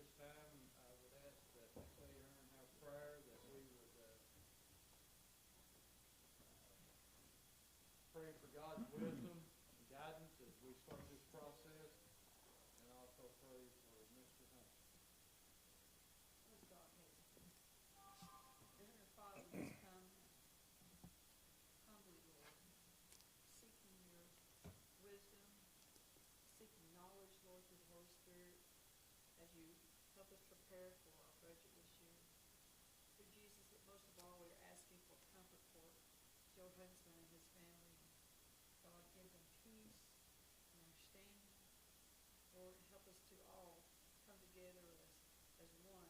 this time, I would ask that we say here in our prayer that we would pray for God's wisdom and guidance as we start this process, and also pray for Mr. Hunt. Let's go ahead. Dear Father, we just come humbly, Lord, seeking your wisdom, seeking knowledge, Lord, through the Holy Spirit, as you help us prepare for our budget this year. Through Jesus, but most of all, we are asking for comfort for Joe Huntsman and his family. God, give them peace and understanding. Lord, help us to all come together as one,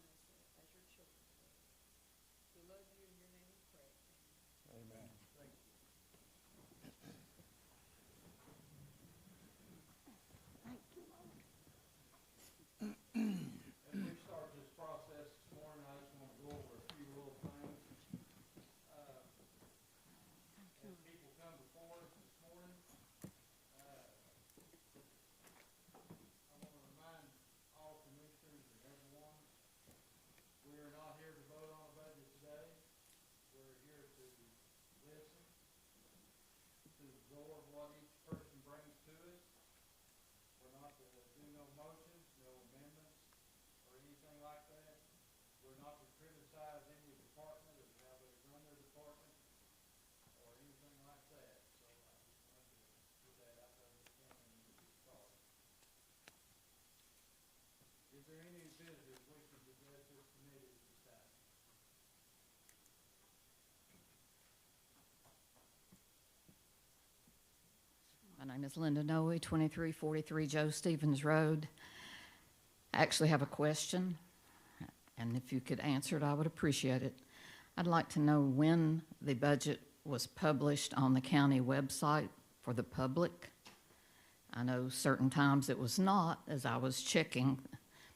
as your children, Lord. We love you. In your name we pray. Amen. Amen. Thank you. Thank you, Lord. As we start this process this morning, I just want to go over a few little things. As people come before us this morning, I want to remind all commissioners and everyone, we are not here to vote on a budget today. We're here to listen, to absorb what each person brings to us. We're not to do no motions, no amendments, or anything like that. We're not to criticize any department or how they run their department, or anything like that. So I just wanted to put that out there this morning and get started. Is there any visitors wishing to address this committee at this time? My name is Linda Noe, 2343 Joe Stevens Road. I actually have a question, and if you could answer it, I would appreciate it. I'd like to know when the budget was published on the county website for the public. I know certain times it was not, as I was checking,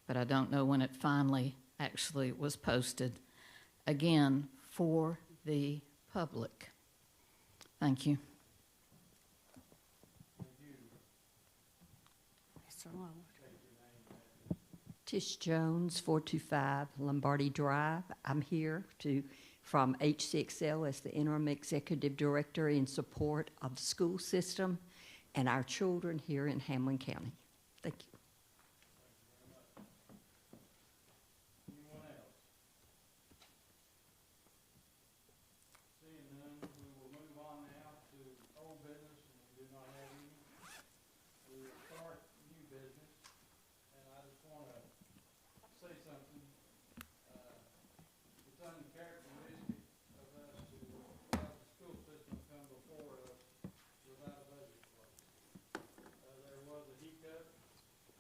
but I don't know when it finally actually was posted again for the public. Thank you. Yes, Lord. Tish Jones, 425 Lombardi Drive. I'm here from HCXL as the interim executive director in support of the school system and our children here in Hamlin County. Thank you. Anyone else? Seeing none, we will move on now to old business, and we do not have any. We will start new business, and I just want to say something. It's uncharacteristic of us to have the school system come before us without a budget place. There was a hiccup.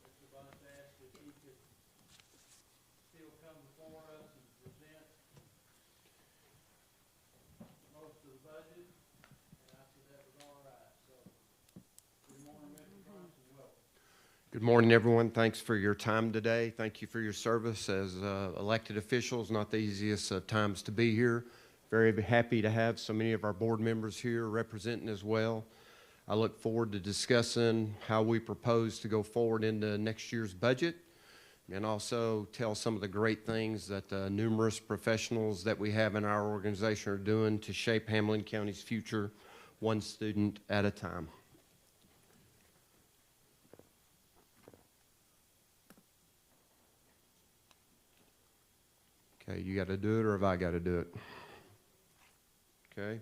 Mr. Bunch asked if he could still come before us and present most of the budget, and I said that was all right. So, good morning, Mr. Brunson, welcome. Good morning, everyone. Thanks for your time today. Thank you for your service as elected officials. Not the easiest of times to be here. Very happy to have so many of our board members here representing as well. I look forward to discussing how we propose to go forward into next year's budget, and also tell some of the great things that the numerous professionals that we have in our organization are doing to shape Hamlin County's future, one student at a time. Okay, you got to do it, or have I got to do it? Okay.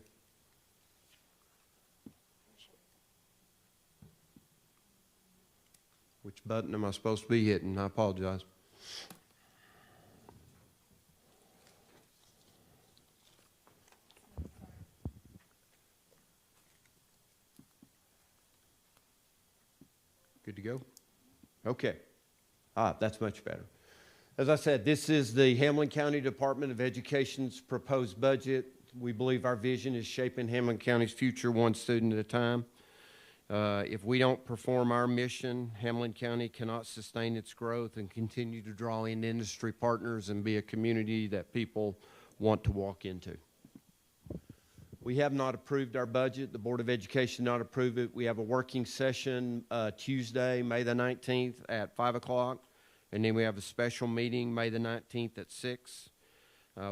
Which button am I supposed to be hitting? I apologize. Good to go? Okay. That's much better. As I said, this is the Hamlin County Department of Education's proposed budget. We believe our vision is shaping Hamlin County's future one student at a time. If we don't perform our mission, Hamlin County cannot sustain its growth and continue to draw in industry partners and be a community that people want to walk into. We have not approved our budget. The Board of Education not approved it. We have a working session Tuesday, May the 19th at 5 o'clock And then we have a special meeting May the 19th at 6.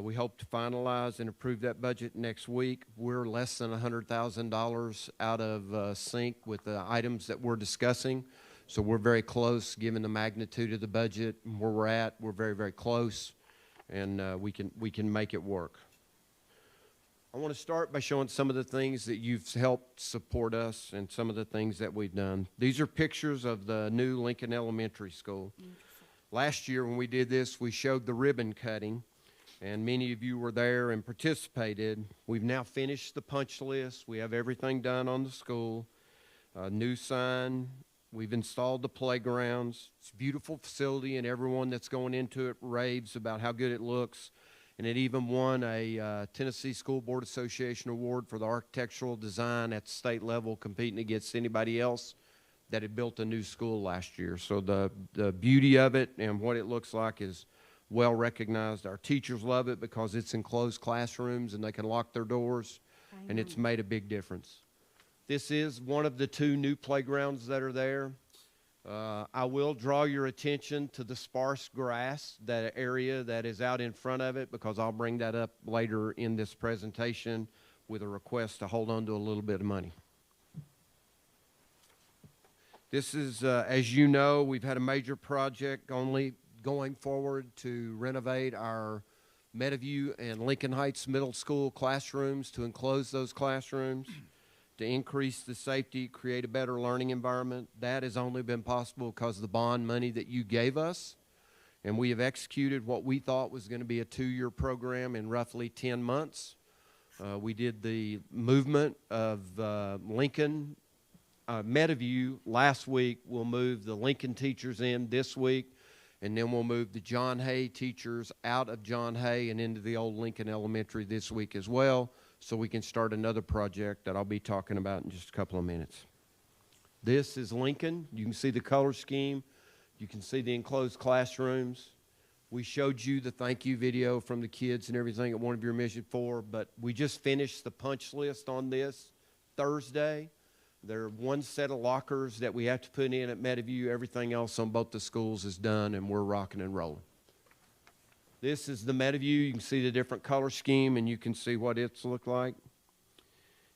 We hope to finalize and approve that budget next week. We're less than $100,000 out of sync with the items that we're discussing. So we're very close, given the magnitude of the budget and where we're at. We're very, very close, and we can make it work. I want to start by showing some of the things that you've helped support us and some of the things that we've done. These are pictures of the new Lincoln Elementary School. Last year when we did this, we showed the ribbon cutting, and many of you were there and participated. We've now finished the punch list. We have everything done on the school. New sign. We've installed the playgrounds. It's a beautiful facility, and everyone that's going into it raves about how good it looks. And it even won a Tennessee School Board Association award for the architectural design at the state level, competing against anybody else that had built a new school last year. So the beauty of it and what it looks like is well recognized. Our teachers love it because it's enclosed classrooms and they can lock their doors, and it's made a big difference. This is one of the 2 new playgrounds that are there. I will draw your attention to the sparse grass, that area that is out in front of it, because I'll bring that up later in this presentation with a request to hold on to a little bit of money. This is, as you know, we've had a major project going forward to renovate our Meadowview and Lincoln Heights Middle School classrooms, to enclose those classrooms, to increase the safety, create a better learning environment. That has only been possible because of the bond money that you gave us. And we have executed what we thought was going to be a 2-year program in roughly 10 months. We did the movement of Lincoln, Meadowview last week. We'll move the Lincoln teachers in this week, and then we'll move the John Hay teachers out of John Hay and into the old Lincoln Elementary this week as well, so we can start another project that I'll be talking about in just a couple of minutes. This is Lincoln. You can see the color scheme. You can see the enclosed classrooms. We showed you the thank you video from the kids and everything at one of your Mission 4, but we just finished the punch list on this Thursday. There are 1 set of lockers that we have to put in at Meadowview. Everything else on both the schools is done, and we're rocking and rolling. This is the Meadowview. You can see the different color scheme, and you can see what it's looked like.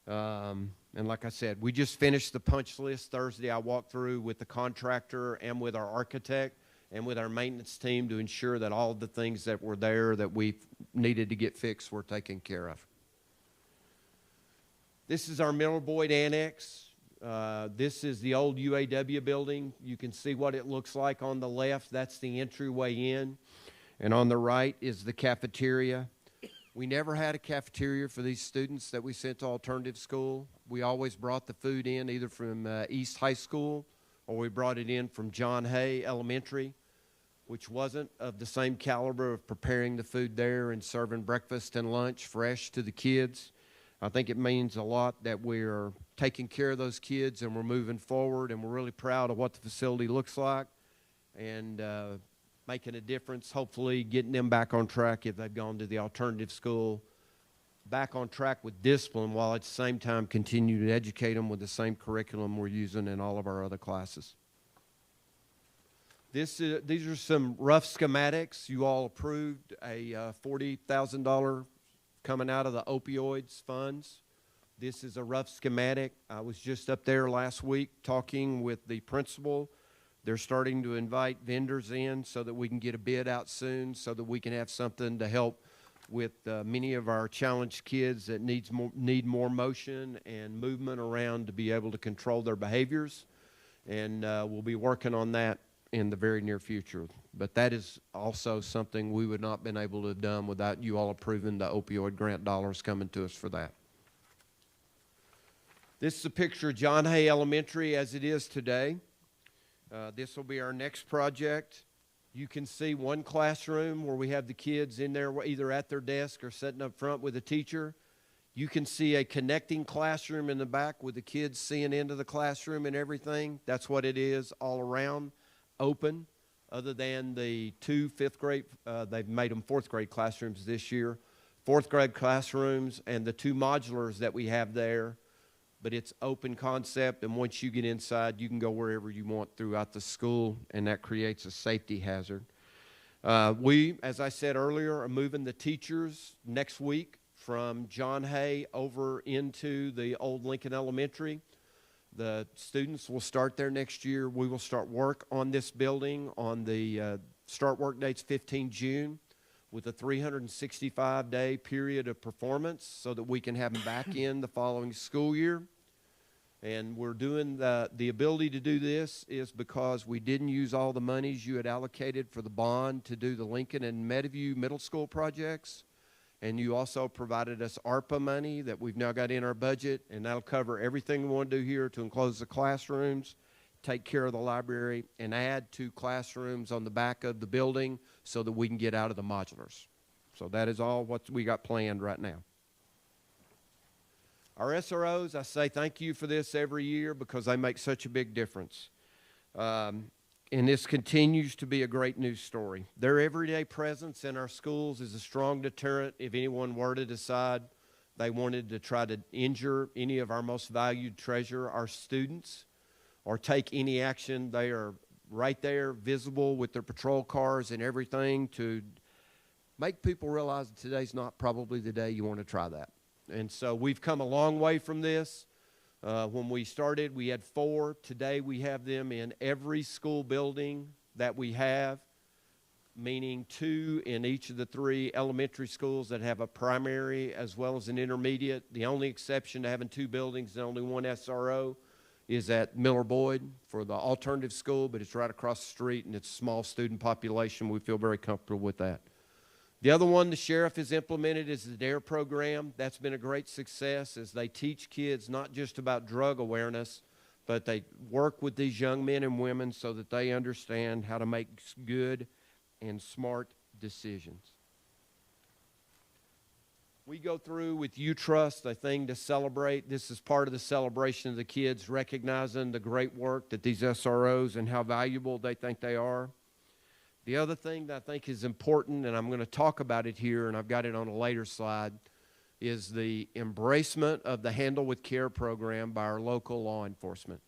And like I said, we just finished the punch list Thursday. I walked through with the contractor and with our architect and with our maintenance team to ensure that all of the things that were there that we needed to get fixed were taken care of. This is our Miller Boyd Annex. This is the old UAW building. You can see what it looks like on the left. That's the entryway in. And on the right is the cafeteria. We never had a cafeteria for these students that we sent to alternative school. We always brought the food in either from East High School, or we brought it in from John Hay Elementary, which wasn't of the same caliber of preparing the food there and serving breakfast and lunch fresh to the kids. I think it means a lot that we're taking care of those kids and we're moving forward, and we're really proud of what the facility looks like, and making a difference, hopefully getting them back on track if they've gone to the alternative school, back on track with discipline, while at the same time continue to educate them with the same curriculum we're using in all of our other classes. These are some rough schematics. You all approved a $40,000 coming out of the opioids funds. This is a rough schematic. I was just up there last week talking with the principal. They're starting to invite vendors in so that we can get a bid out soon, so that we can have something to help with many of our challenged kids that need more motion and movement around to be able to control their behaviors. And we'll be working on that in the very near future. But that is also something we would not have been able to have done without you all approving the opioid grant dollars coming to us for that. This is a picture of John Hay Elementary as it is today. This will be our next project. You can see one classroom where we have the kids in there either at their desk or sitting up front with a teacher. You can see a connecting classroom in the back with the kids seeing into the classroom and everything. That's what it is all around, open, other than the 2 fifth grade, they've made them 4th grade classrooms this year, 4th grade classrooms, and the 2 modulars that we have there but it's open concept, and once you get inside, you can go wherever you want throughout the school, and that creates a safety hazard. We, as I said earlier, are moving the teachers next week from John Hay over into the old Lincoln Elementary. The students will start there next year. We will start work on this building on the start work date's 15 June with a 365-day period of performance so that we can have them back in the following school year. And we're doing the ability to do this is because we didn't use all the monies you had allocated for the bond to do the Lincoln and Meadowview middle school projects. And you also provided us ARPA money that we've now got in our budget, and that'll cover everything we want to do here to enclose the classrooms, take care of the library, and add 2 classrooms on the back of the building so that we can get out of the modulars. So that is all what we got planned right now. Our SROs, I say thank you for this every year because they make such a big difference. And this continues to be a great news story. Their everyday presence in our schools is a strong deterrent if anyone were to decide they wanted to try to injure any of our most valued treasure, our students, or take any action. They are right there, visible with their patrol cars and everything to make people realize that today's not probably the day you want to try that. And so we've come a long way from this. When we started, we had 4. Today, we have them in every school building that we have, meaning 2 in each of the 3 elementary schools that have a primary as well as an intermediate. The only exception to having 2 buildings and only 1 SRO is at Miller Boyd for the alternative school, but it's right across the street and it's a small student population. We feel very comfortable with that. The other one the sheriff has implemented is the DARE program. That's been a great success as they teach kids not just about drug awareness, but they work with these young men and women so that they understand how to make good and smart decisions. We go through with You Trust, a thing to celebrate. This is part of the celebration of the kids, recognizing the great work that these SROs and how valuable they think they are. The other thing that I think is important, and I'm going to talk about it here, and I've got it on a later slide, is the embracement of the Handle with Care program by our local law enforcement.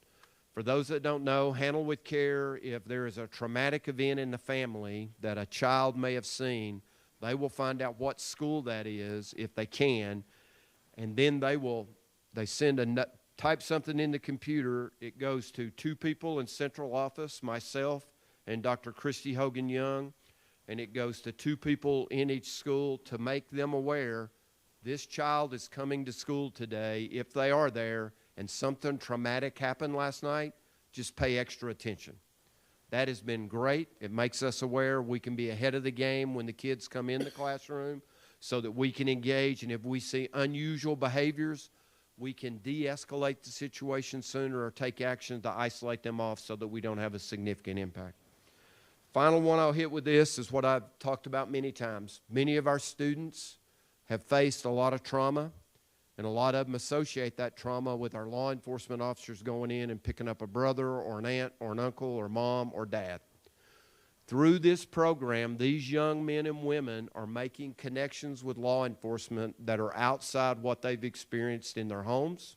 For those that don't know, Handle with Care, if there is a traumatic event in the family that a child may have seen, they will find out what school that is if they can, and then they send type something in the computer. It goes to 2 people in central office, myself and Dr. Christy Hogan Young, and it goes to 2 people in each school to make them aware this child is coming to school today. If they are there and something traumatic happened last night, just pay extra attention. That has been great. It makes us aware we can be ahead of the game when the kids come in the classroom so that we can engage, and if we see unusual behaviors, we can de-escalate the situation sooner or take action to isolate them off so that we don't have a significant impact. Final one I'll hit with this is what I've talked about many times. Many of our students have faced a lot of trauma, and a lot of them associate that trauma with our law enforcement officers going in and picking up a brother or an aunt or an uncle or mom or dad. Through this program, these young men and women are making connections with law enforcement that are outside what they've experienced in their homes,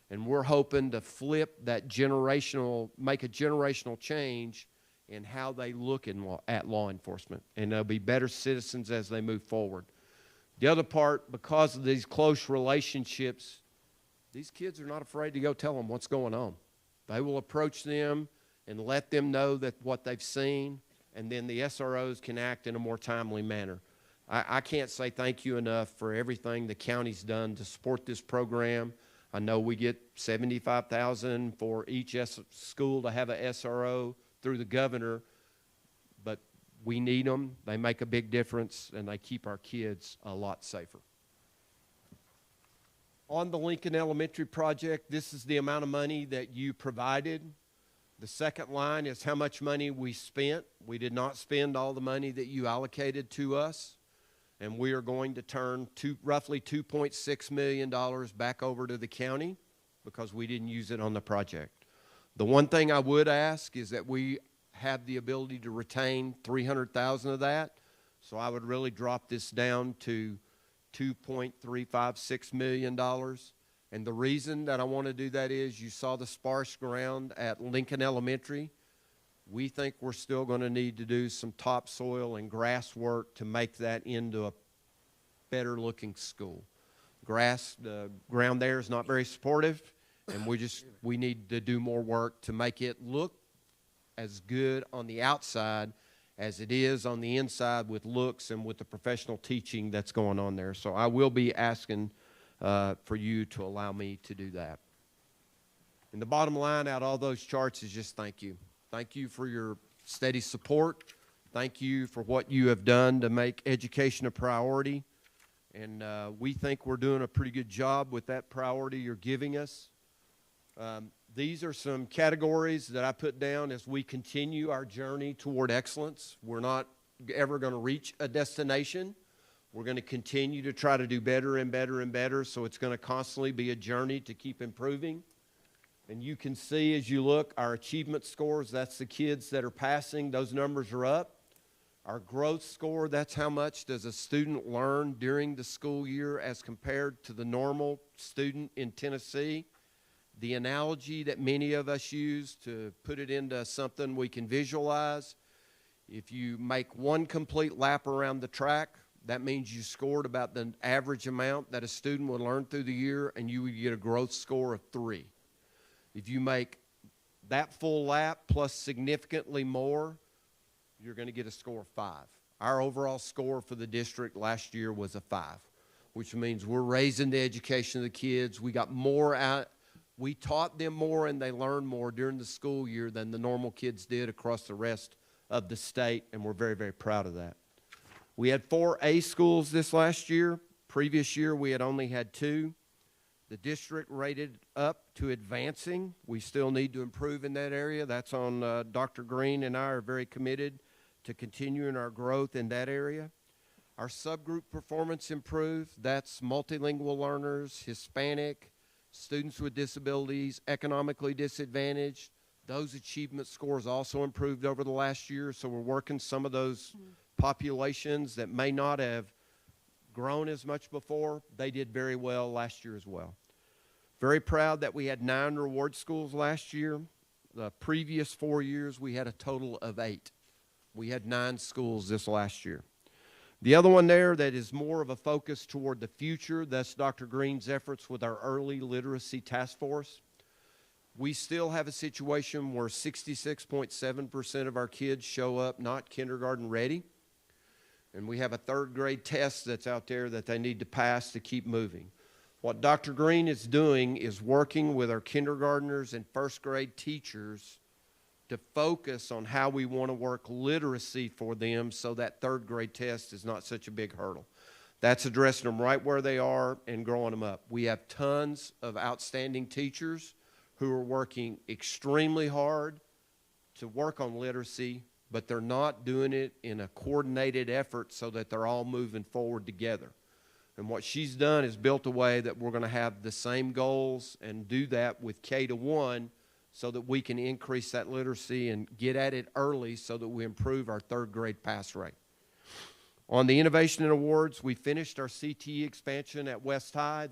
and we're hoping to flip that make a generational change in how they look at law enforcement, and they'll be better citizens as they move forward. The other part, because of these close relationships, these kids are not afraid to go tell them what's going on. They will approach them and let them know that what they've seen, and then the SROs can act in a more timely manner. I can't say thank you enough for everything the county's done to support this program. I know we get $75,000 for each school to have a SRO through the governor, but we need them. They make a big difference, and they keep our kids a lot safer. On the Lincoln Elementary project, this is the amount of money that you provided. The second line is how much money we spent. We did not spend all the money that you allocated to us, and we are going to turn roughly $2.6 million back over to the county because we didn't use it on the project. The one thing I would ask is that we have the ability to retain $300,000 of that, so I would really drop this down to $2.356 million, And the reason that I want to do that is you saw the sparse ground at Lincoln Elementary. We think we're still going to need to do some topsoil and grass work to make that into a better looking school. The ground there is not very supportive, and we need to do more work to make it look as good on the outside as it is on the inside with looks and with the professional teaching that's going on there. So I will be asking for you to allow me to do that. And the bottom line out of all those charts is just thank you. Thank you for your steady support. Thank you for what you have done to make education a priority. And we think we're doing a pretty good job with that priority you're giving us. These are some categories that I put down as we continue our journey toward excellence. We're not ever going to reach a destination. We're going to continue to try to do better and better and better, so it's going to constantly be a journey to keep improving. And you can see as you look, our achievement scores, that's the kids that are passing, those numbers are up. Our growth score, that's how much does a student learn during the school year as compared to the normal student in Tennessee. The analogy that many of us use to put it into something we can visualize, if you make one complete lap around the track, that means you scored about the average amount that a student would learn through the year, and you would get a growth score of 3. If you make that full lap plus significantly more, you're going to get a score of 5. Our overall score for the district last year was a 5, which means we're raising the education of the kids. We got more out. We taught them more and they learned more during the school year than the normal kids did across the rest of the state, and we're very, very proud of that. We had 4 A schools this last year. Previous year, we had only had 2. The district rated up to advancing. We still need to improve in that area. That's on Dr. Green and I are very committed to continuing our growth in that area. Our subgroup performance improved. That's multilingual learners, Hispanic, students with disabilities, economically disadvantaged. Those achievement scores also improved over the last year, so we're working some of those populations that may not have grown as much before. They did very well last year as well. Very proud that we had 9 reward schools last year. The previous 4 years, we had a total of 8. We had 9 schools this last year. The other one there that is more of a focus toward the future, that's Dr. Green's efforts with our early literacy task force. We still have a situation where 66.7% of our kids show up not kindergarten ready. And we have a 3rd grade test that's out there that they need to pass to keep moving. What Dr. Green is doing is working with our kindergartners and 1st grade teachers to focus on how we want to work literacy for them so that 3rd grade test is not such a big hurdle. That's addressing them right where they are and growing them up. We have tons of outstanding teachers who are working extremely hard to work on literacy, but they're not doing it in a coordinated effort so that they're all moving forward together. And what she's done is built a way that we're going to have the same goals and do that with K-1 so that we can increase that literacy and get at it early so that we improve our 3rd grade pass rate. On the Innovation and Awards, we finished our CTE expansion at West High.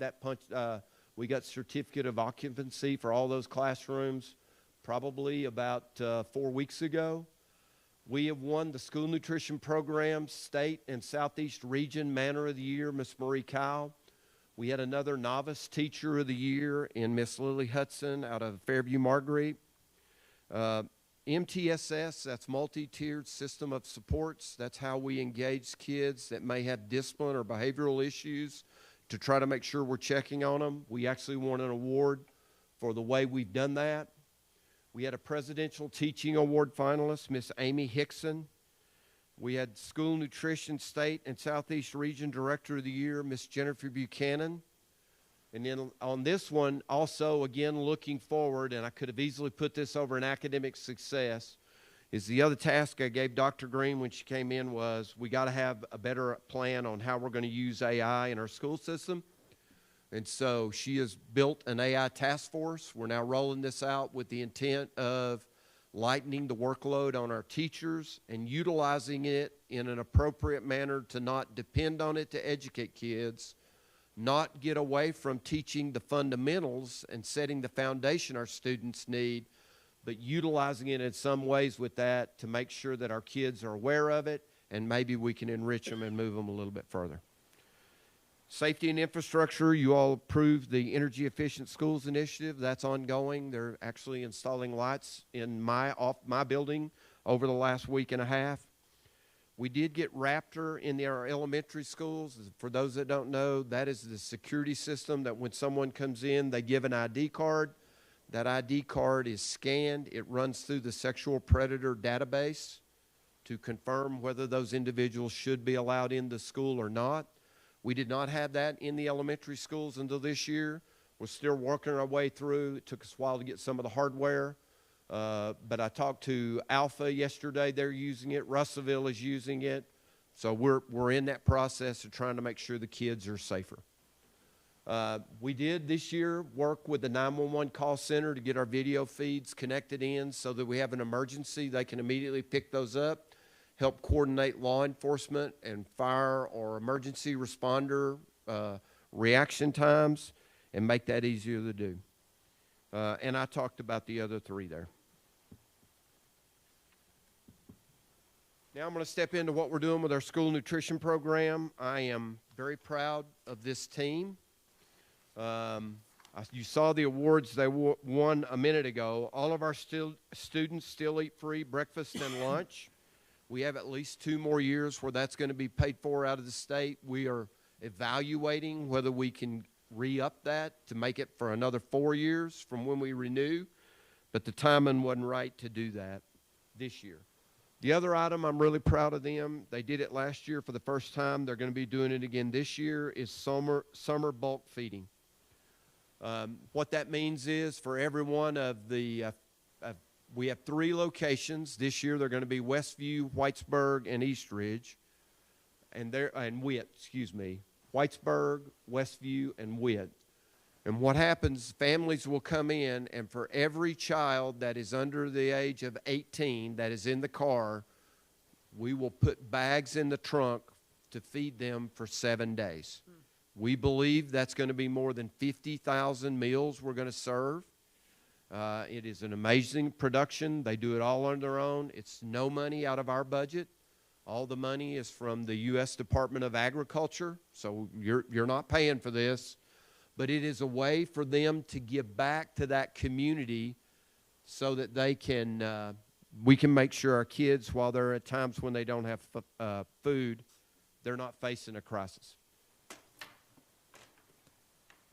We got certificate of occupancy for all those classrooms probably about 4 weeks ago. We have won the School Nutrition Program State and Southeast Region Manner of the Year, Miss Marie Kyle. We had another Novice Teacher of the Year in Miss Lily Hudson out of Fairview Marguerite. MTSS, that's multi-tiered system of supports. That's how we engage kids that may have discipline or behavioral issues to try to make sure we're checking on them. We actually won an award for the way we've done that. We had a Presidential Teaching Award finalist, Miss Amy Hickson. We had School Nutrition State and Southeast Region Director of the Year, Miss Jennifer Buchanan. And then on this one, also, again, looking forward, and I could have easily put this over in academic success, is the other task I gave Dr. Green when she came in was we got to have a better plan on how we're going to use AI in our school system. And so she has built an AI task force. We're now rolling this out with the intent of lightening the workload on our teachers and utilizing it in an appropriate manner to not depend on it to educate kids, not get away from teaching the fundamentals and setting the foundation our students need, but utilizing it in some ways with that to make sure that our kids are aware of it, and maybe we can enrich them and move them a little bit further. Safety and infrastructure, you all approved the Energy Efficient Schools Initiative. That's ongoing. They're actually installing lights in my building over the last week and a half. We did get Raptor in our elementary schools. For those that don't know, that is the security system that when someone comes in, they give an ID card. That ID card is scanned. It runs through the sexual predator database to confirm whether those individuals should be allowed into school or not. We did not have that in the elementary schools until this year. We're still working our way through. It took us a while to get some of the hardware. But I talked to Alpha yesterday. They're using it. Russellville is using it. So we're in that process of trying to make sure the kids are safer. We did this year work with the 911 call center to get our video feeds connected in so that we have an emergency. They can immediately pick those up, help coordinate law enforcement and fire or emergency responder reaction times, and make that easier to do. And I talked about the other three there. Now I'm going to step into what we're doing with our school nutrition program. I am very proud of this team. You saw the awards they won a minute ago. All of our students still eat free breakfast and lunch. We have at least 2 more years where that's going to be paid for out of the state. We are evaluating whether we can re-up that to make it for another 4 years from when we renew, but the timing wasn't right to do that this year. The other item, I'm really proud of them. They did it last year for the first time. They're going to be doing it again this year, is summer bulk feeding. What that means is for every one of the, we have 3 locations. This year they're going to be Westview, Whitesburg, and Eastridge. And Witt, excuse me. Whitesburg, Westview, and Witt. And what happens, families will come in, and for every child that is under the age of 18 that is in the car, we will put bags in the trunk to feed them for 7 days. We believe that's going to be more than 50,000 meals we're going to serve. It is an amazing production. They do it all on their own. It's no money out of our budget. All the money is from the U.S. Department of Agriculture, so you're not paying for this. But it is a way for them to give back to that community so that they can, we can make sure our kids, while there are at times when they don't have food, they're not facing a crisis.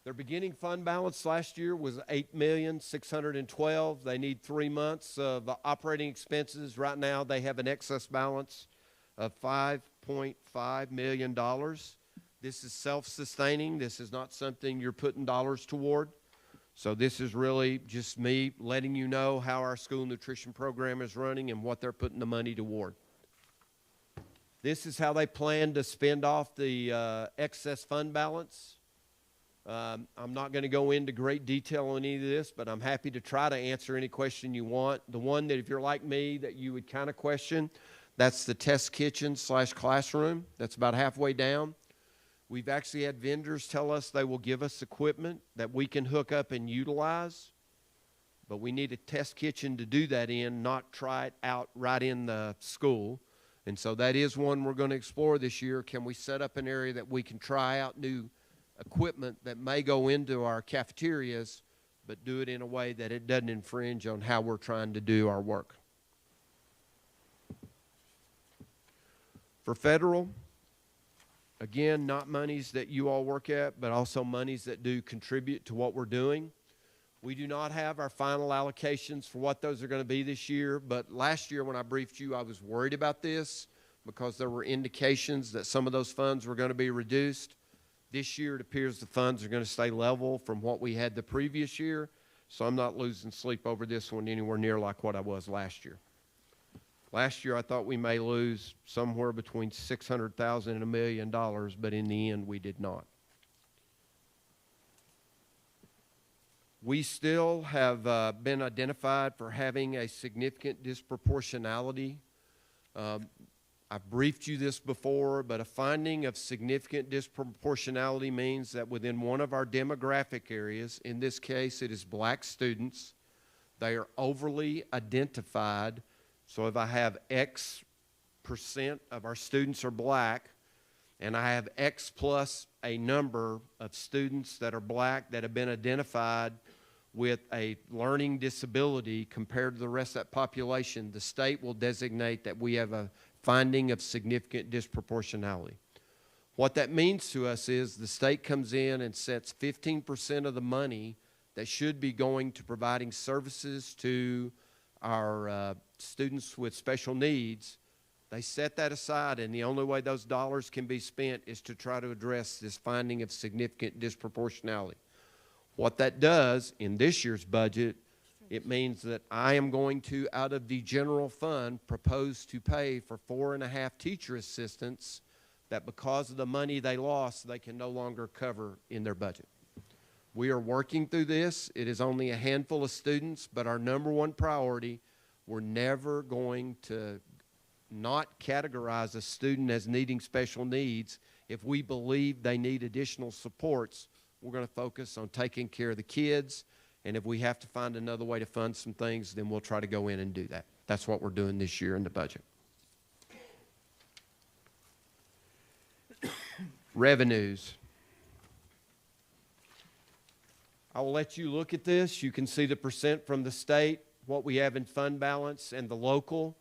Their beginning fund balance last year was $8,612,000. They need 3 months of operating expenses. Right now, they have an excess balance of $5.5 million. This is self-sustaining. This is not something you're putting dollars toward. So this is really just me letting you know how our school nutrition program is running and what they're putting the money toward. This is how they plan to spend off the excess fund balance. I'm not going to go into great detail on any of this, but I'm happy to try to answer any question you want. The one that if you're like me that you would kind of question, that's the test kitchen / classroom. That's about halfway down. We've actually had vendors tell us they will give us equipment that we can hook up and utilize, but we need a test kitchen to do that in, not try it out right in the school. And so that is one we're going to explore this year. Can we set up an area that we can try out new equipment that may go into our cafeterias, but do it in a way that it doesn't infringe on how we're trying to do our work? For federal, again, not monies that you all work at, but also monies that do contribute to what we're doing. We do not have our final allocations for what those are going to be this year, but last year when I briefed you, I was worried about this because there were indications that some of those funds were going to be reduced. This year, it appears the funds are going to stay level from what we had the previous year, so I'm not losing sleep over this one anywhere near like what I was last year. Last year, I thought we may lose somewhere between $600,000 and $1 million, but in the end, we did not. We still have been identified for having a significant disproportionality I've briefed you this before, but a finding of significant disproportionality means that within one of our demographic areas, in this case it is black students, they are overly identified. So if I have X percent of our students are black, and I have X plus a number of students that are black that have been identified with a learning disability compared to the rest of that population, the state will designate that we have a finding of significant disproportionality. What that means to us is the state comes in and sets 15% of the money that should be going to providing services to our students with special needs. They set that aside, and the only way those dollars can be spent is to try to address this finding of significant disproportionality. What that does in this year's budget, it means that I am going to, out of the general fund, propose to pay for 4.5 teacher assistants that because of the money they lost, they can no longer cover in their budget. We are working through this. It is only a handful of students, but our number one priority, we're never going to not categorize a student as needing special needs. If we believe they need additional supports, we're going to focus on taking care of the kids, and if we have to find another way to fund some things, then we'll try to go in and do that. That's what we're doing this year in the budget. Revenues. I will let you look at this. You can see the percent from the state, what we have in fund balance, and the local.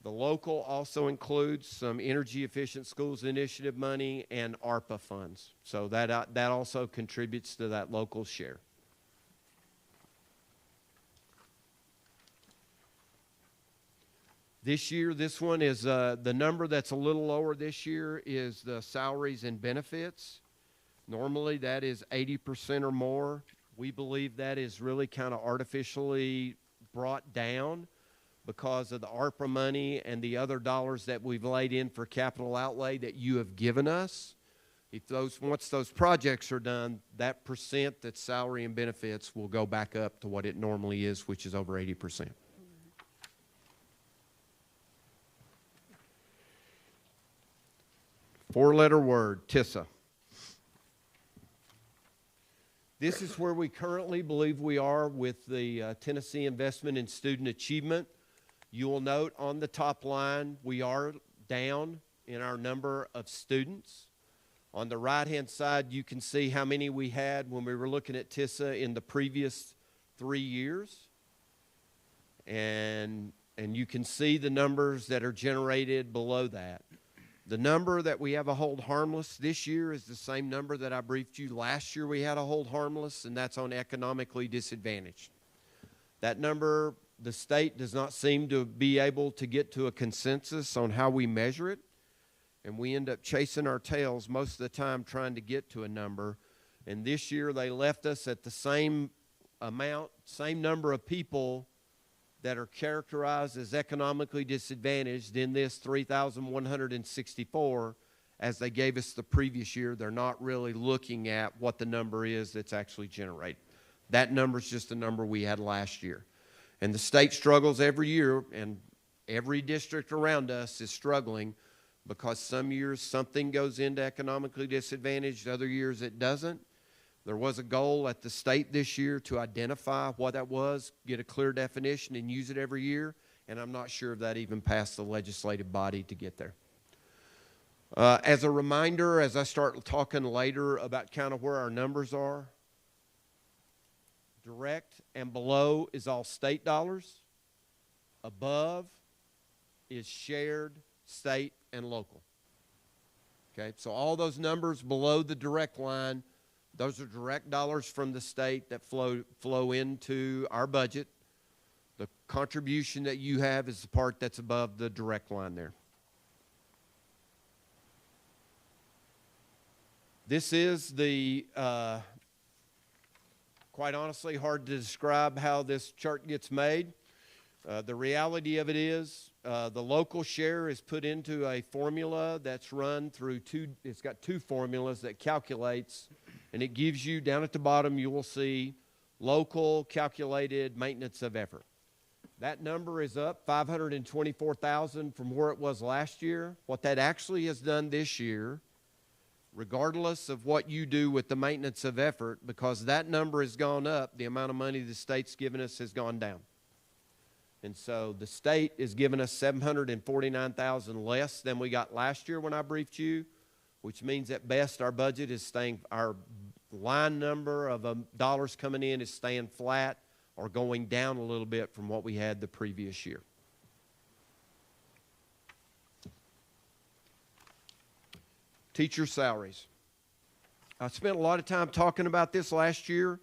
The local also includes some Energy Efficient Schools Initiative money and ARPA funds. So that also contributes to that local share. This year, this one is the number that's a little lower this year is the salaries and benefits. Normally that is 80% or more. We believe that is really kind of artificially brought down because of the ARPA money and the other dollars that we've laid in for capital outlay that you have given us. Once those projects are done, that percent that's salary and benefits will go back up to what it normally is, which is over 80%. Four-letter word, TISA. This is where we currently believe we are with the Tennessee Investment in Student Achievement. You will note on the top line, we are down in our number of students. On the right-hand side, you can see how many we had when we were looking at TISA in the previous 3 years. And you can see the numbers that are generated below that. The number that we have a hold harmless this year is the same number that I briefed you last year we had a hold harmless, and that's on economically disadvantaged. That number, the state does not seem to be able to get to a consensus on how we measure it, and we end up chasing our tails most of the time trying to get to a number. And this year they left us at the same amount, same number of people that are characterized as economically disadvantaged in this 3,164 as they gave us the previous year. They're not really looking at what the number is that's actually generated. That number is just the number we had last year. And the state struggles every year, and every district around us is struggling because some years something goes into economically disadvantaged, other years it doesn't. There was a goal at the state this year to identify what that was, get a clear definition, and use it every year, and I'm not sure if that even passed the legislative body to get there. As a reminder, as I start talking later about kind of where our numbers are, direct and below is all state dollars. Above is shared, state, and local. Okay, so all those numbers below the direct line, those are direct dollars from the state that flow into our budget. The contribution that you have is the part that's above the direct line there. This is the, quite honestly, hard to describe how this chart gets made. The reality of it is the local share is put into a formula that's run through it's got two formulas that calculates, and it gives you, down at the bottom, you will see local calculated maintenance of effort. That number is up $524,000 from where it was last year. What that actually has done this year, regardless of what you do with the maintenance of effort, because that number has gone up, the amount of money the state's given us has gone down. And so the state is giving us $749,000 less than we got last year when I briefed you, which means at best our budget is staying, our line number of dollars coming in is staying flat or going down a little bit from what we had the previous year. Teacher salaries. I spent a lot of time talking about this last year,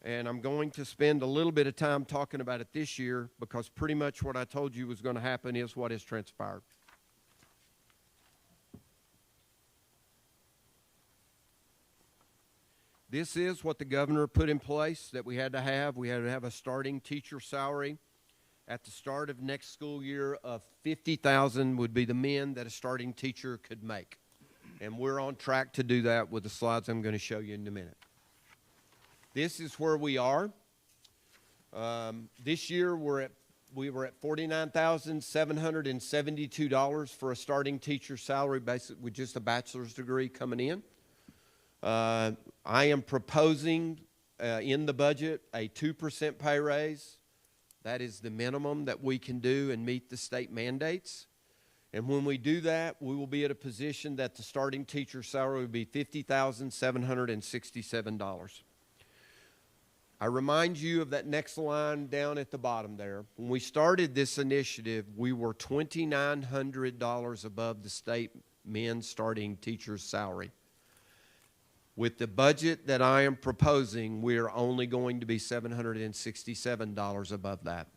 and I'm going to spend a little bit of time talking about it this year because pretty much what I told you was going to happen is what has transpired. This is what the governor put in place that we had to have. We had to have a starting teacher salary at the start of next school year of $50,000 would be the min that a starting teacher could make. And we're on track to do that with the slides I'm going to show you in a minute. This is where we are. This year we were at $49,772 for a starting teacher salary basic with just a bachelor's degree coming in. I am proposing in the budget a 2% pay raise. That is the minimum that we can do and meet the state mandates. And when we do that, we will be at a position that the starting teacher salary would be $50,767. I remind you of that next line down at the bottom there. When we started this initiative, we were $2,900 above the state min starting teacher's salary. With the budget that I am proposing, we are only going to be $767 above that.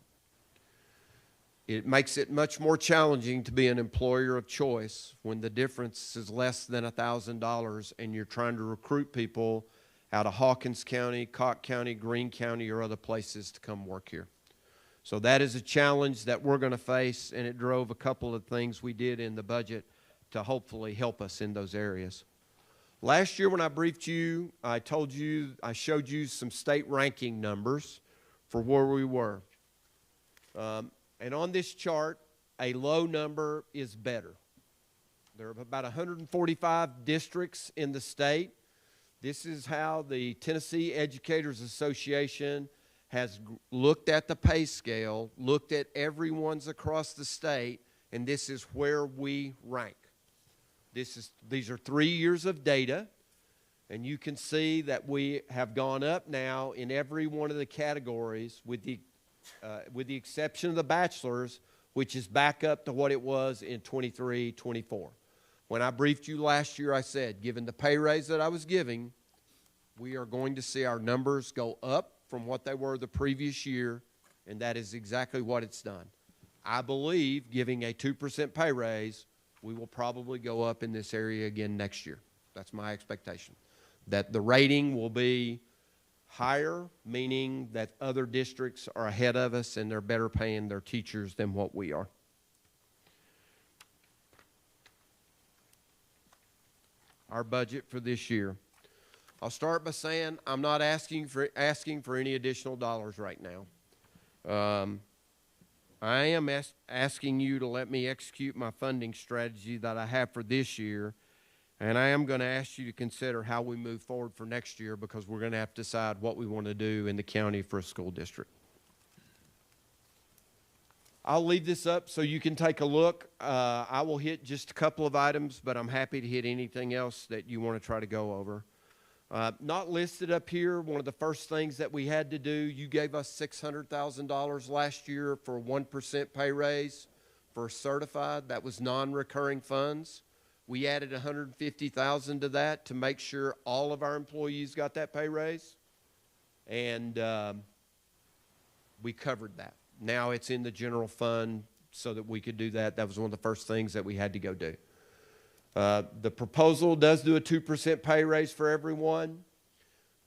It makes it much more challenging to be an employer of choice when the difference is less than $1,000 and you're trying to recruit people out of Hawkins County, Cocke County, Greene County, or other places to come work here. So that is a challenge that we're going to face, and it drove a couple of things we did in the budget to hopefully help us in those areas. Last year when I briefed you, I showed you some state ranking numbers for where we were. And on this chart, a low number is better. There are about 145 districts in the state. This is how the Tennessee Educators Association has looked at the pay scale, looked at everyone's across the state, and this is where we rank. These are 3 years of data, and you can see that we have gone up now in every one of the categories with the exception of the bachelor's, which is back up to what it was in 23-24. When I briefed you last year, I said, given the pay raise that I was giving, we are going to see our numbers go up from what they were the previous year, and that is exactly what it's done. I believe giving a 2% pay raise, we will probably go up in this area again next year. That's my expectation. That the rating will be higher, meaning that other districts are ahead of us and they're better paying their teachers than what we are. Our budget for this year. I'll start by saying I'm not asking for any additional dollars right now. I am asking you to let me execute my funding strategy that I have for this year, and I am going to ask you to consider how we move forward for next year because we're going to have to decide what we want to do in the county for a school district. I'll leave this up so you can take a look. I will hit just a couple of items, but I'm happy to hit anything else that you want to try to go over. Not listed up here, one of the first things that we had to do, you gave us $600,000 last year for a 1% pay raise for certified. That was non-recurring funds. We added $150,000 to that to make sure all of our employees got that pay raise, and we covered that. Now it's in the general fund so that we could do that. That was one of the first things that we had to go do. The proposal does do a 2% pay raise for everyone.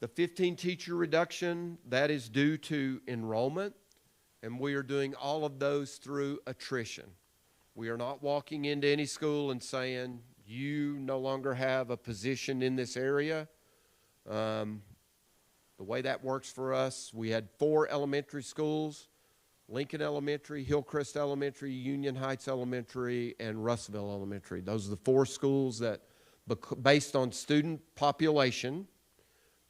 The 15 teacher reduction, that is due to enrollment, and we are doing all of those through attrition. We are not walking into any school and saying, you no longer have a position in this area. The way that works for us, we had 4 elementary schools. Lincoln Elementary, Hillcrest Elementary, Union Heights Elementary, and Russellville Elementary. Those are the 4 schools that, based on student population,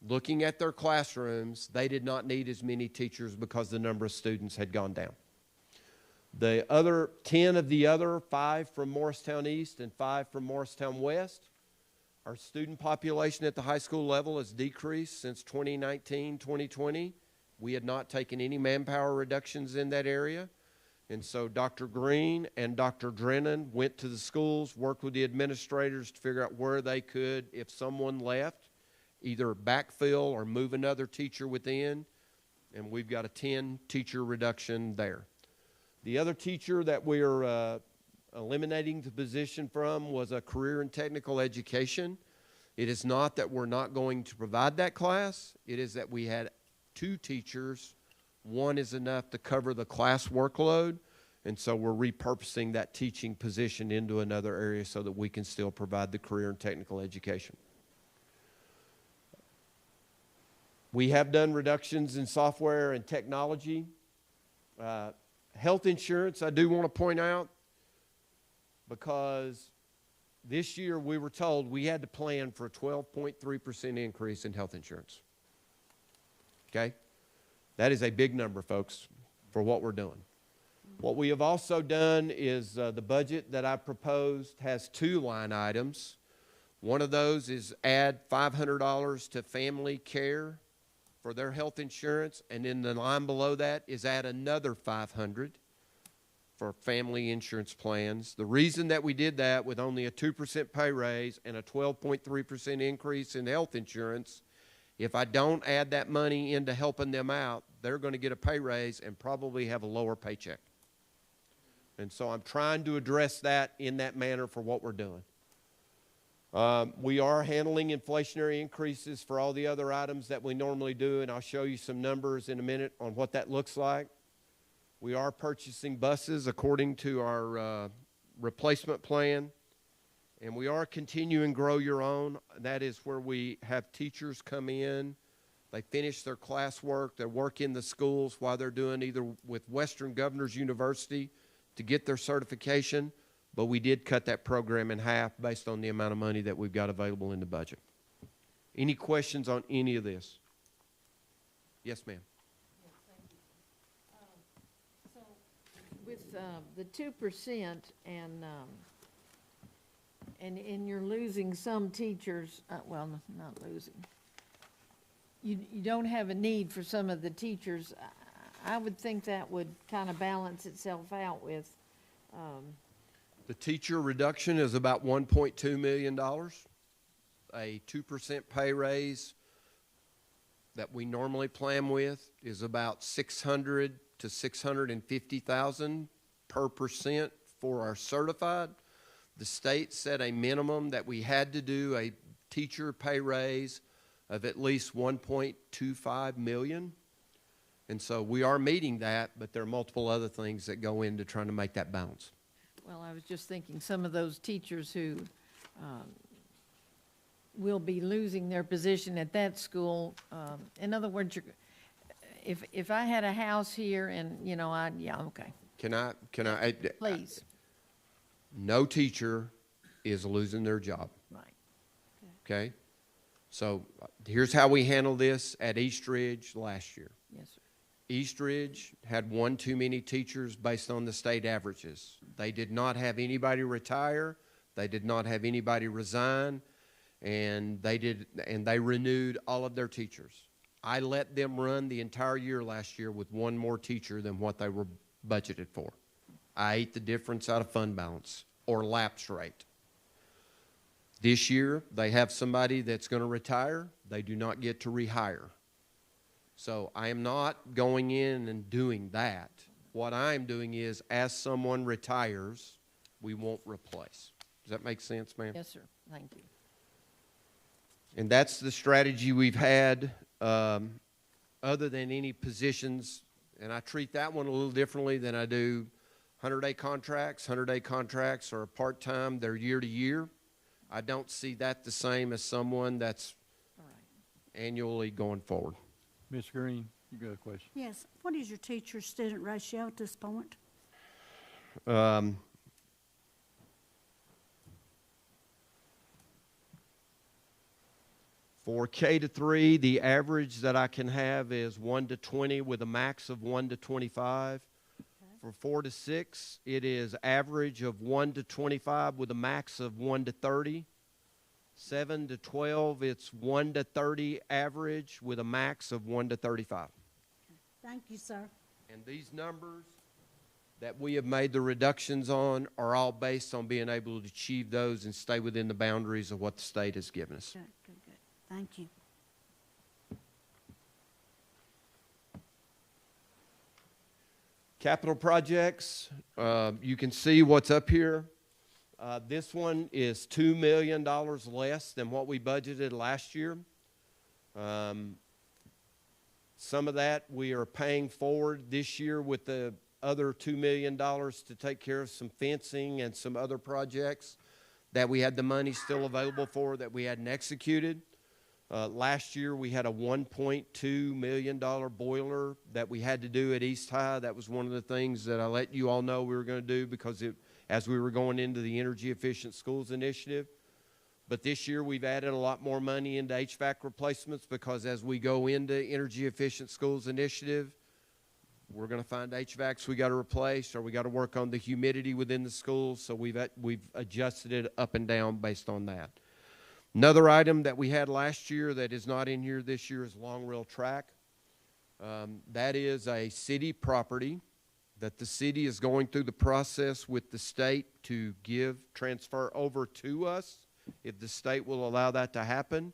looking at their classrooms, they did not need as many teachers because the number of students had gone down. The other 10 of the other 5 from Morristown East and 5 from Morristown West, our student population at the high school level has decreased since 2019, 2020. We had not taken any manpower reductions in that area. And so Dr. Green and Dr. Drennan went to the schools, worked with the administrators to figure out where they could, if someone left, either backfill or move another teacher within. And we've got a 10 teacher reduction there. The other teacher that we're eliminating the position from was a career and technical education. It is not that we're not going to provide that class. It is that we had 2 teachers. 1 is enough to cover the class workload, and so we're repurposing that teaching position into another area so that we can still provide the career and technical education. We have done reductions in software and technology. Health insurance, I do want to point out, because this year we were told we had to plan for a 12.3% increase in health insurance. Okay? That is a big number, folks, for what we're doing. What we have also done is the budget that I proposed has 2 line items. One of those is add $500 to family care for their health insurance, and then the line below that is add another $500 for family insurance plans. The reason that we did that with only a 2% pay raise and a 12.3% increase in health insurance, if I don't add that money into helping them out, they're going to get a pay raise and probably have a lower paycheck. And so I'm trying to address that in that manner for what we're doing. We are handling inflationary increases for all the other items that we normally do, and I'll show you some numbers in a minute on what that looks like. We are purchasing buses according to our replacement plan, and we are continuing Grow Your Own. That is where we have teachers come in, they finish their classwork, they work in the schools while they're doing either with Western Governors University to get their certification, but we did cut that program in half based on the amount of money that we've got available in the budget. Any questions on any of this? Yes, ma'am. So with the 2% and you're losing some teachers, well, not losing. You don't have a need for some of the teachers. I would think that would kind of balance itself out with. The teacher reduction is about $1.2 million. A 2% pay raise that we normally plan with is about $600,000 to $650,000 per percent for our certified. The state set a minimum that we had to do a teacher pay raise of at least $1.25 million. And so we are meeting that, but there are multiple other things that go into trying to make that balance. Well, I was just thinking some of those teachers who will be losing their position at that school. In other words, if I had a house here and, you know, yeah, okay, Can I? please. No teacher is losing their job, Right. okay? So here's how we handled this at East Ridge last year. Yes, sir. East Ridge had 1 too many teachers based on the state averages. They did not have anybody retire. They did not have anybody resign, and they renewed all of their teachers. I let them run the entire year last year with 1 more teacher than what they were budgeted for. I ate the difference out of fund balance or lapse rate. This year, they have somebody that's going to retire. They do not get to rehire. So I am not going in and doing that. What I am doing is, as someone retires, we won't replace. Does that make sense, ma'am? Yes, sir. Thank you. And that's the strategy we've had, other than any positions. And I treat that one a little differently than I do 100-day contracts. 100-day contracts are part-time. They're year to year. I don't see that the same as someone that's All right. annually going forward. Ms. Green, You got a question? Yes, what is your teacher-student ratio at this point? For K to 3, the average that I can have is 1 to 20 with a max of 1 to 25. For 4 to 6, it is average of 1 to 25 with a max of 1 to 30. 7 to 12, it's 1 to 30 average with a max of 1 to 35. Thank you, sir. And these numbers that we have made the reductions on are all based on being able to achieve those and stay within the boundaries of what the state has given us. Good, good, good. Thank you. Capital projects, you can see what's up here. This one is $2 million less than what we budgeted last year. Some of that we are paying forward this year with the other $2 million to take care of some fencing and some other projects that we had the money still available for that we hadn't executed. Last year we had a $1.2 million boiler that we had to do at East High. That was one of the things that I let you all know we were going to do because as we were going into the Energy Efficient Schools Initiative. But this year we've added a lot more money into HVAC replacements because as we go into Energy Efficient Schools Initiative, we're going to find HVACs we got to replace or we got to work on the humidity within the schools. So we've adjusted it up and down based on that. Another item that we had last year that is not in here this year is Long Rail Track. That is a city property that the city is going through the process with the state to transfer over to us if the state will allow that to happen.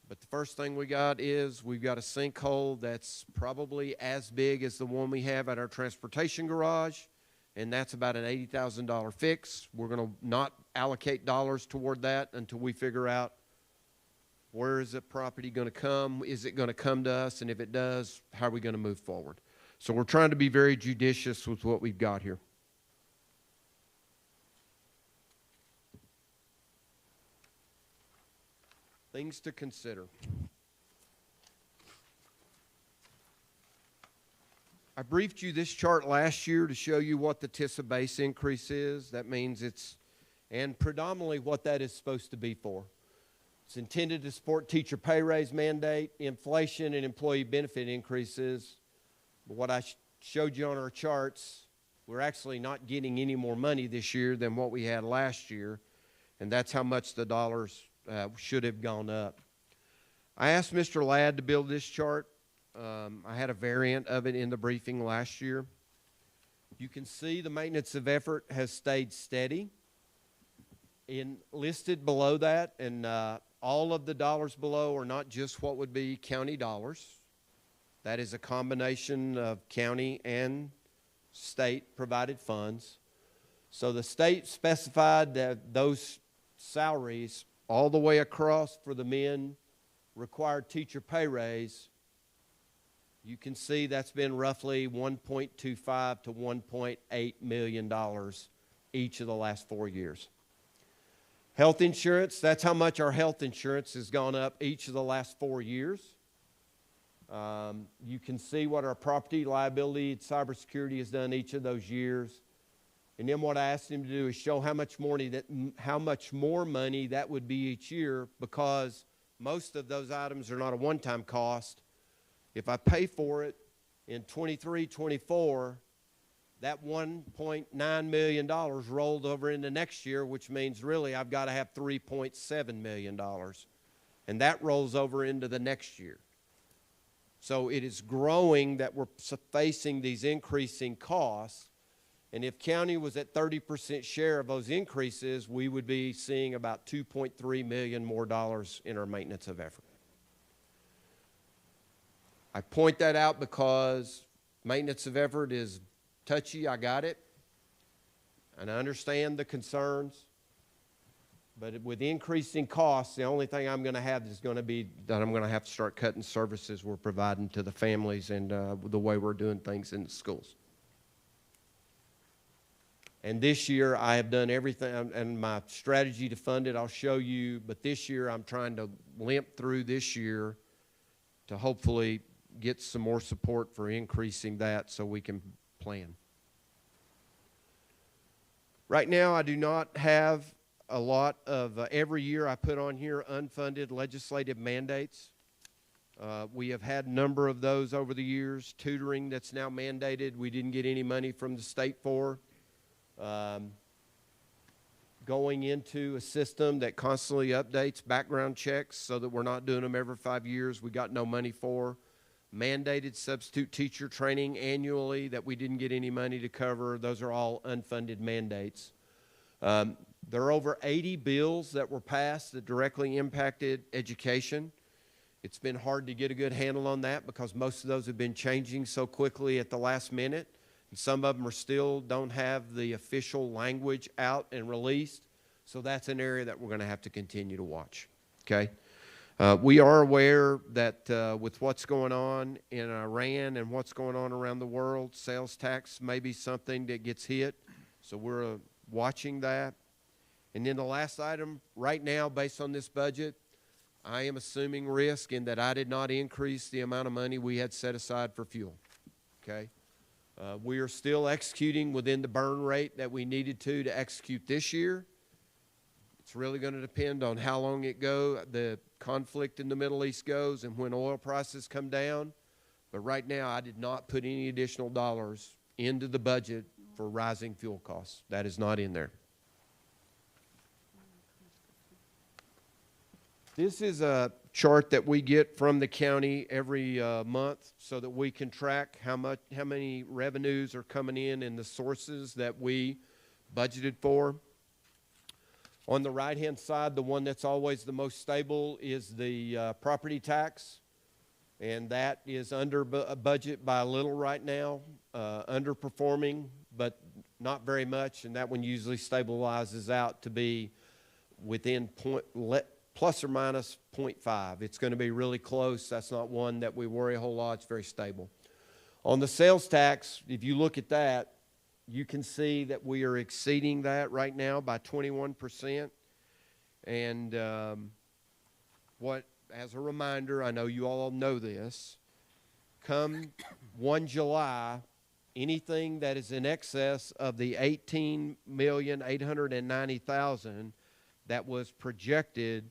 But the first thing we got is we've got a sinkhole that's probably as big as the one we have at our transportation garage, and that's about an $80,000 fix. We're going to not allocate dollars toward that until we figure out where is the property going to come, is it going to come to us, and if it does, how are we going to move forward? So we're trying to be very judicious with what we've got here. Things to consider. I briefed you this chart last year to show you what the TISA base increase is. That means and predominantly what that is supposed to be for. It's intended to support teacher pay raise mandate, inflation, and employee benefit increases. But what I showed you on our charts, we're actually not getting any more money this year than what we had last year, and that's how much the dollars should have gone up. I asked Mr. Ladd to build this chart. I had a variant of it in the briefing last year. You can see the maintenance of effort has stayed steady. Listed below that, and all of the dollars below are not just what would be county dollars. That is a combination of county and state provided funds. So the state specified that those salaries all the way across for the men required teacher pay raise. You can see that's been roughly $1.25 to $1.8 million each of the last 4 years. Health insurance, that's how much our health insurance has gone up each of the last 4 years. You can see what our property, liability, and cybersecurity has done each of those years. And then what I asked him to do is show how much more money that would be each year, because most of those items are not a one-time cost. If I pay for it in 23, 24, that $1.9 million rolled over into next year, which means really I've got to have $3.7 million. And that rolls over into the next year. So it is growing that we're facing these increasing costs. And if county was at 30% share of those increases, we would be seeing about $2.3 million more dollars in our maintenance of effort. I point that out because maintenance of effort is touchy. I got it. And I understand the concerns. But with increasing costs, the only thing I'm going to have is going to be that I'm going to have to start cutting services we're providing to the families and the way we're doing things in the schools. And this year I have done everything, and my strategy to fund it I'll show you, but this year I'm trying to limp through this year to hopefully get some more support for increasing that so we can plan. Right now, I do not have a lot of, every year I put on here unfunded legislative mandates. We have had a number of those over the years. Tutoring that's now mandated, we didn't get any money from the state for. Going into a system that constantly updates background checks so that we're not doing them every 5 years, we got no money for. Mandated substitute teacher training annually that we didn't get any money to cover. Those are all unfunded mandates. There are over 80 bills that were passed that directly impacted education. It's been hard to get a good handle on that because most of those have been changing so quickly at the last minute. And some of them are still don't have the official language out and released. So that's an area that we're going to have to continue to watch. Okay? We are aware that with what's going on in Iran and what's going on around the world, sales tax may be something that gets hit. So we're watching that. And then the last item, right now, based on this budget, I am assuming risk in that I did not increase the amount of money we had set aside for fuel. Okay? We are still executing within the burn rate that we needed to execute this year. It's really going to depend on how long the conflict in the Middle East goes and when oil prices come down. But right now, I did not put any additional dollars into the budget for rising fuel costs. That is not in there. This is a chart that we get from the county every month so that we can track how many revenues are coming in and the sources that we budgeted for. On the right-hand side, the one that's always the most stable is the property tax, and that is under budget by a little right now, underperforming, but not very much, and that one usually stabilizes out to be within plus or minus 0.5. It's going to be really close. That's not one that we worry a whole lot. It's very stable. On the sales tax, if you look at that, you can see that we are exceeding that right now by 21%. And as a reminder, I know you all know this, come 1 July, anything that is in excess of the $18,890,000 that was projected,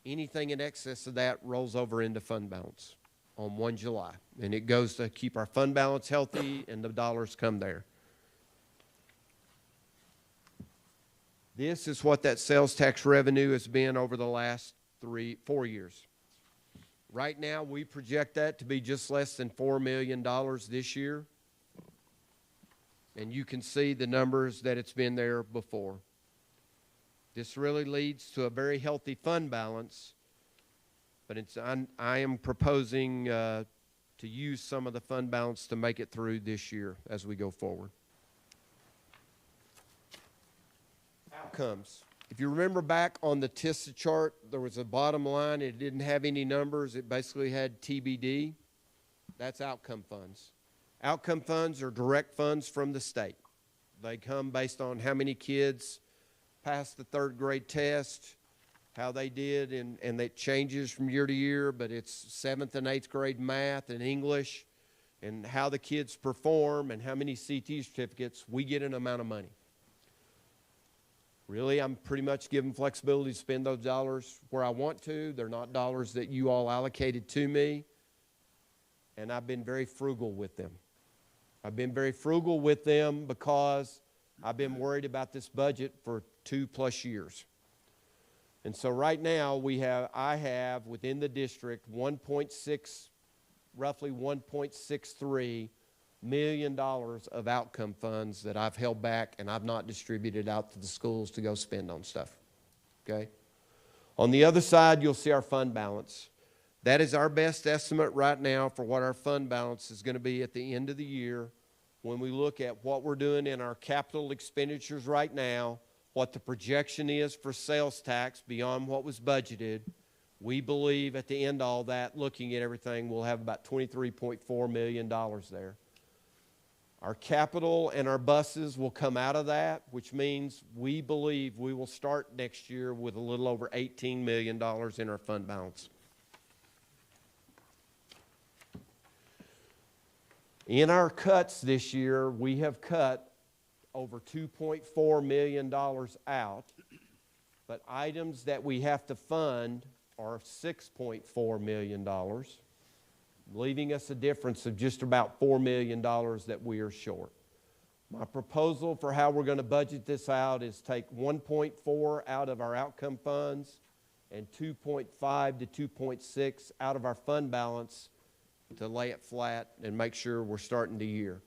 anything in excess of that rolls over into fund balance on 1 July. And it goes to keep our fund balance healthy and the dollars come there. This is what that sales tax revenue has been over the last 4 years. Right now, we project that to be just less than $4 million this year. And you can see the numbers that it's been there before. This really leads to a very healthy fund balance, but I am proposing to use some of the fund balance to make it through this year as we go forward. Outcomes. If you remember back on the TISA chart, there was a bottom line. It didn't have any numbers. It basically had TBD. That's outcome funds. Outcome funds are direct funds from the state. They come based on how many kids passed the 3rd grade test, how they did, and it changes from year to year, but it's 7th and 8th grade math and English, and how the kids perform and how many CT certificates, we get an amount of money. Really, I'm pretty much given flexibility to spend those dollars where I want to. They're not dollars that you all allocated to me, and I've been very frugal with them. I've been very frugal with them because I've been worried about this budget for 2+ years. And so right now I have within the district roughly $1.63 million of outcome funds that I've held back and I've not distributed out to the schools to go spend on stuff. Okay? On the other side, you'll see our fund balance. That is our best estimate right now for what our fund balance is going to be at the end of the year when we look at what we're doing in our capital expenditures right now, what the projection is for sales tax beyond what was budgeted. We believe at the end of all that, looking at everything, we'll have about $23.4 million there. Our capital and our buses will come out of that, which means we believe we will start next year with a little over $18 million in our fund balance. In our cuts this year, we have cut over $2.4 million out, but items that we have to fund are $6.4 million, leaving us a difference of just about $4 million that we are short. My proposal for how we're going to budget this out is take 1.4 out of our outcome funds and 2.5 to 2.6 out of our fund balance to lay it flat and make sure we're starting the year.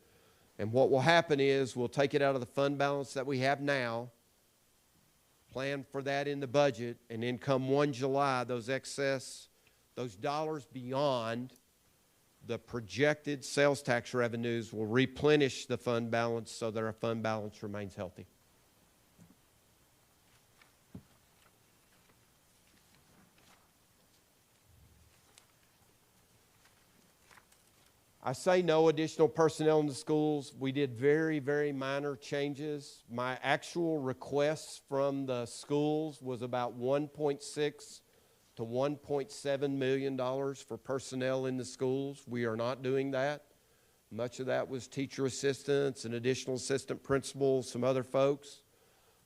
And what will happen is we'll take it out of the fund balance that we have now, plan for that in the budget, and then come 1 July, those dollars beyond the projected sales tax revenues will replenish the fund balance so that our fund balance remains healthy. I say no additional personnel in the schools. We did very, very minor changes. My actual requests from the schools was about $1.6 to $1.7 million for personnel in the schools. We are not doing that. Much of that was teacher assistants and additional assistant principals, some other folks.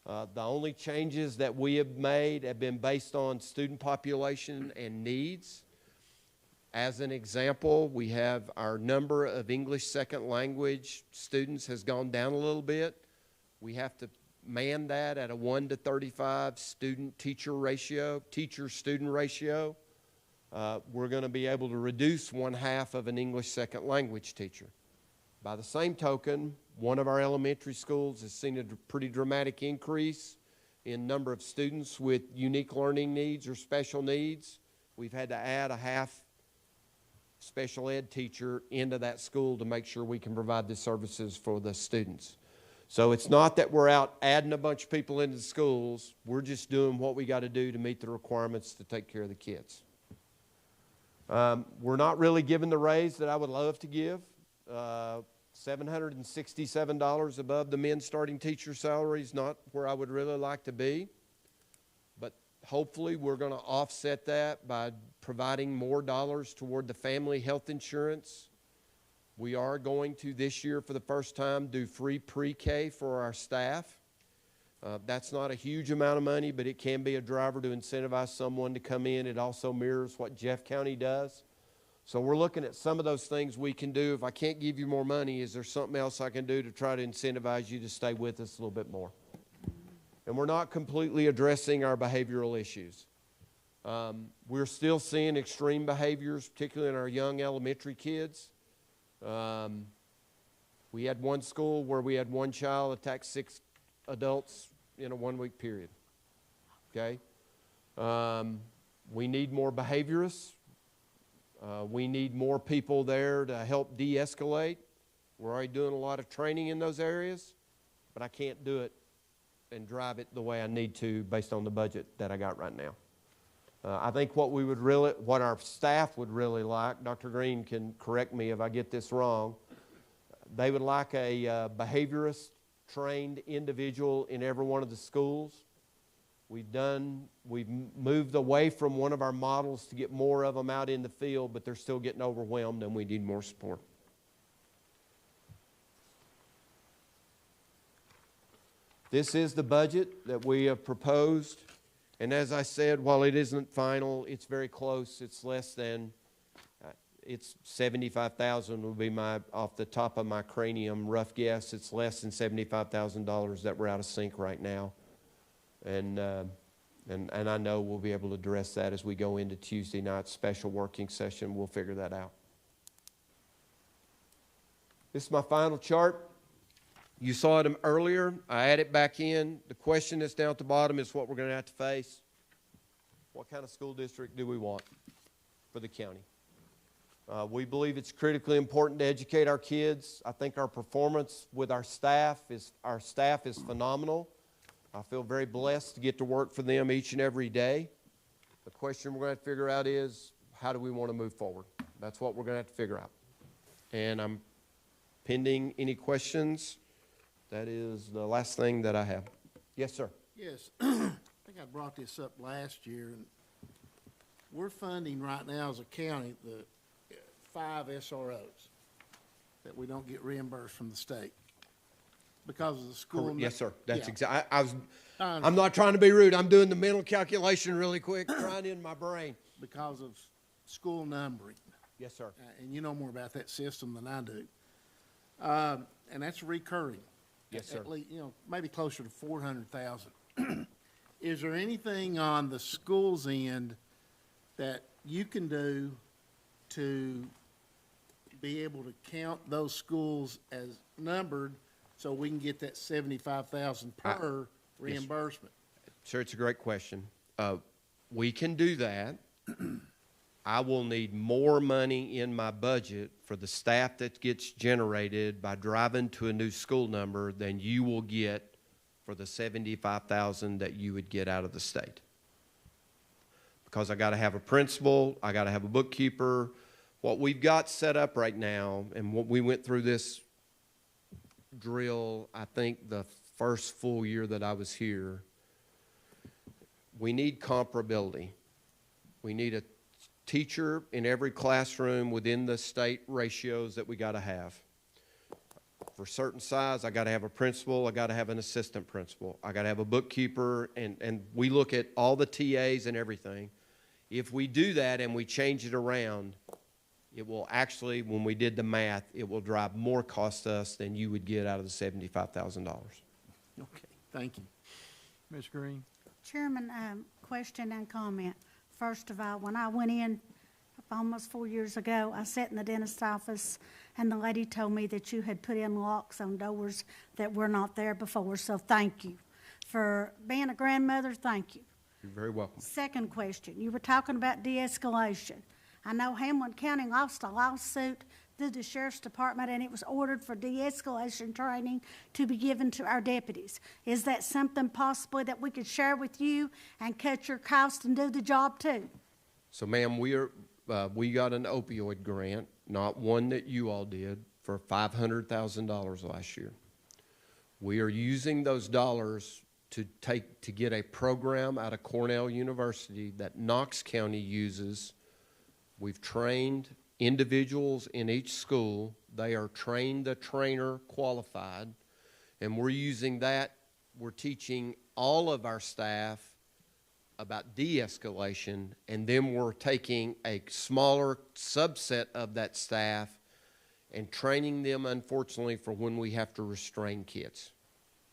The only changes that we have made have been based on student population and needs. As an example, we have our number of English second language students has gone down a little bit. We have to man that at a 1 to 35 student-teacher ratio, teacher-student ratio. We're going to be able to reduce 1/2 of an English second language teacher. By the same token, one of our elementary schools has seen a pretty dramatic increase in number of students with unique learning needs or special needs. We've had to add a 1/2 special ed teacher into that school to make sure we can provide the services for the students. So it's not that we're out adding a bunch of people into the schools. We're just doing what we got to do to meet the requirements to take care of the kids. We're not really giving the raise that I would love to give. $767 above the men's starting teacher salary is not where I would really like to be. But hopefully we're going to offset that by providing more dollars toward the family health insurance. We are going to, this year for the first time, do free pre-K for our staff. That's not a huge amount of money, but it can be a driver to incentivize someone to come in. It also mirrors what Jeff County does. So we're looking at some of those things we can do. If I can't give you more money, is there something else I can do to try to incentivize you to stay with us a little bit more? And we're not completely addressing our behavioral issues. We're still seeing extreme behaviors, particularly in our young elementary kids. We had one school where we had one child attack 6 adults in a 1-week period. Okay? We need more behaviorists. We need more people there to help de-escalate. We're already doing a lot of training in those areas, but I can't do it and drive it the way I need to based on the budget that I got right now. I think what our staff would really like, Dr. Green can correct me if I get this wrong, they would like a behaviorist trained individual in every one of the schools. We've moved away from one of our models to get more of them out in the field, but they're still getting overwhelmed and we need more support. This is the budget that we have proposed. And as I said, while it isn't final, it's very close. It's less than, it's $75,000 would be my, off the top of my cranium, rough guess. It's less than $75,000 that we're out of sync right now. And I know we'll be able to address that as we go into Tuesday night's special working session. We'll figure that out. This is my final chart. You saw it earlier. I added it back in. The question that's down at the bottom is what we're going to have to face. What kind of school district do we want for the county? We believe it's critically important to educate our kids. I think our performance with our staff is phenomenal. I feel very blessed to get to work for them each and every day. The question we're going to have to figure out is, how do we want to move forward? That's what we're going to have to figure out. And I'm pending any questions. That is the last thing that I have. Yes, sir. Yes, I think I brought this up last year, and we're funding right now as a county the 5 SROs. that we don't get reimbursed from the state because of the school. Yes, sir. That's Yeah. exactly, I was, Uh, I'm not trying to be rude. I'm doing the mental calculation really quick, trying in my brain. Because of school numbering. Yes, sir. And you know more about that system than I do. And that's recurring. Yes, sir. At least, maybe closer to 400,000. Is there anything on the school's end that you can do to be able to count those schools as numbered so we can get that 75,000 per reimbursement? Sir, it's a great question. We can do that. I will need more money in my budget for the staff that gets generated by driving to a new school number than you will get for the 75,000 that you would get out of the state. Because I got to have a principal, I got to have a bookkeeper. What we've got set up right now, and what we went through this drill, I think the first full year that I was here, we need comparability. We need a teacher in every classroom within the state ratios that we got to have. For certain size, I got to have a principal, I got to have an assistant principal, I got to have a bookkeeper, and we look at all the TAs and everything. If we do that and we change it around, it will actually, when we did the math, it will drive more cost to us than you would get out of the $75,000. Okay, thank you. Ms. Green? Chairman, question and comment. First of all, when I went in almost 4 years ago, I sat in the dentist's office, and the lady told me that you had put in locks on doors that were not there before, so thank you. For being a grandmother, thank you. You're very welcome. Second question, you were talking about de-escalation. I know Hamlin County lost a lawsuit through the sheriff's department, and it was ordered for de-escalation training to be given to our deputies. Is that something possibly that we could share with you and cut your cost and do the job too? So, ma'am, we got an opioid grant, not one that you all did, for $500,000 last year. We are using those dollars to get a program out of Cornell University that Knox County uses. We've trained individuals in each school. They are trained the trainer qualified, and we're using that. We're teaching all of our staff about de-escalation, and then we're taking a smaller subset of that staff and training them, unfortunately, for when we have to restrain kids.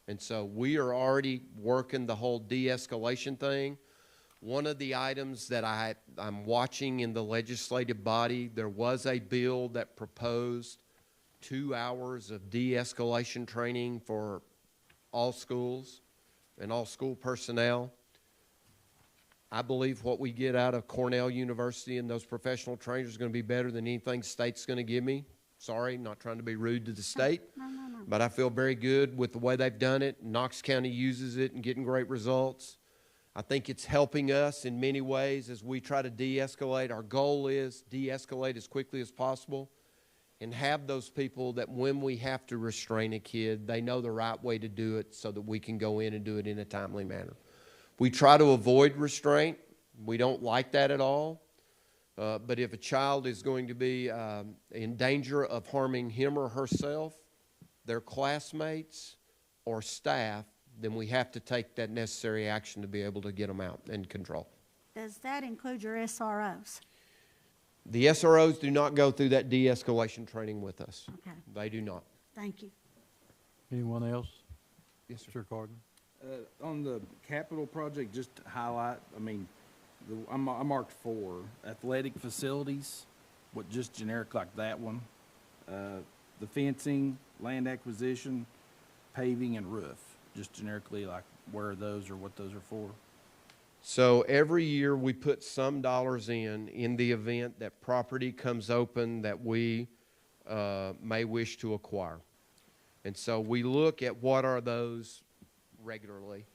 And so we are already working the whole de-escalation thing. One of the items that I'm watching in the legislative body, there was a bill that proposed 2 hours of de-escalation training for all schools and all school personnel. I believe what we get out of Cornell University and those professional trainers is going to be better than anything the state's going to give me. Sorry, not trying to be rude to the state, but I feel very good with the way they've done it. Knox County uses it and getting great results. I think it's helping us in many ways as we try to de-escalate. Our goal is de-escalate as quickly as possible and have those people that when we have to restrain a kid, they know the right way to do it so that we can go in and do it in a timely manner. We try to avoid restraint. We don't like that at all. But if a child is going to be in danger of harming him or herself, their classmates, or staff, then we have to take that necessary action to be able to get them out and control. Does that include your SROs? The SROs do not go through that de-escalation training with us. Okay, They do not. thank you. Anyone else? Yes, sir. Mr. Carden? On the capital project, just to highlight, I mean, I marked 4 athletic facilities, what just generic like that one, the fencing, land acquisition, paving, and roof, just generically like where are those or what those are for. So every year we put some dollars in the event that property comes open that we may wish to acquire. And so we look at what are those regularly.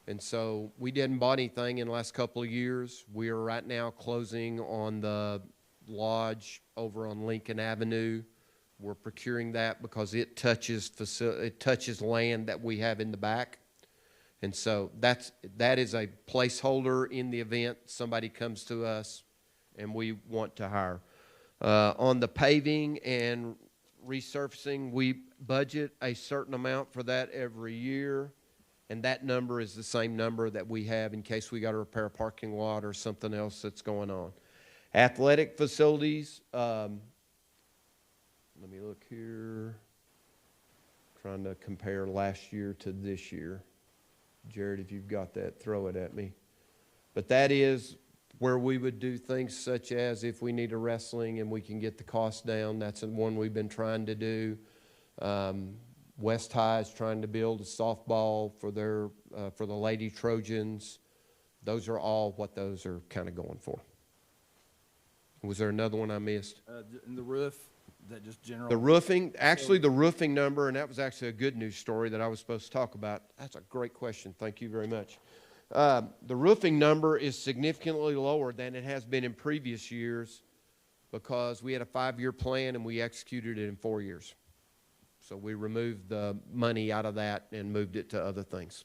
And so we didn't buy anything in the last couple of years. We are right now closing on the lodge over on Lincoln Avenue. We're procuring that because it touches land that we have in the back. And so that is a placeholder in the event somebody comes to us and we want to hire. On the paving and resurfacing, we budget a certain amount for that every year, and that number is the same number that we have in case we got to repair a parking lot or something else that's going on. Athletic facilities, let me look here. Trying to compare last year to this year. Jared, if you've got that, throw it at me. But that is where we would do things such as if we need a wrestling and we can get the cost down. That's the one we've been trying to do. West High is trying to build a softball for their for the Lady Trojans. Those are all what those are kind of going for. Was there another one I missed? And the roof, is that just general? The roofing, actually the roofing number, and that was actually a good news story that I was supposed to talk about. That's a great question. Thank you very much. The roofing number is significantly lower than it has been in previous years because we had a 5-year plan and we executed it in 4 years. So we removed the money out of that and moved it to other things.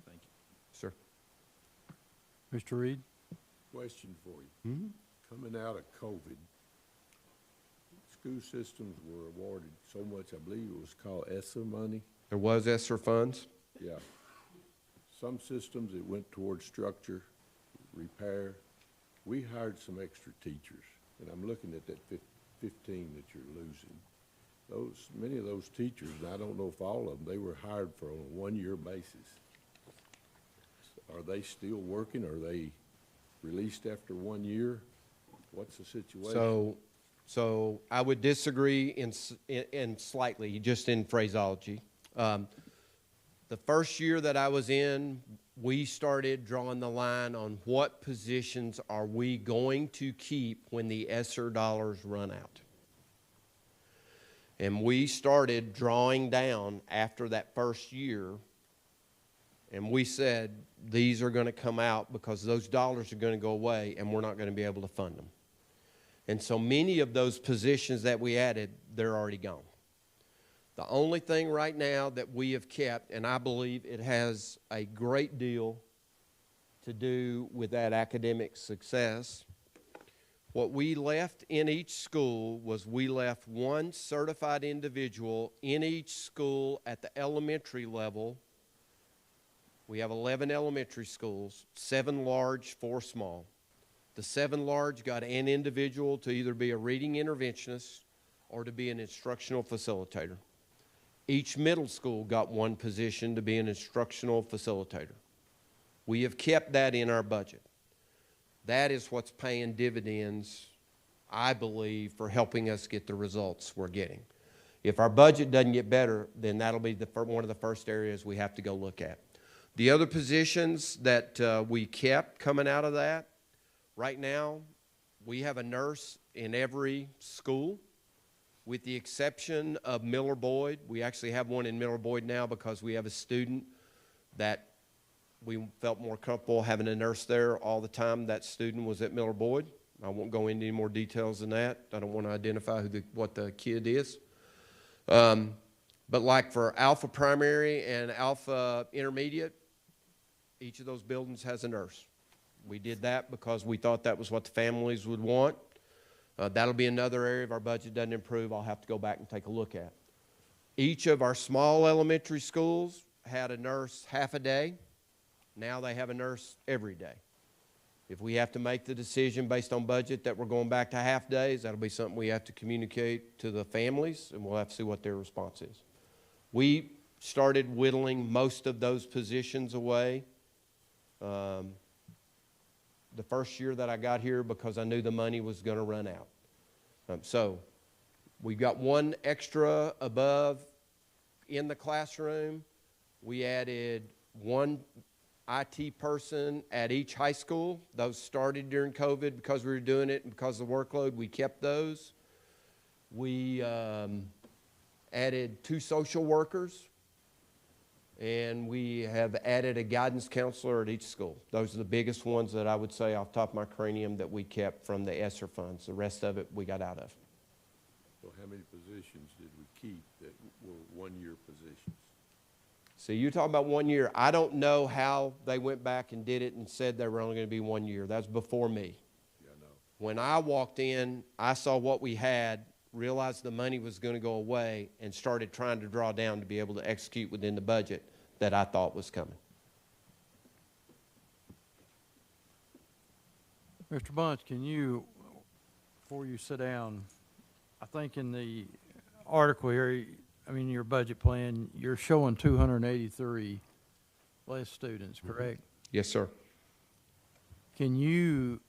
Thank you. Sir. Mr. Reed? Question for you. Coming out of COVID, school systems were awarded so much, I believe it was called ESSER money. There was ESSER funds. Yeah. Some systems, it went towards structure, repair. We hired some extra teachers, and I'm looking at that 15 that you're losing. Many of those teachers, and I don't know if all of them, they were hired for on a 1-year basis. Are they still working? Are they released after 1 year? What's the situation? So I would disagree in slightly, just in phraseology. The first year that I was in, we started drawing the line on what positions are we going to keep when the ESSER dollars run out. And we started drawing down after that first year, and we said, these are going to come out because those dollars are going to go away and we're not going to be able to fund them. And so many of those positions that we added, they're already gone. The only thing right now that we have kept, and I believe it has a great deal to do with that academic success, what we left in each school was we left one certified individual in each school at the elementary level. We have 11 elementary schools, 7 large, 4 small. The 7 large got an individual to either be a reading interventionist or to be an instructional facilitator. Each middle school got one position to be an instructional facilitator. We have kept that in our budget. That is what's paying dividends, I believe, for helping us get the results we're getting. If our budget doesn't get better, then that'll be one of the first areas we have to go look at. The other positions that we kept coming out of that, right now, we have a nurse in every school, with the exception of Miller Boyd. We actually have one in Miller Boyd now because we have a student that we felt more comfortable having a nurse there all the time. That student was at Miller Boyd. I won't go into any more details than that. I don't want to identify what the kid is. But like for Alpha Primary and Alpha Intermediate, each of those buildings has a nurse. We did that because we thought that was what the families would want. That'll be another area if our budget doesn't improve, I'll have to go back and take a look at. Each of our small elementary schools had a nurse half a day. Now they have a nurse every day. If we have to make the decision based on budget that we're going back to half days, that'll be something we have to communicate to the families, and we'll have to see what their response is. We started whittling most of those positions away the first year that I got here because I knew the money was going to run out. So we've got one extra above in the classroom. We added one IT person at each high school. Those started during COVID because we were doing it and because of the workload. We kept those. We added 2 social workers, and we have added a guidance counselor at each school. Those are the biggest ones that I would say off the top of my cranium that we kept from the ESSER funds. The rest of it we got out of. So how many positions did we keep that were 1-year positions? So you're talking about 1 year. I don't know how they went back and did it and said they were only going to be 1 year. That's before me. Yeah, I know. When I walked in, I saw what we had, realized the money was going to go away, and started trying to draw down to be able to execute within the budget that I thought was coming. Mr. Bunch, can you, before you sit down, I think in the article here, I mean, your budget plan, you're showing 283 less students, correct? Yes, sir. Can you,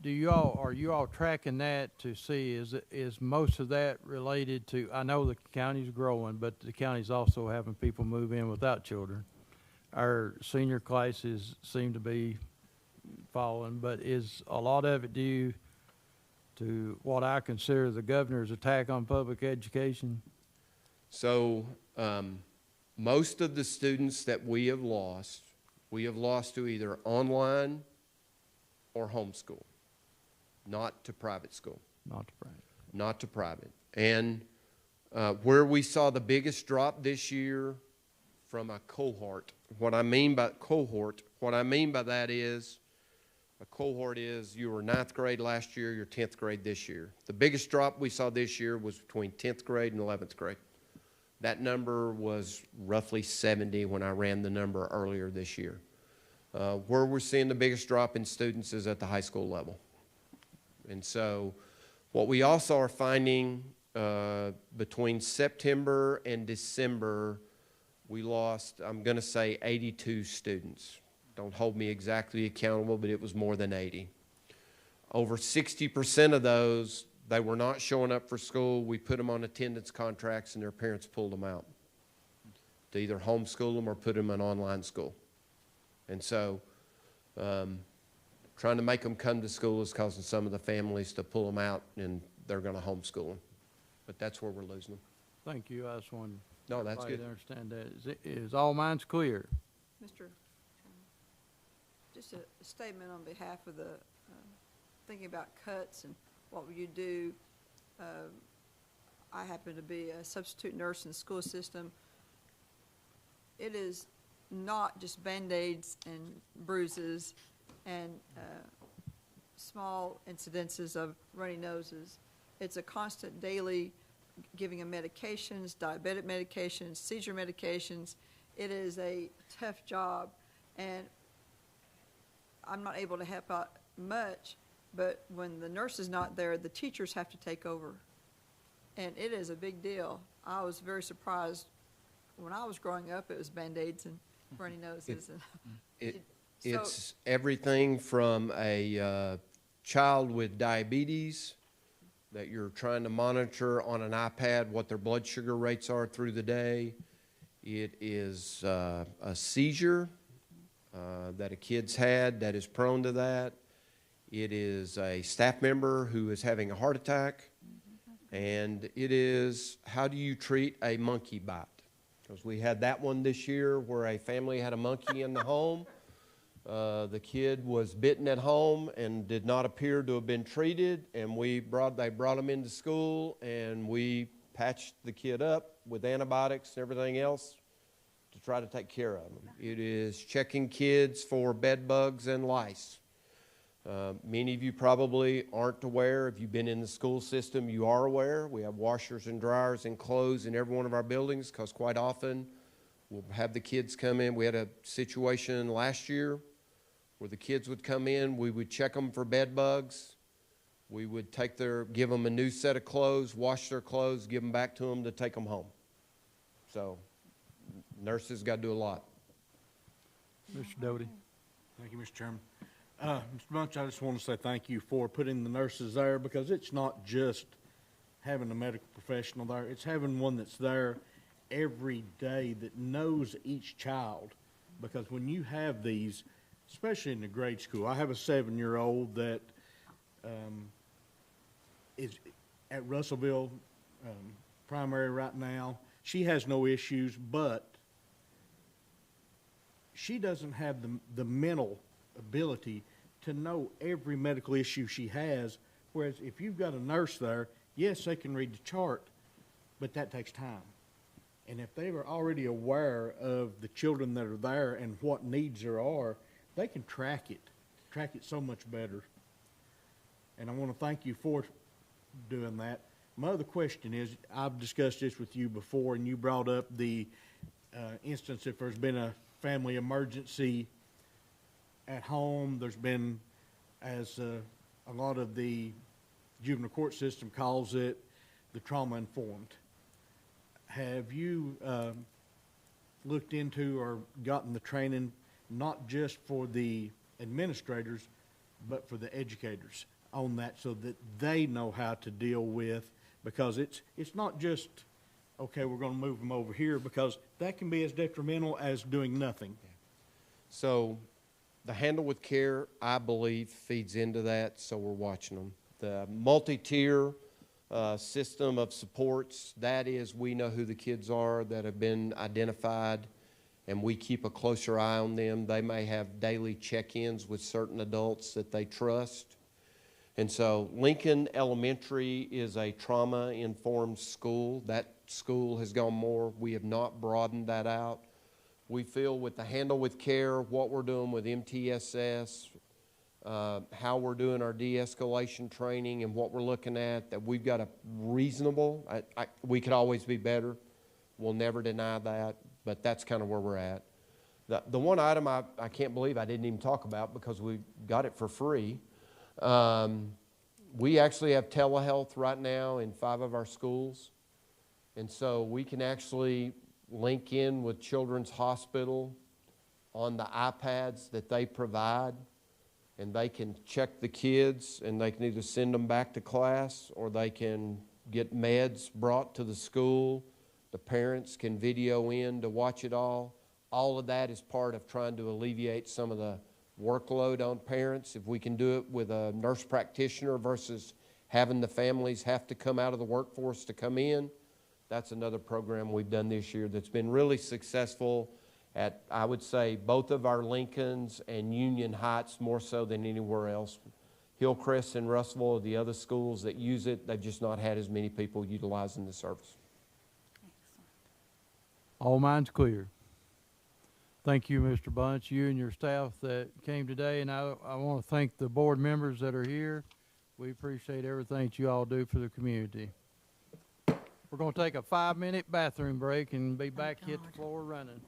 are you all tracking that to see, is most of that related to, I know the county's growing, but the county's also having people move in without children. Our senior classes seem to be following, but is a lot of it due to what I consider the governor's attack on public education? So most of the students that we have lost to either online or homeschool, not to private school. Not to private. Not to private. And where we saw the biggest drop this year from a cohort, what I mean by that is, a cohort is you were 9th grade last year, you're 10th grade this year. The biggest drop we saw this year was between 10th grade and 11th grade. That number was roughly 70 when I ran the number earlier this year. Where we're seeing the biggest drop in students is at the high school level. And so what we also are finding between September and December, we lost, I'm going to say 82 students. Don't hold me exactly accountable, but it was more than 80. Over 60% of those, they were not showing up for school. We put them on attendance contracts, and their parents pulled them out to either homeschool them or put them in online school. And so trying to make them come to school is causing some of the families to pull them out, and they're going to homeschool them. But that's where we're losing them. Thank you. I just wanted No, that's everybody good. to understand that. Is all minds clear? Mr. Chairman, just a statement on behalf of the, thinking about cuts and what would you do. I happen to be a substitute nurse in the school system. It is not just Band-Aids and bruises and small incidences of runny noses. It's a constant daily giving of medications, diabetic medications, seizure medications. It is a tough job, and I'm not able to help out much, but when the nurse is not there, the teachers have to take over. And it is a big deal. I was very surprised. When I was growing up, it was Band-Aids and runny noses. It's everything from a child with diabetes that you're trying to monitor on an iPad what their blood sugar rates are through the day. It is a seizure that a kid's had that is prone to that. It is a staff member who is having a heart attack. And it is, how do you treat a monkey bite? Because we had that one this year where a family had a monkey in the home. The kid was bitten at home and did not appear to have been treated, and they brought him into school, and we patched the kid up with antibiotics and everything else to try to take care of them. It is checking kids for bed bugs and lice. Many of you probably aren't aware. If you've been in the school system, you are aware. We have washers and dryers and clothes in every one of our buildings because quite often we'll have the kids come in. We had a situation last year where the kids would come in. We would check them for bed bugs. We would give them a new set of clothes, wash their clothes, give them back to them to take them home. So nurses got to do a lot. Mr. Doty? Thank you, Mr. Chairman. Mr. Bunch, I just want to say thank you for putting the nurses there, because it's not just having a medical professional there. It's having one that's there every day that knows each child. Because when you have these, especially in the grade school, I have a 7-year-old that is at Russellville Primary right now. She has no issues, but she doesn't have the mental ability to know every medical issue she has, whereas if you've got a nurse there, yes, they can read the chart, but that takes time. And if they are already aware of the children that are there and what needs there are, they can track it so much better. And I want to thank you for doing that. my other question is, I've discussed this with you before, and you brought up the instance if there's been a family emergency at home. There's been, as a lot of the juvenile court system calls it, the trauma-informed. Have you looked into or gotten the training, not just for the administrators, but for the educators on that, so that they know how to deal with, because it's not just, okay, we're going to move them over here, because that can be as detrimental as doing nothing. So the Handle with Care, I believe, feeds into that, so we're watching them. The multi-tier system of supports, that is, we know who the kids are that have been identified, and we keep a closer eye on them. They may have daily check-ins with certain adults that they trust. And so Lincoln Elementary is a trauma-informed school. That school has gone more. We have not broadened that out. We feel with the Handle with Care, what we're doing with MTSS, how we're doing our de-escalation training and what we're looking at, that we've got a reasonable, we could always be better. We'll never deny that, but that's kind of where we're at. The one item I can't believe I didn't even talk about because we got it for free. We actually have telehealth right now in 5 of our schools. And so we can actually link in with Children's Hospital on the iPads that they provide, and they can check the kids, and they can either send them back to class or they can get meds brought to the school. The parents can video in to watch it all. All of that is part of trying to alleviate some of the workload on parents. If we can do it with a nurse practitioner versus having the families have to come out of the workforce to come in, that's another program we've done this year that's been really successful at, I would say, both of our Lincolns and Union Heights more so than anywhere else. Hillcrest and Russellville are the other schools that use it. They've just not had as many people utilizing the service. All minds clear. Thank you, Mr. Bunch, you and your staff that came today, and I want to thank the board members that are here. We appreciate everything that you all do for the community. We're going to take a 5-minute bathroom break and be back, hit the floor running.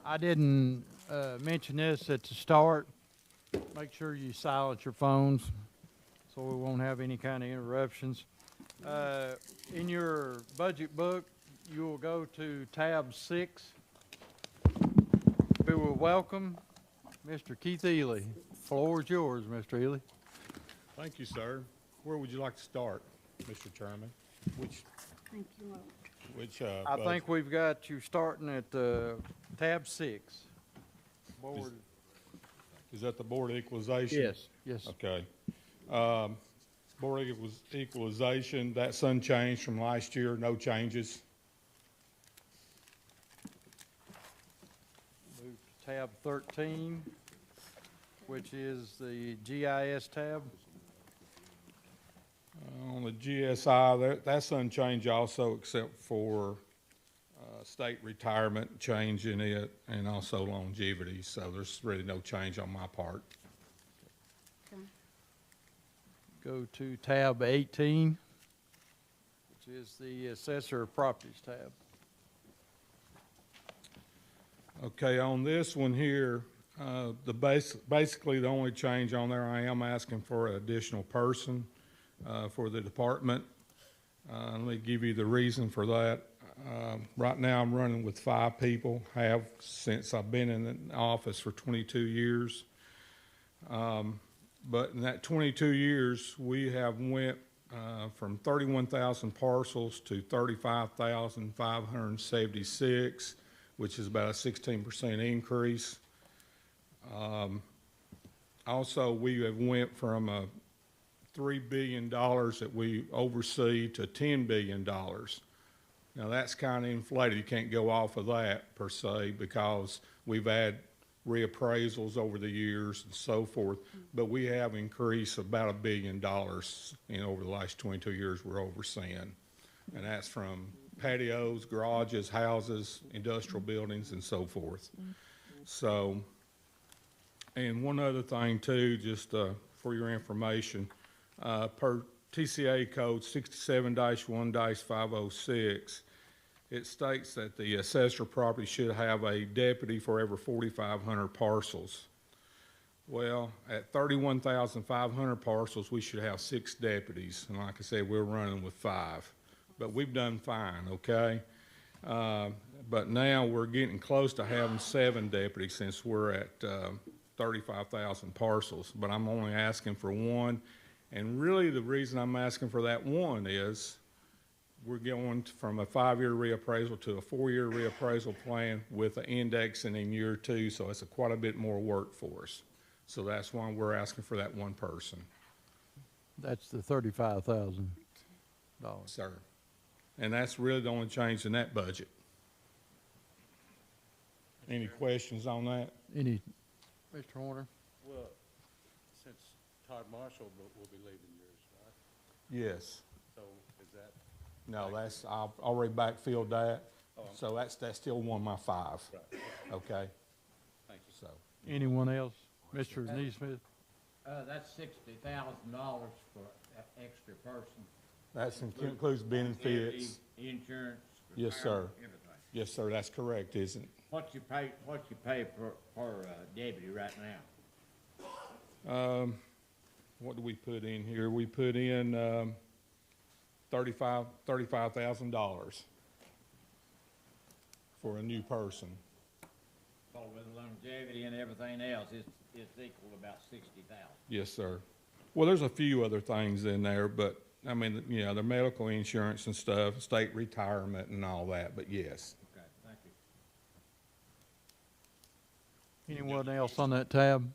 I didn't mention this at the start. Make sure you silence your phones so we won't have any kind of interruptions. In your budget book, you will go to tab 6. We will welcome Mr. Keith Ely. Floor is yours, Mr. Ely. Thank you, sir. Where would you like to start, Mr. Chairman? Which, Thank you, Lord. I think we've got you starting at tab 6. Board. is that the Board of Equalization? Yes, yes. Okay. Board of Equalization, that's unchanged from last year, no changes. Move to tab 13, which is the GIS tab. On the GSI, that's unchanged also, except for state retirement change in it and also longevity. So there's really no change on my part. Okay. Go to tab 18, which is the Assessor of Properties tab. Okay, on this one here, basically the only change on there, I am asking for an additional person for the department. Let me give you the reason for that. Right now I'm running with 5 people, have since I've been in the office for 22 years. But in that 22 years, we have went from 31,000 parcels to 35,576, which is about a 16% increase. Also, we have went from $3 billion that we oversee to $10 billion. Now that's kind of inflated. You can't go off of that per se because we've had reappraisals over the years and so forth, but we have increased about $1 billion over the last 22 years we're overseeing. And that's from patios, garages, houses, industrial buildings, and so forth. So, and one other thing too, just for your information, per TCA code 67-1-506, it states that the assessor property should have a deputy for every 4,500 parcels. Well, at 31,500 parcels, we should have 6 deputies. And like I said, we're running with 5. But we've done fine, okay? But now we're getting close to having 7 deputies since we're at 35,000 parcels. But I'm only asking for 1. And really the reason I'm asking for that 1 is we're going from a 5-year reappraisal to a 4-year reappraisal plan with an indexing in year 2, so it's quite a bit more work for us. So that's why we're asking for that 1 person. That's the $35,000. Sir. And that's really the only change in that budget. Any questions on that? Any, Mr. Horner? Well, since Todd Marshall will be leaving yours, right? Yes. So is that? No, that's, I've already backfilled that, Oh, so that's still one of my 5. Right. Okay? Thank you. So, Anyone else? Mr. Neesmith? That's $60,000 for that extra person. that includes benefits. Insurance. Yes, sir. retirement, Everything. Yes, sir, that's correct, isn't it? What you pay per deputy right now? What do we put in here? We put in $35,000 for a new person. So with longevity and everything else, it's equal to about 60,000. Yes, sir. Well, there's a few other things in there, but I mean, you know, the medical insurance and stuff, state retirement and all that, but yes. Okay, thank you. Anyone else on that tab?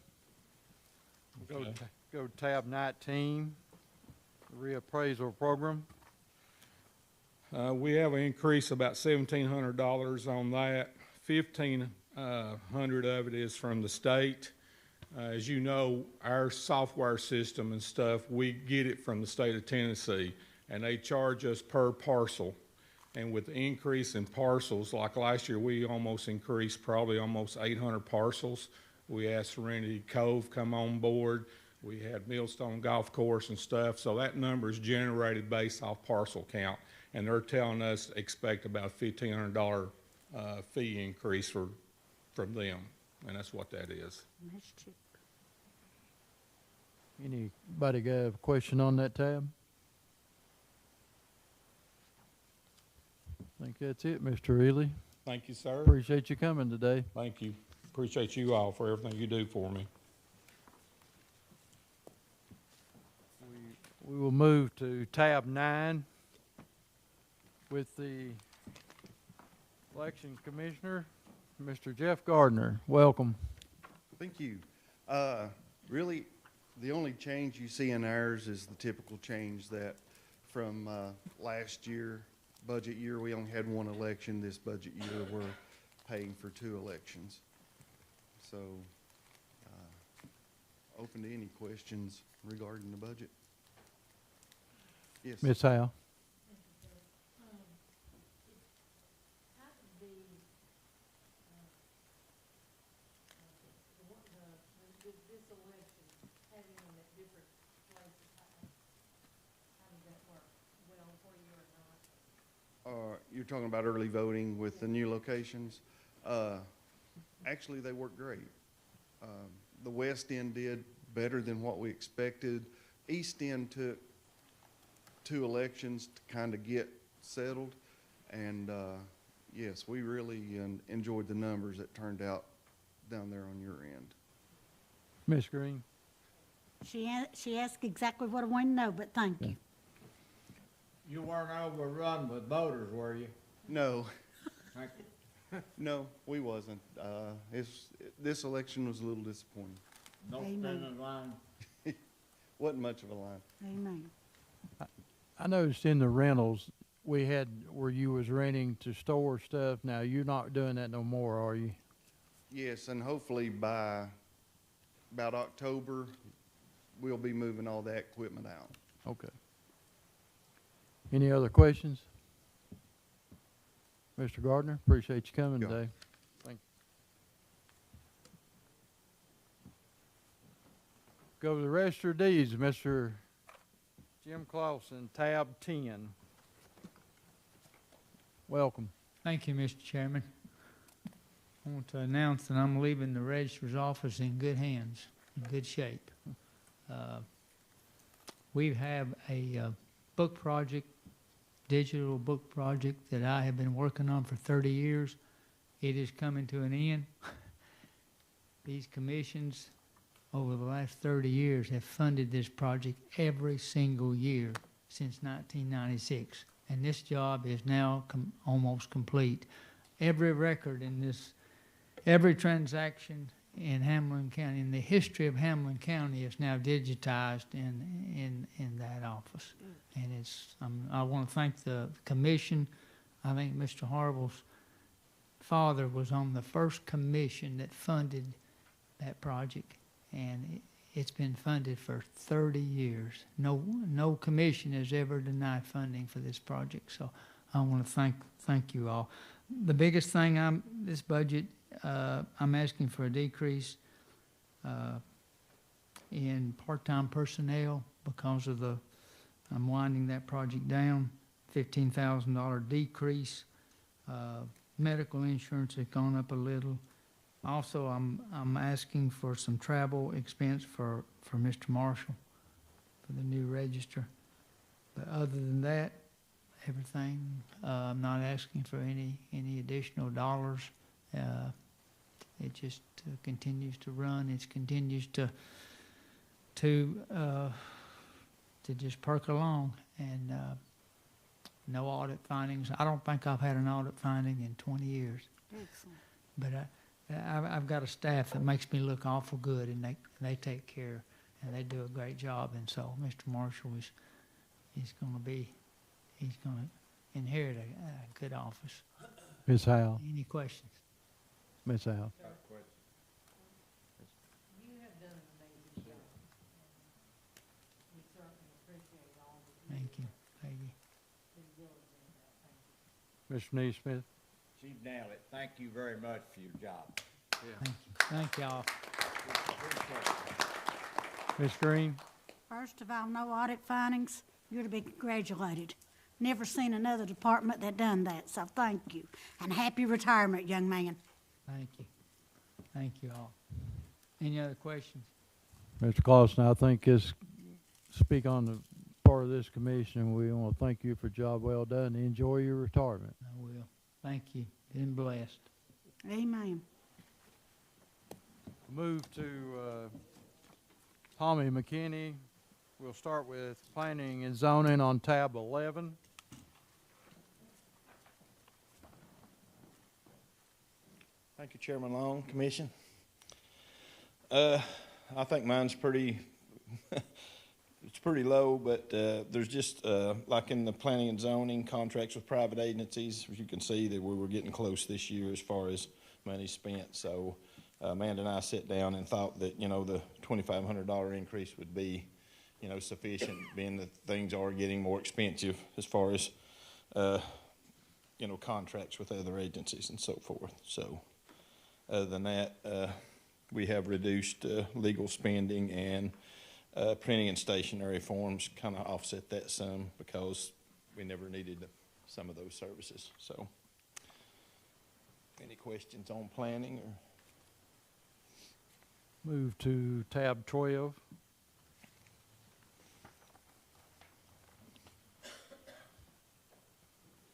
Okay. Go to tab 19, reappraisal program. We have an increase about $1,700 on that. $1,500 of it is from the state. As you know, our software system and stuff, we get it from the state of Tennessee, and they charge us per parcel. And with the increase in parcels, like last year, we almost increased probably almost 800 parcels. We had Serenity Cove come on board. We had Millstone Golf Course and stuff. So that number is generated based off parcel count. And they're telling us to expect about a $1,500 fee increase for from them, and that's what that is. That's cheap. Anybody got a question on that tab? I think that's it, Mr. Ely. Thank you, sir. Appreciate you coming today. Thank you. Appreciate you all for everything you do for me. We will move to tab 9 with the election commissioner, Mr. Jeff Gardner. Welcome. Thank you. Really, the only change you see in ours is the typical change that from last year, budget year, we only had one election. This budget year, we're paying for 2 elections. So, open to any questions regarding the budget. Yes. Ms. Howe. You're talking about early voting with the new locations. Actually, they work great. The West End did better than what we expected. East End took 2 elections to kind of get settled. And yes, we really enjoyed the numbers that turned out down there on your end. Ms. Green. She asked exactly what I wanted to know, but thank you. You weren't overrun with voters, were you? No, Thank you. no, we wasn't. This election was a little disappointing. No Amen. standing in line. Wasn't much of a line. Amen. I noticed in the rentals, we had where you was renting to store stuff. Now, you're not doing that no more, are you? Yes, and hopefully by about October, we'll be moving all that equipment out. Okay. Any other questions? Mr. Gardner, appreciate you coming Yeah. today. Thank you. Go to the register of deeds, Mr. Jim Clausen, tab 10. Welcome. Thank you, Mr. Chairman. I want to announce that I'm leaving the registrar's office in good hands, in good shape. We have a book project, digital book project that I have been working on for 30 years. It is coming to an end. These commissions over the last 30 years have funded this project every single year since 1996. And this job is now almost complete. Every record in this, every transaction in Hamlin County, in the history of Hamlin County, is now digitized in that office. And it's, I want to thank the commission. I think Mr. Harble's father was on the first commission that funded that project, and it's been funded for 30 years. No commission has ever denied funding for this project, so I want to thank you all. The biggest thing this budget, I'm asking for a decrease in part-time personnel because of I'm winding that project down, $15,000 decrease. Medical insurance has gone up a little. Also, I'm asking for some travel expense for Mr. Marshall for the new register. But other than that, everything, I'm not asking for any additional dollars. It just continues to run. It continues to just perk along, and no audit findings. I don't think I've had an audit finding in 20 years. Excellent. But I've got a staff that makes me look awful good, and they take care, and they do a great job. And so Mr. Marshall he's going to inherit a good office. Ms. Howe. Any questions? Ms. Howe. You have done an amazing job. We certainly appreciate all that Thank you, Peggy. due diligence in that. Thank you. Mr. Neesmith. She nailed it. Thank you very much for your job. Thank you. Thank y'all. Ms. Green. First of all, no audit findings. You're to be congratulated. Never seen another department that done that, so thank you. And happy retirement, young man. Thank you. Thank you all. Any other questions? Mr. Clausen, I think speak on the part of this commission, we want to thank you for a job well done. Enjoy your retirement. I will. Thank you. Been blessed. Amen. Move to Tommy McKinney. We'll start with planning and zoning on tab 11. Thank you, Chairman Long, Commission. I think mine's pretty, it's pretty low, but there's just, like in the planning and zoning, contracts with private agencies, as you can see that we were getting close this year as far as money spent. So Amanda and I sat down and thought that, the $2,500 increase would be, sufficient, being that things are getting more expensive as far as, contracts with other agencies and so forth. So other than that, we have reduced legal spending, and printing and stationery forms kind of offset that some because we never needed some of those services. So any questions on planning? Or Move to tab 12.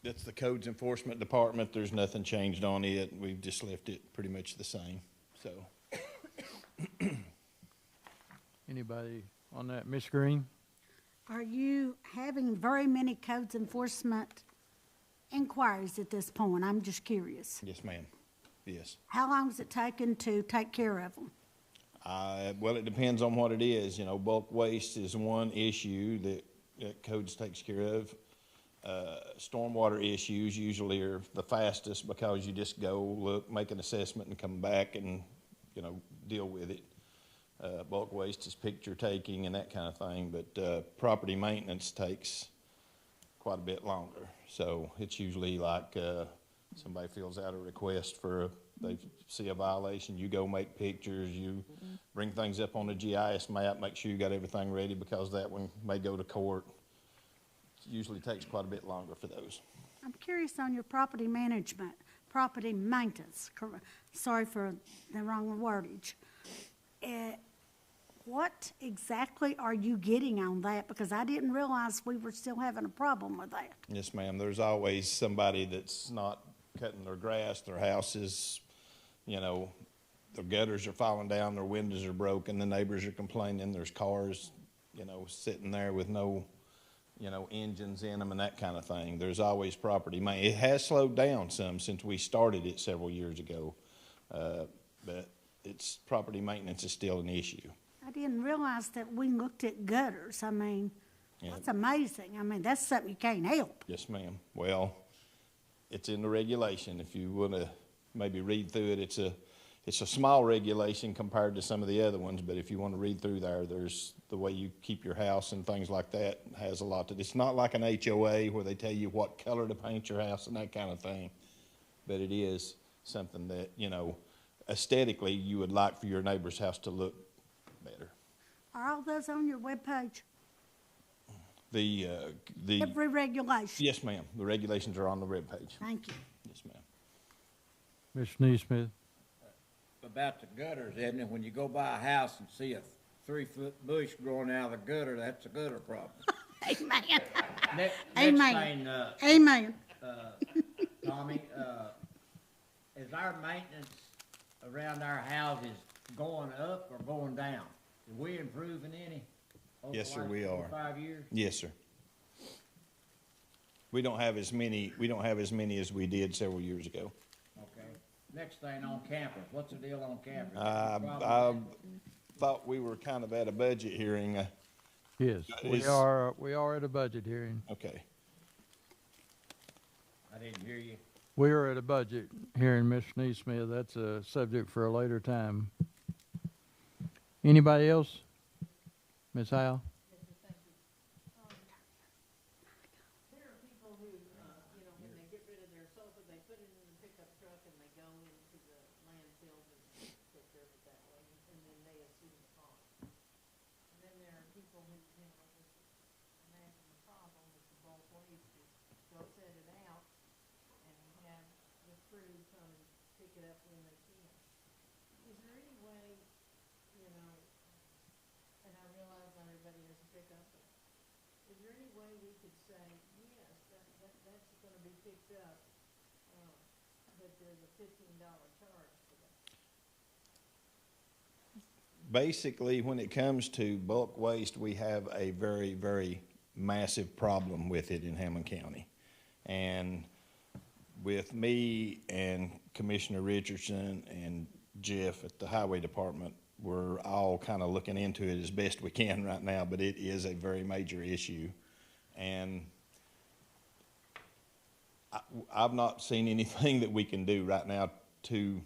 That's the Codes Enforcement Department. There's nothing changed on it. We've just left it pretty much the same. So. Anybody on that? Ms. Green? Are you having very many codes enforcement inquiries at this point? I'm just curious. Yes, ma'am. Yes. How long is it taking to take care of them? Well, it depends on what it is. Bulk waste is one issue that Codes takes care of. Stormwater issues usually are the fastest because you just go look, make an assessment, and come back and, deal with it. Bulk waste is picture taking and that kind of thing, but property maintenance takes quite a bit longer. So it's usually like somebody fills out a request they see a violation, you go make pictures, you bring things up on a GIS map, make sure you got everything ready because that one may go to court. It usually takes quite a bit longer for those. I'm curious on your property management, property maintenance. Sorry for the wrong wordage. What exactly are you getting on that? Because I didn't realize we were still having a problem with that. Yes, ma'am. There's always somebody that's not cutting their grass, their houses, their gutters are falling down, their windows are broken, the neighbors are complaining, there's cars, sitting there with no, engines in them and that kind of thing. There's always property maintenance. It has slowed down some since we started it several years ago, but property maintenance is still an issue. I didn't realize that we looked at gutters. I mean, Yeah. that's amazing. I mean, that's something you can't help. Yes, ma'am. Well, it's in the regulation. If you want to maybe read through it, it's a small regulation compared to some of the other ones, but if you want to read through there, there's the way you keep your house and things like that has a lot to it. It's not like an HOA where they tell you what color to paint your house and that kind of thing, but it is something that, aesthetically you would like for your neighbor's house to look better. Are all those on your webpage? The Every regulation? Yes, ma'am. The regulations are on the webpage. Thank you. Yes, ma'am. Mr. Neesmith? About the gutters, isn't it? When you go by a house and see a 3-foot bush growing out of the gutter, that's a gutter problem. Amen. Next Amen. thing, Amen. Tommy, is our maintenance around our houses going up or going down? Are we improving any? over Yes, the sir, last we 4 are. or 5 years? Yes, sir. We don't have as many as we did several years ago. Okay. Next thing on campers, what's the deal on campers? I thought we were kind of at a budget hearing. Yes, we are at a budget hearing. Okay. I didn't hear you. We are at a budget hearing, Mr. Neesmith. That's a subject for a later time. Anybody else? Ms. Howell? There are people who, when they get rid of their sofa, they put it in the pickup truck and they go into the landfill and take care of it that way, and then they assume the cost. And then there are people who, just imagine the problem with the bulk waste is go set it out and have the crew come pick it up when they can. is there any way, you know, and I realize not everybody has a pickup, but is there any way we could say, yes, that's gonna be picked up, but there's a $15 charge for that? Basically, when it comes to bulk waste, we have a very, very massive problem with it in Hammond County. And with me and Commissioner Richardson and Jeff at the Highway Department, we're all kind of looking into it as best we can right now, but it is a very major issue. And I've not seen anything that we can do right now to,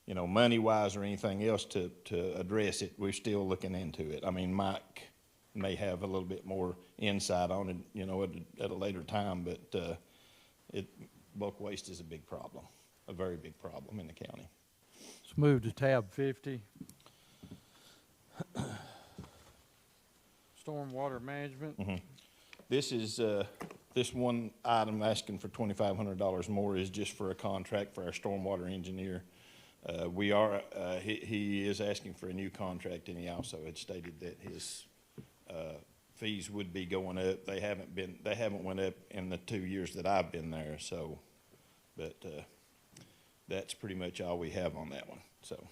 you know, money-wise or anything else to address it. We're still looking into it. I mean, Mike may have a little bit more insight on it, you know, at a later time, but bulk waste is a big problem, a very big problem in the county. Let's move to tab 50. Stormwater management. Mm-hmm. This is, this one item asking for $2,500 more is just for a contract for our stormwater engineer. He is asking for a new contract, and he also had stated that his fees would be going up. They haven't went up in the 2 years that I've been there, so, but that's pretty much all we have on that one, so.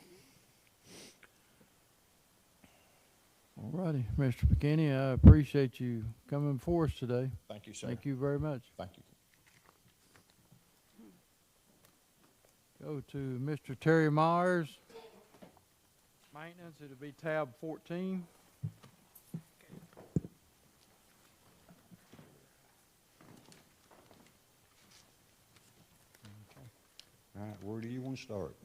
All righty, Mr. McKinney, I appreciate you coming before us today. Thank you, sir. Thank you very much. Thank you. Go to Mr. Terry Myers. Maintenance, it'll be tab 14. All right, where do you want to start?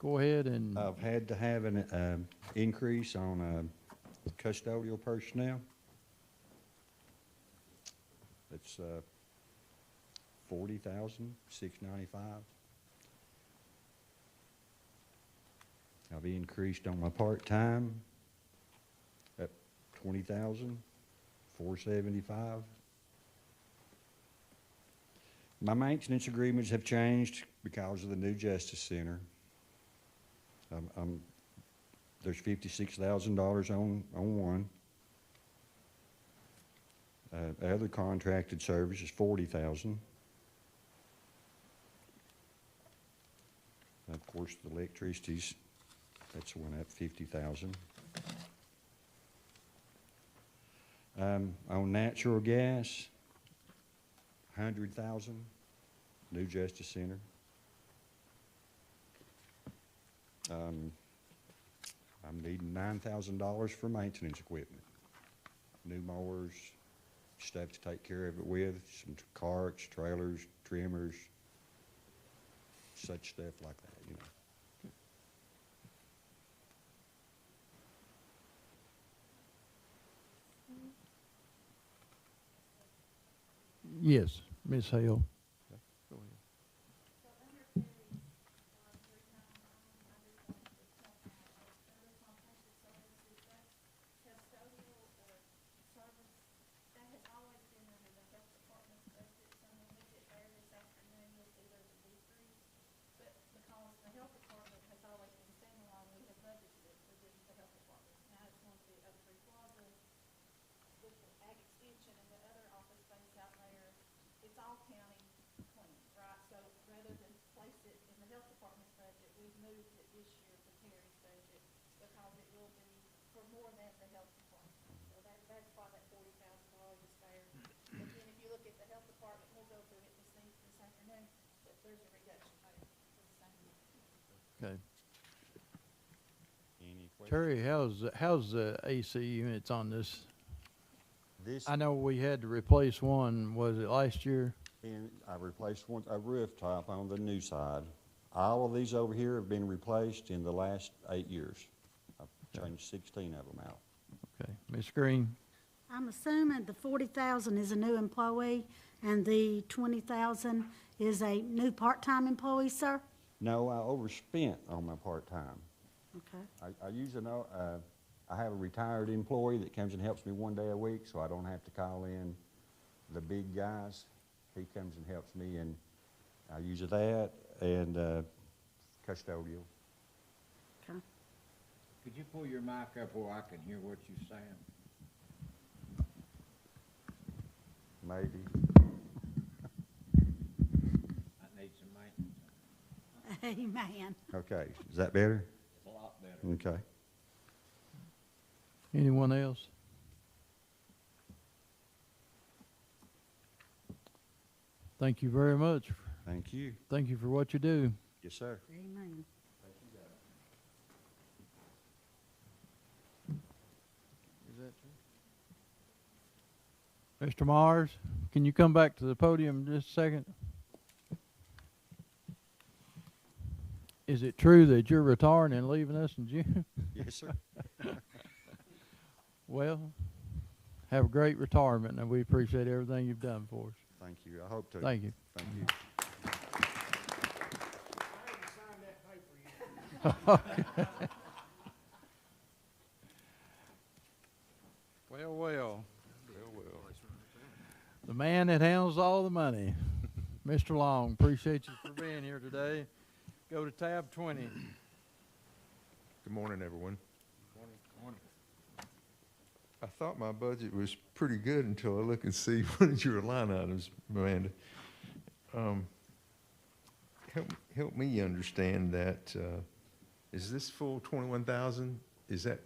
Go ahead and. I've had to have an increase on custodial personnel. It's $40,695. I've increased on my part-time at $20,475. My maintenance agreements have changed because of the new Justice Center. There's $56,000 on one. Other contracted service is $40,000. Of course, the electricity's, that's went up $50,000. On natural gas, $100,000, new Justice Center. I'm needing $9,000 for maintenance equipment, new mowers, stuff to take care of it with, some carts, trailers, trimmers, such stuff like that, you know. Yes, Ms. Hale. Go ahead. It's all county clean, right? So rather than place it in the health department's budget, we've moved it this year to Terry's budget because it will be for more than the health department. So that's why that $40,000 is there. But then if you look at the health department, we'll go through it this afternoon, but there's a reduction there for the same. Okay. Any questions? Terry, how's the AC units on this? I know we had to replace one, was it last year? And I replaced a rooftop on the new side. All of these over here have been replaced in the last 8 years. I've changed 16 of them out. Okay, Ms. Green? I'm assuming the 40,000 is a new employee and the 20,000 is a new part-time employee, sir? No, I overspent on my part-time. Okay. I usually know, I have a retired employee that comes and helps me one day a week, so I don't have to call in the big guys. He comes and helps me, and I use that and custodial. Okay. Could you pull your mic up where I can hear what you're saying? Maybe. I need some maintenance. Amen. Okay, is that better? It's a lot better. Okay. Anyone else? Thank you very much. Thank you. Thank you for what you do. Yes, sir. Amen. Mr. Mars, can you come back to the podium just a second? Is it true that you're retiring and leaving us in June? Yes, sir. Well, have a great retirement, and we appreciate everything you've done for us. Thank you. I hope to. Thank you. Thank you. Well, well. The man that handles all the money. Mr. Long, appreciate you for being here today. Go to tab 20. Good morning, everyone. I thought my budget was pretty good until I look and see what is your line items, Amanda. Help me understand that. Is this full 21,000? Is that?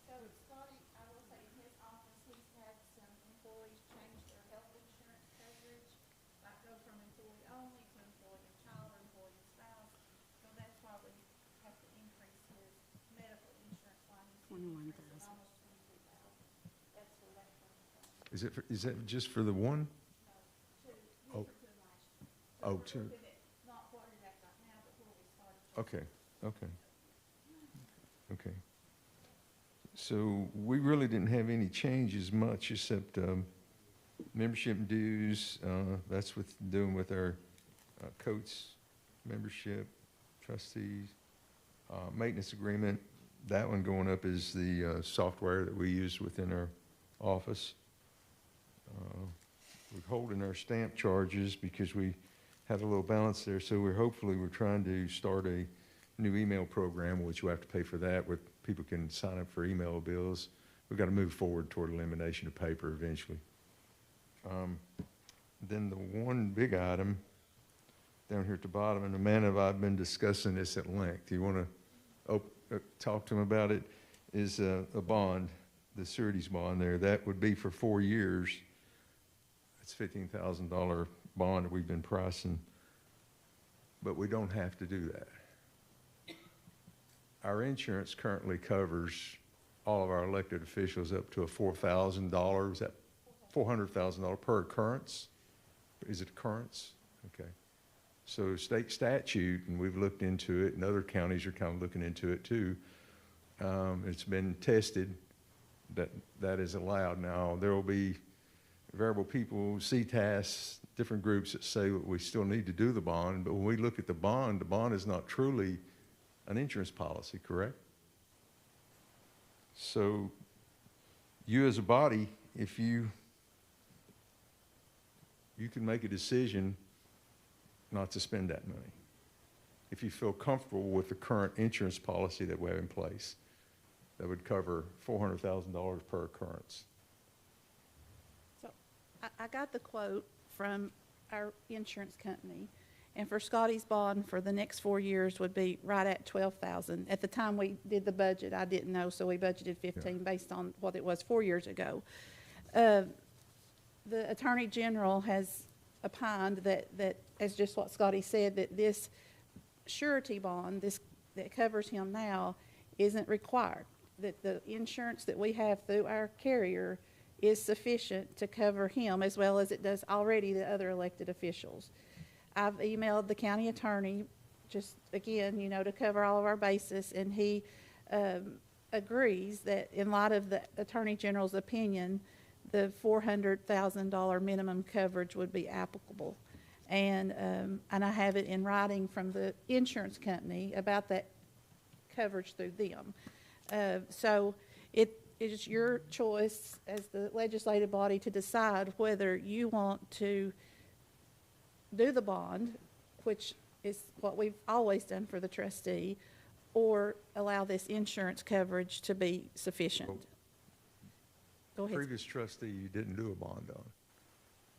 So Scotty, I will say in his office, he's had some employees change their health insurance coverage, like go from employee only to employee and child or employee and spouse. So that's why we have to increase his medical insurance line. 21,000. Almost 22,000. That's for that one. Is that just for the one? Two, Oh. two last year. Oh, We're two. looking at not what it is right now, but where we started. Okay, okay. Okay. So we really didn't have any changes much except membership dues. That's with doing with our coach membership, trustees, maintenance agreement. That one going up is the software that we use within our office. We're holding our stamp charges because we had a little balance there. So we're trying to start a new email program, which we'll have to pay for that, where people can sign up for email bills. We've got to move forward toward elimination of paper eventually. Then the one big item down here at the bottom, and Amanda and I have been discussing this at length. You want to talk to them about it? Is a bond, the sureties bond there. That would be for 4 years. It's $15,000 bond that we've been pricing, but we don't have to do that. Our insurance currently covers all of our elected officials up to a $4,000, is that $400,000 per occurrence? Is it occurrence? Okay. So state statute, and we've looked into it, and other counties are kind of looking into it too. It's been tested that that is allowed. Now, there will be variable people, CTAS, different groups that say that we still need to do the bond, but when we look at the bond is not truly an insurance policy, correct? So you as a body, if you can make a decision not to spend that money. If you feel comfortable with the current insurance policy that we have in place, that would cover $400,000 per occurrence. So I got the quote from our insurance company, and for Scotty's bond for the next 4 years would be right at $12,000. At the time we did the budget, I didn't know, so we budgeted 15 based on what it was 4 years ago. The Attorney General has opined that as just what Scotty said, that this surety bond, that covers him now, isn't required. That the insurance that we have through our carrier is sufficient to cover him as well as it does already the other elected officials. I've emailed the county attorney, just again, to cover all of our bases, and he agrees that in light of the Attorney General's opinion, the $400,000 minimum coverage would be applicable. And I have it in writing from the insurance company about that coverage through them. So it is your choice as the legislative body to decide whether you want to do the bond, which is what we've always done for the trustee, or allow this insurance coverage to be sufficient. Go ahead. Previous trustee, you didn't do a bond on.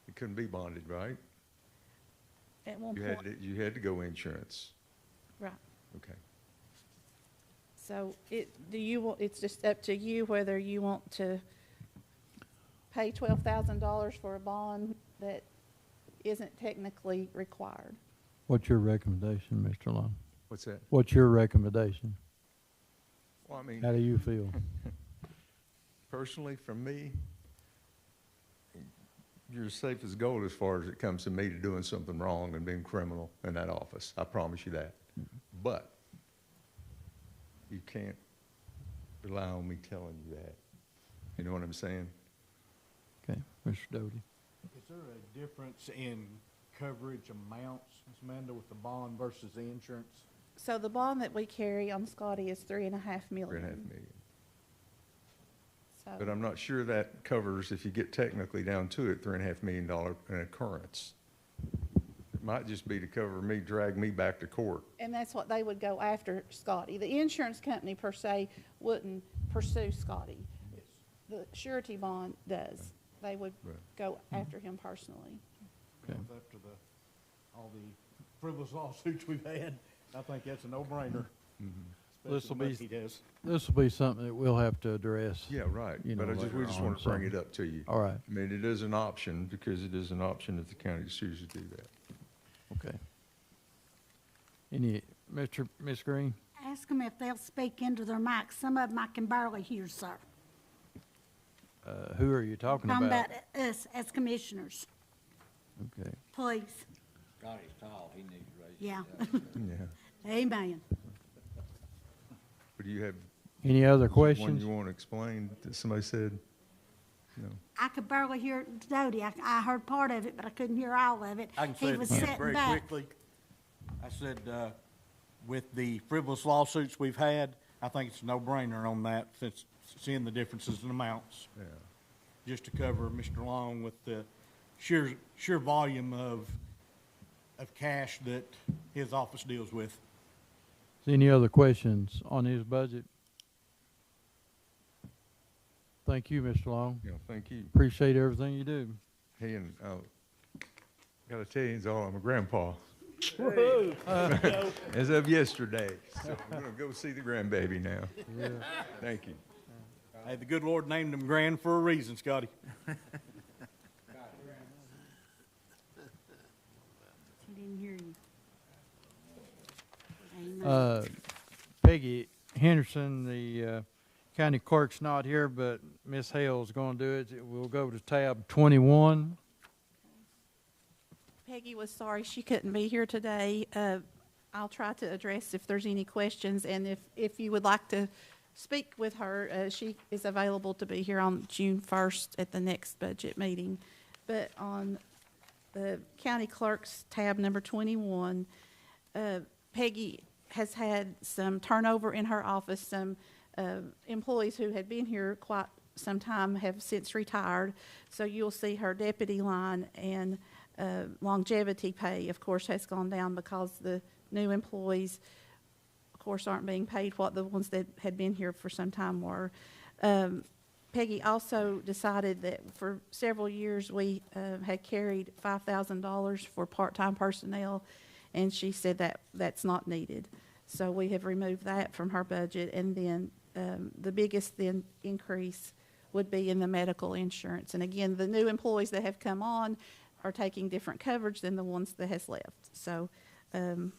It couldn't be bonded, right? At one You point, you had to go insurance. right. Okay. So it's just up to you whether you want to pay $12,000 for a bond that isn't technically required. What's your recommendation, Mr. Long? What's that? What's your recommendation? Well, I mean. How do you feel? Personally, from me, you're as safe as gold as far as it comes to me to doing something wrong and being criminal in that office. I promise you that. But you can't rely on me telling you that. You know what I'm saying? Okay, Mr. Doty. Is there a difference in coverage amounts, Ms. Amanda, with the bond versus the insurance? So the bond that we carry on Scotty is $3.5 million. 3.5 million. So, But I'm not sure that covers, if you get technically down to it, $3.5 million an occurrence. It might just be to cover me, drag me back to court. and that's what they would go after Scotty. The insurance company per se wouldn't pursue Scotty. The surety bond does. They would Right. go after him personally. Okay. After all the frivolous lawsuits we've had, I think that's a no-brainer. This'll Especially be- what he does. This will be something that we'll have to address. Yeah, right. You But know, we later just on, want to bring so- it up to you. All right. I mean, it is an option, because it is an option if the county chooses to do that. Okay. Ms. Green? Ask them if they'll speak into their mic. Some of them I can barely hear, sir. Who are you talking Talking about? about us as commissioners, Okay. please. Scotty's tall, he needs to raise his Yeah. Yeah. Amen. But do you have Any other one questions? you want to explain that somebody said? No. I could barely hear Doty. I heard part of it, but I couldn't hear all of it. I can He say it was again sitting very back. quickly. I said, with the frivolous lawsuits we've had, I think it's a no-brainer on that, since seeing the differences in amounts. Yeah. Just to cover Mr. Long with the sheer volume of cash that his office deals with. Any other questions on his budget? Thank you, Mr. Long. Yeah, thank you. Appreciate everything you do. Hey, and gotta tell you, I'm a grandpa. As of yesterday. So I'm gonna go see the grandbaby now. Yeah. Thank you. Hey, the good Lord named him grand for a reason, Scotty. He didn't hear you. Amen. Peggy Henderson, the county clerk's not here, but Ms. Hale's going to do it. We'll go to tab 21. Peggy was sorry she couldn't be here today. I'll try to address if there's any questions, and if you would like to speak with her, she is available to be here on June 1st at the next budget meeting. But on the county clerk's tab number 21, Peggy has had some turnover in her office. Some employees who had been here quite some time have since retired. So you'll see her deputy line and longevity pay, of course, has gone down because the new employees, of course, aren't being paid what the ones that had been here for some time were. Peggy also decided that for several years we had carried $5,000 for part-time personnel, and she said that that's not needed. So we have removed that from her budget, and then the biggest then increase would be in the medical insurance. And again, the new employees that have come on are taking different coverage than the ones that has left. So, and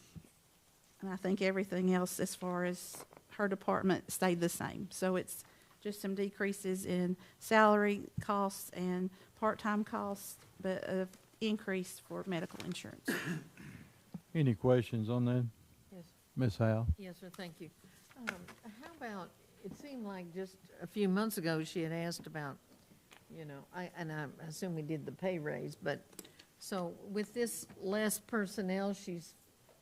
I think everything else as far as her department stayed the same. So it's just some decreases in salary costs and part-time costs, but an increase for medical insurance. Any questions on that? Yes. Ms. Hale? Yes, sir, thank you. How about, it seemed like just a few months ago, she had asked about, you know, I assume we did the pay raise, but, so with this less personnel, she's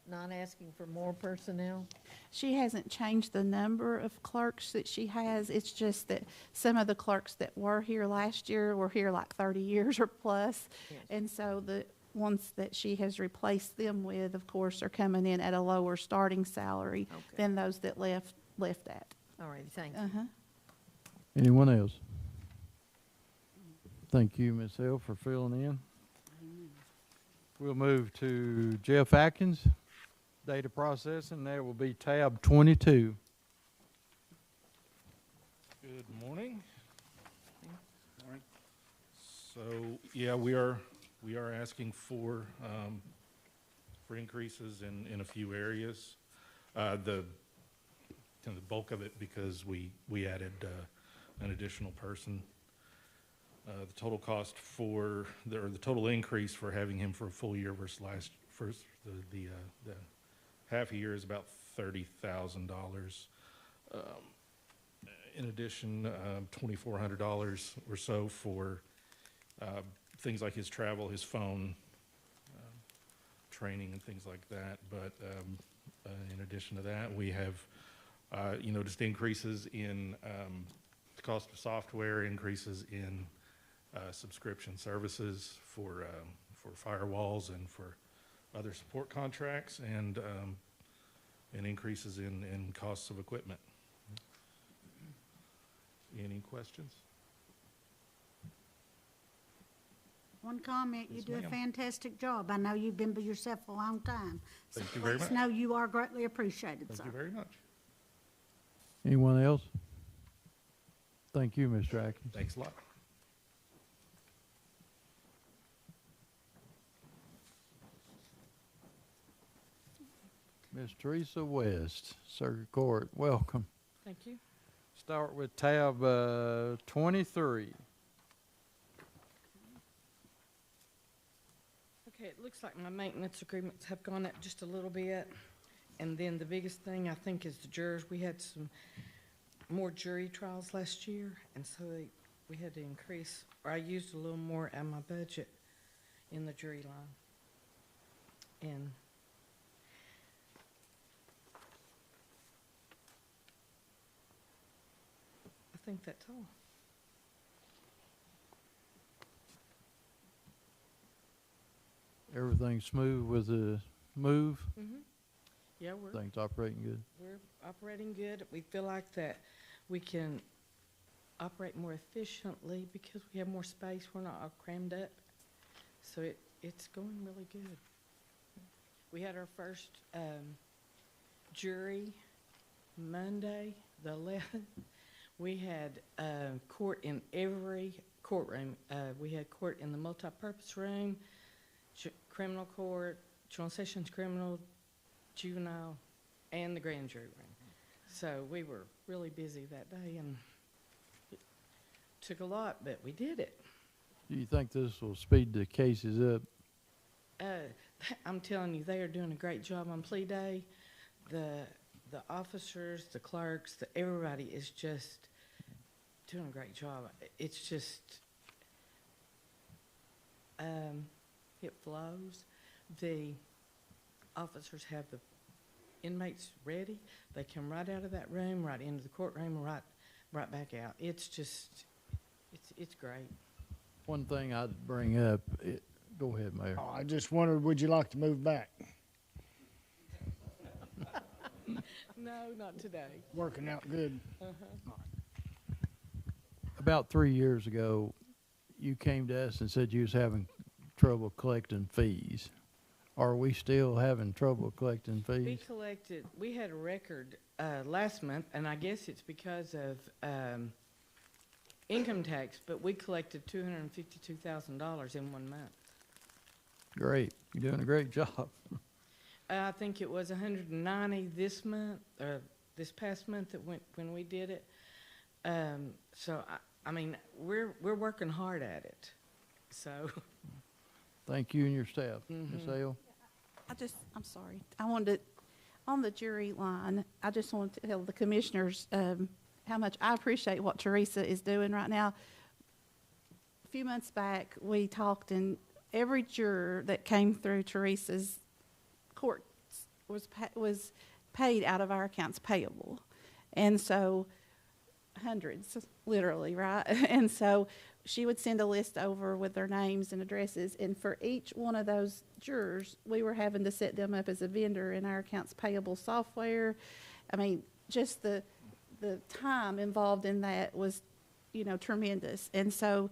not asking for more personnel? She hasn't changed the number of clerks that she has. It's just that some of the clerks that were here last year were here like 30 years or plus. Yes. And so the ones that she has replaced them with, of course, are coming in at a lower starting salary Okay. than those that left at. All right, thank you. Uh-huh. Anyone else? Thank you, Ms. Hill, for filling in. We'll move to Jeff Atkins, data processing. There will be tab 22. Good morning. So, yeah, we are asking for increases in a few areas. The bulk of it because we added an additional person. The total cost or the total increase for having him for a full year versus the half a year is about $30,000. In addition, $2,400 or so for things like his travel, his phone, training and things like that. But in addition to that, we have, just increases in the cost of software, increases in subscription services for firewalls and for other support contracts, and increases in costs of equipment. Any questions? One comment, you Yes, do a ma'am. fantastic job. I know you've been by yourself a long time. So Thank you very much. please know you are greatly appreciated, sir. Thank you very much. Anyone else? Thank you, Mr. Atkins. Thanks a lot. Ms. Teresa West, Circuit Court, welcome. Thank you. Start with tab 23. Okay, it looks like my maintenance agreements have gone up just a little bit. And then the biggest thing, I think, is the jurors. We had some more jury trials last year, and so we had to increase, or I used a little more out of my budget in the jury line. And I think that's all. Everything smooth with the move? Mm-hmm. Yeah, Things operating good? we're operating good. We feel like that we can operate more efficiently because we have more space. We're not all crammed up. So it's going really good. We had our first jury Monday, the 11th. We had court in every courtroom. We had court in the multipurpose room, criminal court, joint sessions criminal, juvenile, and the grand jury room. So we were really busy that day, and it took a lot, but we did it. Do you think this will speed the cases up? I'm telling you, they are doing a great job on plea day. The officers, the clerks, everybody is just doing a great job. It's just, it flows. The officers have the inmates ready. They come right out of that room, right into the courtroom, right back out. It's just, it's great. One thing I'd bring up, go ahead, Mayor. I just wondered, would you like to move back? No, not today. Working out good. Uh-huh. About 3 years ago, you came to us and said you was having trouble collecting fees. Are we still having trouble collecting fees? We had a record last month, and I guess it's because of income tax, but we collected $252,000 in 1 month. Great. You're doing a great job. I think it was 190 this month, or this past month when we did it. So I mean, we're working hard at it. So. Thank you and your staff. Ms. Mhm. Hale? I'm sorry. I wanted to, on the jury line, I just wanted to tell the commissioners how much I appreciate what Teresa is doing right now. A few months back, we talked, and every juror that came through Teresa's court was paid out of our accounts payable. And so, hundreds, literally, right? And so she would send a list over with their names and addresses, and for each one of those jurors, we were having to set them up as a vendor in our accounts payable software. I mean, just the time involved in that was, tremendous. And so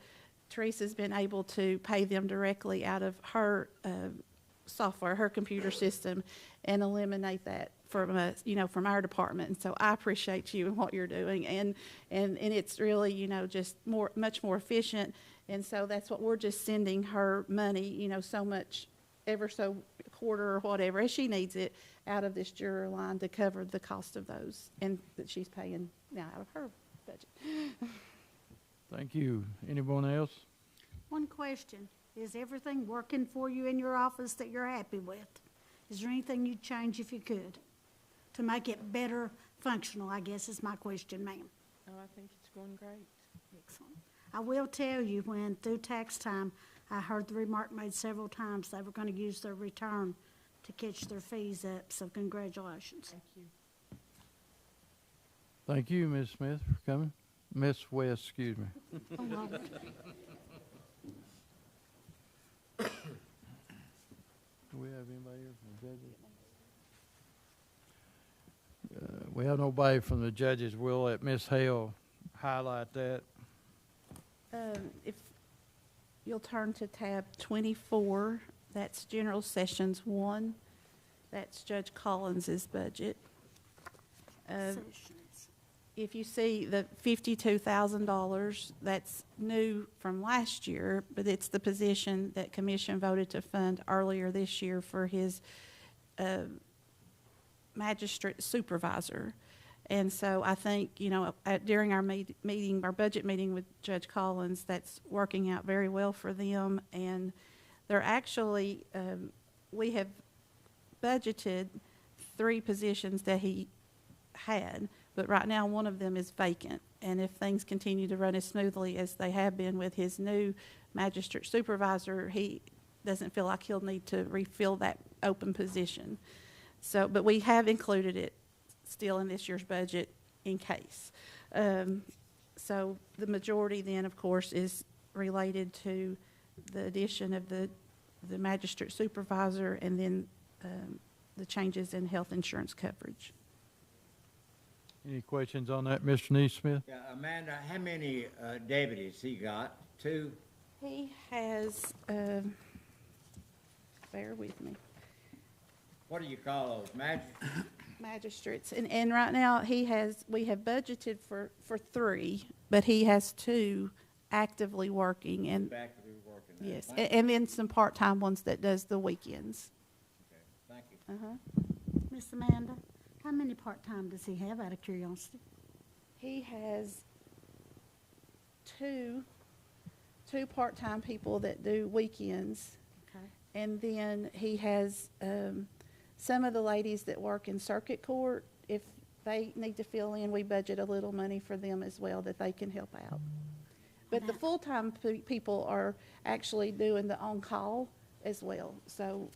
Teresa's been able to pay them directly out of her software, her computer system, and eliminate that from us, from our department. And so I appreciate you and what you're doing, and it's really, just much more efficient. And so that's what we're just sending her money, so much, ever so quarter or whatever, as she needs it, out of this juror line to cover the cost of those, and that she's paying now out of her budget. Thank you. Anyone else? One question. Is everything working for you in your office that you're happy with? Is there anything you'd change if you could to make it better functional, I guess is my question, ma'am. Oh, I think it's going great. Excellent. I will tell you, when through tax time, I heard the remark made several times they were going to use their return to catch their fees up, so congratulations. Thank you. Thank you, Ms. Smith, for coming. Ms. West, excuse me. Oh, Lord. Do we have anybody here from the judges? We have nobody from the judges. We'll let Ms. Hale highlight that. If you'll turn to tab 24, that's General Sessions 1. That's Judge Collins's budget. Sessions. If you see the $52,000, that's new from last year, but it's the position that Commission voted to fund earlier this year for his magistrate supervisor. And so I think, during our meeting, our budget meeting with Judge Collins, that's working out very well for them. And they're actually, we have budgeted 3 positions that he had, but right now one of them is vacant. And if things continue to run as smoothly as they have been with his new magistrate supervisor, he doesn't feel like he'll need to refill that open position. So, but we have included it still in this year's budget in case. So the majority then, of course, is related to the addition of the magistrate supervisor and then the changes in health insurance coverage. Any questions on that, Mr. Neesmith? Yeah, Amanda, how many deputies he got? 2? He has, bear with me, What do you call those, magistrates? magistrates. And right now, we have budgeted for 3, but he has 2 actively working. And Actively working now. yes, Thank and then some part-time ones that does the weekends. Okay, thank you. Miss Amanda, how many part-time does he have, out of curiosity? He has two part-time people that do weekends. Okay. And then he has some of the ladies that work in circuit court. If they need to fill in, we budget a little money for them as well that they can help out. But the full-time people are actually doing the on-call as well. So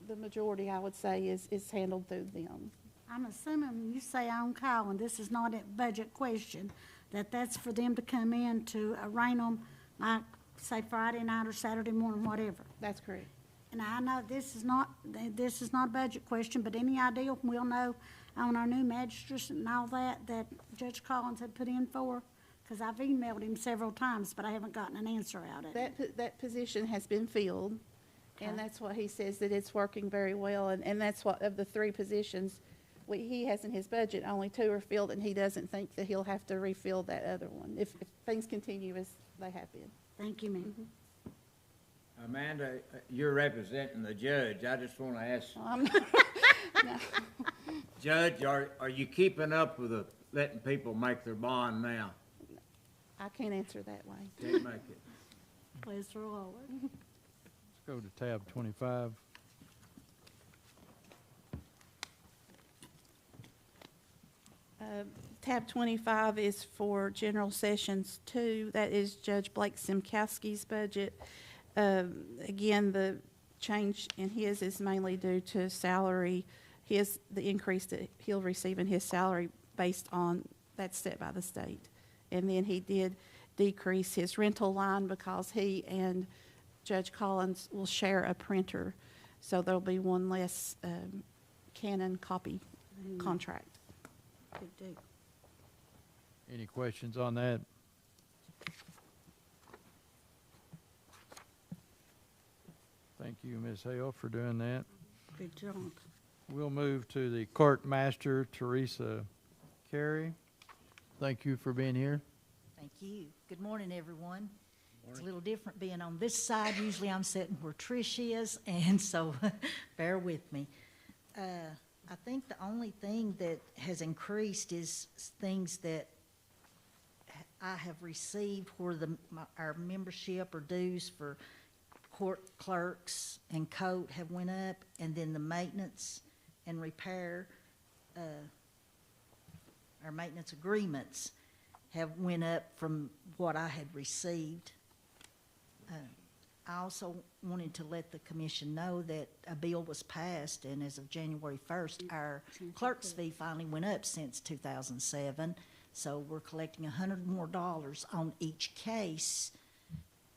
the majority, I would say, is handled through them. I'm assuming when you say on-call, and this is not a budget question, that's for them to come in to arraign them, like, say, Friday night or Saturday morning, whatever. That's correct. And I know this is not a budget question, but any idea we'll know on our new magistrates and all that Judge Collins had put in for? Because I've emailed him several times, but I haven't gotten an answer out of it. That position has been filled, and that's what he says, that it's working very well. And that's what, of the 3 positions, he has in his budget, only 2 are filled, and he doesn't think that he'll have to refill that other one if things continue as they have been. Thank you, ma'am. Amanda, you're representing the judge. I just want to ask, No. Judge, are you keeping up with letting people make their bond now? I can't answer that way. Can't make it. Please roll over. Let's go to tab 25. Tab 25 is for General Sessions 2. That is Judge Blake Simkowski's budget. Again, the change in his is mainly due to salary the increase that he'll receive in his salary based on, that's set by the state. And then he did decrease his rental line because he and Judge Collins will share a printer. So there'll be one less Canon copy contract. Good deal. Any questions on that? Thank you, Ms. Hale, for doing that. Good job. We'll move to the court master, Teresa Carey. Thank you for being here. Thank you. Good morning, everyone. It's a little different being on this side. Usually I'm sitting where Trish is, and so bear with me. I think the only thing that has increased is things that I have received where our membership or dues for court clerks and coat have went up, and then the maintenance and repair, our maintenance agreements have went up from what I had received. I also wanted to let the commission know that a bill was passed, and as of January 1st, our clerk's fee finally went up since 2007. So we're collecting $100 more on each case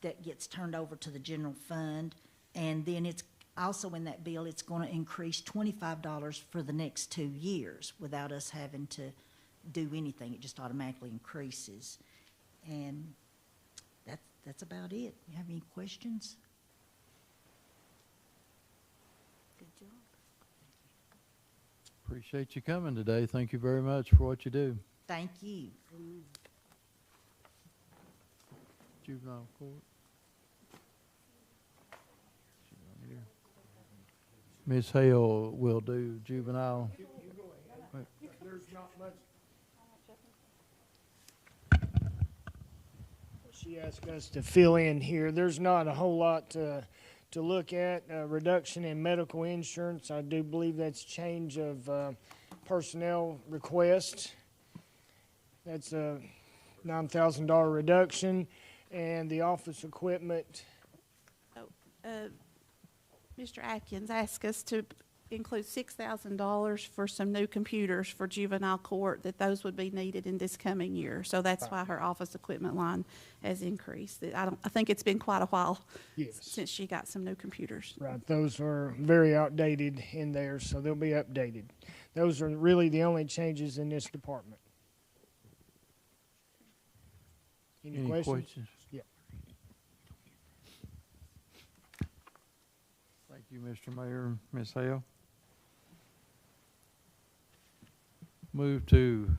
that gets turned over to the general fund. And then it's also in that bill, it's going to increase $25 for the next 2 years without us having to do anything. It just automatically increases. And that's about it. You have any questions? Good job. Appreciate you coming today. Thank you very much for what you do. Thank you. Juvenile court. Ms. Hale will do juvenile. There's not much. She asked us to fill in here. There's not a whole lot to look at. Reduction in medical insurance, I do believe that's change of personnel request. That's a $9,000 reduction. And the office equipment. Mr. Atkins asked us to include $6,000 for some new computers for juvenile court, that those would be needed in this coming year. So that's why her office equipment line has increased. I think it's been quite a while since she got some new computers. Right, those are very outdated in there, so they'll be updated. Those are really the only changes in this department. Any questions? Yeah. Thank you, Mr. Mayor. Ms. Hale. Move to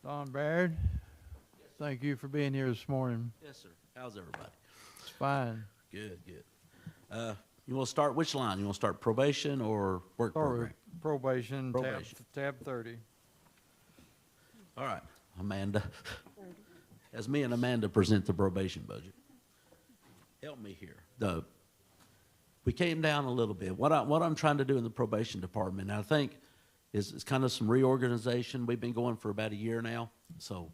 Don Baird. Thank you for being here this morning. Yes, sir. How's everybody? It's fine. Good, good. You want to start which line? You want to start probation or work program? Probation, Probation. tab 30. All right, Amanda. As me and Amanda present the probation budget. Help me here. We came down a little bit. What I'm trying to do in the probation department, and I think, is kind of some reorganization. We've been going for about a year now, so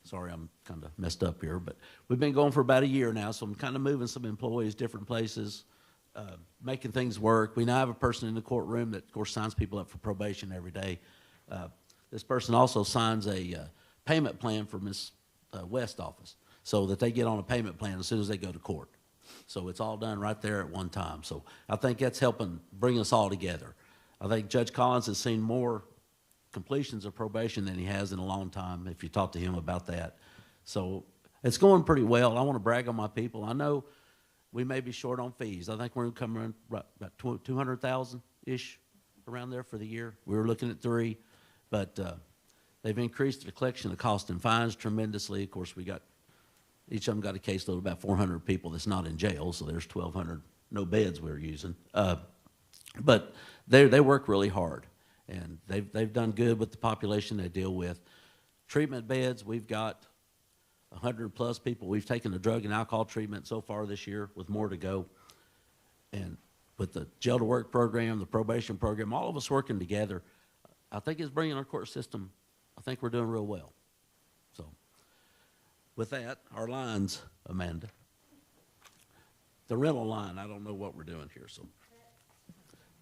sorry I'm kind of messed up here, but we've been going for about a year now, so I'm kind of moving some employees different places, making things work. We now have a person in the courtroom that, of course, signs people up for probation every day. This person also signs a payment plan for Ms. West's office, so that they get on a payment plan as soon as they go to court. So it's all done right there at one time. So I think that's helping bring us all together. I think Judge Collins has seen more completions of probation than he has in a long time, if you talk to him about that. So it's going pretty well. I want to brag on my people. I know we may be short on fees. I think we're going to come around about 200,000-ish around there for the year. We were looking at 3, but they've increased the collection of cost and fines tremendously. Of course, each of them got a caseload of about 400 people that's not in jail, so there's 1,200 no beds we're using. But they work really hard, and they've done good with the population they deal with. Treatment beds, we've got 100-plus people. We've taken the drug and alcohol treatment so far this year, with more to go. And with the jail to work program, the probation program, all of us working together, I think it's bringing our court system, I think we're doing real well. So with that, our lines, Amanda. The rental line, I don't know what we're doing here. So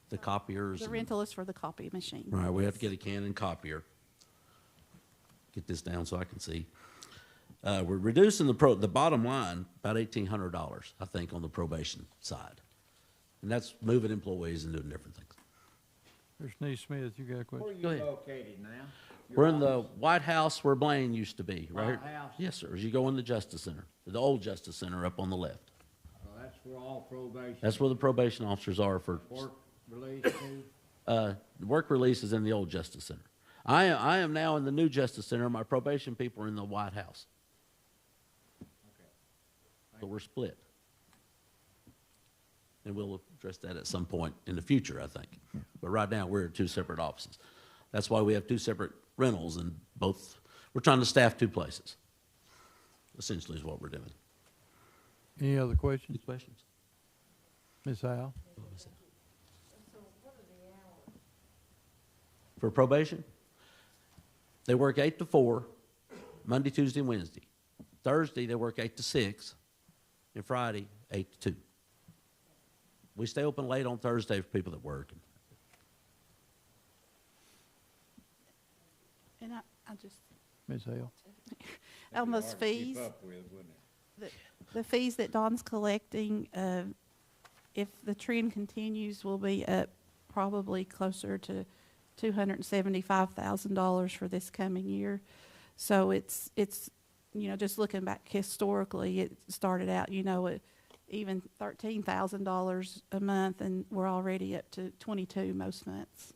the copiers. The and- rental is for the copy machine. Right, we have to get a Canon copier. Get this down so I can see. We're reducing the bottom line about $1,800, I think, on the probation side. And that's moving employees and doing different things. Mr. Neesmith, you got a question? Where are you Go ahead. located now? Your We're in the office? White House where Blaine used to be, right? White House? Yes, sir, as you go in the Justice Center, the old Justice Center up on the left. That's where all probation. That's where the probation officers are for, Work release too? the work release is in the old Justice Center. I am now in the new Justice Center. My probation people are in the White House. So we're split. And we'll address that at some point in the future, I think. But right now, we're in two separate offices. That's why we have two separate rentals and both, we're trying to staff two places. Essentially is what we're doing. Any other questions? Any questions? Ms. Al? For probation, they work 8 to 4, Monday, Tuesday, and Wednesday. Thursday, they work 8 to 6, and Friday, 8 to 2. We stay open late on Thursday for people that work. And I just, Ms. Hale? on those fees, the fees that Don's collecting, if the trend continues, will be up probably closer to $275,000 for this coming year. So it's, just looking back historically, it started out, at even $13,000 a month, and we're already up to 22 most months.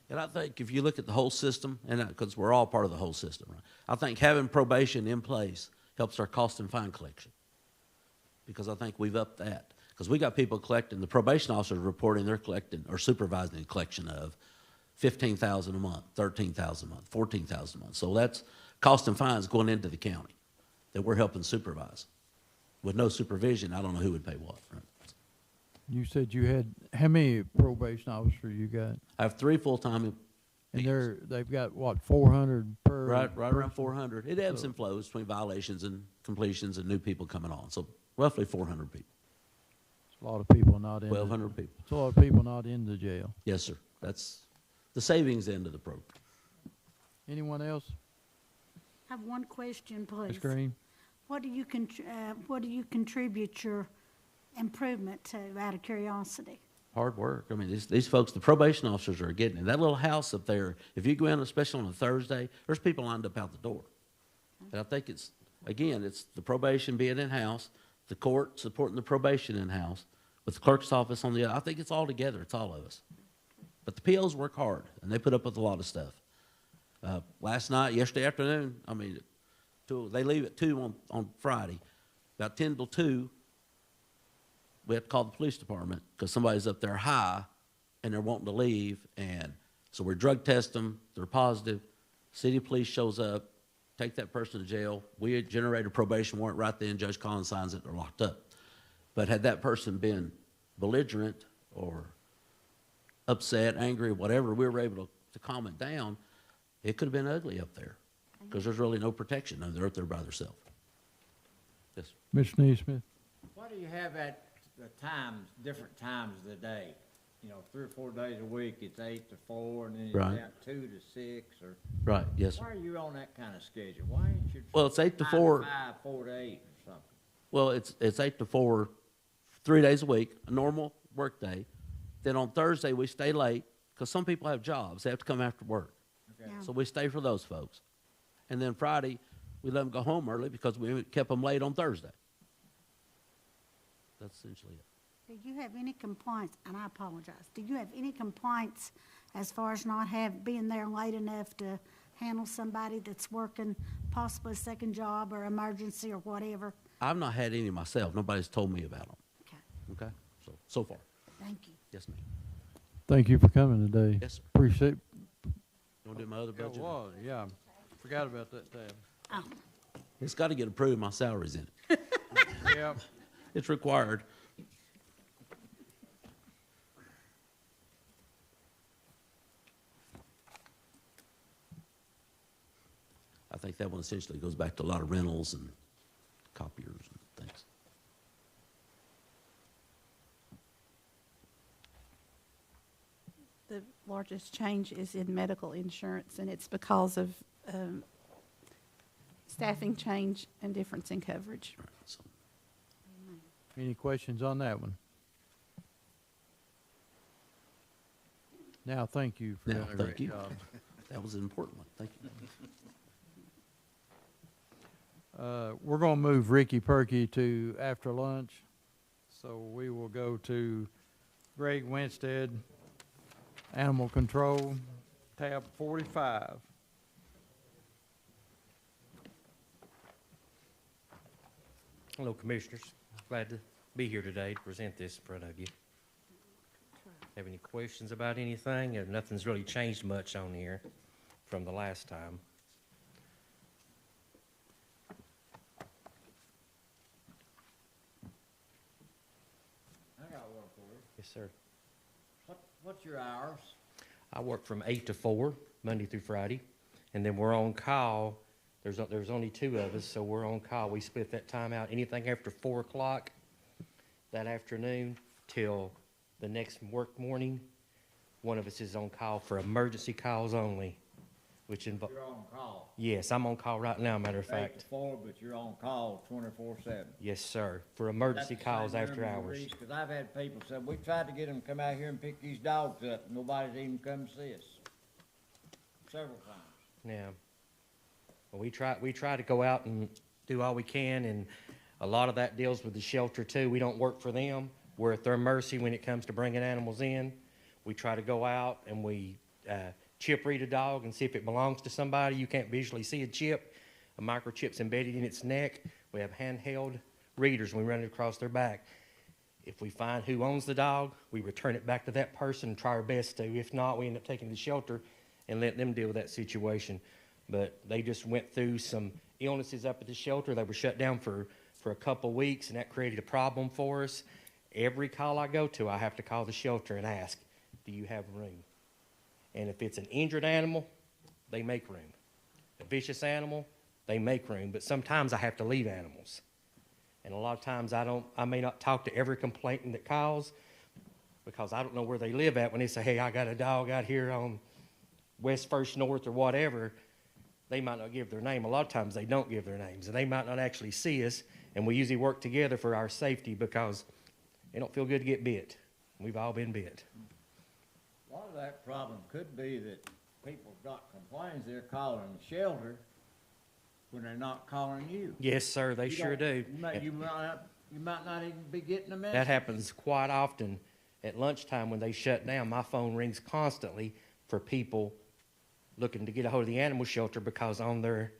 And I think if you look at the whole system, and because we're all part of the whole system, right? I think having probation in place helps our cost and fine collection. Because I think we've upped that. Because we got people collecting, the probation officers reporting they're collecting or supervising the collection of $15,000 a month, $13,000 a month, $14,000 a month. So that's cost and fines going into the county that we're helping supervise. With no supervision, I don't know who would pay what. Right? You said you had, how many probation officers you got? I have 3 full-time. And they've got, what, 400 per? Right around person? 400. It ebbs and flows between violations and completions and new people coming on. So roughly 400 people. It's a lot of people not in. 1,200 people. It's a lot of people not in the jail. Yes, sir. That's the savings end of the program. Anyone else? I have one question, please. Ms. Green? What do you contribute your improvement to, out of curiosity? Hard work. I mean, these folks, the probation officers are getting it. That little house up there, if you go in, especially on a Thursday, there's people lined up out the door. And I think it's the probation being in-house, the court supporting the probation in-house, with the clerk's office on the other. I think it's all together. It's all of us. But the POs work hard, and they put up with a lot of stuff. Last night, yesterday afternoon, they leave at 2 on Friday. About 10 till 2, we have to call the police department because somebody's up there high and they're wanting to leave. And so we drug test them. They're positive. City police shows up, take that person to jail. We generate a probation warrant right then. Judge Collins signs it. They're locked up. But had that person been belligerent or upset, angry, whatever, we were able to calm it down. It could have been ugly up there because there's really no protection. They're up there by themselves. Yes. Mr. Neesmith? What do you have at the times, different times of the day? 3 or 4 days a week, it's 8 to 4, and then it's Right. out 2 to 6, or? Right, yes, sir. Why are you on that kind of schedule? Why ain't you? Well, it's 8 to 9 4. 5, 4 to 8, or something? Well, it's 8 to 4, 3 days a week, a normal work day. Then on Thursday, we stay late because some people have jobs. They have to come after work. Okay. So we stay for those folks. And then Friday, we let them go home early because we kept them late on Thursday. That's essentially it. Do you have any complaints, and I apologize, do you have any complaints as far as not being there late enough to handle somebody that's working possibly a second job or emergency or whatever? I've not had any myself. Nobody's told me about them. Okay. Okay? So far. Thank you. Yes, ma'am. Thank you for coming today. Yes, sir. Appreciate. You want to do my other budget? Yeah. Forgot about that tab. Oh, It's got to get approved. My salary's in it. Yeah. It's required. I think that one essentially goes back to a lot of rentals and copiers and things. the largest change is in medical insurance, and it's because of staffing change and difference in coverage. Any questions on that one? Now, thank you for doing a great Thank you. job. That was an important one. Thank you. We're gonna move Ricky Perky to after lunch, so we will go to Greg Winstead, Animal Control, tab 45. Hello, Commissioners. Glad to be here today to present this in front of you. Have any questions about anything? Nothing's really changed much on here from the last time. I got one for you. Yes, sir. What's your hours? I work from 8 to 4, Monday through Friday, and then we're on call. There's only 2 of us, so we're on call. We split that time out. Anything after 4 o'clock that afternoon till the next work morning, one of us is on call for emergency calls only, which involves... You're on call. Yes, I'm on call right now, matter of 8 fact. to 4, but you're on call 24/7. Yes, sir, for emergency calls after hours. Because I've had people say, we tried to get them to come out here and pick these dogs up. Nobody's even come to see us. Several times. Yeah. Well, we try to go out and do all we can, and a lot of that deals with the shelter too. We don't work for them. We're at their mercy when it comes to bringing animals in. We try to go out and we chip read a dog and see if it belongs to somebody. You can't visually see a chip. A microchip's embedded in its neck. We have handheld readers and we run it across their back. If we find who owns the dog, we return it back to that person and try our best to. If not, we end up taking it to the shelter and let them deal with that situation. But they just went through some illnesses up at the shelter. They were shut down for a couple weeks, and that created a problem for us. Every call I go to, I have to call the shelter and ask, do you have room? And if it's an injured animal, they make room. A vicious animal, they make room. But sometimes I have to leave animals. And a lot of times I may not talk to every complainant that calls because I don't know where they live at when they say, hey, I got a dog out here on West First North or whatever. They might not give their name. A lot of times they don't give their names, and they might not actually see us, and we usually work together for our safety because it don't feel good to get bit. We've all been bit. A lot of that problem could be that people got complaints, they're calling the shelter when they're not calling you. Yes, sir, they sure do. You might not even be getting a message. That happens quite often. At lunchtime when they shut down, my phone rings constantly for people looking to get a hold of the animal shelter because on their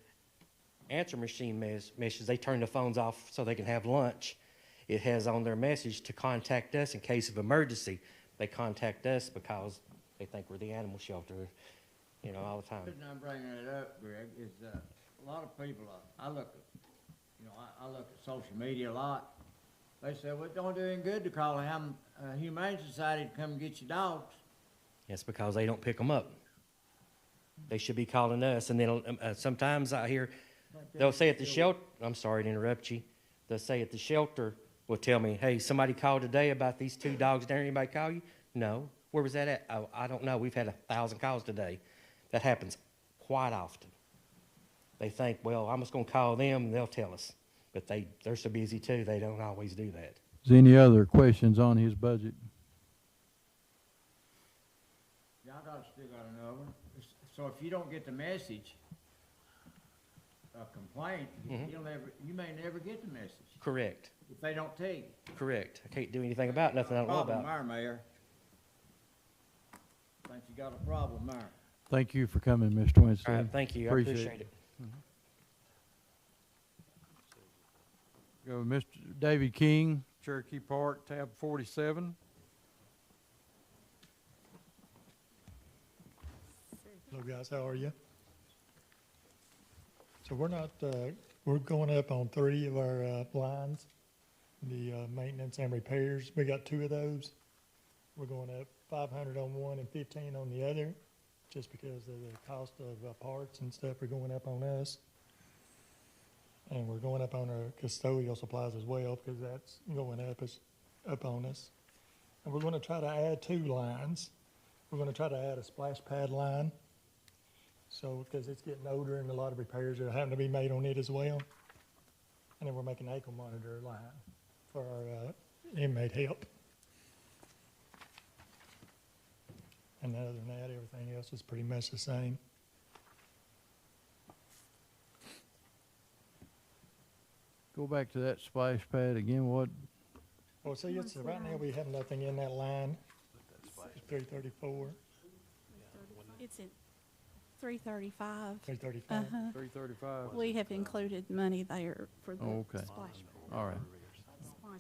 answer machine messages, they turn the phones off so they can have lunch. It has on their message to contact us in case of emergency. They contact us because they think we're the animal shelter, you know, all the time. The reason I'm bringing it up, Greg, is a lot of people, I look at social media a lot. They say, well, it don't do any good to call a Humane Society to come get your dogs. Yes, because they don't pick them up. They should be calling us, and then sometimes I hear they'll say at the shelter, I'm sorry to interrupt you, they'll say at the shelter will tell me, hey, somebody called today about these 2 dogs down. Anybody call you? No. Where was that at? Oh, I don't know. We've had 1,000 calls today. That happens quite often. They think, well, I'm just going to call them and they'll tell us. But they're so busy too, they don't always do that. Is there any other questions on his budget? Y'all still got another one. So if you don't get the message, a complaint, you may never get the message. Correct. If they don't tell you. Correct. I can't do anything about nothing I don't know about. Problem there, Mayor. Think you got a problem there. Thank you for coming, Mr. Winstead. All right, thank you. I appreciate it. Go Mr. David King, Cherokee Park, tab 47. Hello, guys. How are you? So we're going up on 3 of our lines, the maintenance and repairs. We got 2 of those. We're going up 500 on one and 15 on the other, just because of the cost of parts and stuff are going up on us. And we're going up on our custodial supplies as well, because that's going up on us. And we're going to try to add 2 lines. We're gonna try to add a splash pad line. So, because it's getting older and a lot of repairs are having to be made on it as well. And then we're making an ankle monitor line for our inmate help. And other than that, everything else is pretty much the same. Go back to that splash pad again, what, Well, see, it's, right now we have nothing in that line. 334, It's in 335. 335. Uh-huh. 335? We have included money there for the Oh, okay. splash pad. All right.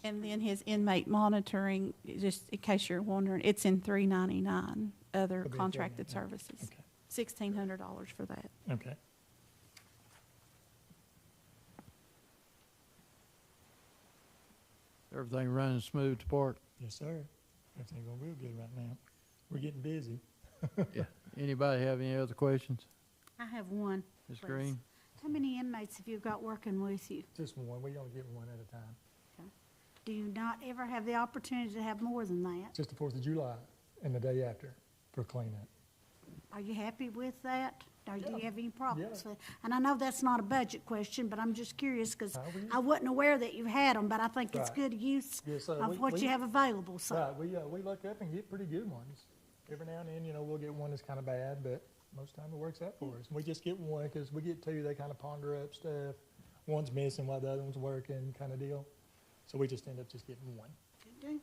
And then his inmate monitoring, just in case you're wondering, it's in 399, other It'll be contracted 399. services. Okay. $1,600 for that. Okay. Everything running smooth to park? Yes, sir. Everything's going real good right now. We're getting busy. Yeah. Anybody have any other questions? I have one. Ms. please. Green? How many inmates have you got working with you? Just one. We only get one at a time. Do you not ever have the opportunity to have more than that? Just the 4th of July and the day after for cleanup. Are you happy with that? Or do you Yeah. have any problems with it? And I know that's not a budget question, but I'm just curious because I wasn't aware that you had them, but I think it's Right. good use Yes, sir. of what you have available, so. Right, we look up and get pretty good ones. Every now and then, you know, we'll get one that's kind of bad, but most of the time it works out for us. We just get one because we get two, they kind of ponder up stuff. One's missing while the other one's working, kind of deal. So we just end up just getting one. Good deal.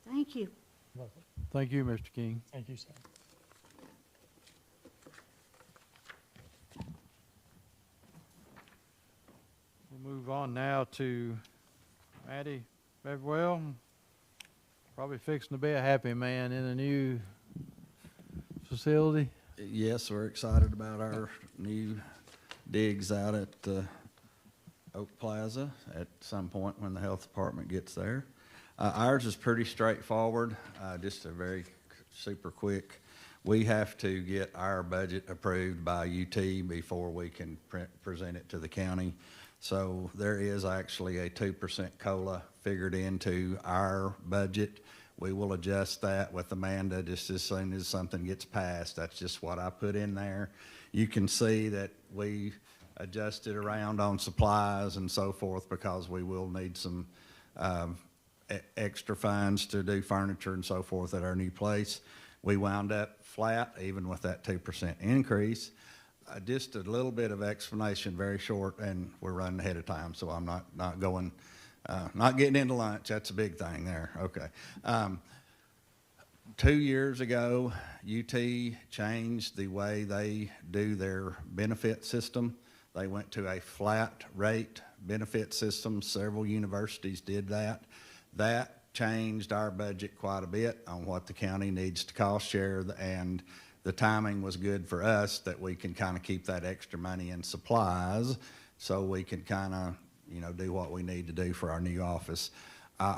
Thank you. Welcome. Thank you, Mr. King. Thank you, sir. We'll move on now to Matty Beverwell. Probably fixing to be a happy man in a new facility. Yes, we're excited about our new digs out at Oak Plaza at some point when the health department gets there. Ours is pretty straightforward, just a very super quick. We have to get our budget approved by UT before we can present it to the county. So there is actually a 2% COLA figured into our budget. We will adjust that with Amanda just as soon as something gets passed. That's just what I put in there. You can see that we adjusted around on supplies and so forth because we will need some extra funds to do furniture and so forth at our new place. We wound up flat even with that 2% increase. Just a little bit of explanation, very short, and we're running ahead of time, so I'm not going, not getting into lunch. That's a big thing there. Okay. 2 years ago, UT changed the way they do their benefit system. They went to a flat rate benefit system. Several universities did that. That changed our budget quite a bit on what the county needs to cost share, and the timing was good for us that we can kind of keep that extra money in supplies so we can kind of, you know, do what we need to do for our new office. I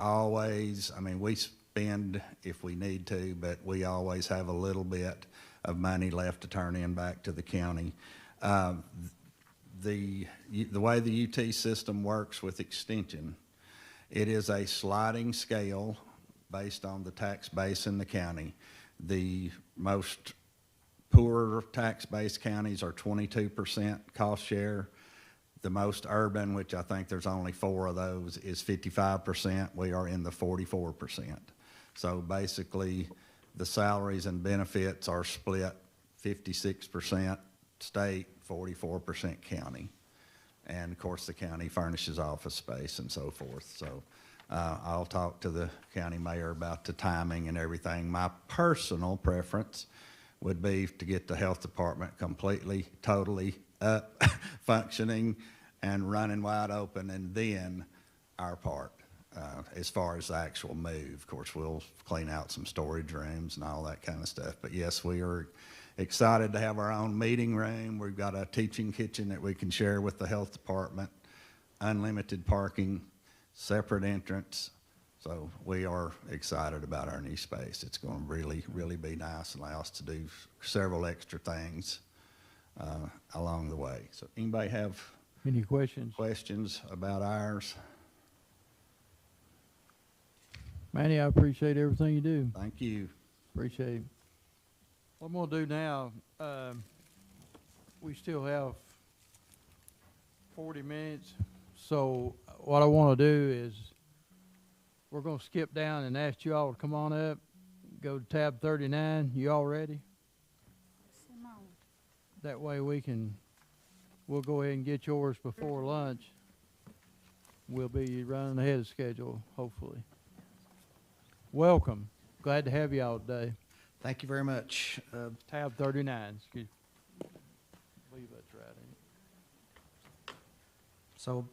mean, we spend if we need to, but we always have a little bit of money left to turn in back to the county. The way the UT system works with extension, it is a sliding scale based on the tax base in the county. The most poorer tax-based counties are 22% cost share. The most urban, which I think there's only 4 of those, is 55%. We are in the 44%. So basically, the salaries and benefits are split 56% state, 44% county. And of course, the county furnishes office space and so forth. So I'll talk to the county mayor about the timing and everything. My personal preference would be to get the health department completely, totally up, functioning and running wide open, and then our part as far as the actual move. Of course, we'll clean out some storage rooms and all that kind of stuff. But yes, we are excited to have our own meeting room. We've got a teaching kitchen that we can share with the health department, unlimited parking, separate entrance. So we are excited about our new space. It's going to really, really be nice and allow us to do several extra things along the way. So anybody have any questions about ours? Manny, I appreciate everything you do. Thank you. Appreciate it. What I'm gonna do now, we still have 40 minutes, so what I wanna do is, we're gonna skip down and ask you all to come on up, go to tab 39. You all ready? That way we'll go ahead and get yours before lunch. We'll be running ahead of schedule, hopefully. Welcome. Glad to have you all today. Thank you very much. Tab 39, excuse me. I believe that's right. So,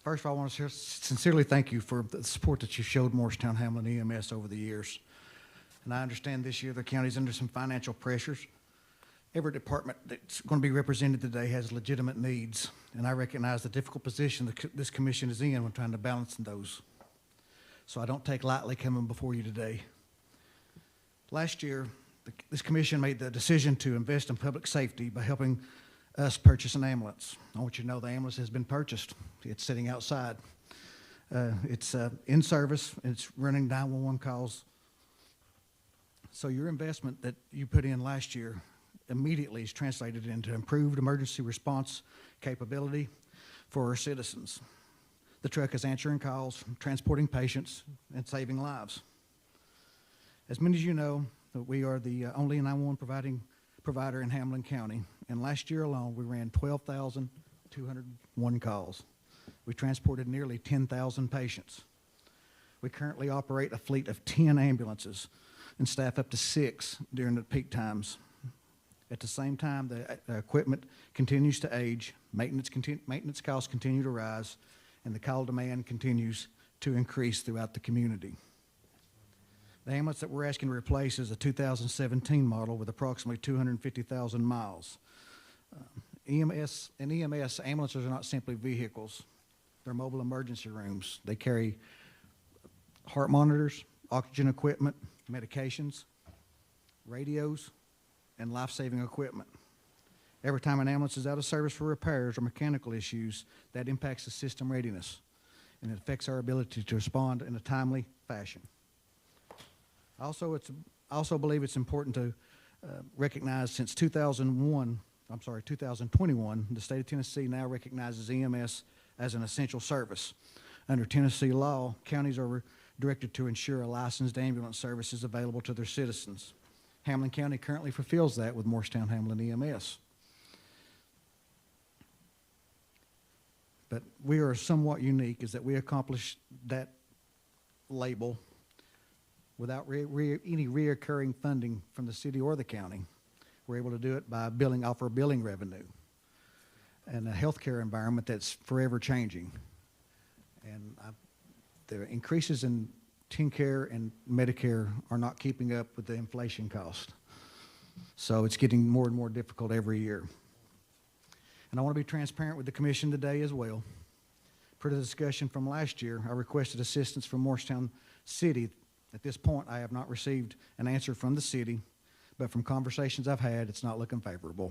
first of all, I want to sincerely thank you for the support that you showed Morristown Hamlin EMS over the years. And I understand this year the county's under some financial pressures. Every department that's going to be represented today has legitimate needs, and I recognize the difficult position that this commission is in when trying to balance those. So I don't take lightly coming before you today. Last year, this commission made the decision to invest in public safety by helping us purchase an ambulance. I want you to know the ambulance has been purchased. It's sitting outside. It's in service. It's running 911 calls. So your investment that you put in last year immediately is translated into improved emergency response capability for our citizens. The truck is answering calls, transporting patients, and saving lives. As many of you know, we are the only 911 provider in Hamlin County, and last year alone we ran 12,201 calls. We transported nearly 10,000 patients. We currently operate a fleet of 10 ambulances and staff up to 6 during the peak times. At the same time, the equipment continues to age, maintenance costs continue to rise, and the call demand continues to increase throughout the community. The ambulance that we're asking to replace is a 2017 model with approximately 250,000 miles. EMS ambulances are not simply vehicles. They're mobile emergency rooms. They carry heart monitors, oxygen equipment, medications, radios, and life-saving equipment. Every time an ambulance is out of service for repairs or mechanical issues, that impacts the system readiness, and it affects our ability to respond in a timely fashion. I also believe it's important to recognize since 2021, the state of Tennessee now recognizes EMS as an essential service. Under Tennessee law, counties are directed to ensure a licensed ambulance service is available to their citizens. Hamlin County currently fulfills that with Morristown Hamlin EMS. But we are somewhat unique is that we accomplish that label without any reoccurring funding from the city or the county. We're able to do it by offer billing revenue and a healthcare environment that's forever changing. And the increases in TennCare and Medicare are not keeping up with the inflation cost. So it's getting more and more difficult every year. And I want to be transparent with the commission today as well. Per the discussion from last year, I requested assistance from Morristown City. At this point, I have not received an answer from the city, but from conversations I've had, it's not looking favorable.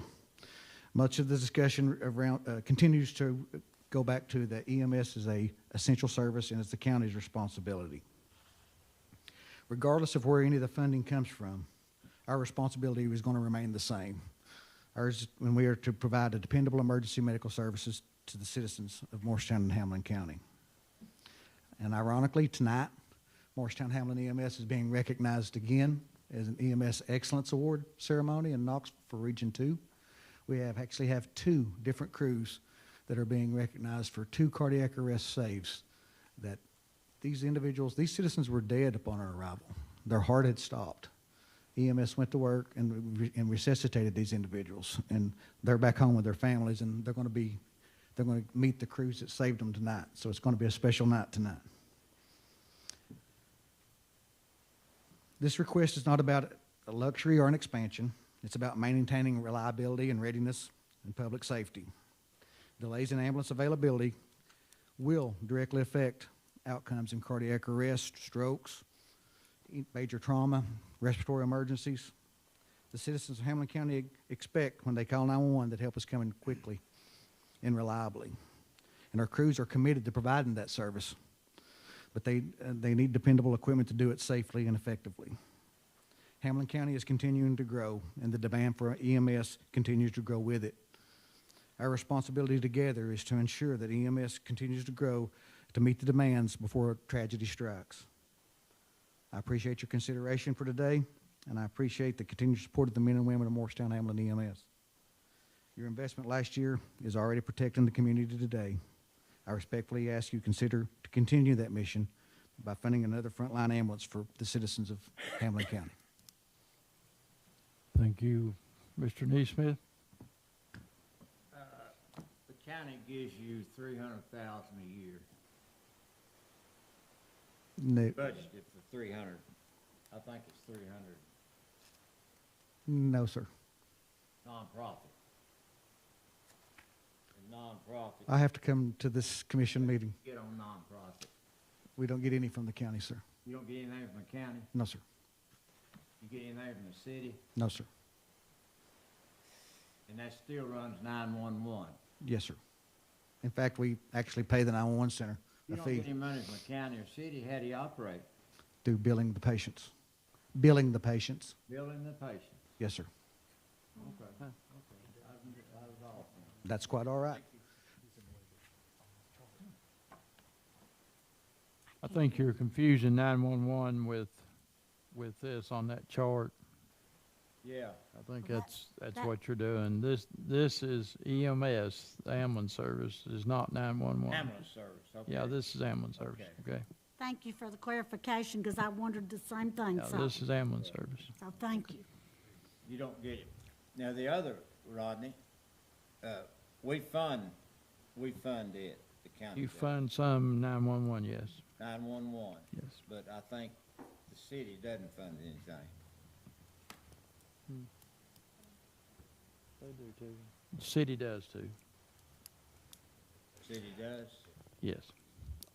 Much of the discussion around continues to go back to that EMS is an essential service and it's the county's responsibility. Regardless of where any of the funding comes from, our responsibility is going to remain the same. Ours, when we are to provide a dependable emergency medical services to the citizens of Morristown and Hamlin County. And ironically, tonight, Morristown Hamlin EMS is being recognized again as an EMS Excellence Award ceremony in Knoxville for Region 2. We actually have 2 different crews that are being recognized for 2 cardiac arrest saves that these citizens were dead upon our arrival. Their heart had stopped. EMS went to work and resuscitated these individuals, and they're back home with their families, and they're going to meet the crews that saved them tonight. So it's going to be a special night tonight. This request is not about a luxury or an expansion. It's about maintaining reliability and readiness and public safety. Delays in ambulance availability will directly affect outcomes in cardiac arrest, strokes, major trauma, respiratory emergencies. The citizens of Hamlin County expect when they call 911 that help is coming quickly and reliably. And our crews are committed to providing that service, but they need dependable equipment to do it safely and effectively. Hamlin County is continuing to grow, and the demand for EMS continues to grow with it. Our responsibility together is to ensure that EMS continues to grow to meet the demands before tragedy strikes. I appreciate your consideration for today, and I appreciate the continued support of the men and women of Morristown Hamlin EMS. Your investment last year is already protecting the community today. I respectfully ask you to continue that mission by funding another frontline ambulance for the citizens of Hamlin County. Thank you. Mr. Neesmith? The county gives you 300,000 a year. No, Budgeted for 300. I think it's 300. no, sir. Nonprofit. And nonprofit. I have to come to this commission meeting. Get on nonprofit. We don't get any from the county, sir. You don't get anything from the county? No, sir. You get anything from the city? No, sir. And that still runs 911. Yes, sir. In fact, we actually pay the 911 center You a don't fee get any money from the county or city, how do you operate? through billing the patients. Billing the patients. Billing the patient? Yes, sir. Okay. Okay. I was off. That's quite all right. I think you're confusing 911 with this on that chart. Yeah. I think that's what you're doing. This is EMS, the ambulance service, is not 911. Ambulance service, okay. Yeah, this is ambulance service, okay? Thank you for the clarification, because I wondered the same thing, Yeah, so. this is ambulance service. So thank you. You don't get it. Now, the other, Rodney, we fund it, the county. You does. fund some 911, yes. 911. Yes. But I think the city doesn't fund anything. They do too. City does too, City does? yes.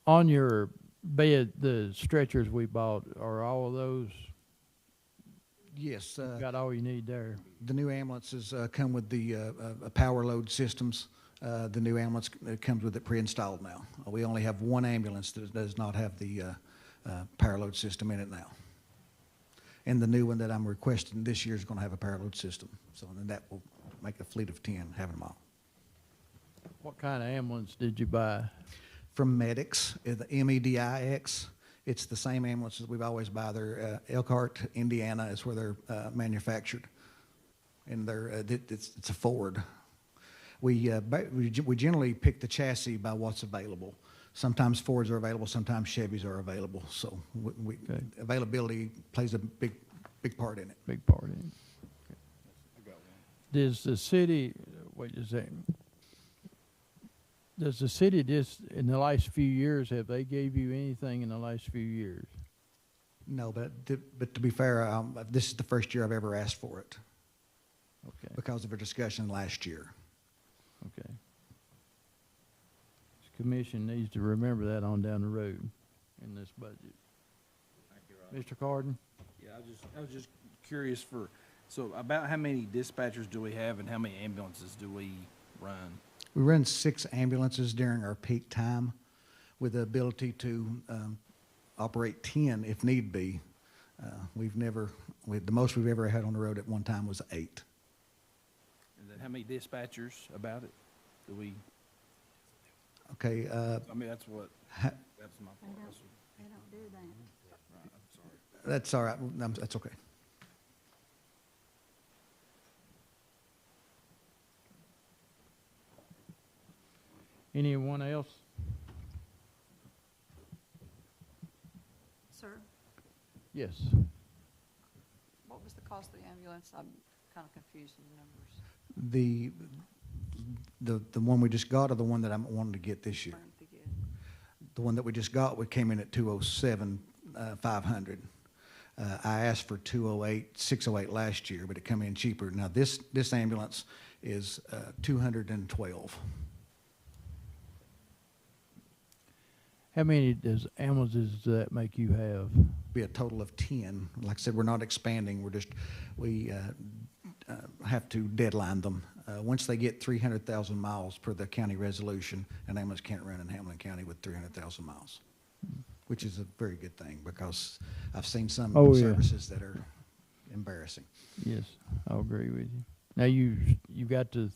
On your bed, the stretchers we bought, are all of those, Yes. got all you need there? The new ambulances come with the power load systems. The new ambulance comes with it pre-installed now. We only have one ambulance that does not have the power load system in it now. And the new one that I'm requesting this year is going to have a power load system. So then that will make a fleet of 10 having them all. What kind of ambulance did you buy? From Medix, the MEDIX. It's the same ambulance that we've always buy. They're Elkhart, Indiana is where they're manufactured. And they're, it's a Ford. We generally pick the chassis by what's available. Sometimes Fords are available, sometimes Chevys are available. So availability plays a big part in it. Big part in it. Does the city, wait a second. Does the city just, in the last few years, have they gave you anything in the last few years? No, but to be fair, this is the first year I've ever asked for it. Okay. Because of a discussion last year. Okay. This commission needs to remember that on down the road in this budget. Mr. Carden? Yeah, I was just curious so about how many dispatchers do we have and how many ambulances do we run? We run 6 ambulances during our peak time with the ability to operate 10 if need be. The most we've ever had on the road at one time was 8. And then how many dispatchers about it do we? Okay. I mean, that's my part. They don't do that. Right, I'm sorry. That's all right. That's okay. Anyone else? Sir, Yes. what was the cost of the ambulance? I'm kind of confused in the numbers. The one we just got or the one that I'm wanting to get this year? Trying to get. The one that we just got, we came in at 207,500. I asked for 608 last year, but it come in cheaper. Now this ambulance is 212. How many ambulances does that make you have? Be a total of 10. Like I said, we're not expanding. We have to deadline them. Once they get 300,000 miles per the county resolution, an ambulance can't run in Hamlin County with 300,000 miles, which is a very good thing because I've seen some services that are embarrassing. Yes, I'll agree with you. Now, you got the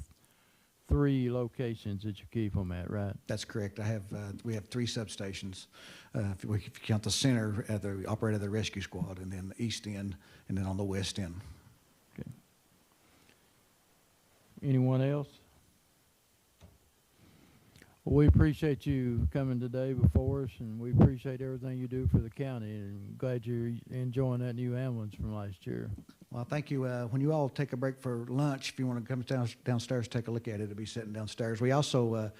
3 locations that you keep them at, right? That's correct. We have 3 substations. If you count the center, the operator of the rescue squad, and then the east end, and then on the west end. Okay. Anyone else? Well, we appreciate you coming today before us, and we appreciate everything you do for the county, and glad you're enjoying that new ambulance from last year. Well, thank you. When you all take a break for lunch, if you want to come downstairs, take a look at it. It'll be sitting downstairs. We also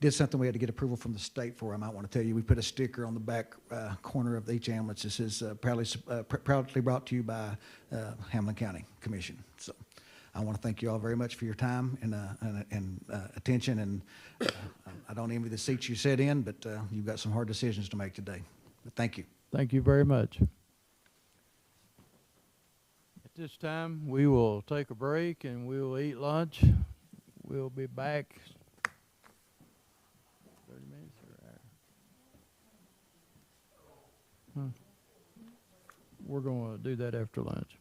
did something we had to get approval from the state for. I might want to tell you. We put a sticker on the back corner of each ambulance that says proudly brought to you by Hamlin County Commission. So I want to thank you all very much for your time and attention. And I don't envy the seats you sit in, but you've got some hard decisions to make today. But thank you. Thank you very much. At this time, we will take a break and we will eat lunch. We'll be back 30 minutes or We're going to do that after lunch.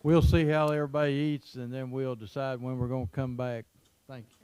We'll see how everybody eats, and then we'll decide when we're going to come back. Thank you.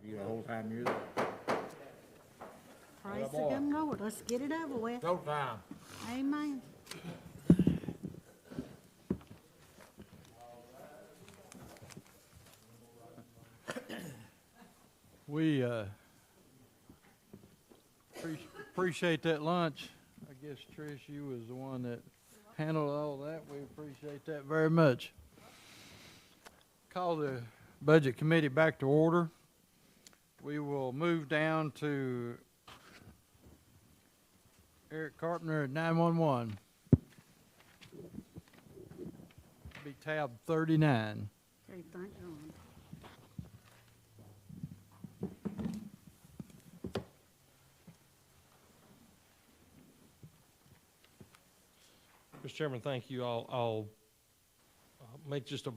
You the whole time you're there. Praise the good Lord. Let's get it over with. No time. Amen. We appreciate that lunch. I guess, Trish, you was the one that handled all that. We appreciate that very much. Call the Budget Committee back to order. We will move down to Eric Carpenter at 911. Be tab 39. Okay, thank God. Mr. Chairman, thank you. I'll make just a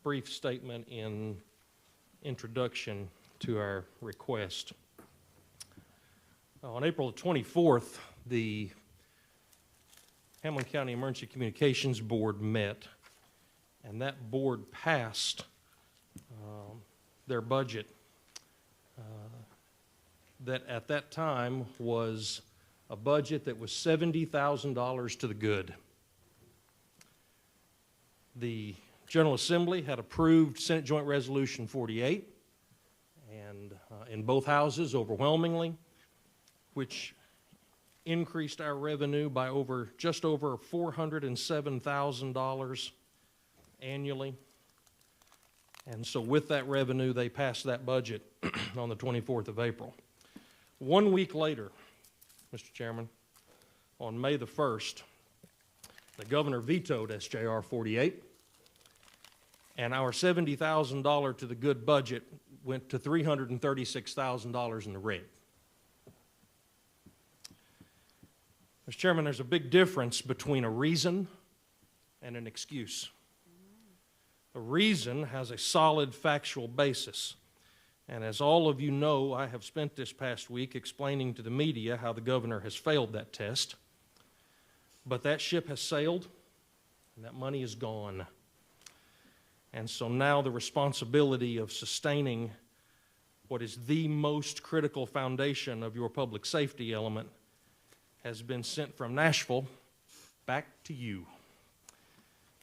brief statement in introduction to our request. On April 24th, the Hamlin County Emergency Communications Board met, and that board passed their budget that at that time was a budget that was $70,000 to the good. The General Assembly had approved Senate Joint Resolution 48, and in both houses overwhelmingly, which increased our revenue by just over $407,000 annually. And so with that revenue, they passed that budget on the 24th of April. 1 week later, Mr. Chairman, on May the 1st, the governor vetoed SJR 48, and our $70,000 to the good budget went to $336,000 in the red. Mr. Chairman, there's a big difference between a reason and an excuse. A reason has a solid factual basis. And as all of you know, I have spent this past week explaining to the media how the governor has failed that test. But that ship has sailed, and that money is gone. And so now the responsibility of sustaining what is the most critical foundation of your public safety element has been sent from Nashville back to you.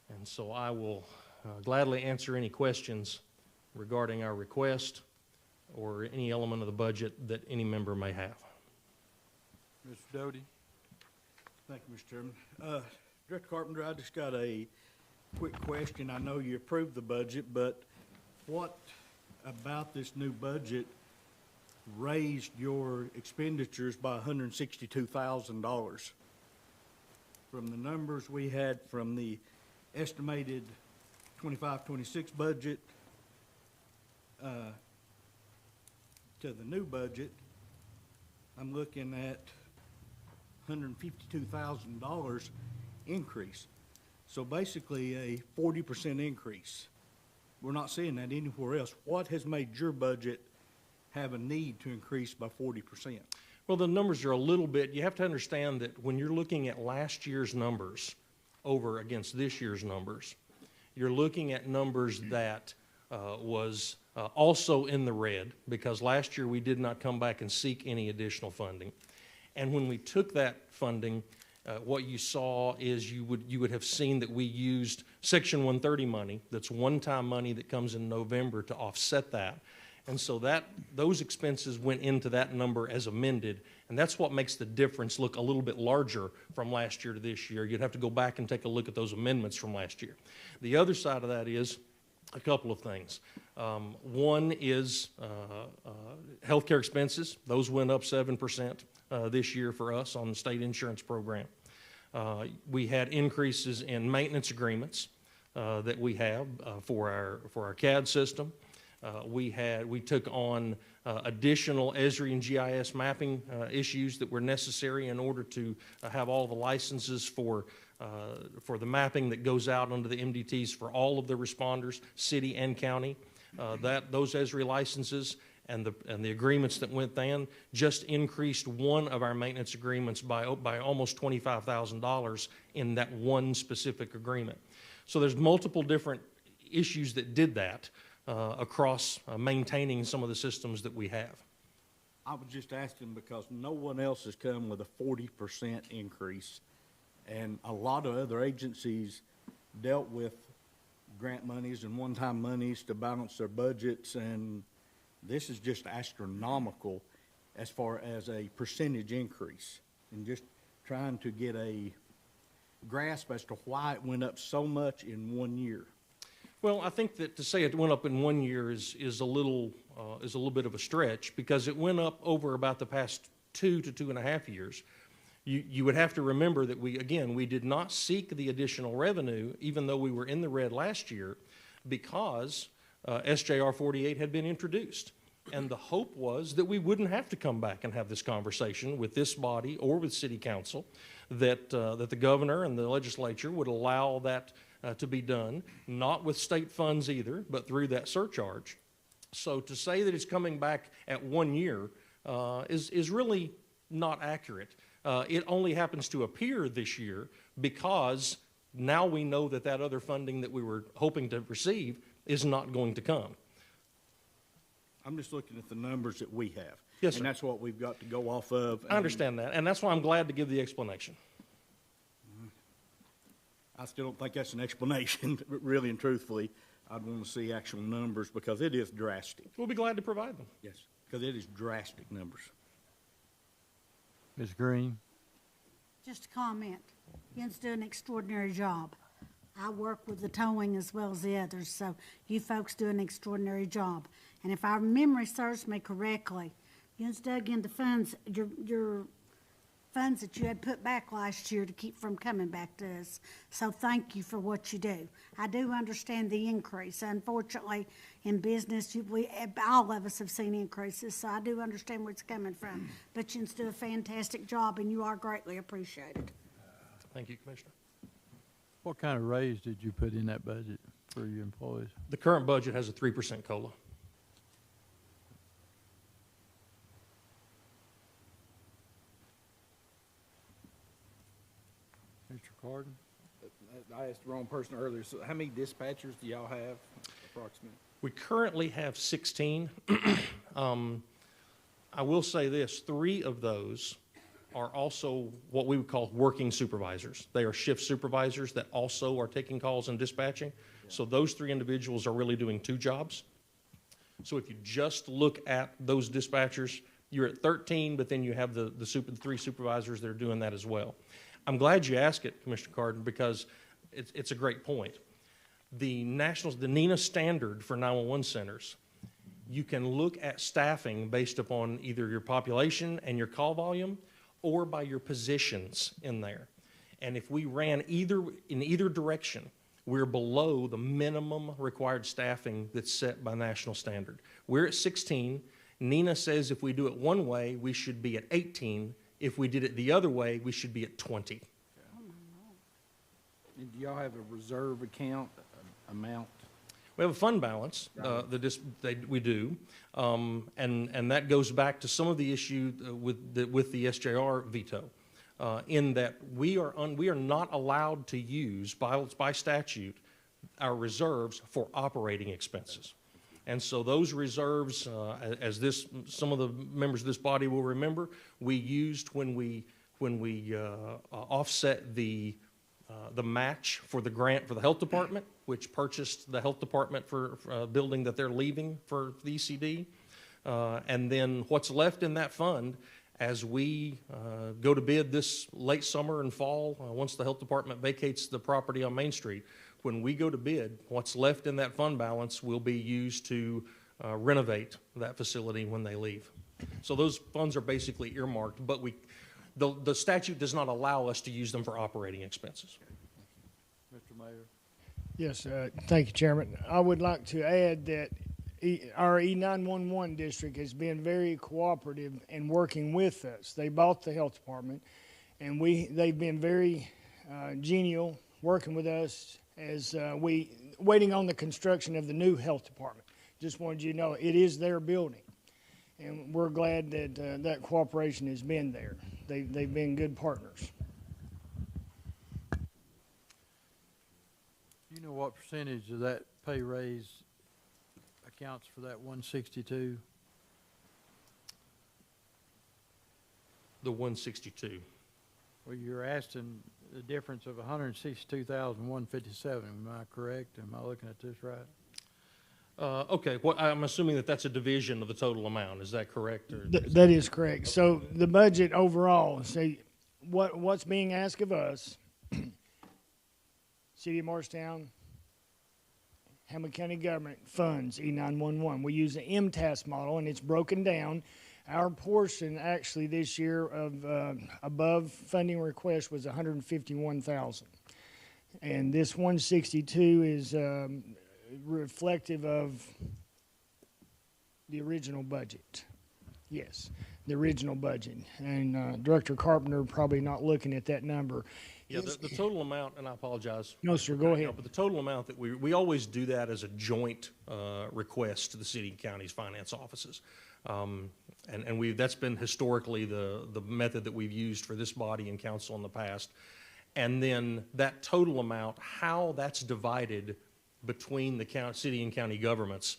And so I will gladly answer any questions regarding our request or any element of the budget that any member may have. Mr. Doty? Thank you, Mr. Chairman. Director Carpenter, I just got a quick question. I know you approved the budget, but what about this new budget raised your expenditures by $162,000? From the numbers we had from the estimated 25-26 budget to the new budget, I'm looking at $152,000 increase. So basically a 40% increase. We're not seeing that anywhere else. What has made your budget have a need to increase by 40%? Well, the numbers are a little bit, you have to understand that when you're looking at last year's numbers over against this year's numbers, you're looking at numbers that was also in the red, because last year we did not come back and seek any additional funding. And when we took that funding, what you saw is you would have seen that we used Section 130 money, that's one-time money that comes in November, to offset that. And so those expenses went into that number as amended, and that's what makes the difference look a little bit larger from last year to this year. You'd have to go back and take a look at those amendments from last year. The other side of that is a couple of things. One is healthcare expenses. Those went up 7% this year for us on the state insurance program. We had increases in maintenance agreements that we have for our CAD system. We took on additional Esri and GIS mapping issues that were necessary in order to have all the licenses for the mapping that goes out under the MDTs for all of the responders, city and county. Those Esri licenses and the agreements that went then just increased one of our maintenance agreements by almost $25,000 in that one specific agreement. So there's multiple different issues that did that. across maintaining some of the systems that we have. I was just asking because no one else has come with a 40% increase. And a lot of other agencies dealt with grant monies and one-time monies to balance their budgets, and this is just astronomical as far as a percentage increase. And just trying to get a grasp as to why it went up so much in 1 year. Well, I think that to say it went up in 1 year is a little bit of a stretch, because it went up over about the past 2 to 2.5 years. You would have to remember that we did not seek the additional revenue, even though we were in the red last year, because SJR 48 had been introduced. And the hope was that we wouldn't have to come back and have this conversation with this body or with City Council, that the governor and the legislature would allow that to be done, not with state funds either, but through that surcharge. So to say that it's coming back at 1 year is really not accurate. It only happens to appear this year because now we know that that other funding that we were hoping to receive is not going to come. I'm just looking at the numbers that we have. Yes, sir. And that's what we've got to go off of. I understand that, and that's why I'm glad to give the explanation. I still don't think that's an explanation, really and truthfully. I'd want to see actual numbers because it is drastic. We'll be glad to provide them. Yes, because it is drastic numbers. Ms. Green? Just a comment. You do an extraordinary job. I work with the towing as well as the others, so you folks do an extraordinary job. And if our memory serves me correctly, you dug into funds, your funds that you had put back last year to keep from coming back to us. So thank you for what you do. I do understand the increase. Unfortunately, in business, all of us have seen increases, so I do understand where it's coming from. But you do a fantastic job, and you are greatly appreciated. Thank you, Commissioner. What kind of raise did you put in that budget for your employees? The current budget has a 3% COLA. Mr. Carden? I asked the wrong person earlier. So how many dispatchers do y'all have approximately? We currently have 16. I will say this, 3 of those are also what we would call working supervisors. They are shift supervisors that also are taking calls and dispatching. Yeah. So those 3 individuals are really doing 2 jobs. So if you just look at those dispatchers, you're at 13, but then you have the 3 supervisors that are doing that as well. I'm glad you asked it, Commissioner Carden, because it's a great point. The NENA standard for 911 centers, you can look at staffing based upon either your population and your call volume or by your positions in there. And if we ran in either direction, we're below the minimum required staffing that's set by national standard. We're at 16. NENA says if we do it one way, we should be at 18. If we did it the other way, we should be at 20. And do y'all have a reserve account amount? We have a fund balance, we do, and that goes back to some of the issue with the SJR veto, in that we are not allowed to use by statute our reserves for operating expenses, and so those reserves, as some of the members of this body will remember, we used when we offset the match for the grant for the health department, which purchased the health department for a building that they're leaving for the ECD. And then what's left in that fund as we go to bid this late summer and fall, once the health department vacates the property on Main Street, when we go to bid, what's left in that fund balance will be used to renovate that facility when they leave. So those funds are basically earmarked, but the statute does not allow us to use them for operating expenses. Mr. Mayor? Yes, thank you, Chairman. I would like to add that our E911 district has been very cooperative in working with us. They bought the health department, and they've been very genial working with us as waiting on the construction of the new health department. Just wanted you to know it is their building. And we're glad that that cooperation has been there. They've been good partners. Do you know what percentage of that pay raise accounts for that 162? The 162. Well, you're asking the difference of 162,157. Am I correct? Am I looking at this right? Okay, well, I'm assuming that that's a division of the total amount. Is that correct? Or That is correct. So the budget overall, say, what's being asked of us, City of Morristown, Hamilton County Government funds E911. We use the MTAS model, and it's broken down. Our portion actually this year of above funding request was 151,000, and this 162 is reflective of the original budget. Yes, the original budget, and Director Carpenter probably not looking at that number. Yeah, the total amount, and I apologize. No, sir, go ahead. But the total amount that we always do that as a joint request to the city and county's finance offices. And that's been historically the method that we've used for this body and council in the past. And then that total amount, how that's divided between the city and county governments,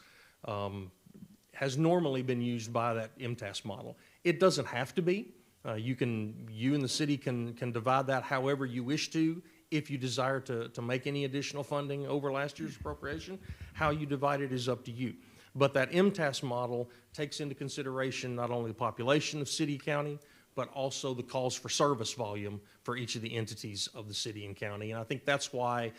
has normally been used by that MTAS model. It doesn't have to be. You and the city can divide that however you wish to. If you desire to make any additional funding over last year's appropriation, how you divide it is up to you. But that MTAS model takes into consideration not only the population of city, county, but also the calls for service volume for each of the entities of the city and county. And I think that's why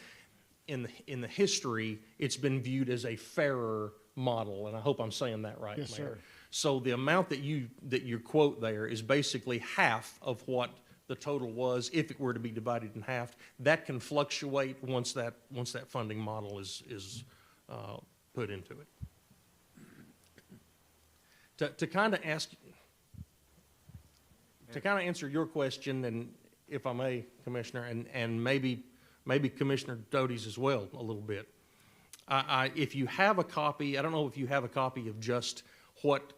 in the history, it's been viewed as a fairer model, and I hope I'm saying that right, Yes, Mayor. sir. So the amount that you quote there is basically half of what the total was if it were to be divided in half. That can fluctuate once that funding model is put into it. To kind of answer your question, and if I may, Commissioner, and maybe Commissioner Doty's as well a little bit. If you have a copy, I don't know if you have a copy of just what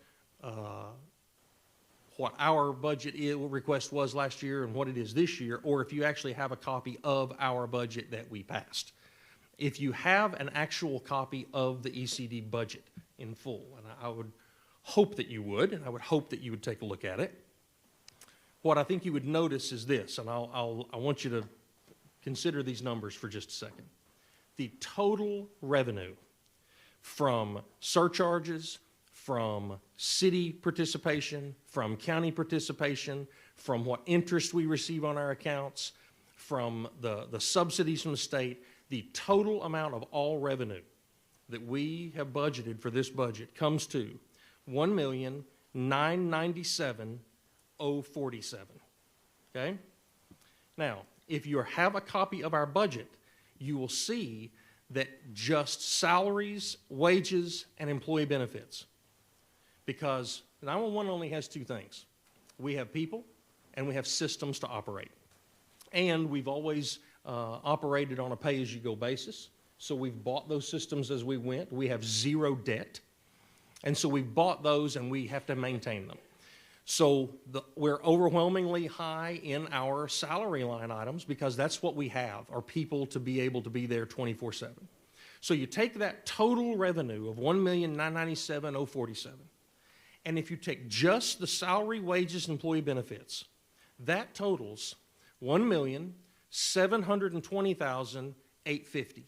our budget request was last year and what it is this year, or if you actually have a copy of our budget that we passed. If you have an actual copy of the ECD budget in full, and I would hope that you would, and I would hope that you would take a look at it, what I think you would notice is this, and I want you to consider these numbers for just a second. The total revenue from surcharges, from city participation, from county participation, from what interest we receive on our accounts, from the subsidies from the state, the total amount of all revenue that we have budgeted for this budget comes to $1,997,047. Okay? Now, if you have a copy of our budget, you will see that just salaries, wages, and employee benefits. Because 911 only has two things. We have people, and we have systems to operate. And we've always operated on a pay-as-you-go basis. So we've bought those systems as we went. We have zero debt. And so we've bought those, and we have to maintain them. So we're overwhelmingly high in our salary line items because that's what we have, are people to be able to be there 24/7. So you take that total revenue of $1,997,047, and if you take just the salary, wages, and employee benefits, that totals $1,720,850.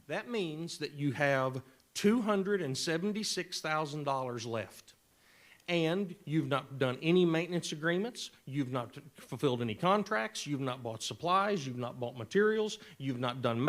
That means that you have $276,000 left. And you've not done any maintenance agreements, you've not fulfilled any contracts, you've not bought supplies, you've not bought materials, you've not done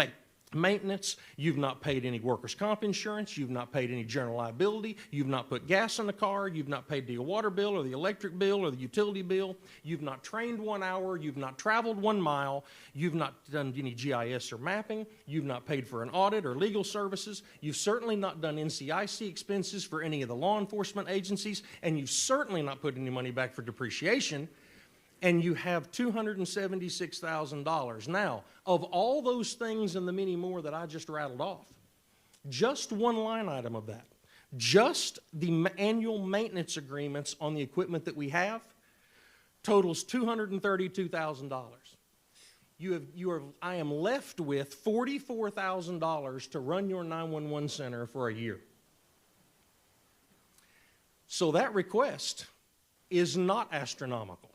maintenance, you've not paid any workers' comp insurance, you've not paid any general liability, you've not put gas in the car, you've not paid the water bill or the electric bill or the utility bill, you've not trained 1 hour, you've not traveled 1 mile, you've not done any GIS or mapping, you've not paid for an audit or legal services, you've certainly not done NCIC expenses for any of the law enforcement agencies, and you've certainly not put any money back for depreciation, and you have $276,000. Now, of all those things and the many more that I just rattled off, just one line item of that, just the annual maintenance agreements on the equipment that we have, totals $232,000. I am left with $44,000 to run your 911 center for a year. So that request is not astronomical.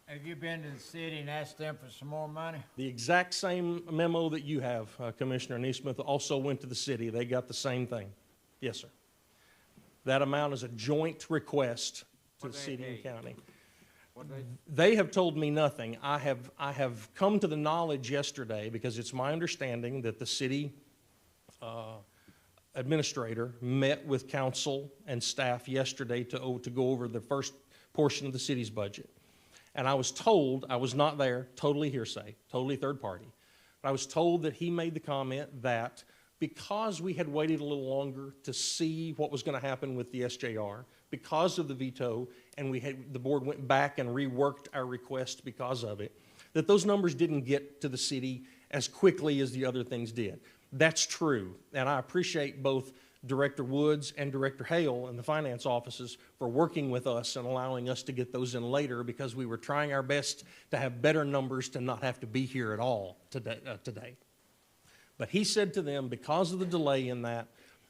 Have you been to the city and asked them for some more money? The exact same memo that you have, Commissioner Neesmith, also went to the city. They got the same thing. Yes, sir. That amount is a joint request to the city and county. They have told me nothing. I have come to the knowledge yesterday, because it's my understanding that the city administrator met with council and staff yesterday to go over the first portion of the city's budget. And I was told, I was not there, totally hearsay, totally third party, but I was told that he made the comment that because we had waited a little longer to see what was going to happen with the SJR, because of the veto, and the board went back and reworked our request because of it, that those numbers didn't get to the city as quickly as the other things did. That's true, and I appreciate both Director Woods and Director Hale and the finance offices for working with us and allowing us to get those in later, because we were trying our best to have better numbers to not have to be here at all today. But he said to them, because of the delay in that,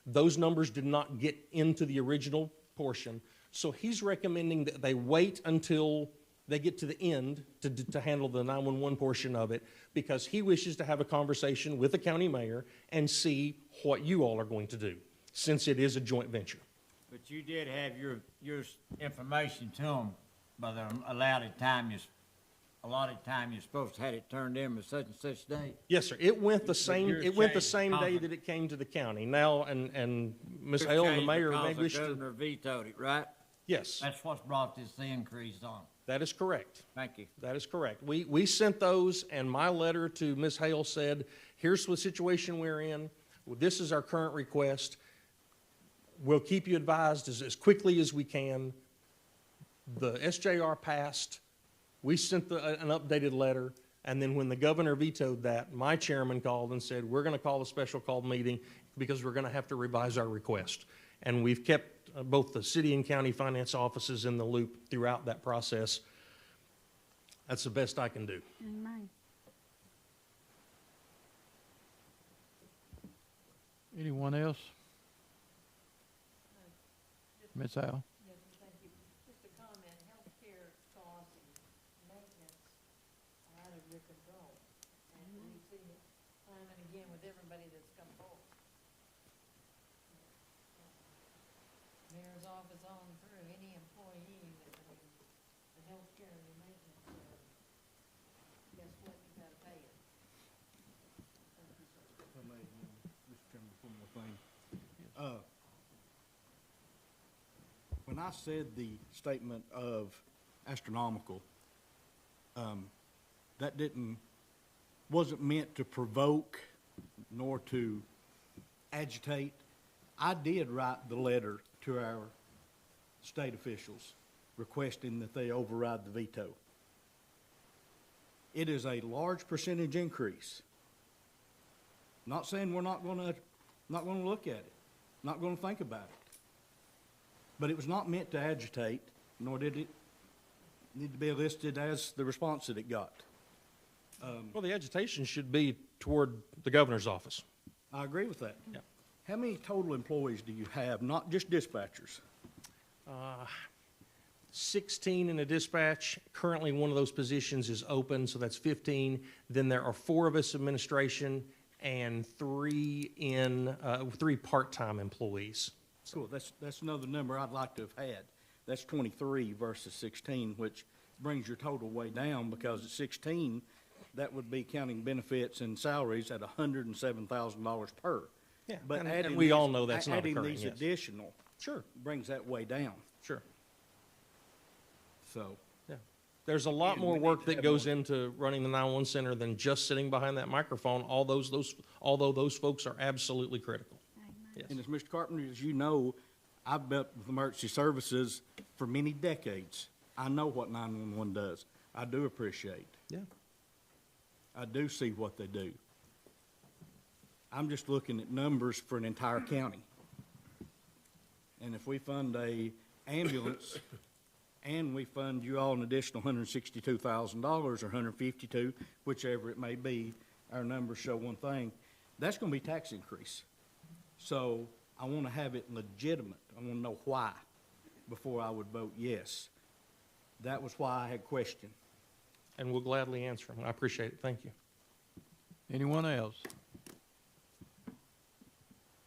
those numbers did not get into the original portion. So he's recommending that they wait until they get to the end to handle the 911 portion of it, because he wishes to have a conversation with the county mayor and see what you all are going to do, since it is a joint venture. But you did have your information to them by the allotted time you're supposed to have it turned in by such and such date? Yes, sir. It went the same day that it came to the county. Now, and Ms. Hale and the mayor may wish The to. governor vetoed it, right? Yes. That's what's brought this increase on. That is correct. Thank you. That is correct. We sent those, and my letter to Ms. Hale said, here's the situation we're in. This is our current request. We'll keep you advised as quickly as we can. The SJR passed. We sent an updated letter, and then when the governor vetoed that, my chairman called and said, we're going to call a special called meeting because we're going to have to revise our request. And we've kept both the city and county finance offices in the loop throughout that process. That's the best I can do. Amen. Anyone else? Ms. Al? Yes, thank you. Just a comment, healthcare costs and maintenance are out of your control. And we've seen it time and again with everybody that's come forward. Mayor's office on through, any employee that, the healthcare and the maintenance, guess what, you gotta pay it. Mr. Chairman, one more thing. When I said the statement of astronomical, that wasn't meant to provoke nor to agitate. I did write the letter to our state officials requesting that they override the veto. It is a large percentage increase. Not saying we're not gonna look at it, not gonna think about it. But it was not meant to agitate, nor did it need to be listed as the response that it got. Well, the agitation should be toward the governor's office. I agree with that. Yeah. How many total employees do you have, not just dispatchers? 16 in a dispatch. Currently, one of those positions is open, so that's 15. Then there are 4 of us administration and 3 part-time employees. Cool, that's another number I'd like to have had. That's 23 versus 16, which brings your total way down, because at 16, that would be counting benefits and salaries at $107,000 per. Yeah, But and we all know that's not adding occurring, these yes. additional. Sure. Brings that way down, Sure. so. Yeah. There's a lot more work that goes into running the 911 center than just sitting behind that microphone, although those folks are absolutely critical. Yes. And as Mr. Carpenter, as you know, I've been with emergency services for many decades. I know what 911 does. I do appreciate. Yeah. I do see what they do. I'm just looking at numbers for an entire county. And if we fund a ambulance and we fund you all an additional $162,000 or $152, whichever it may be, our numbers show one thing. that's gonna be tax increase. So I wanna have it legitimate. I wanna know why before I would vote yes. That was why I had questioned. And we'll gladly answer them. I appreciate it. Thank you. Anyone else?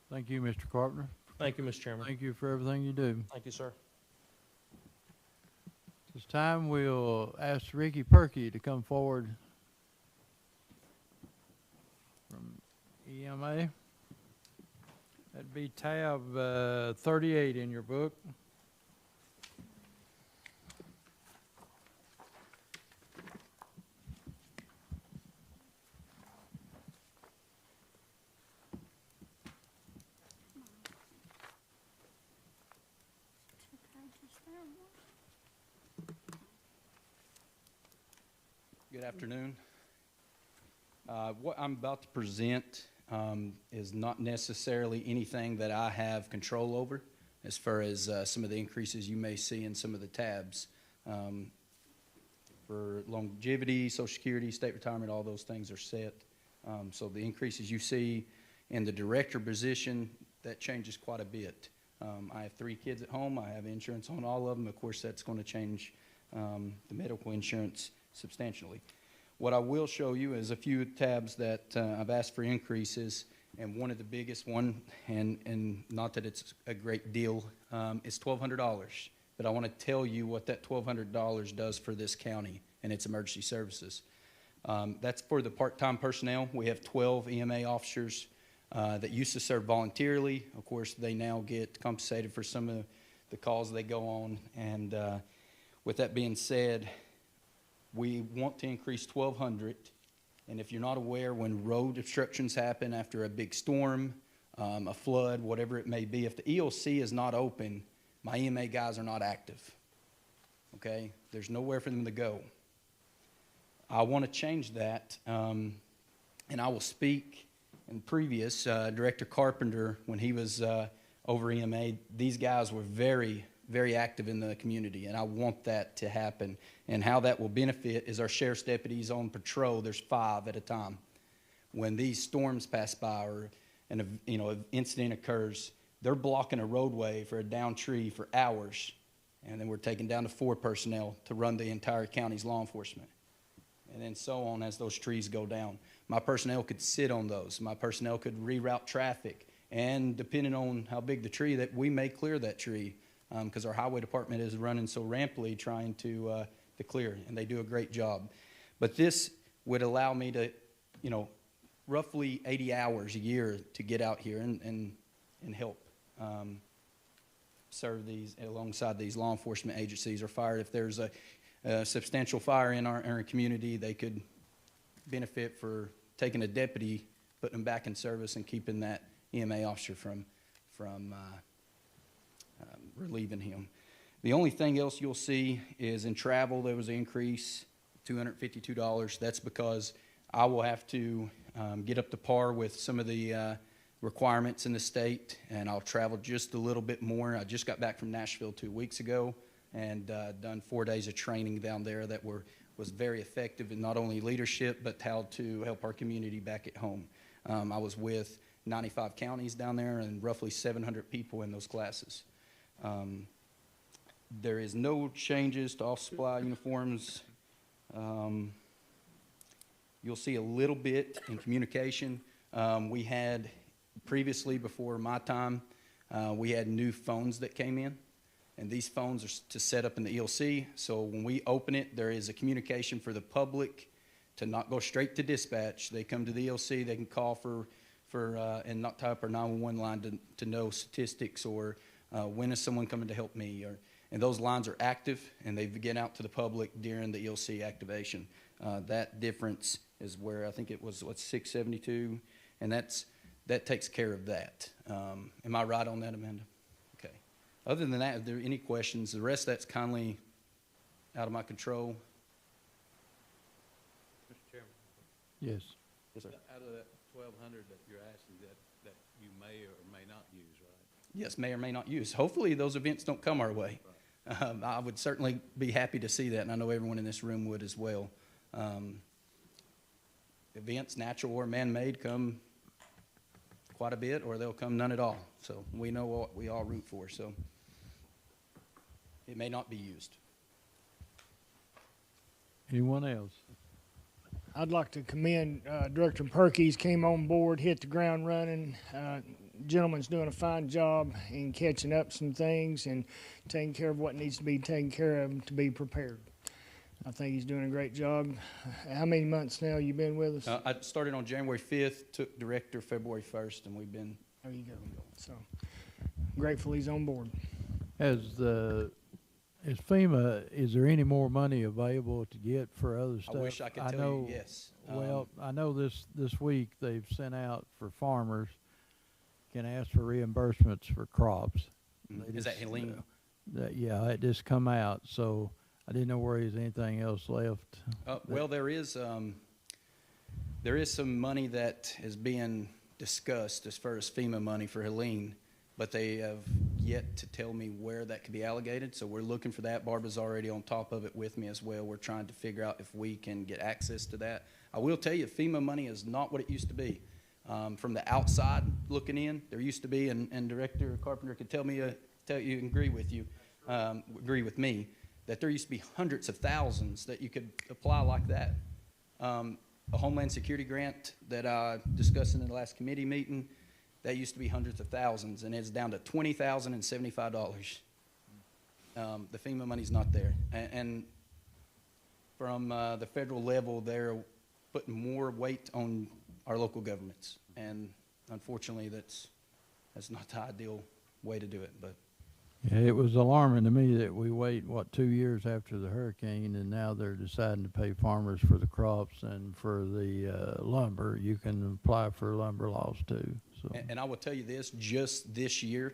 Thank you, Mr. Carpenter. Thank you, Mr. Chairman. Thank you for everything you do. Thank you, sir. This time, we'll ask Ricky Perky to come forward from EMA. That'd be tab 38 in your book. Good afternoon. What I'm about to present is not necessarily anything that I have control over as far as some of the increases you may see in some of the tabs. For longevity, Social Security, state retirement, all those things are set. So the increases you see in the director position, that changes quite a bit. I have 3 kids at home. I have insurance on all of them. Of course, that's going to change the medical insurance substantially. What I will show you is a few tabs that I've asked for increases, and one of the biggest one, and not that it's a great deal, is $1,200. But I want to tell you what that $1,200 does for this county and its emergency services. That's for the part-time personnel. We have 12 EMA officers that used to serve voluntarily. Of course, they now get compensated for some of the calls they go on. And with that being said, we want to increase 1,200, and if you're not aware, when road obstructions happen after a big storm, a flood, whatever it may be, if the EOC is not open, my EMA guys are not active, okay? There's nowhere for them to go. I want to change that, and I will speak in previous, Director Carpenter, when he was over EMA, these guys were very active in the community, and I want that to happen. And how that will benefit is our sheriff's deputies on patrol. There's 5 at a time. When these storms pass by or an incident occurs, they're blocking a roadway for a downed tree for hours, and then we're taking down to 4 personnel to run the entire county's law enforcement. And then so on as those trees go down. My personnel could sit on those. My personnel could reroute traffic, and depending on how big the tree, that we may clear that tree. Because our highway department is running so rampantly trying to clear, and they do a great job. But this would allow me to, roughly 80 hours a year to get out here and help serve these alongside these law enforcement agencies or fire. If there's a substantial fire in our community, they could benefit for taking a deputy, putting them back in service, and keeping that EMA officer from relieving him. The only thing else you'll see is in travel, there was an increase, $252. That's because I will have to get up to par with some of the requirements in the state, and I'll travel just a little bit more. I just got back from Nashville 2 weeks ago and done 4 days of training down there that was very effective in not only leadership, but how to help our community back at home. I was with 95 counties down there and roughly 700 people in those classes. There is no changes to office supply uniforms. You'll see a little bit in communication. We had previously, before my time, we had new phones that came in, and these phones are to set up in the EOC. So when we open it, there is a communication for the public to not go straight to dispatch. They come to the EOC, they can call and not type our 911 line to know statistics or when is someone coming to help me, and those lines are active, and they get out to the public during the EOC activation. That difference is where I think it was, $672, and that takes care of that. Am I right on that, Amanda? Okay. Other than that, if there are any questions, the rest of that's kindly out of my control. Mr. Chairman? Yes. Yes, sir. Out of that 1,200 that you're asking that you may or may not use, right? Yes, may or may not use. Hopefully those events don't come our way. I would certainly be happy to see that, and I know everyone in this room would as well. Events, natural or man-made, come quite a bit, or they'll come none at all. So we know what we all root for, so it may not be used. Anyone else? I'd like to commend Director Perkins, came on board, hit the ground running. Gentleman's doing a fine job in catching up some things and taking care of what needs to be taken care of to be prepared. I think he's doing a great job. How many months now you been with us? I started on January 5th, took director February 1st, and we've been. There you go. So grateful he's on board. Is FEMA, is there any more money available to get for other stuff? I wish I could tell you yes. Well, I know this week they've sent out for farmers, can ask for reimbursements for crops. Is that Helene? Yeah, it just come out, so I didn't know where there's anything else left. Well, there is some money that is being discussed as far as FEMA money for Helene, but they have yet to tell me where that could be allocated, so we're looking for that. Barbara's already on top of it with me as well. We're trying to figure out if we can get access to that. I will tell you, FEMA money is not what it used to be. From the outside looking in, there used to be, and Director Carpenter could tell you and agree with me, that there used to be hundreds of thousands that you could apply like that. A Homeland Security grant that I discussed in the last committee meeting, that used to be hundreds of thousands, and it's down to $20,075. The FEMA money's not there. And from the federal level, they're putting more weight on our local governments. And unfortunately, that's not the ideal way to do it. But Yeah, it was alarming to me that we wait, 2 years after the hurricane, and now they're deciding to pay farmers for the crops and for the lumber. You can apply for lumber laws too. So. And I will tell you this, just this year,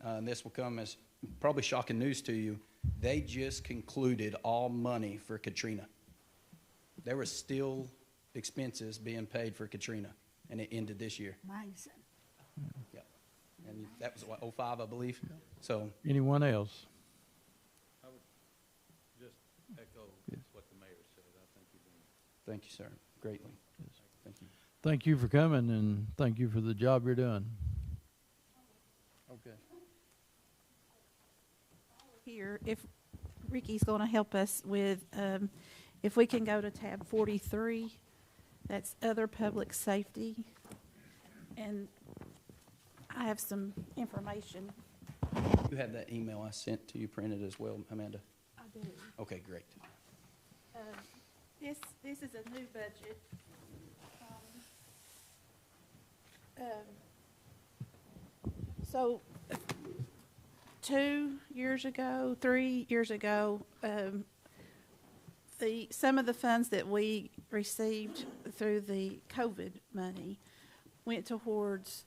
and this will come as probably shocking news to you, they just concluded all money for Katrina. There were still expenses being paid for Katrina, and it ended this year. Amazing. Yeah. And that was, what, 05, I believe? Yeah. So. Anyone else? I would just echo what the mayor said. I think you've been. Thank you, sir, greatly. Yes. Thank you. Thank you for coming, and thank you for the job you're doing. Okay. Here, if Ricky's going to help us with, if we can go to tab 43, that's other public safety. And I have some information. You have that email I sent to you printed as well, Amanda? I do. Okay, great. This is a new budget. So 2 years ago, 3 years ago, some of the funds that we received through the COVID money went towards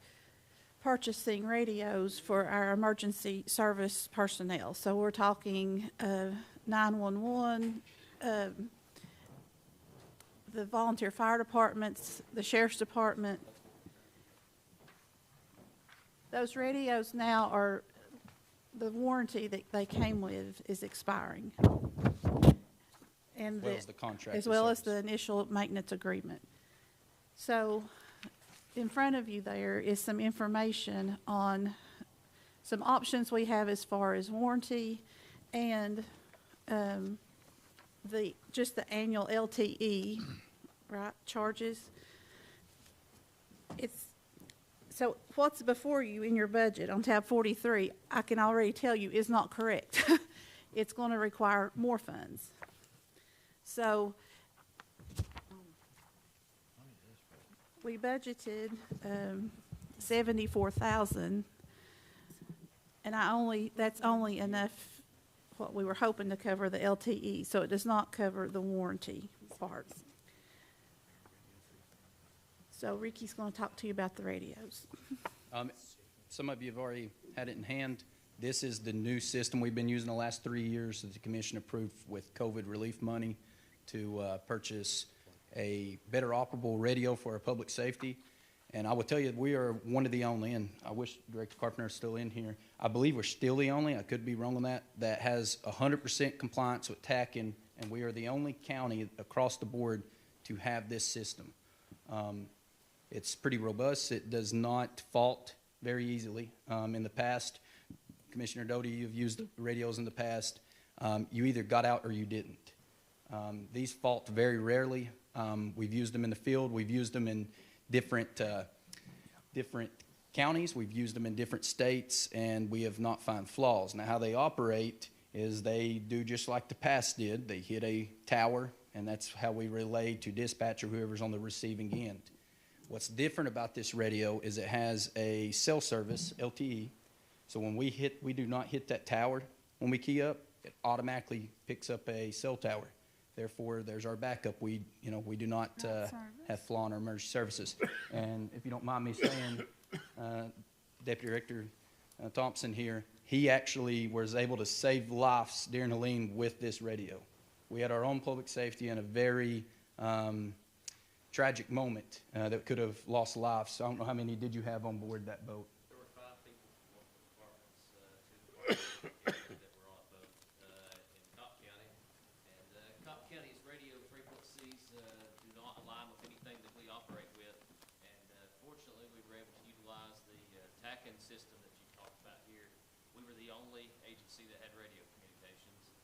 purchasing radios for our emergency service personnel. So we're talking 911, the volunteer fire departments, the sheriff's department. Those radios now are, the warranty that they came with is expiring. And As well as the contract. as well as the initial maintenance agreement. So in front of you there is some information on some options we have as far as warranty and just the annual LTE, right, charges. So what's before you in your budget on tab 43, I can already tell you is not correct. It's going to require more funds. So we budgeted 74,000, and that's only enough what we were hoping to cover the LTE, so it does not cover the warranty parts. So Ricky's going to talk to you about the radios. Some of you have already had it in hand. This is the new system we've been using the last 3 years that the commission approved with COVID relief money to purchase a better operable radio for our public safety. And I will tell you, we are one of the only, and I wish Director Carpenter is still in here. I believe we're still the only, I could be wrong on that has 100% compliance with TACN, and we are the only county across the board to have this system. It's pretty robust. It does not fault very easily. In the past, Commissioner Doty, you've used radios in the past. You either got out or you didn't. These fault very rarely. We've used them in the field. We've used them in different counties. We've used them in different states, and we have not found flaws. Now, how they operate is they do just like the past did. They hit a tower, and that's how we relay to dispatch or whoever's on the receiving end. What's different about this radio is it has a cell service, LTE. So when we do not hit that tower when we key up, it automatically picks up a cell tower. Therefore, there's our backup. We do not have flaw in our emergency services. And if you don't mind me saying, Deputy Director Thompson here, he actually was able to save lives during Helene with this radio. We had our own public safety in a very tragic moment that could have lost lives. So I don't know how many did you have on board that boat? There were 5 people from multiple departments, 2 departments that were on a boat in Cobb County. And Cobb County's radio frequencies do not align with anything that we operate with. And fortunately, we were able to utilize the TACAN system that you talked about here. We were the only agency that had radio communications.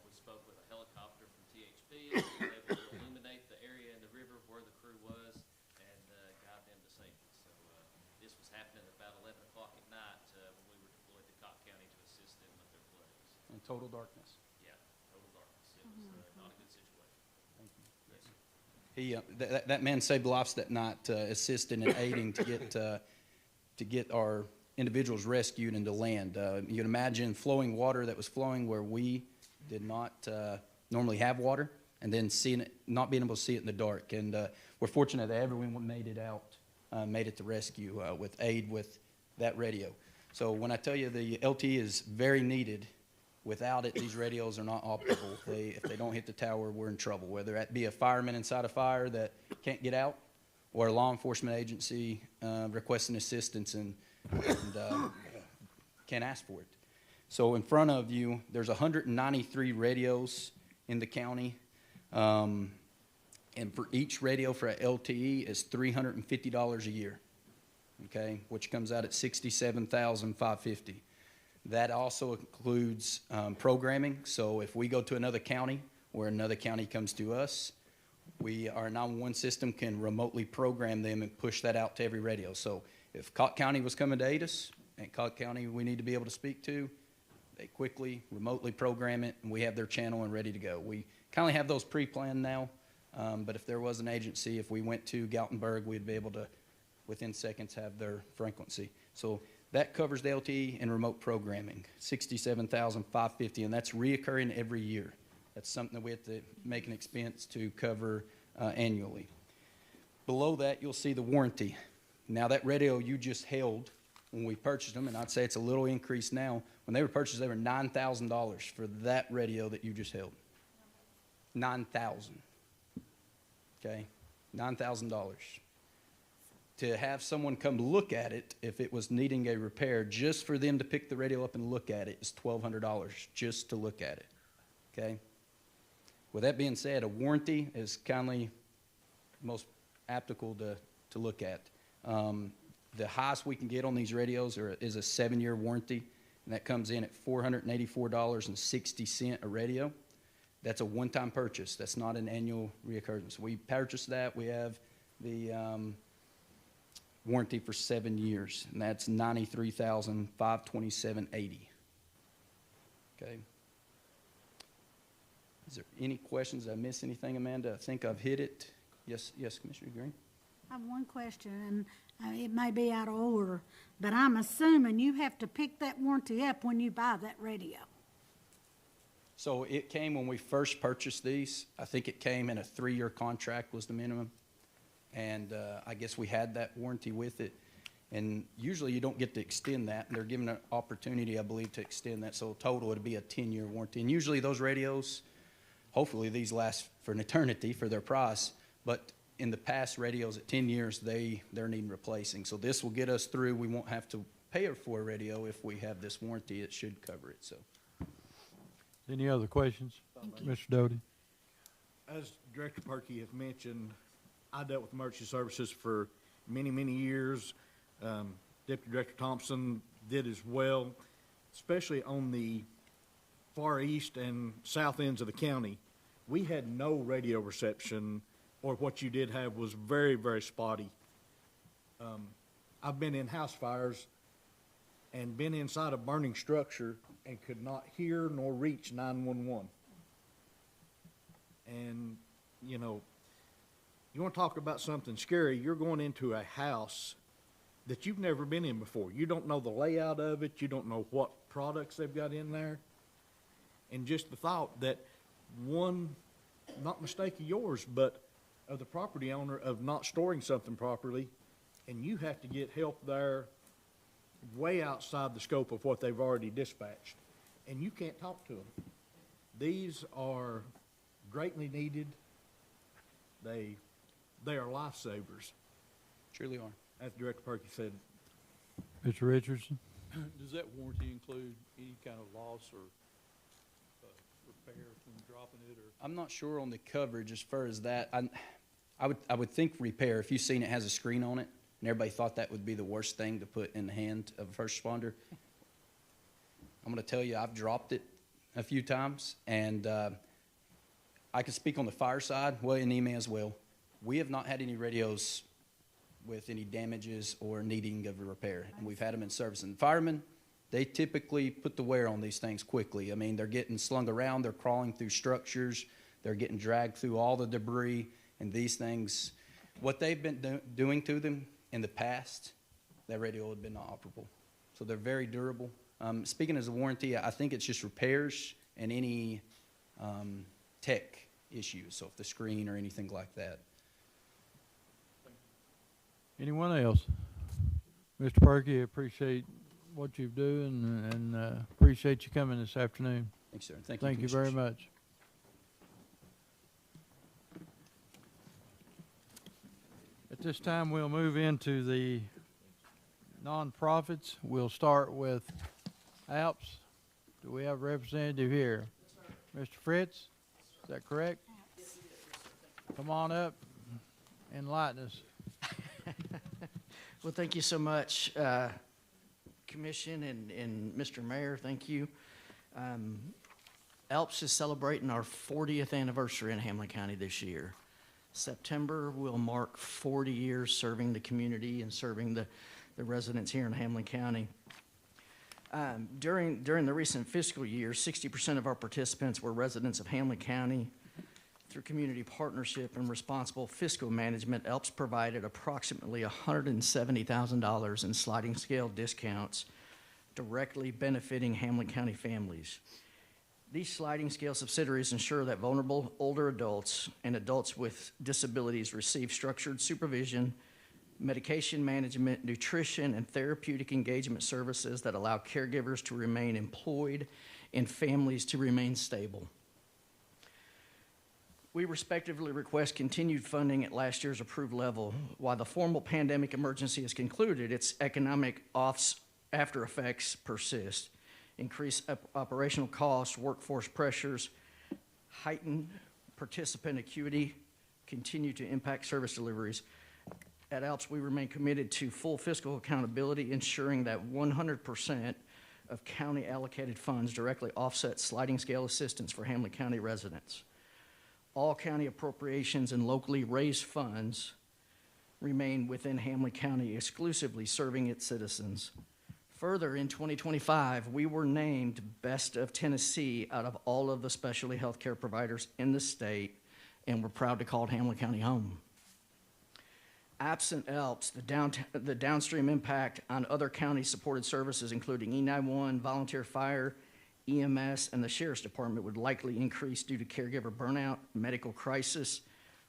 We spoke with a helicopter from THB. We were able to illuminate the area in the river where the crew was and guide them to safety. So this was happening about 11 o'clock at night when we were deployed to Cobb County to assist them with their floods. In total darkness. Yeah, total darkness. It was not a good situation. Thank you. Yes, sir. That man saved lives that night, assisting and aiding to get our individuals rescued and to land. You can imagine flowing water that was flowing where we did not normally have water, and then not being able to see it in the dark. And we're fortunate that everyone made it out, made it to rescue with aid with that radio. So when I tell you the LTE is very needed, without it, these radios are not operable. If they don't hit the tower, we're in trouble, whether that be a fireman inside a fire that can't get out or a law enforcement agency requesting assistance and can't ask for it. So in front of you, there's 193 radios in the county. And for each radio for a LTE is $350 a year, okay, which comes out at $67,550. That also includes programming. So if we go to another county or another county comes to us, our 911 system can remotely program them and push that out to every radio. So if Cott County was coming to aid us, and Cott County we need to be able to speak to, they quickly, remotely program it, and we have their channel and ready to go. We kind of have those pre-planned now, but if there was an agency, if we went to Galtenberg, we'd be able to, within seconds, have their frequency. So that covers the LTE and remote programming, $67,550, and that's reoccurring every year. That's something that we have to make an expense to cover annually. Below that, you'll see the warranty. Now, that radio you just held when we purchased them, and I'd say it's a little increase now. When they were purchased, they were $9,000 for that radio that you just held. $9,000. Okay? $9,000. To have someone come look at it, if it was needing a repair, just for them to pick the radio up and look at it is $1,200 just to look at it. Okay? With that being said, a warranty is kindly most applicable to look at. The highest we can get on these radios is a 7-year warranty, and that comes in at $484.60 a radio. That's a one-time purchase. That's not an annual reoccurrence. We purchased that. We have the warranty for 7 years, and that's $93,527.80. Okay. Is there any questions? Did I miss anything, Amanda? I think I've hit it. Yes, Commissioner Green. I have one question, and it may be out of order, but I'm assuming you have to pick that warranty up when you buy that radio. So it came when we first purchased these. I think it came in a 3-year contract was the minimum. And I guess we had that warranty with it. And usually you don't get to extend that. And they're given an opportunity, I believe, to extend that. So total would be a 10-year warranty. And usually those radios, hopefully these last for an eternity for their price. But in the past radios at 10 years, they're needing replacing. So this will get us through. We won't have to pay for a radio if we have this warranty. It should cover it. So. Any other questions? Mr. Doty? As Director Perkey has mentioned, I dealt with emergency services for many, many years. Deputy Director Thompson did as well, especially on the far east and south ends of the county. We had no radio reception, or what you did have was very, very spotty. I've been in house fires and been inside a burning structure and could not hear nor reach 911. And, you know, you want to talk about something scary, you're going into a house that you've never been in before. You don't know the layout of it. You don't know what products they've got in there. And just the thought that one, not mistake of yours, but of the property owner of not storing something properly, and you have to get help there way outside the scope of what they've already dispatched, and you can't talk to them. These are greatly needed. They are lifesavers. Truly are. As Director Perkins said. Mr. Richardson? Does that warranty include any kind of loss or repair from dropping it, or? I'm not sure on the coverage as far as that. I would think repair. If you've seen it has a screen on it, and everybody thought that would be the worst thing to put in the hand of a first responder. I'm going to tell you, I've dropped it a few times, and I can speak on the fire side, well, in EMA as well. We have not had any radios with any damages or needing of a repair, and we've had them in service. And firemen, they typically put the wear on these things quickly. I mean, they're getting slung around, they're crawling through structures, they're getting dragged through all the debris, and these things, what they've been doing to them in the past, that radio would have been not operable. So they're very durable. Speaking as a warranty, I think it's just repairs and any tech issues, so if the screen or anything like that. Anyone else? Mr. Perky, appreciate what you've doing and appreciate you coming this afternoon. Thanks, sir. Thank you. Thank you very much. At this time, we'll move into the nonprofits. We'll start with ALPS. Do we have a representative here? Mr. Fritz, is that correct? Come on up, enlighten us. Well, thank you so much, Commission and Mr. Mayor, thank you. ALPS is celebrating our 40th anniversary in Hamlin County this year. September will mark 40 years serving the community and serving the residents here in Hamlin County. During the recent fiscal year, 60% of our participants were residents of Hamlin County. Through community partnership and responsible fiscal management, ALPS provided approximately $170,000 in sliding scale discounts directly benefiting Hamlin County families. These sliding scale subsidiaries ensure that vulnerable older adults and adults with disabilities receive structured supervision, medication management, nutrition, and therapeutic engagement services that allow caregivers to remain employed and families to remain stable. We respectively request continued funding at last year's approved level. While the formal pandemic emergency is concluded, its economic after effects persist. Increased operational costs, workforce pressures, heightened participant acuity continue to impact service deliveries. At ALPS, we remain committed to full fiscal accountability, ensuring that 100% of county allocated funds directly offset sliding scale assistance for Hamlin County residents. All county appropriations and locally raised funds remain within Hamlin County, exclusively serving its citizens. Further, in 2025, we were named Best of Tennessee out of all of the specialty healthcare providers in the state, and we're proud to call Hamlin County home. Absent ALPS, the downstream impact on other county-supported services, including E911, volunteer fire, EMS, and the Sheriff's Department, would likely increase due to caregiver burnout, medical crisis,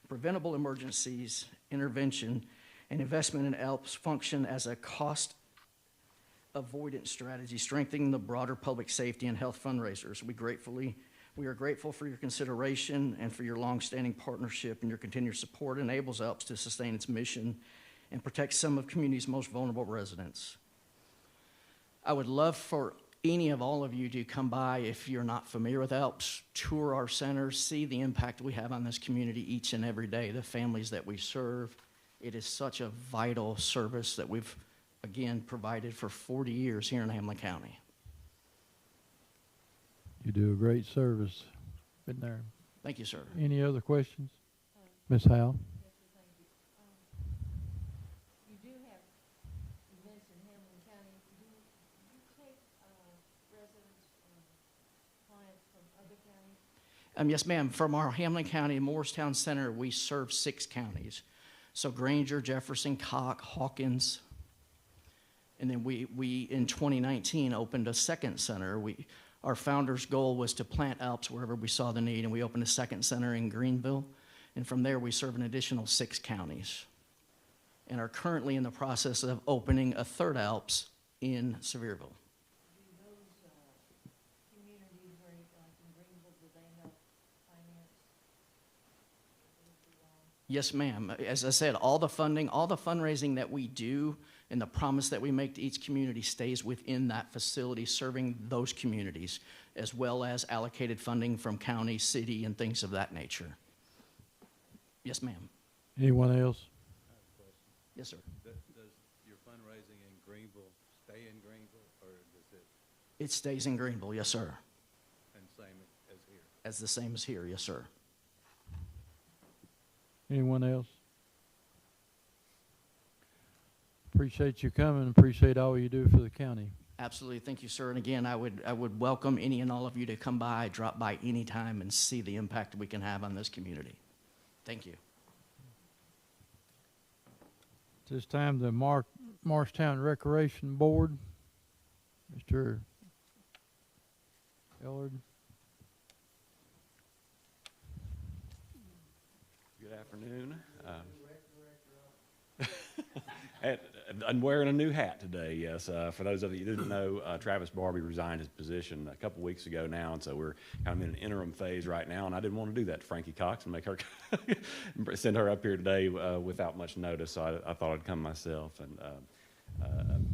preventable emergencies, intervention, and investment in ALPS function as a cost avoidance strategy, strengthening the broader public safety and health fundraisers. We are grateful for your consideration and for your longstanding partnership, and your continued support enables ALPS to sustain its mission and protect some of community's most vulnerable residents. I would love for any of all of you to come by if you're not familiar with ALPS, tour our centers, see the impact we have on this community each and every day, the families that we serve, It is such a vital service that we've, again, provided for 40 years here in Hamlin County. You do a great service. Been there. Thank you, sir. Any other questions? Ms. Howell? You do have events in Hamlin County. Do you take residents from clients from other counties? Yes, ma'am. From our Hamlin County Morristown Center, we serve 6 counties. So Granger, Jefferson, Cock, Hawkins. And then we in 2019 opened a second center. Our founder's goal was to plant Alps wherever we saw the need, and we opened a second center in Greenville. And from there, we serve an additional 6 counties. And are currently in the process of opening a third Alps in Sevierville. Do those communities where, like in Greenville, do they help finance? Yes, ma'am. As I said, all the funding, all the fundraising that we do and the promise that we make to each community stays within that facility serving those communities, as well as allocated funding from county, city, and things of that nature. Yes, ma'am. Anyone else? Yes, sir. Does your fundraising in Greenville stay in Greenville, or does it? It stays in Greenville, yes, sir. And same as here? As the same as here, yes, sir. Anyone else? Appreciate you coming. Appreciate all you do for the county. Absolutely. Thank you, sir. And again, I would welcome any and all of you to come by, drop by any time, and see the impact we can have on this community. Thank you. At this time, the Morristown Recreation Board, Mr. Ellard. Good afternoon. I'm wearing a new hat today, yes. For those of you who didn't know, Travis Barbie resigned his position a couple weeks ago now, and so we're kind of in an interim phase right now, and I didn't want to do that to Frankie Cox and make her send her up here today without much notice, so I thought I'd come myself. And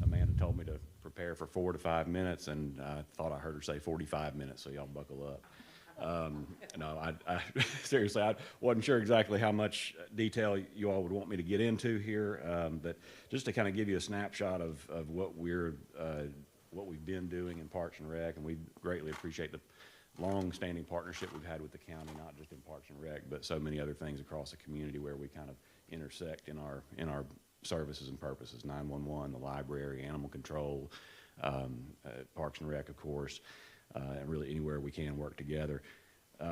Amanda told me to prepare for 4 to 5 minutes, and I thought I heard her say 45 minutes, so y'all buckle up. No, I seriously, I wasn't sure exactly how much detail you all would want me to get into here, but just to kind of give you a snapshot of what we've been doing in Parks and Rec, and we greatly appreciate the long-standing partnership we've had with the county, not just in Parks and Rec, but so many other things across the community where we kind of intersect in our services and purposes: 911, the library, animal control, Parks and Rec, of course. And really anywhere we can work together.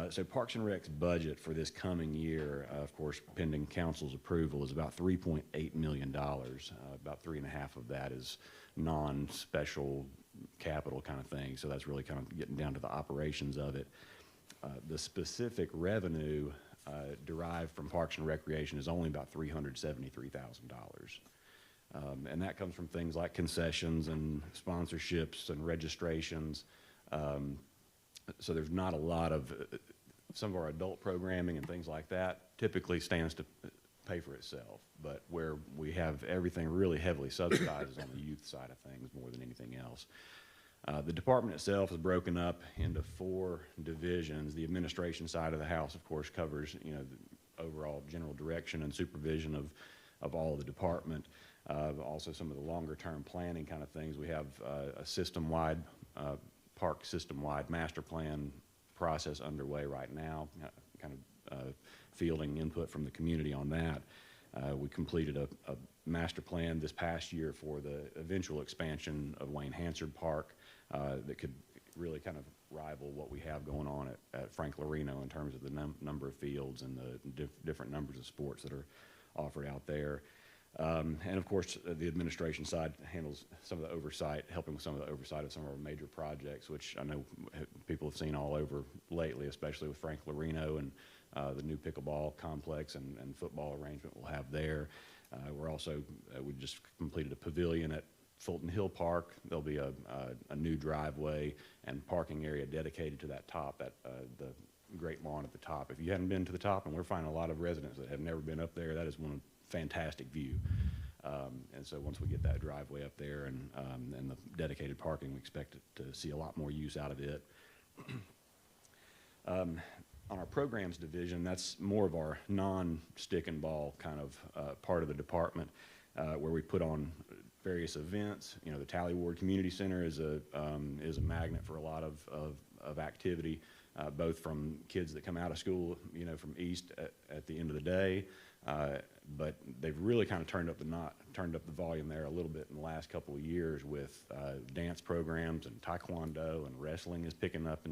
So Parks and Rec's budget for this coming year, of course, pending council's approval, is about $3.8 million. About 3.5 of that is non-special capital kind of thing. So that's really kind of getting down to the operations of it. The specific revenue derived from Parks and Recreation is only about $373,000. And that comes from things like concessions and sponsorships and registrations. So there's not a lot of, some of our adult programming and things like that typically stands to pay for itself, but where we have everything really heavily subsidized is on the youth side of things more than anything else. The department itself is broken up into 4 divisions. The administration side of the house, of course, covers, you know, the overall general direction and supervision of all of the department. Also some of the longer term planning kind of things. We have a system-wide park system-wide master plan process underway right now, kind of fielding input from the community on that. We completed a master plan this past year for the eventual expansion of Wayne Hansard Park that could really kind of rival what we have going on at Frank Lorino in terms of the number of fields and the different numbers of sports that are offered out there. And of course, the administration side handles some of the oversight, helping with some of the oversight of some of our major projects, which I know people have seen all over lately, especially with Frank Lorino and the new pickleball complex and football arrangement we'll have there. We're also, we just completed a pavilion at Fulton Hill Park. There'll be a new driveway and parking area dedicated to that top, the great lawn at the top. If you haven't been to the top, and we're finding a lot of residents that have never been up there, that is one fantastic view. And so once we get that driveway up there and the dedicated parking, we expect to see a lot more use out of it. on our programs division, that's more of our non-stick and ball kind of part of the department, where we put on various events. You know, the Tally Ward Community Center is a magnet for a lot of activity, both from kids that come out of school, you know, from East at the end of the day, but they've really kind of turned up the volume there a little bit in the last couple of years with dance programs, and taekwondo and wrestling is picking up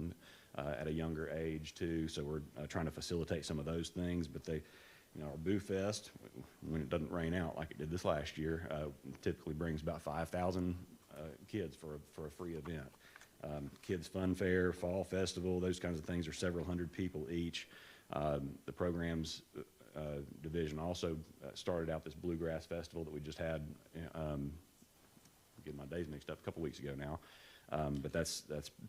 at a younger age too. So we're trying to facilitate some of those things. But they, you know, our Boo Fest, when it doesn't rain out like it did this last year, typically brings about 5,000 kids for a free event. Kids Fun Fair, Fall Festival, those kinds of things are several hundred people each. The programs division also started out this Bluegrass Festival that we just had, getting my days mixed up, a couple weeks ago now. But that's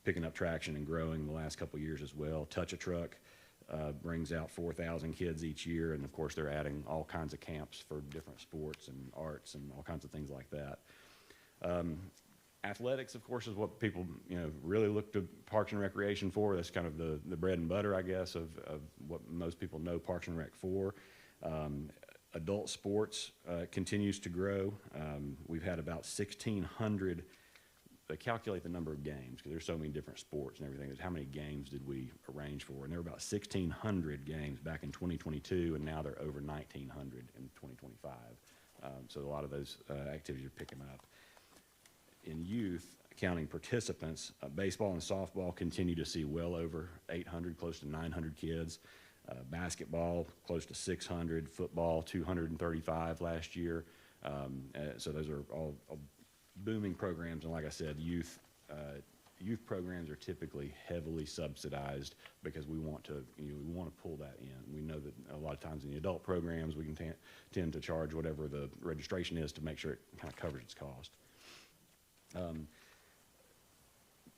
picking up traction and growing the last couple of years as well. Touch a Truck brings out 4,000 kids each year, and of course they're adding all kinds of camps for different sports and arts and all kinds of things like that. Athletics, of course, is what people, you know, really look to Parks and Recreation for. That's kind of the bread and butter, I guess, of what most people know Parks and Rec for. Adult sports continues to grow. We've had about 1,600. They calculate the number of games because there's so many different sports and everything. There's how many games did we arrange for? And there were about 1,600 games back in 2022, and now they're over 1,900 in 2025. So a lot of those activities are picking up. In youth, counting participants, baseball and softball continue to see well over 800, close to 900 kids. Basketball, close to 600. Football, 235 last year. So those are all booming programs. And like I said, youth programs are typically heavily subsidized because we want to, we want to pull that in. We know that a lot of times in the adult programs, we can tend to charge whatever the registration is to make sure it kind of covers its cost.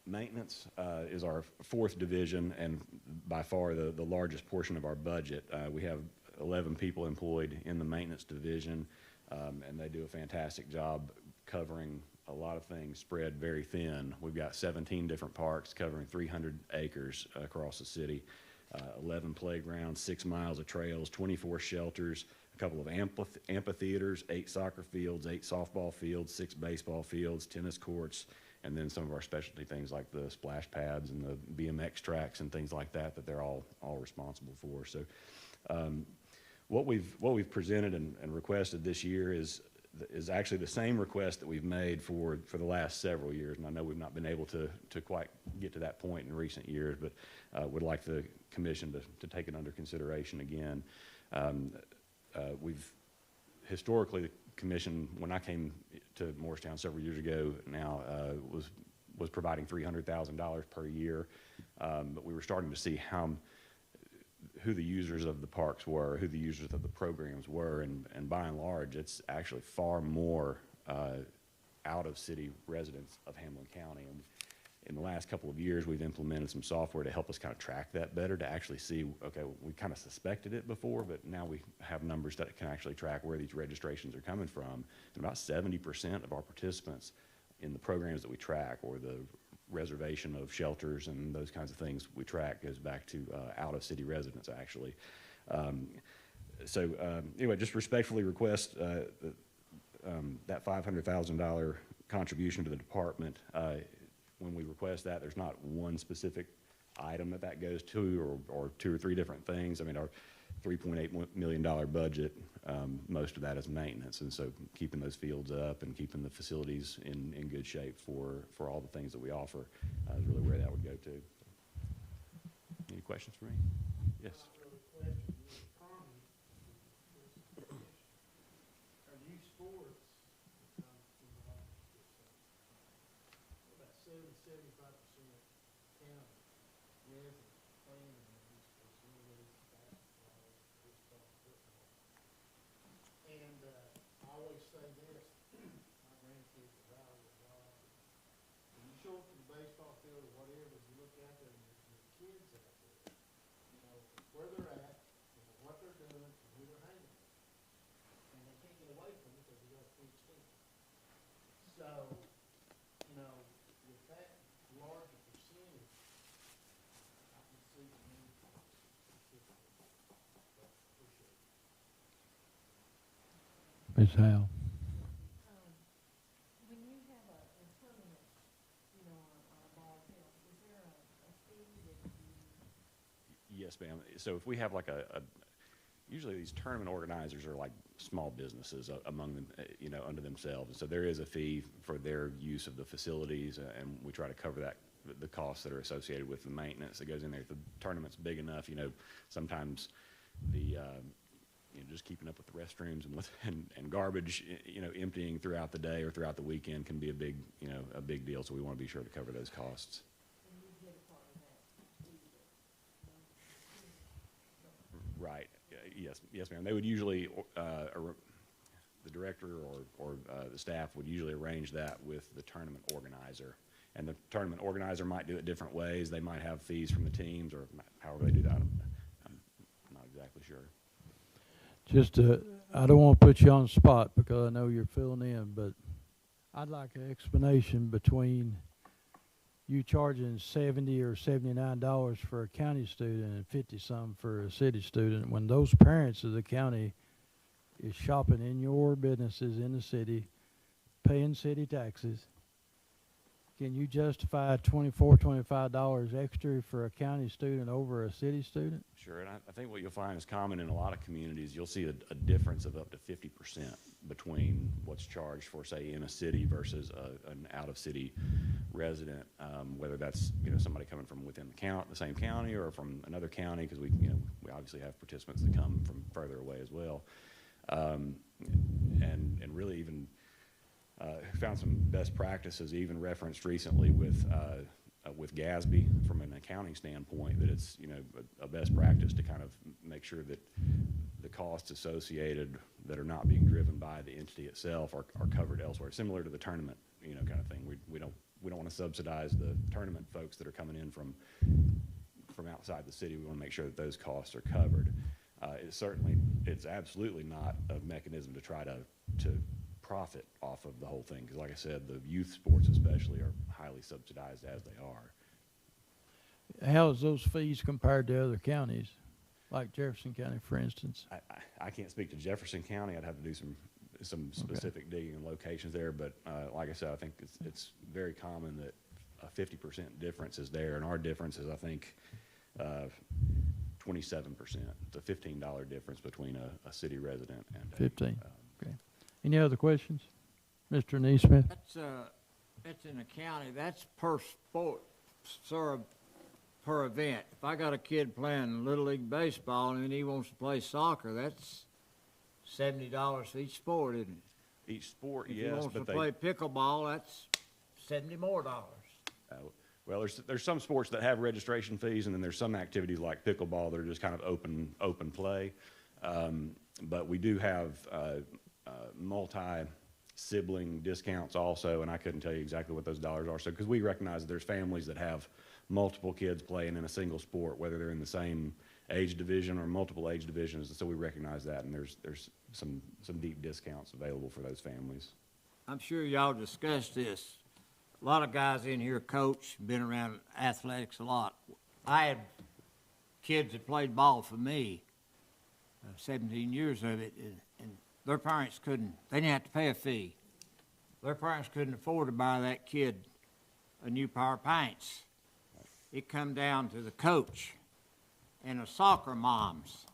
Maintenance is our fourth division and by far the largest portion of our budget. We have 11 people employed in the maintenance division, and they do a fantastic job covering a lot of things spread very thin. We've got 17 different parks covering 300 acres across the city, 11 playgrounds, 6 miles of trails, 24 shelters, a couple of amphitheaters, 8 soccer fields, 8 softball fields, 6 baseball fields, tennis courts, and then some of our specialty things like the splash pads and the BMX tracks and things like that they're all responsible for. So what we've presented and requested this year is actually the same request that we've made for the last several years, and I know we've not been able to quite get to that point in recent years, but would like the commission to take it under consideration again. We've historically, the commission, when I came to Morristown several years ago now, was providing $300,000 per year, but we were starting to see who the users of the parks were, who the users of the programs were, and by and large, it's actually far more out-of-city residents of Hamlin County. And in the last couple of years, we've implemented some software to help us kind of track that better, to actually see, okay, we kind of suspected it before, but now we have numbers that can actually track where these registrations are coming from. And about 70% of our participants in the programs that we track, or the reservation of shelters and those kinds of things we track, goes back to out-of-city residents, actually. Anyway, just respectfully request that $500,000 contribution to the department. When we request that, there's not one specific item that goes to, or 2 or 3 different things. I mean, our $3.8 million budget, most of that is maintenance, and so keeping those fields up and keeping the facilities in good shape for all the things that we offer is really where that would go to. Any questions for me? Yes. Where they're at, what they're doing, and who they're hanging with. And they can't get away from it because they got a free team. So, with that larger percentage, I can see the need. Ms. Howe. When you have a tournament, you know, on a ball field, is there a fee that you? Yes, ma'am. So if we have like usually these tournament organizers are like small businesses among them, you know, under themselves. And so there is a fee for their use of the facilities, and we try to cover that, the costs that are associated with the maintenance that goes in there. If the tournament's big enough, you know, sometimes the, you know, just keeping up with the restrooms and garbage, you know, emptying throughout the day or throughout the weekend can be a big, you know, a big deal. So we want to be sure to cover those costs. Right. Yes, ma'am. They would usually, the director or the staff would usually arrange that with the tournament organizer. And the tournament organizer might do it different ways. They might have fees from the teams, or however they do that. I'm not exactly sure. Just, I don't want to put you on the spot because I know you're filling in, but I'd like an explanation between you charging $70 or $79 for a county student and 50-some for a city student, when those parents of the county is shopping in your businesses in the city, paying city taxes. Can you justify $24, $25 extra for a county student over a city student? Sure, and I think what you'll find is common in a lot of communities. You'll see a difference of up to 50% between what's charged for, say, in a city versus an out-of-city resident, whether that's, you know, somebody coming from within the same county or from another county, because we obviously have participants that come from further away as well, and really even found some best practices even referenced recently with GASB from an accounting standpoint, that it's, you know, a best practice to kind of make sure that the costs associated that are not being driven by the entity itself are covered elsewhere, similar to the tournament, you know, kind of thing. We don't want to subsidize the tournament folks that are coming in from outside the city. We want to make sure that those costs are covered. It's absolutely not a mechanism to try to profit off of the whole thing, because like I said, the youth sports especially are highly subsidized as they are. How is those fees compared to other counties, like Jefferson County, for instance? I can't speak to Jefferson County. I'd have to do some specific digging in locations there, but like I said, I think it's very common that a 50% difference is there, and our difference is, I think, 27%. It's a $15 difference between a city resident and 15. Okay. Any other questions? Mr. Neesmith? That's in the county, that's per sport, sir, per event. If I got a kid playing Little League Baseball and he wants to play soccer, that's $70 for each sport, isn't it? Each sport, If yes, he wants to play pickleball, that's $70 more. Well, there's some sports that have registration fees, and then there's some activities like pickleball that are just kind of open play. But we do have multi-sibling discounts also, and I couldn't tell you exactly what those dollars are. So, because we recognize that there's families that have multiple kids playing in a single sport, whether they're in the same age division or multiple age divisions, and so we recognize that, and there's some deep discounts available for those families. I'm sure y'all discussed this. A lot of guys in here coach, been around athletics a lot. I had kids that played ball for me, 17 years of it, and their parents they didn't have to pay a fee. Their parents couldn't afford to buy that kid a new pair of pants. It come down to the coach and the soccer moms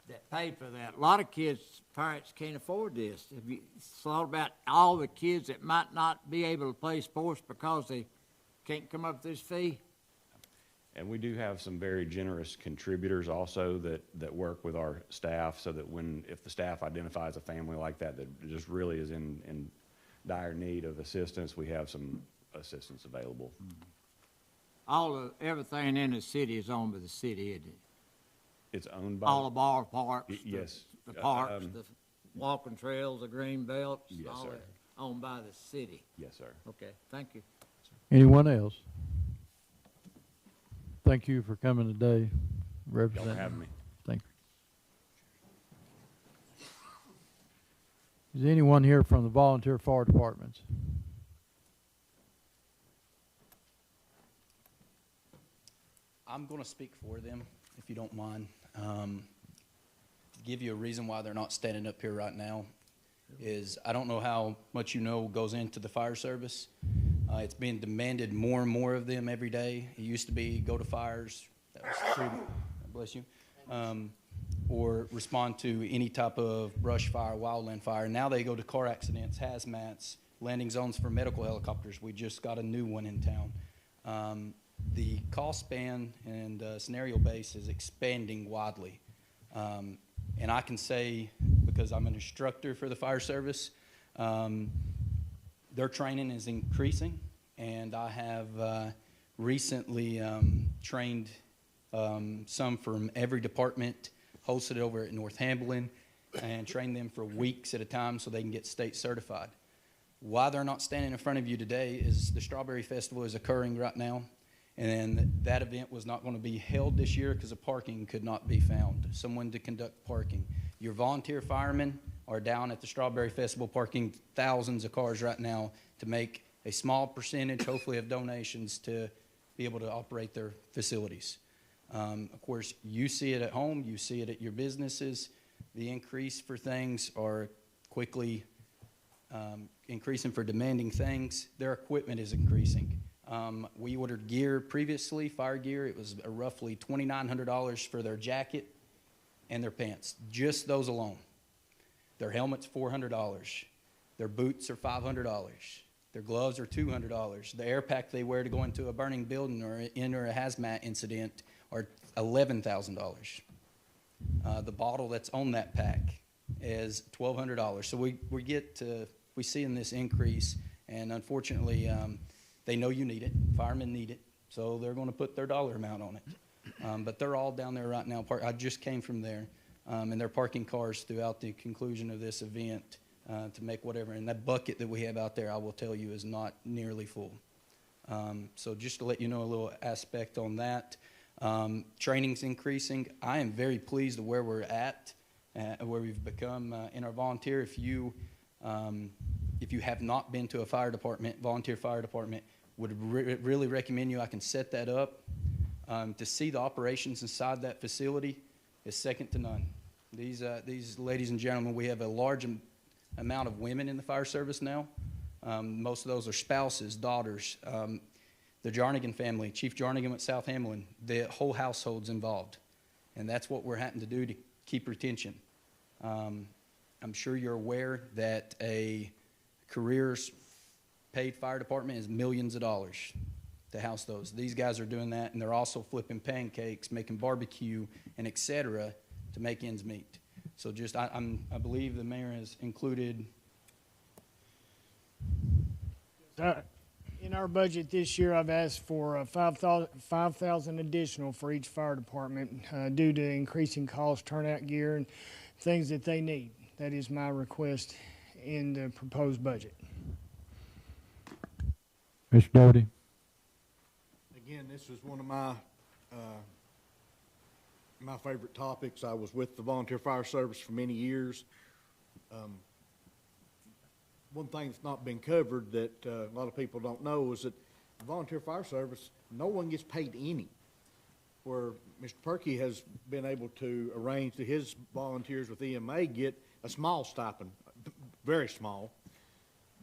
that paid for that. A lot of kids' parents can't afford this. Have you thought about all the kids that might not be able to play sports because they can't come up with this fee? And we do have some very generous contributors also that work with our staff, so that if the staff identifies a family like that just really is in dire need of assistance, we have some assistance available. Everything in the city is owned by the city, isn't it? It's owned by... All the parks? Yes. The parks, the walking trails, the green belts? Yes, all sir. that owned by the city? Yes, sir. Okay, thank you. Anyone else? Thank you for coming today, representing. Y'all for having me. Thank you. Is anyone here from the volunteer fire departments? I'm going to speak for them, if you don't mind. Give you a reason why they're not standing up here right now. is, I don't know how much you know goes into the fire service. It's being demanded more and more of them every day. It used to be go to fires, that was true, bless you, or respond to any type of brush fire, wildland fire. Now they go to car accidents, hazmats, landing zones for medical helicopters. We just got a new one in town. The cost span and scenario base is expanding widely. And I can say, because I'm an instructor for the fire service, their training is increasing, and I have recently trained some from every department, hosted over at North Hamblin, and trained them for weeks at a time so they can get state certified. Why they're not standing in front of you today is the Strawberry Festival is occurring right now, and that event was not going to be held this year because the parking could not be found, someone to conduct parking. Your volunteer firemen are down at the Strawberry Festival parking thousands of cars right now to make a small percentage, hopefully, of donations to be able to operate their facilities. Of course, you see it at home, you see it at your businesses. The increase for things are quickly increasing for demanding things. Their equipment is increasing. We ordered gear previously, fire gear. It was roughly $2,900 for their jacket and their pants, just those alone. Their helmet's $400. Their boots are $500. Their gloves are $200. The air pack they wear to go into a burning building or enter a hazmat incident are $11,000. The bottle that's on that pack is $1,200. So we see in this increase, and unfortunately, they know you need it. Firemen need it, so they're going to put their dollar amount on it. But they're all down there right now. I just came from there, and they're parking cars throughout the conclusion of this event to make whatever. And that bucket that we have out there, I will tell you, is not nearly full. So just to let you know a little aspect on that. Training's increasing. I am very pleased with where we're at, where we've become in our volunteer. If you have not been to a fire department, volunteer fire department, would really recommend you. I can set that up. To see the operations inside that facility is second to none. These ladies and gentlemen, we have a large amount of women in the fire service now. Most of those are spouses, daughters. The Jarnigan family, Chief Jarnigan at South Hamlin, the whole household's involved. And that's what we're having to do to keep retention. I'm sure you're aware that a careers paid fire department is millions of dollars to house those. These guys are doing that, and they're also flipping pancakes, making barbecue, and et cetera to make ends meet. So just, I believe the mayor has included. In our budget this year, I've asked for 5,000 additional for each fire department due to increasing cost, turnout gear, and things that they need. That is my request in the proposed budget. Mr. Doty. Again, this is one of my my favorite topics. I was with the Volunteer Fire Service for many years. One thing that's not been covered that a lot of people don't know is that the Volunteer Fire Service, no one gets paid any. Where Mr. Perkey has been able to arrange that his volunteers with EMA get a small stipend, very small,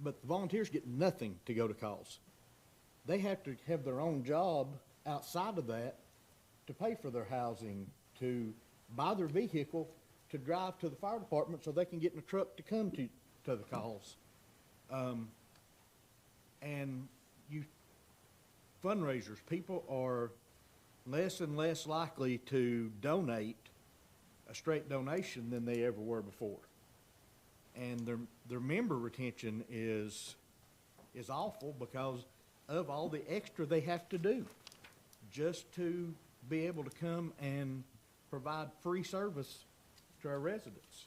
but the volunteers get nothing to go to calls. They have to have their own job outside of that to pay for their housing, to buy their vehicle, to drive to the fire department so they can get in a truck to come to the calls. And you fundraisers, people are less and less likely to donate a straight donation than they ever were before. And their member retention is awful because of all the extra they have to do just to be able to come and provide free service to our residents.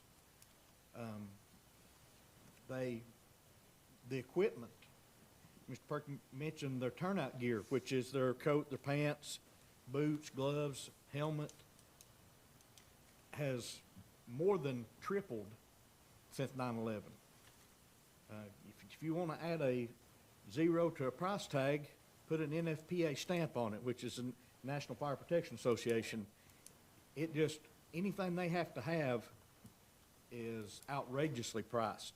The equipment, Mr. Perkins mentioned their turnout gear, which is their coat, their pants, boots, gloves, helmet, has more than tripled since 9/11. If you want to add a zero to a price tag, put an NFPA stamp on it, which is the National Fire Protection Association. It just, anything they have to have is outrageously priced.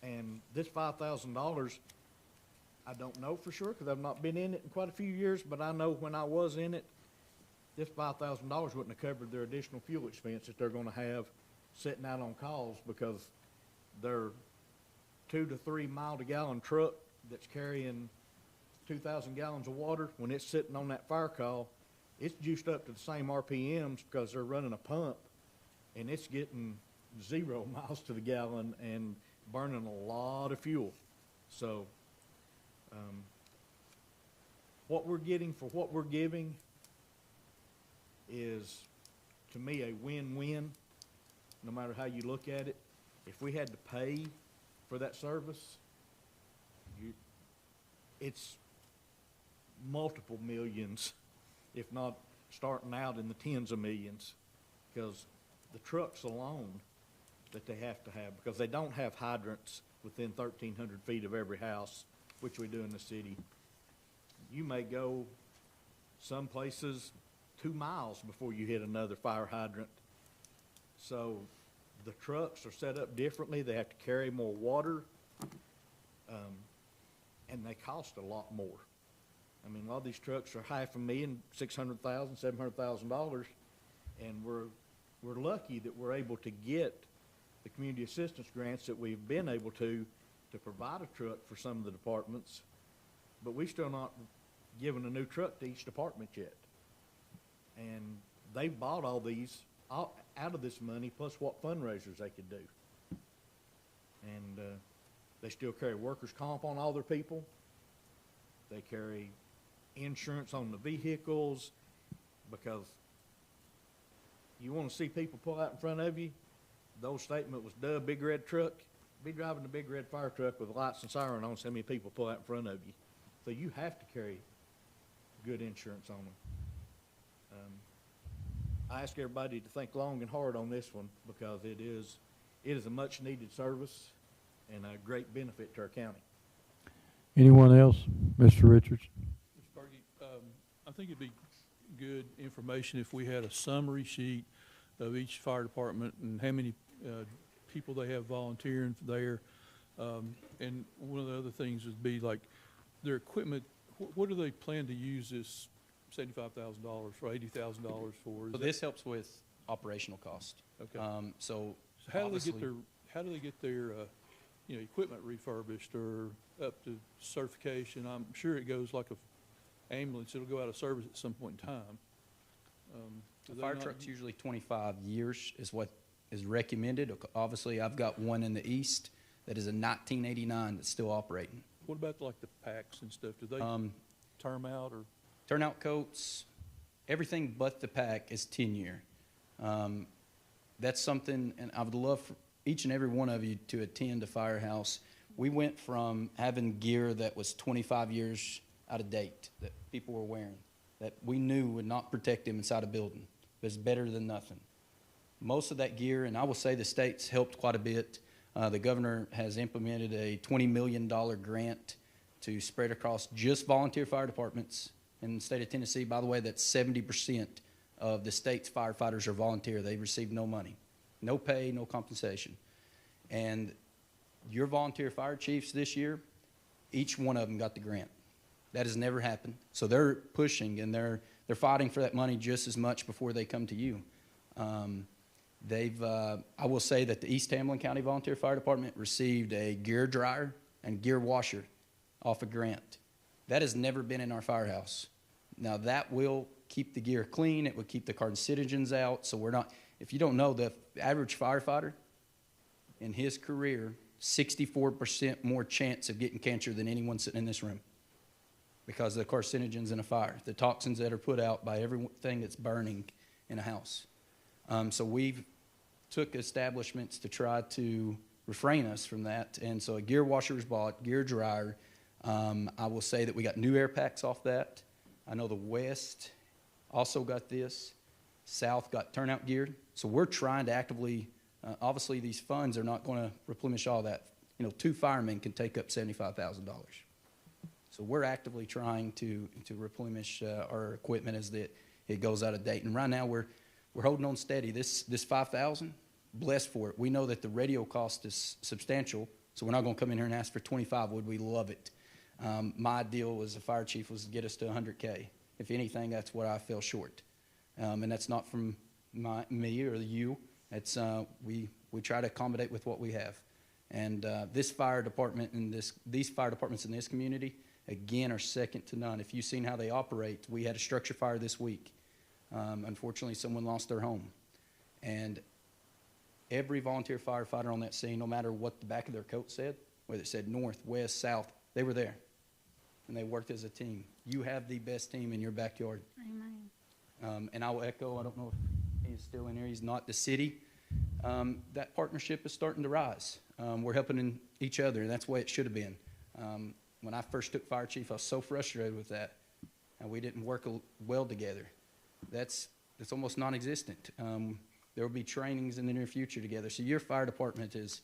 And this $5,000, I don't know for sure because I've not been in it in quite a few years, but I know when I was in it, this $5,000 wouldn't have covered their additional fuel expense that they're gonna have sitting out on calls because their 2 to 3 mile to gallon truck that's carrying 2,000 gallons of water, when it's sitting on that fire call, it's juiced up to the same RPMs because they're running a pump and it's getting 0 miles to the gallon and burning a lot of fuel. So, what we're getting for what we're giving is, to me, a win-win, no matter how you look at it. If we had to pay for that service, it's multiple millions, if not starting out in the tens of millions, because the trucks alone that they have to have, because they don't have hydrants within 1,300 feet of every house, which we do in the city. You may go some places 2 miles before you hit another fire hydrant. So the trucks are set up differently. They have to carry more water, and they cost a lot more. I mean, a lot of these trucks are $500,000, $600,000, $700,000, and we're lucky that we're able to get the community assistance grants that we've been able to provide a truck for some of the departments, but we've still not given a new truck to each department yet. And they've bought all these out of this money, plus what fundraisers they could do. And they still carry workers' comp on all their people. They carry insurance on the vehicles, because you want to see people pull out in front of you. The old statement was, duh, big red truck. Be driving a big red fire truck with lights and siren on, so many people pull out in front of you. So you have to carry good insurance on them. I ask everybody to think long and hard on this one, because it is a much needed service and a great benefit to our county. Anyone else? Mr. Richards? Mr. Fergie, I think it'd be good information if we had a summary sheet of each fire department and how many people they have volunteering there. And one of the other things would be like their equipment. What do they plan to use this $75,000 or $80,000 for? So this helps with operational cost. Okay. So how do they get their equipment refurbished or up to certification? I'm sure it goes like a ambulance. It'll go out of service at some point in time. The fire truck's usually 25 years is what is recommended. Obviously, I've got one in the east that is a 1989 that's still operating. What about like the packs and stuff? Do they term out or? Turnout coats, everything but the pack is 10-year. That's something, and I would love for each and every one of you to attend a firehouse. We went from having gear that was 25 years out of date that people were wearing, that we knew would not protect them inside a building, but it's better than nothing. Most of that gear, and I will say the state's helped quite a bit. The governor has implemented a $20 million grant to spread across just volunteer fire departments in the state of Tennessee. By the way, that's 70% of the state's firefighters are volunteer. They receive no money, no pay, no compensation. And your volunteer fire chiefs this year, each one of them got the grant. That has never happened. So they're pushing and they're fighting for that money just as much before they come to you. I will say that the East Hamlin County Volunteer Fire Department received a gear dryer and gear washer off a grant. That has never been in our firehouse. Now that will keep the gear clean. It will keep the carcinogens out. So we're not, if you don't know, the average firefighter in his career, 64% more chance of getting cancer than anyone sitting in this room because of the carcinogens in a fire, the toxins that are put out by everything that's burning in a house. So we've took establishments to try to refrain us from that. And so a gear washer was bought, gear dryer. I will say that we got new air packs off that. I know the West also got this. South got turnout gear. So we're trying to actively, obviously these funds are not going to replenish all that. 2 firemen can take up $75,000. So we're actively trying to replenish our equipment as it goes out of date. And right now we're holding on steady. This 5,000 blessed for it. We know that the radio cost is substantial, so we're not going to come in here and ask for 25. Would we love it? My deal as a fire chief was to get us to 100K. If anything, that's what I fell short. And that's not from me or you. It's, we try to accommodate with what we have. And this fire department and these fire departments in this community, again, are second to none. If you've seen how they operate, we had a structure fire this week. Unfortunately, someone lost their home. And every volunteer firefighter on that scene, no matter what the back of their coat said, whether it said north, west, south, they were there. And they worked as a team. You have the best team in your backyard. Amen. And I will echo, I don't know if he's still in here, he's not, the city. That partnership is starting to rise. We're helping each other, and that's the way it should have been. When I first took fire chief, I was so frustrated with that, and we didn't work well together. That's almost non-existent. There will be trainings in the near future together. So your fire department is,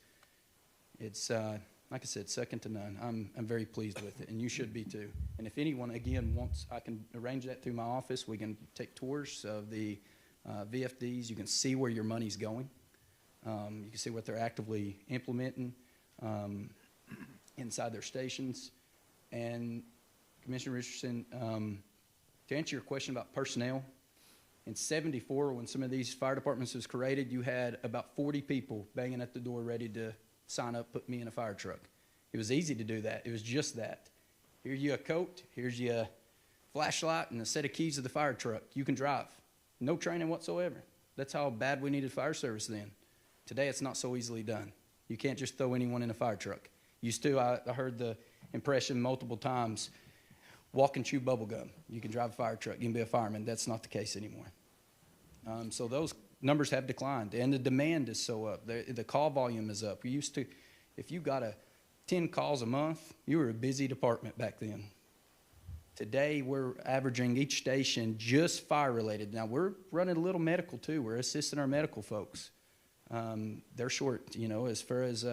it's like I said, second to none. I'm very pleased with it, and you should be too. And if anyone, again, wants, I can arrange that through my office. We can take tours of the VFDs. You can see where your money's going. You can see what they're actively implementing inside their stations. And Commissioner Richardson, to answer your question about personnel, in '74, when some of these fire departments was created, you had about 40 people banging at the door ready to sign up, put me in a fire truck. It was easy to do that. It was just that. Here's you a coat, here's you a flashlight and a set of keys to the fire truck. You can drive. No training whatsoever. That's how bad we needed fire service then. Today, it's not so easily done. You can't just throw anyone in a fire truck. Used to, I heard the impression multiple times, walk and chew bubble gum. You can drive a fire truck. You can be a fireman. That's not the case anymore. So those numbers have declined, and the demand is so up. The call volume is up. We used to, if you got 10 calls a month, you were a busy department back then. Today, we're averaging each station just fire-related. Now, we're running a little medical, too. We're assisting our medical folks. They're short, you know, as far as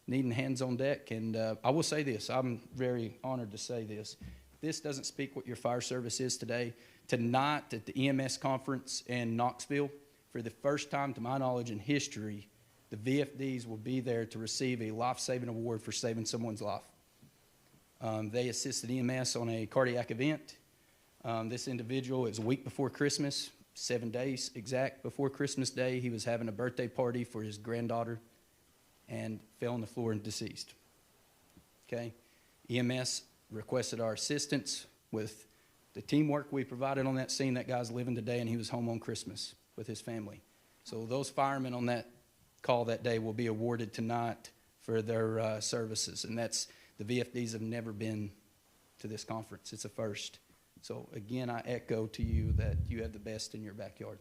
needing hands on deck. And I will say this. I'm very honored to say this. This doesn't speak what your fire service is today. Tonight at the EMS conference in Knoxville, for the first time to my knowledge in history, the VFDs will be there to receive a life-saving award for saving someone's life. They assisted EMS on a cardiac event. This individual, it was a week before Christmas, 7 days exact before Christmas Day. He was having a birthday party for his granddaughter and fell on the floor and deceased. Okay? EMS requested our assistance with the teamwork we provided on that scene. That guy's living today, and he was home on Christmas with his family. So those firemen on that call that day will be awarded tonight for their services, and that's, the VFDs have never been to this conference. It's a first. So again, I echo to you that you have the best in your backyard.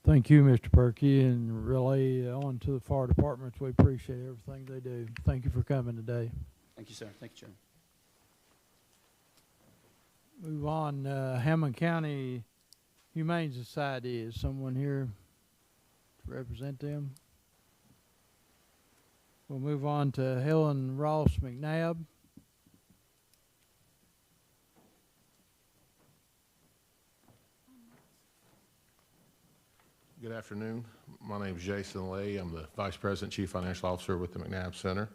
Thank you, Mr. Perkey, and relay on to the fire departments. We appreciate everything they do. Thank you for coming today. Thank you, sir. Thank you, Chairman. Move on, Hammond County Humane Society. Is someone here to represent them? We'll move on to Helen Ross McNabb. Good afternoon. My name is Jason Lay. I'm the Vice President, Chief Financial Officer with the McNabb Center.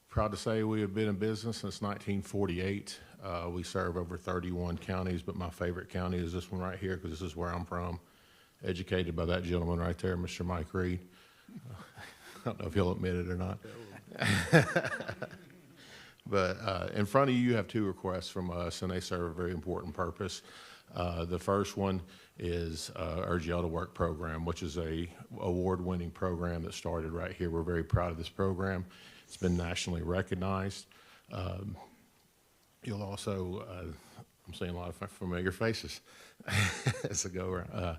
Proud to say we have been in business since 1948. We serve over 31 counties, but my favorite county is this one right here because this is where I'm from. Educated by that gentleman right there, Mr. Mike Reed. I don't know if he'll admit it or not. But in front of you, you have two requests from us, and they serve a very important purpose. The first one is Urge Y'all to Work program, which is a award-winning program that started right here. We're very proud of this program. It's been nationally recognized. You'll also, I'm seeing a lot of familiar faces as I go around.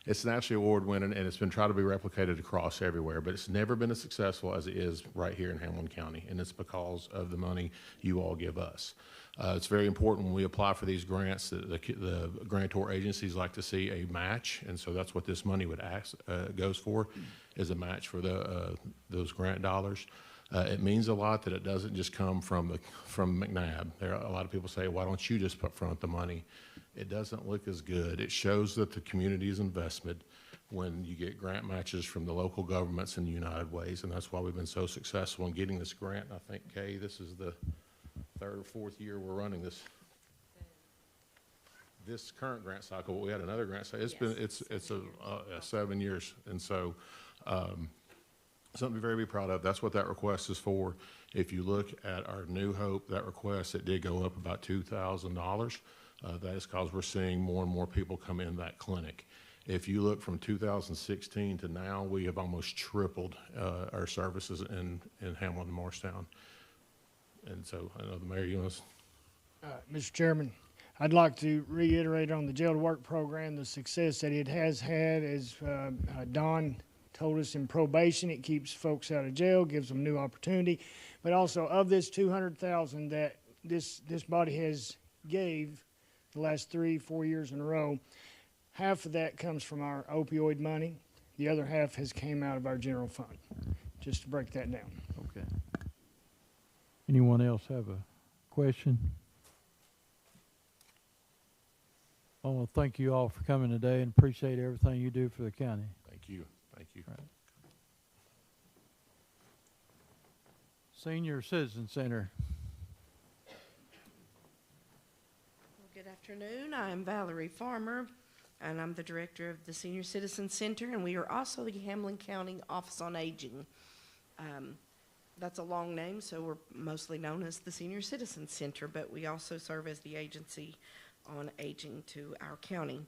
It's nationally award-winning, and it's been tried to be replicated across everywhere, but it's never been as successful as it is right here in Hamilton County, and it's because of the money you all give us. It's very important when we apply for these grants that the grantor agencies like to see a match, and so that's what this money would goes for, is a match for those grant dollars. It means a lot that it doesn't just come from McNabb. There are a lot of people say, why don't you just put front the money? It doesn't look as good. It shows that the community is invested. when you get grant matches from the local governments and United Ways, and that's why we've been so successful in getting this grant. I think, Kay, this is the third or fourth year we're running this current grant cycle. We had another grant cycle. It's been 7 years, and so something to very be proud of. That's what that request is for. If you look at our New Hope, that request, it did go up about $2,000. That is because we're seeing more and more people come in that clinic. If you look from 2016 to now, we have almost tripled our services in Hamlin and Morristown. And so I know the mayor, you want to... Mr. Chairman, I'd like to reiterate on the Jail to Work program, the success that it has had. As Don told us, in probation, it keeps folks out of jail, gives them new opportunity. But also, of this $200,000 that this body has gave the last 3-4 years in a row, half of that comes from our opioid money. The other half has came out of our general fund, just to break that down. Okay. Anyone else have a question? I want to thank you all for coming today and appreciate everything you do for the county. Thank you. Thank you. Right. Senior Citizen Center. Good afternoon. I'm Valerie Farmer, and I'm the director of the Senior Citizen Center, and we are also the Hamlin County Office on Aging. That's a long name, so we're mostly known as the Senior Citizen Center, but we also serve as the agency on aging to our county.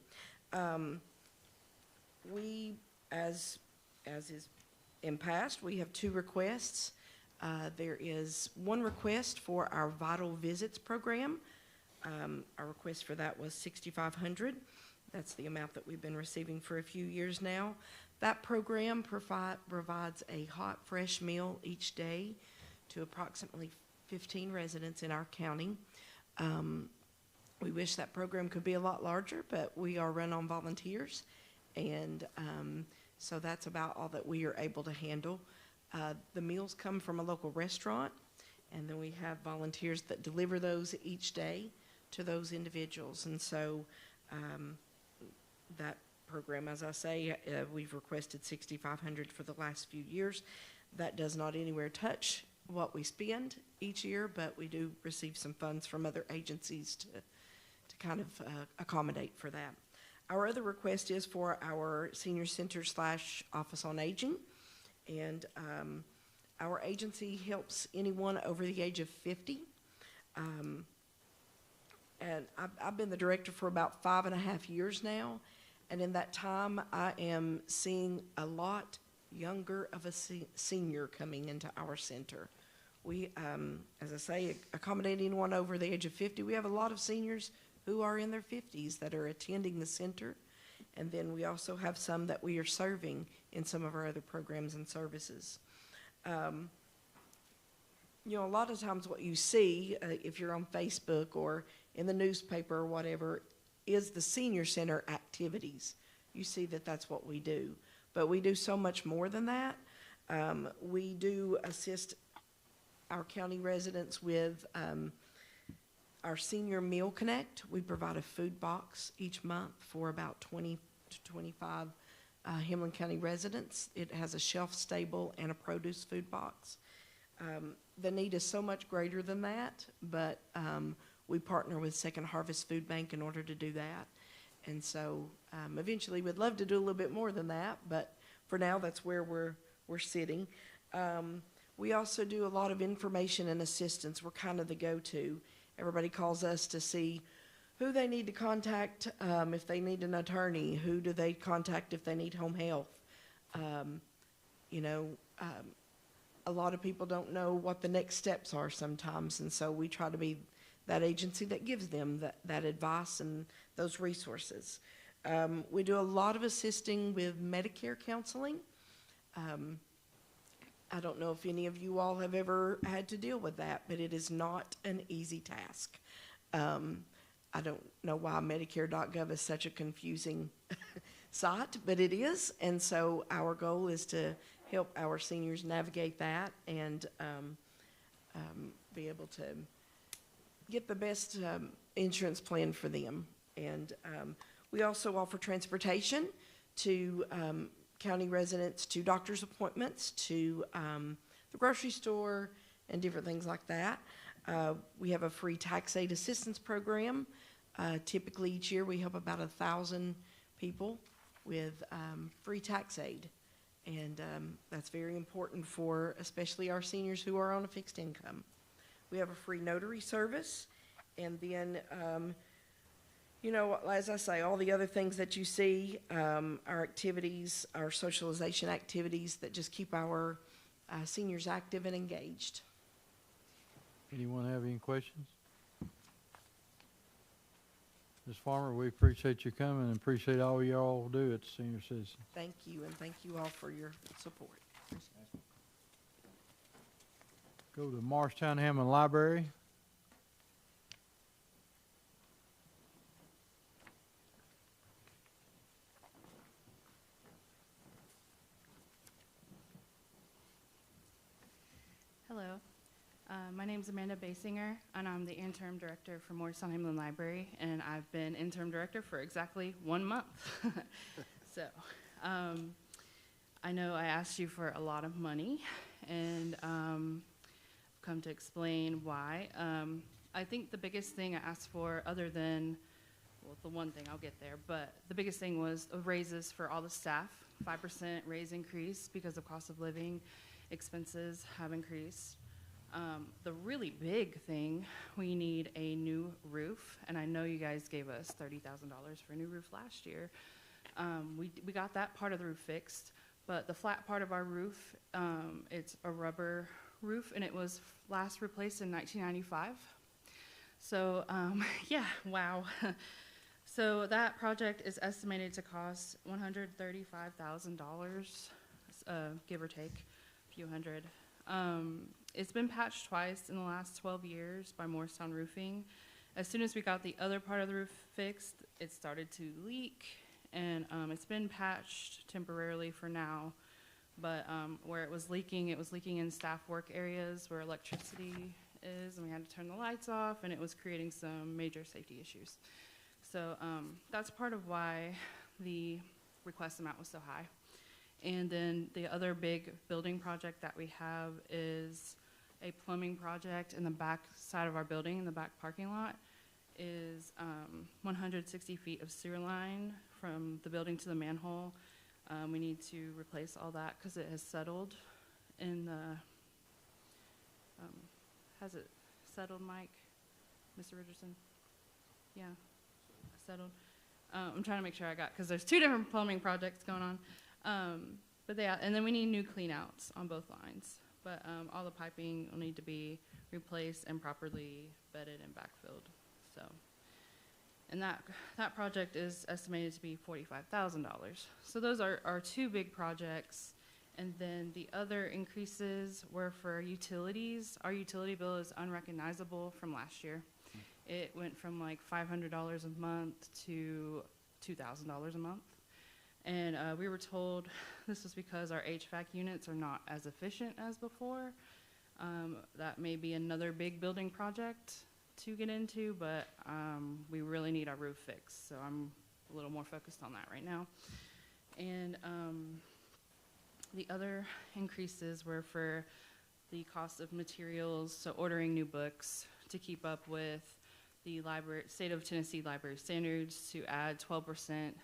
We, as is in past, we have 2 requests. There is one request for our Vital Visits program. Our request for that was $6,500. That's the amount that we've been receiving for a few years now. That program provides a hot, fresh meal each day to approximately 15 residents in our county. We wish that program could be a lot larger, but we are run on volunteers, and so that's about all that we are able to handle. The meals come from a local restaurant, and then we have volunteers that deliver those each day to those individuals. And so that program, as I say, we've requested $6,500 for the last few years. That does not anywhere touch what we spend each year, but we do receive some funds from other agencies to kind of accommodate for that. Our other request is for our senior center / office on aging, and our agency helps anyone over the age of 50. And I've been the director for about 5.5 years now, and in that time I am seeing a lot younger of a senior coming into our center. We, as I say, accommodate anyone over the age of 50. We have a lot of seniors who are in their 50s that are attending the center, and then we also have some that we are serving in some of our other programs and services. You know, a lot of times what you see, if you're on Facebook or in the newspaper or whatever, is the senior center activities. You see that that's what we do. But we do so much more than that. We do assist our county residents with our Senior Meal Connect. We provide a food box each month for about 20 to 25 Hamlin County residents. It has a shelf-stable and a produce food box. The need is so much greater than that, but we partner with Second Harvest Food Bank in order to do that. And so eventually we'd love to do a little bit more than that, but for now that's where we're sitting. We also do a lot of information and assistance. We're kind of the go-to. Everybody calls us to see who they need to contact if they need an attorney, who do they contact if they need home health. You know, a lot of people don't know what the next steps are sometimes, and so we try to be that agency that gives them that advice and those resources. We do a lot of assisting with Medicare counseling. I don't know if any of you all have ever had to deal with that, but it is not an easy task. I don't know why Medicare.gov is such a confusing site, but it is, and so our goal is to help our seniors navigate that and be able to get the best insurance plan for them. And we also offer transportation to county residents, to doctor's appointments, to the grocery store, and different things like that. We have a free tax aid assistance program. Typically each year we help about 1,000 people with free tax aid. And that's very important for especially our seniors who are on a fixed income. We have a free notary service. And then, you know, as I say, all the other things that you see, our activities, our socialization activities that just keep our seniors active and engaged. Anyone have any questions? Ms. Farmer, we appreciate you coming and appreciate all y'all do at the Senior Citizen. Thank you, and thank you all for your support. Go to Morristown Hammond Library. Hello, my name's Amanda Basinger, and I'm the interim director for Morristown Hamlin Library, and I've been interim director for exactly 1 month. So, I know I asked you for a lot of money, and I've come to explain why. I think the biggest thing I asked for, other than, well, the one thing, I'll get there, but the biggest thing was raises for all the staff, 5% raise increase because of cost of living. Expenses have increased. The really big thing, we need a new roof, and I know you guys gave us $30,000 for a new roof last year. We got that part of the roof fixed, but the flat part of our roof, it's a rubber roof, and it was last replaced in 1995. So, yeah, wow. So that project is estimated to cost $135,000, give or take. Few hundred. It's been patched twice in the last 12 years by Morristown Roofing. As soon as we got the other part of the roof fixed, it started to leak, and it's been patched temporarily for now. But where it was leaking in staff work areas where electricity is, and we had to turn the lights off, and it was creating some major safety issues. So that's part of why the request amount was so high. And then the other big building project that we have is a plumbing project in the back side of our building, in the back parking lot, is 160 feet of sewer line from the building to the manhole. We need to replace all that because it has settled in the, has it settled, Mike? Mr. Richardson? Yeah, settled. I'm trying to make sure I got, because there's 2 different plumbing projects going on. But yeah, and then we need new cleanouts on both lines. But all the piping will need to be replaced and properly bedded and backfilled. So, and that project is estimated to be $45,000. So those are our 2 big projects. And then the other increases were for utilities. Our utility bill is unrecognizable from last year. It went from like $500 a month to $2,000 a month. And we were told this was because our HVAC units are not as efficient as before. That may be another big building project to get into, but we really need our roof fixed. So I'm a little more focused on that right now. And the other increases were for the cost of materials, so ordering new books to keep up with the State of Tennessee library standards, to add 12%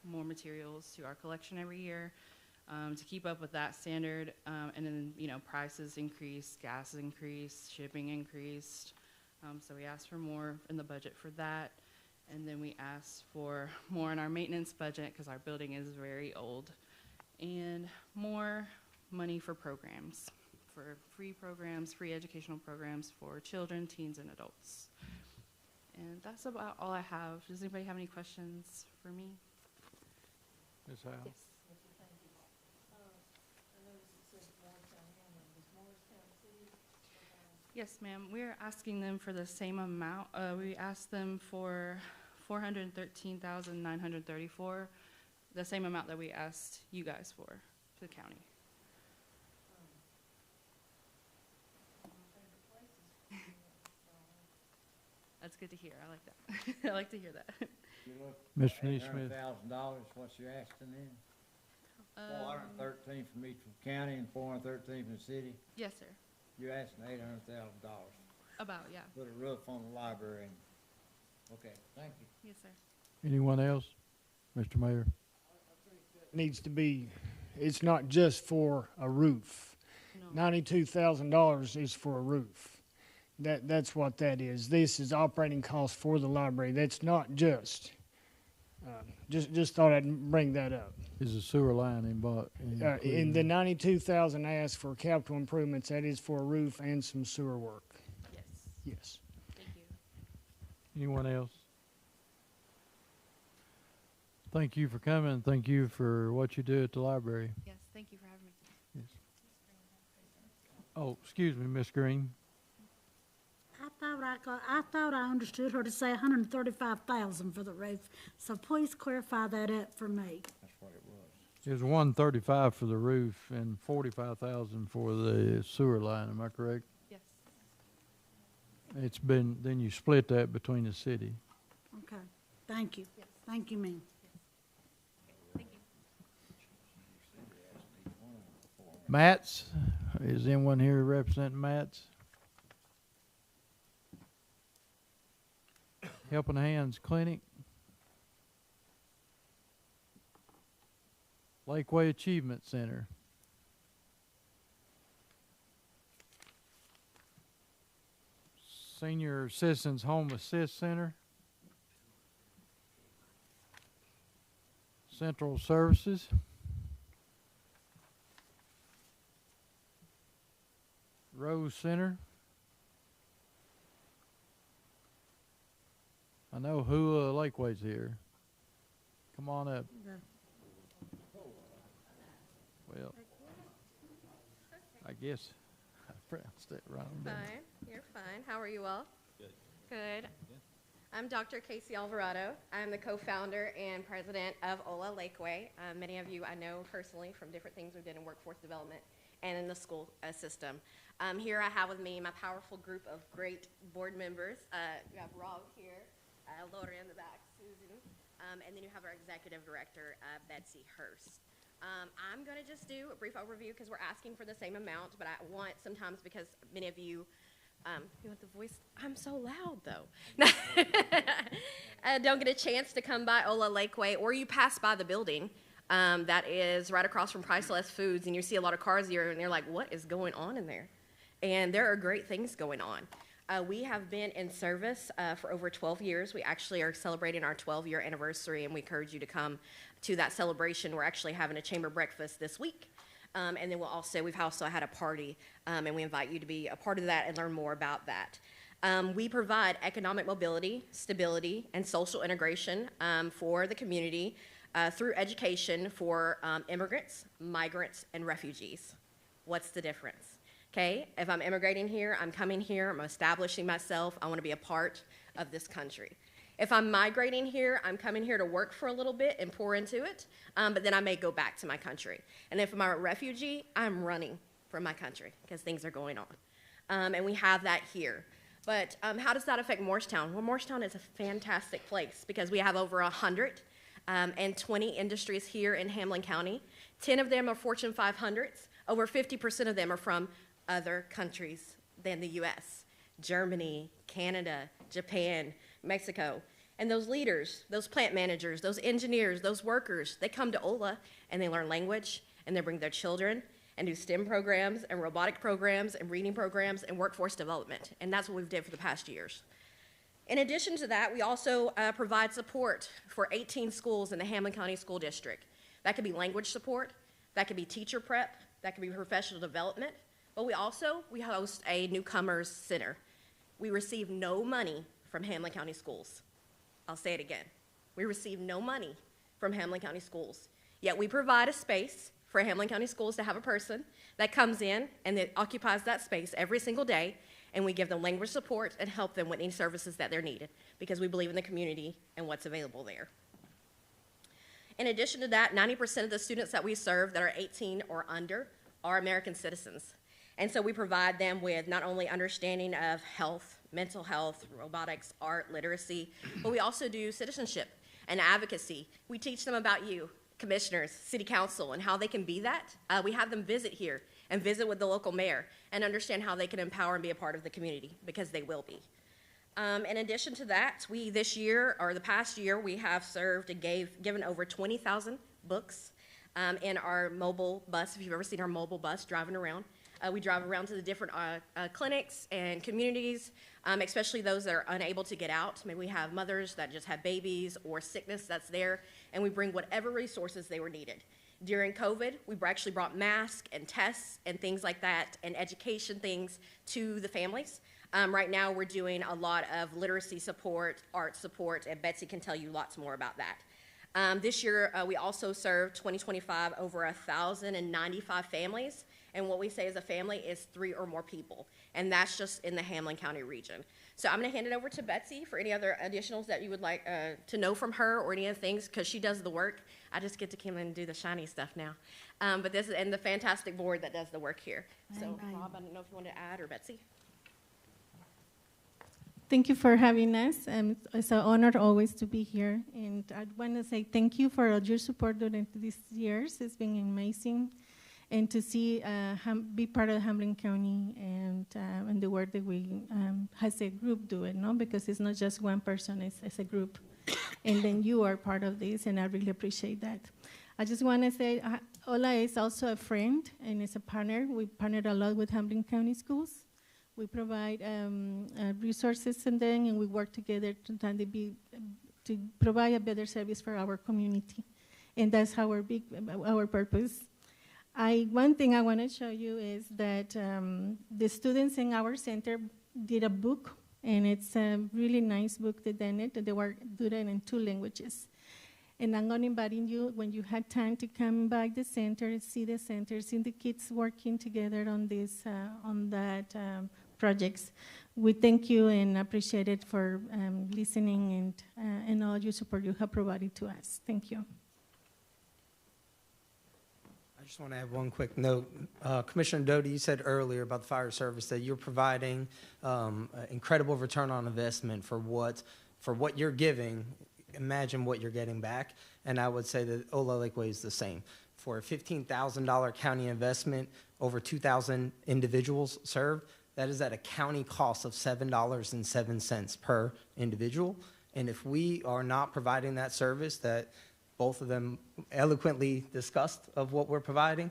more materials to our collection every year, to keep up with that standard. And then, you know, prices increased, gas increased, shipping increased. So we asked for more in the budget for that. And then we asked for more in our maintenance budget because our building is very old. And more money for programs, for free programs, free educational programs for children, teens, and adults. And that's about all I have. Does anybody have any questions for me? Ms. Howe? Yes. Yes, ma'am. We're asking them for the same amount. We asked them for $413,934, the same amount that we asked you guys for the county. That's good to hear. I like that. I like to hear that. Mr. Neesmith. $800,000, what's your asking then? 413 from each county and 413 from the city? Yes, sir. You're asking $800,000. About, yeah. Put a roof on the library and, okay, thank you. Yes, sir. Anyone else? Mr. Mayor? Needs to be, it's not just for a roof. $92,000 is for a roof. That's what that is. This is operating costs for the library. That's not just. Just thought I'd bring that up. Is the sewer line involved? In the 92,000 asked for capital improvements, that is for a roof and some sewer work. Yes. Yes. Thank you. Anyone else? Thank you for coming. Thank you for what you do at the library. Yes, thank you for having me. Yes. Oh, excuse me, Miss Green. I thought I understood her to say 135,000 for the roof, so please clarify that up for me. That's what it was. It was 135 for the roof and 45,000 for the sewer line. Am I correct? Yes. It's been, then you split that between the city. Okay, thank you. Yes. Thank you, ma'am. Thank you. Mats, is anyone here representing Mats? Helping Hands Clinic. Lakeway Achievement Center. Senior Citizens Home Assist Center. Central Services. Rose Center. I know who Lakeway's here. Come on up. Well, I guess I pronounced it wrong. didn't I? Fine. You're fine. How are you all? Good. Good. I'm Dr. Casey Alvarado. I'm the co-founder and president of Ola Lakeway. Many of you I know personally from different things we've done in workforce development and in the school system. Here I have with me my powerful group of great board members. You have Rob here, Laura in the back, Susan, and then you have our executive director, Betsy Hurst. I'm going to just do a brief overview because we're asking for the same amount, but I want sometimes because many of you, you want the voice? I'm so loud though. Don't get a chance to come by Ola Lakeway, or you pass by the building that is right across from Priceless Foods, and you see a lot of cars here, and you're like, what is going on in there? And there are great things going on. We have been in service for over 12 years. We actually are celebrating our 12-year anniversary, and we encourage you to come to that celebration. We're actually having a chamber breakfast this week. And then we've also had a party, and we invite you to be a part of that and learn more about that. We provide economic mobility, stability, and social integration for the community through education for immigrants, migrants, and refugees. What's the difference? Okay, if I'm immigrating here, I'm coming here, I'm establishing myself, I want to be a part of this country. If I'm migrating here, I'm coming here to work for a little bit and pour into it, but then I may go back to my country. And if I'm a refugee, I'm running from my country because things are going on. And we have that here. But how does that affect Morristown? Well, Morristown is a fantastic place because we have over 120 industries here in Hamlin County. 10 of them are Fortune 500s. Over 50% of them are from other countries than the U.S. Germany, Canada, Japan, Mexico. And those leaders, those plant managers, those engineers, those workers, they come to Ola and they learn language and they bring their children and do STEM programs and robotic programs and reading programs and workforce development. And that's what we've did for the past years. In addition to that, we also provide support for 18 schools in the Hamlin County School District. That could be language support, that could be teacher prep, that could be professional development, but we host a newcomers center. We receive no money from Hamlin County Schools. I'll say it again. We receive no money from Hamlin County Schools, yet we provide a space for Hamlin County Schools to have a person that comes in and that occupies that space every single day, and we give them language support and help them with any services that they're needed because we believe in the community and what's available there. In addition to that, 90% of the students that we serve that are 18 or under are American citizens. And so we provide them with not only understanding of health, mental health, robotics, art, literacy, but we also do citizenship. and advocacy. We teach them about you, commissioners, city council, and how they can be that. We have them visit here and visit with the local mayor and understand how they can empower and be a part of the community, because they will be. In addition to that, we this year, or the past year, we have served and given over 20,000 books in our mobile bus. If you've ever seen our mobile bus driving around, we drive around to the different clinics and communities, especially those that are unable to get out. Maybe we have mothers that just have babies or sickness that's there, and we bring whatever resources they were needed. During COVID, we actually brought masks and tests and things like that, and education things to the families. Right now, we're doing a lot of literacy support, art support, and Betsy can tell you lots more about that. This year, we also served 2025 over 1,095 families, and what we say as a family is 3 or more people, and that's just in the Hamlin County region. So I'm going to hand it over to Betsy for any other additionals that you would like to know from her, or any other things, because she does the work. I just get to come in and do the shiny stuff now. But this is, and the fantastic board that does the work here. So Rob, I don't know if you want to add, or Betsy. Thank you for having us. It's an honor always to be here. And I want to say thank you for all your support during these years. It's been amazing. And to see, be part of Hamlin County and the work that we, as a group, do it, no? Because it's not just one person, it's a group. And then you are part of this, and I really appreciate that. I just want to say, Ola is also a friend and is a partner. We partnered a lot with Hamlin County Schools. We provide resources and we work together to provide a better service for our community, and that's our purpose. One thing I want to show you is that the students in our center did a book, and it's a really nice book that they were doing in 2 languages. And I'm going to invite you, when you had time, to come by the center, see the kids working together on this, projects. We thank you and appreciate it for listening and all your support you have provided to us. Thank you. I just want to add one quick note. Commissioner Doty, you said earlier about the fire service that you're providing incredible return on investment for what you're giving. Imagine what you're getting back. And I would say that Ola Lakeway is the same. For a $15,000 county investment, over 2,000 individuals served, that is at a county cost of $7.07 per individual. And if we are not providing that service that both of them eloquently discussed of what we're providing,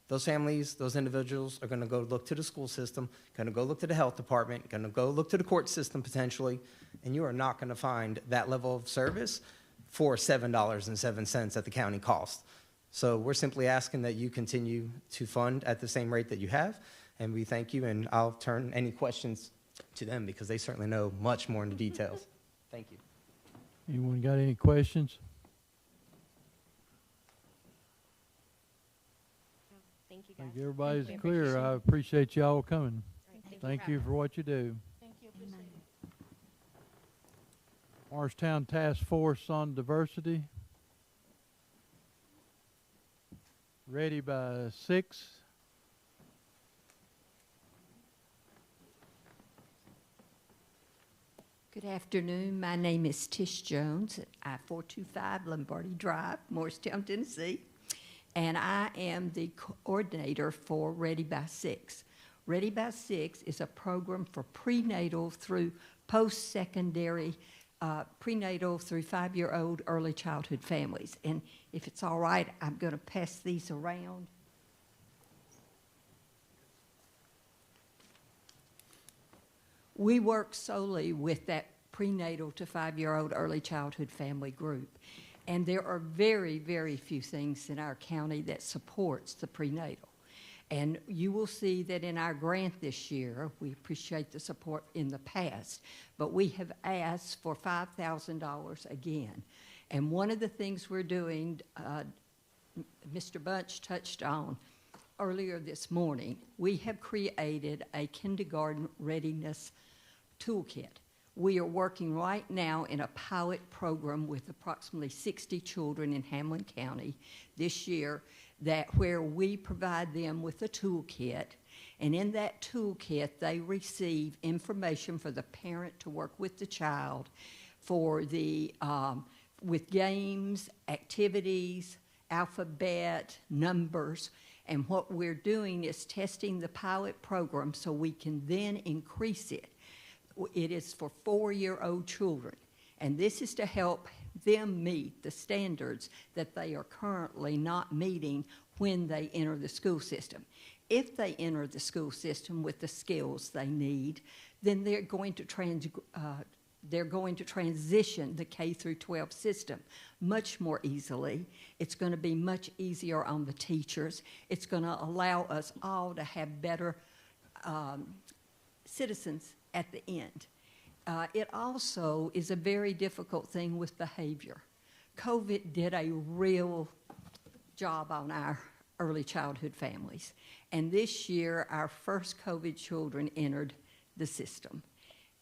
those families, those individuals are going to go look to the school system, going to go look to the health department, going to go look to the court system potentially, and you are not going to find that level of service for $7.07 at the county cost. So we're simply asking that you continue to fund at the same rate that you have, and we thank you, and I'll turn any questions to them because they certainly know much more in the details. Thank you. Anyone got any questions? Thank you, guys. I think everybody's Thank you. clear. I appreciate y'all coming. Right, Thank you for what you do. Thank you. Appreciate it. Morristown Task Force on Diversity. Ready by 6. Good afternoon. My name is Tish Jones at I-425 Lombardi Drive, Morristown, Tennessee, and I am the coordinator for Ready by 6. Ready by 6 is a program for prenatal through post-secondary, prenatal through 5-year-old early childhood families. And if it's all right, I'm going to pass these around. We work solely with that prenatal to 5-year-old early childhood family group. And there are very, very few things in our county that supports the prenatal. And you will see that in our grant this year, we appreciate the support in the past, but we have asked for $5,000 again. And one of the things we're doing, Mr. Bunch touched on earlier this morning, we have created a kindergarten readiness toolkit. We are working right now in a pilot program with approximately 60 children in Hamlin County this year where we provide them with a toolkit, and in that toolkit they receive information for the parent to work with the child for the with games, activities, alphabet, numbers. And what we're doing is testing the pilot program so we can then increase it. It is for 4-year-old children. And this is to help them meet the standards that they are currently not meeting when they enter the school system. If they enter the school system with the skills they need, then they're going to transition the K through 12 system much more easily. It's going to be much easier on the teachers. It's going to allow us all to have better citizens at the end. It also is a very difficult thing with behavior. COVID did a real job on our early childhood families. And this year, our first COVID children entered the system.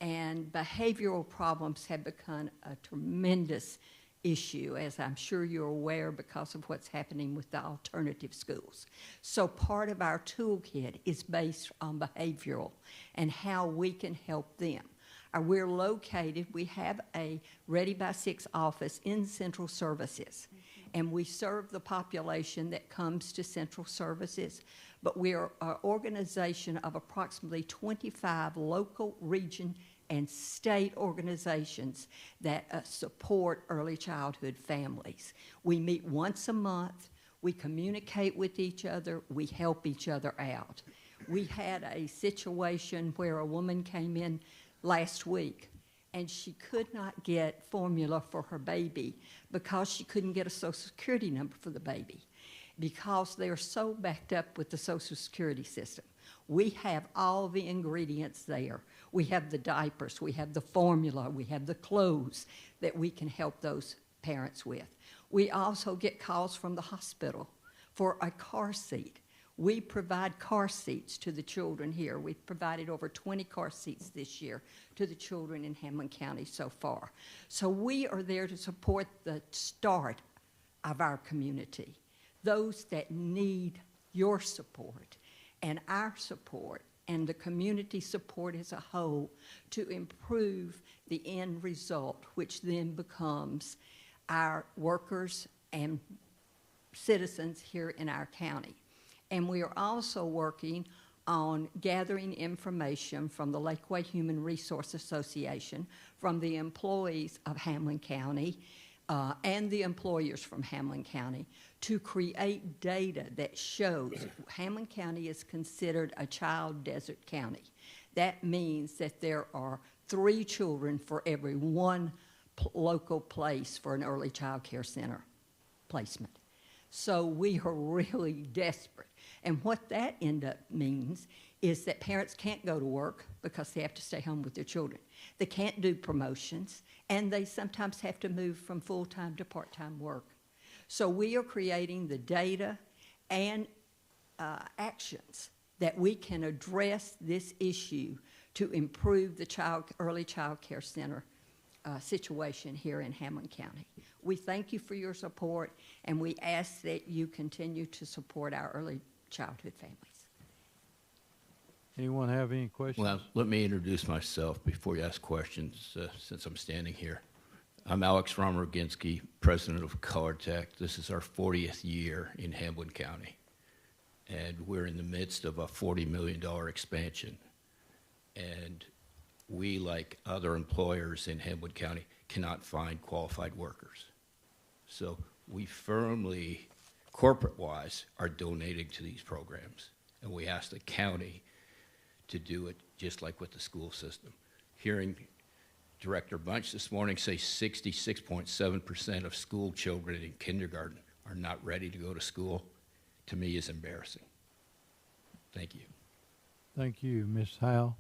And behavioral problems have become a tremendous issue, as I'm sure you're aware, because of what's happening with the alternative schools. So part of our toolkit is based on behavioral and how we can help them. We're located, we have a Ready by 6 office in Central Services, and we serve the population that comes to Central Services, but we're an organization of approximately 25 local, region, and state organizations that support early childhood families. We meet once a month, we communicate with each other, we help each other out. We had a situation where a woman came in last week and she could not get formula for her baby because she couldn't get a Social Security number for the baby because they're so backed up with the Social Security system. We have all the ingredients there. We have the diapers, we have the formula, we have the clothes that we can help those parents with. We also get calls from the hospital for a car seat. We provide car seats to the children here. We've provided over 20 car seats this year to the children in Hamlin County so far. So we are there to support the start of our community, those that need your support and our support and the community support as a whole to improve the end result, which then becomes our workers and citizens here in our county. And we are also working on gathering information from the Lakeway Human Resource Association, from the employees of Hamlin County, and the employers from Hamlin County to create data that shows Hamlin County is considered a child desert county. That means that there are 3 children for every 1 local place for an early child care center placement. So we are really desperate. And what that end up means is that parents can't go to work because they have to stay home with their children. They can't do promotions, and they sometimes have to move from full-time to part-time work. So we are creating the data and actions that we can address this issue to improve the early child care center situation here in Hamlin County. We thank you for your support, and we ask that you continue to support our early childhood families. Anyone have any questions? Well, let me introduce myself before you ask questions, since I'm standing here. I'm Alex Romer-Ginsky, president of ColorTech. This is our 40th year in Hamlin County, and we're in the midst of a $40 million expansion. And we, like other employers in Hamlin County, cannot find qualified workers. So we firmly, corporate-wise, are donating to these programs. And we ask the county to do it just like with the school system. Hearing Director Bunch this morning say 66.7% of school children in kindergarten are not ready to go to school, to me is embarrassing. Thank you. Thank you, Ms. Howe.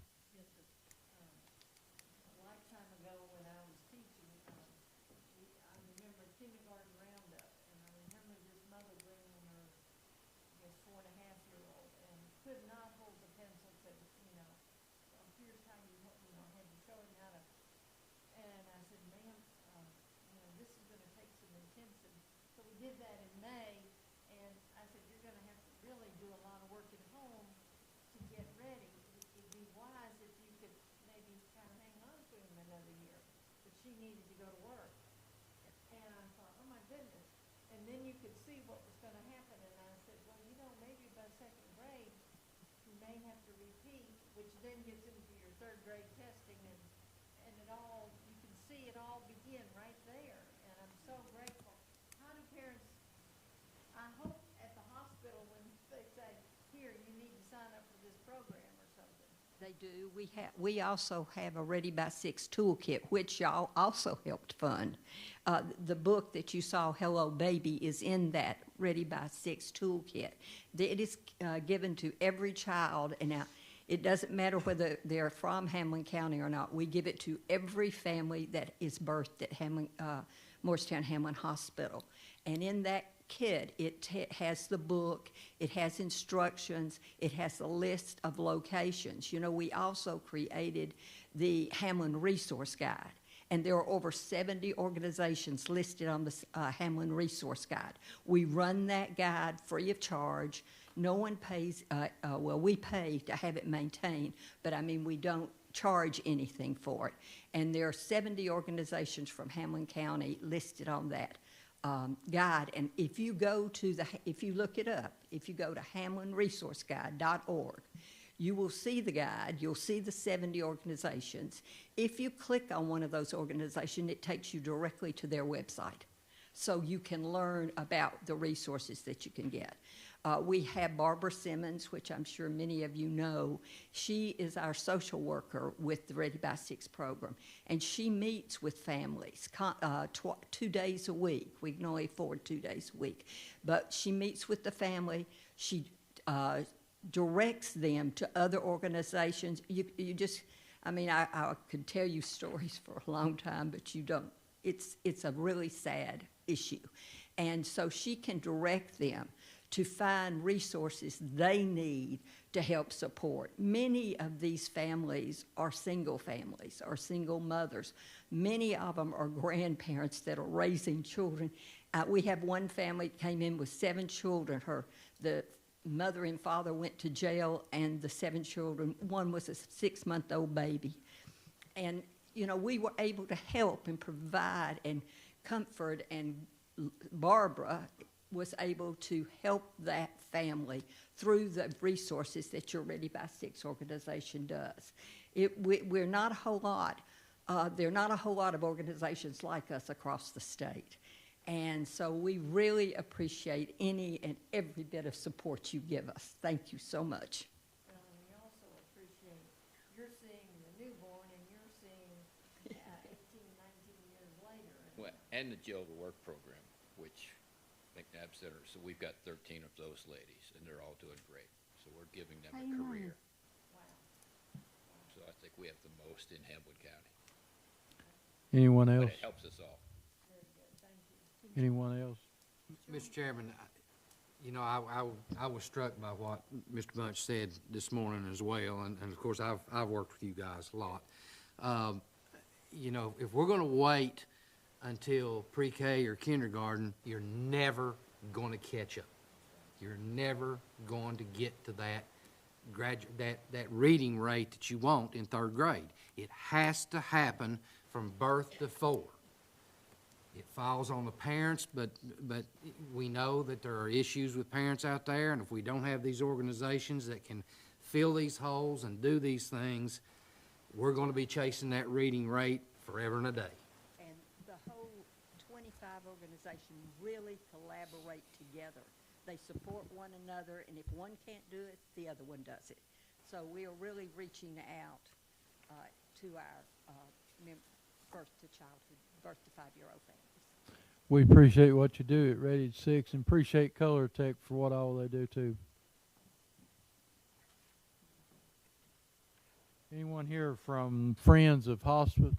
Did that in May, and I said, you're gonna have to really do a lot of work at home to get ready. It'd be wise if you could maybe kind of hang on to him another year, but she needed to go to work. And I and then you could see what was gonna happen, and I said, well, you know, maybe by second grade, you may have to repeat, which then gets into your third grade testing, and it all, you can see it all begin right there, and I'm so grateful. How do parents, I hope at the hospital, when they say, here, you need to sign up for this program or something. They do. We also have a Ready by Six toolkit, which y'all also helped fund. The book that you saw, Hello Baby, is in that Ready by Six toolkit. It is given to every child, and now it doesn't matter whether they're from Hamlin County or not. We give it to every family that is birthed at Morristown Hamlin Hospital. And in that kit, it has the book, it has instructions, it has a list of locations. You know, we also created the Hamlin Resource Guide, and there are over 70 organizations listed on the Hamlin Resource Guide. We run that guide free of charge. No one pays, well, we pay to have it maintained, but I mean, we don't charge anything for it. And there are 70 organizations from Hamlin County listed on that guide. And if you go to if you look it up, if you go to hamlinresourceguide.org, you will see the guide, you'll see the 70 organizations. If you click on one of those organizations, it takes you directly to their website. So you can learn about the resources that you can get. We have Barbara Simmons, which I'm sure many of you know. She is our social worker with the Ready by Six program, and she meets with families 2 days a week. We can only afford 2 days a week, but she meets with the family. She directs them to other organizations. You just, I mean, I could tell you stories for a long time, but you don't. It's a really sad issue, and so she can direct them to find resources they need to help support. Many of these families are single families, or single mothers. Many of them are grandparents that are raising children. We have one family that came in with 7 children. The mother and father went to jail, and the 7 children, one was a 6-month-old baby. And, you know, we were able to help and provide and comfort, and Barbara was able to help that family through the resources that your Ready by Six organization does. We're not a whole lot. There are not a whole lot of organizations like us across the state. And so we really appreciate any and every bit of support you give us. Thank you so much. Well, and we also appreciate you're seeing the newborn, and you're seeing 18, 19 years later. Well, and the Jail to Work program, which McNabb Center, so we've got 13 of those ladies, and they're all doing great. So we're giving them a career. Wow. So I think we have the most in Hamlin County. Anyone But else? it helps us all. Very good, thank you. Anyone else? Mr. Chairman, you know, I was struck by what Mr. Bunch said this morning as well, and of course, I've worked with you guys a lot. You know, if we're gonna wait until pre-K or kindergarten, you're never gonna catch up. You're never going to get to that that reading rate that you want in 3rd grade. It has to happen from birth to 4. It falls on the parents, but we know that there are issues with parents out there, and if we don't have these organizations that can fill these holes and do these things, we're going to be chasing that reading rate forever and a day. And the whole 25 organizations really collaborate together. They support one another, and if one can't do it, the other one does it. So we are really reaching out to our birth to 5-year-old families. We appreciate what you do at Ready to Six, and appreciate Color Tech for what all they do too. Anyone here from Friends of Hospice?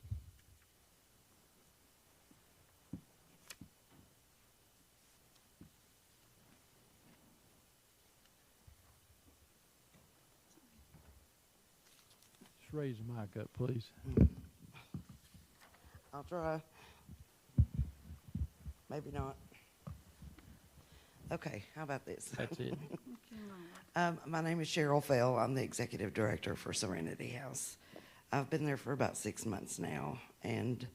Just raise the mic up, please. I'll try. Maybe not. Okay, how about this? That's it. My name is Cheryl Fell. I'm the executive director for Serenity House. I've been there for about 6 months now, and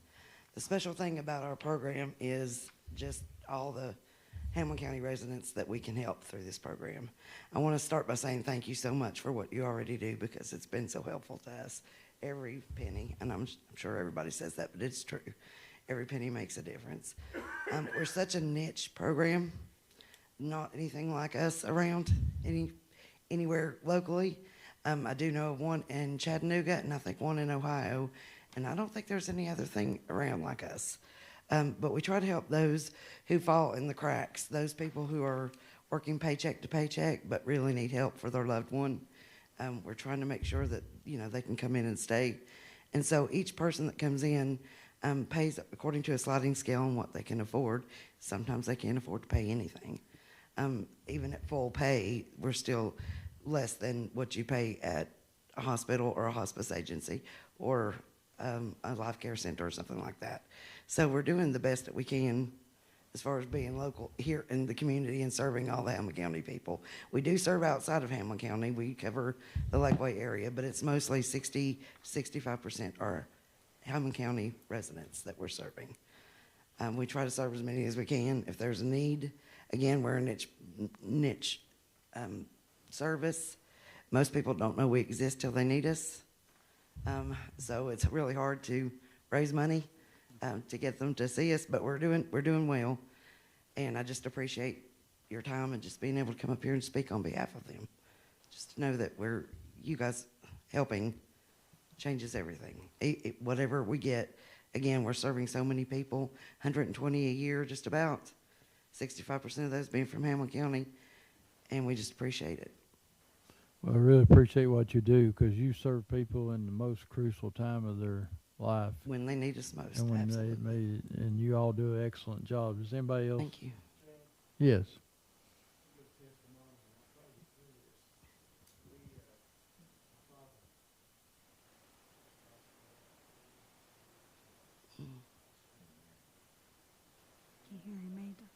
the special thing about our program is just all the Hamilton County residents that we can help through this program. I want to start by saying thank you so much for what you already do because it's been so helpful to us. Every penny, and I'm sure everybody says that, but it's true. Every penny makes a difference. We're such a niche program, not anything like us around anywhere locally. I do know of one in Chattanooga, and I think one in Ohio, and I don't think there's any other thing around like us. But we try to help those who fall in the cracks, those people who are working paycheck to paycheck but really need help for their loved one. We're trying to make sure that, they can come in and stay. And so each person that comes in pays according to a sliding scale on what they can afford. Sometimes they can't afford to pay anything. Even at full pay, we're still less than what you pay at a hospital or a hospice agency or a life care center or something like that. So we're doing the best that we can as far as being local here in the community and serving all the Hamilton County people. We do serve outside of Hamilton County. We cover the Lakeway area, but it's mostly 65% are Hamilton County residents that we're serving. We try to serve as many as we can. If there's a need, again, we're a niche service. Most people don't know we exist till they need us. So it's really hard to raise money to get them to see us, but we're doing well. And I just appreciate your time and just being able to come up here and speak on behalf of them. Just to know that you guys helping changes everything. Whatever we get, again, we're serving so many people, 120 a year, just about. 65% of those being from Hamilton County, and we just appreciate it. Well, I really appreciate what you do because you serve people in the most crucial time of their life. When they need us most, And when absolutely. and you all do an excellent job. Does anybody else? Thank you. Yes. Can you hear him either?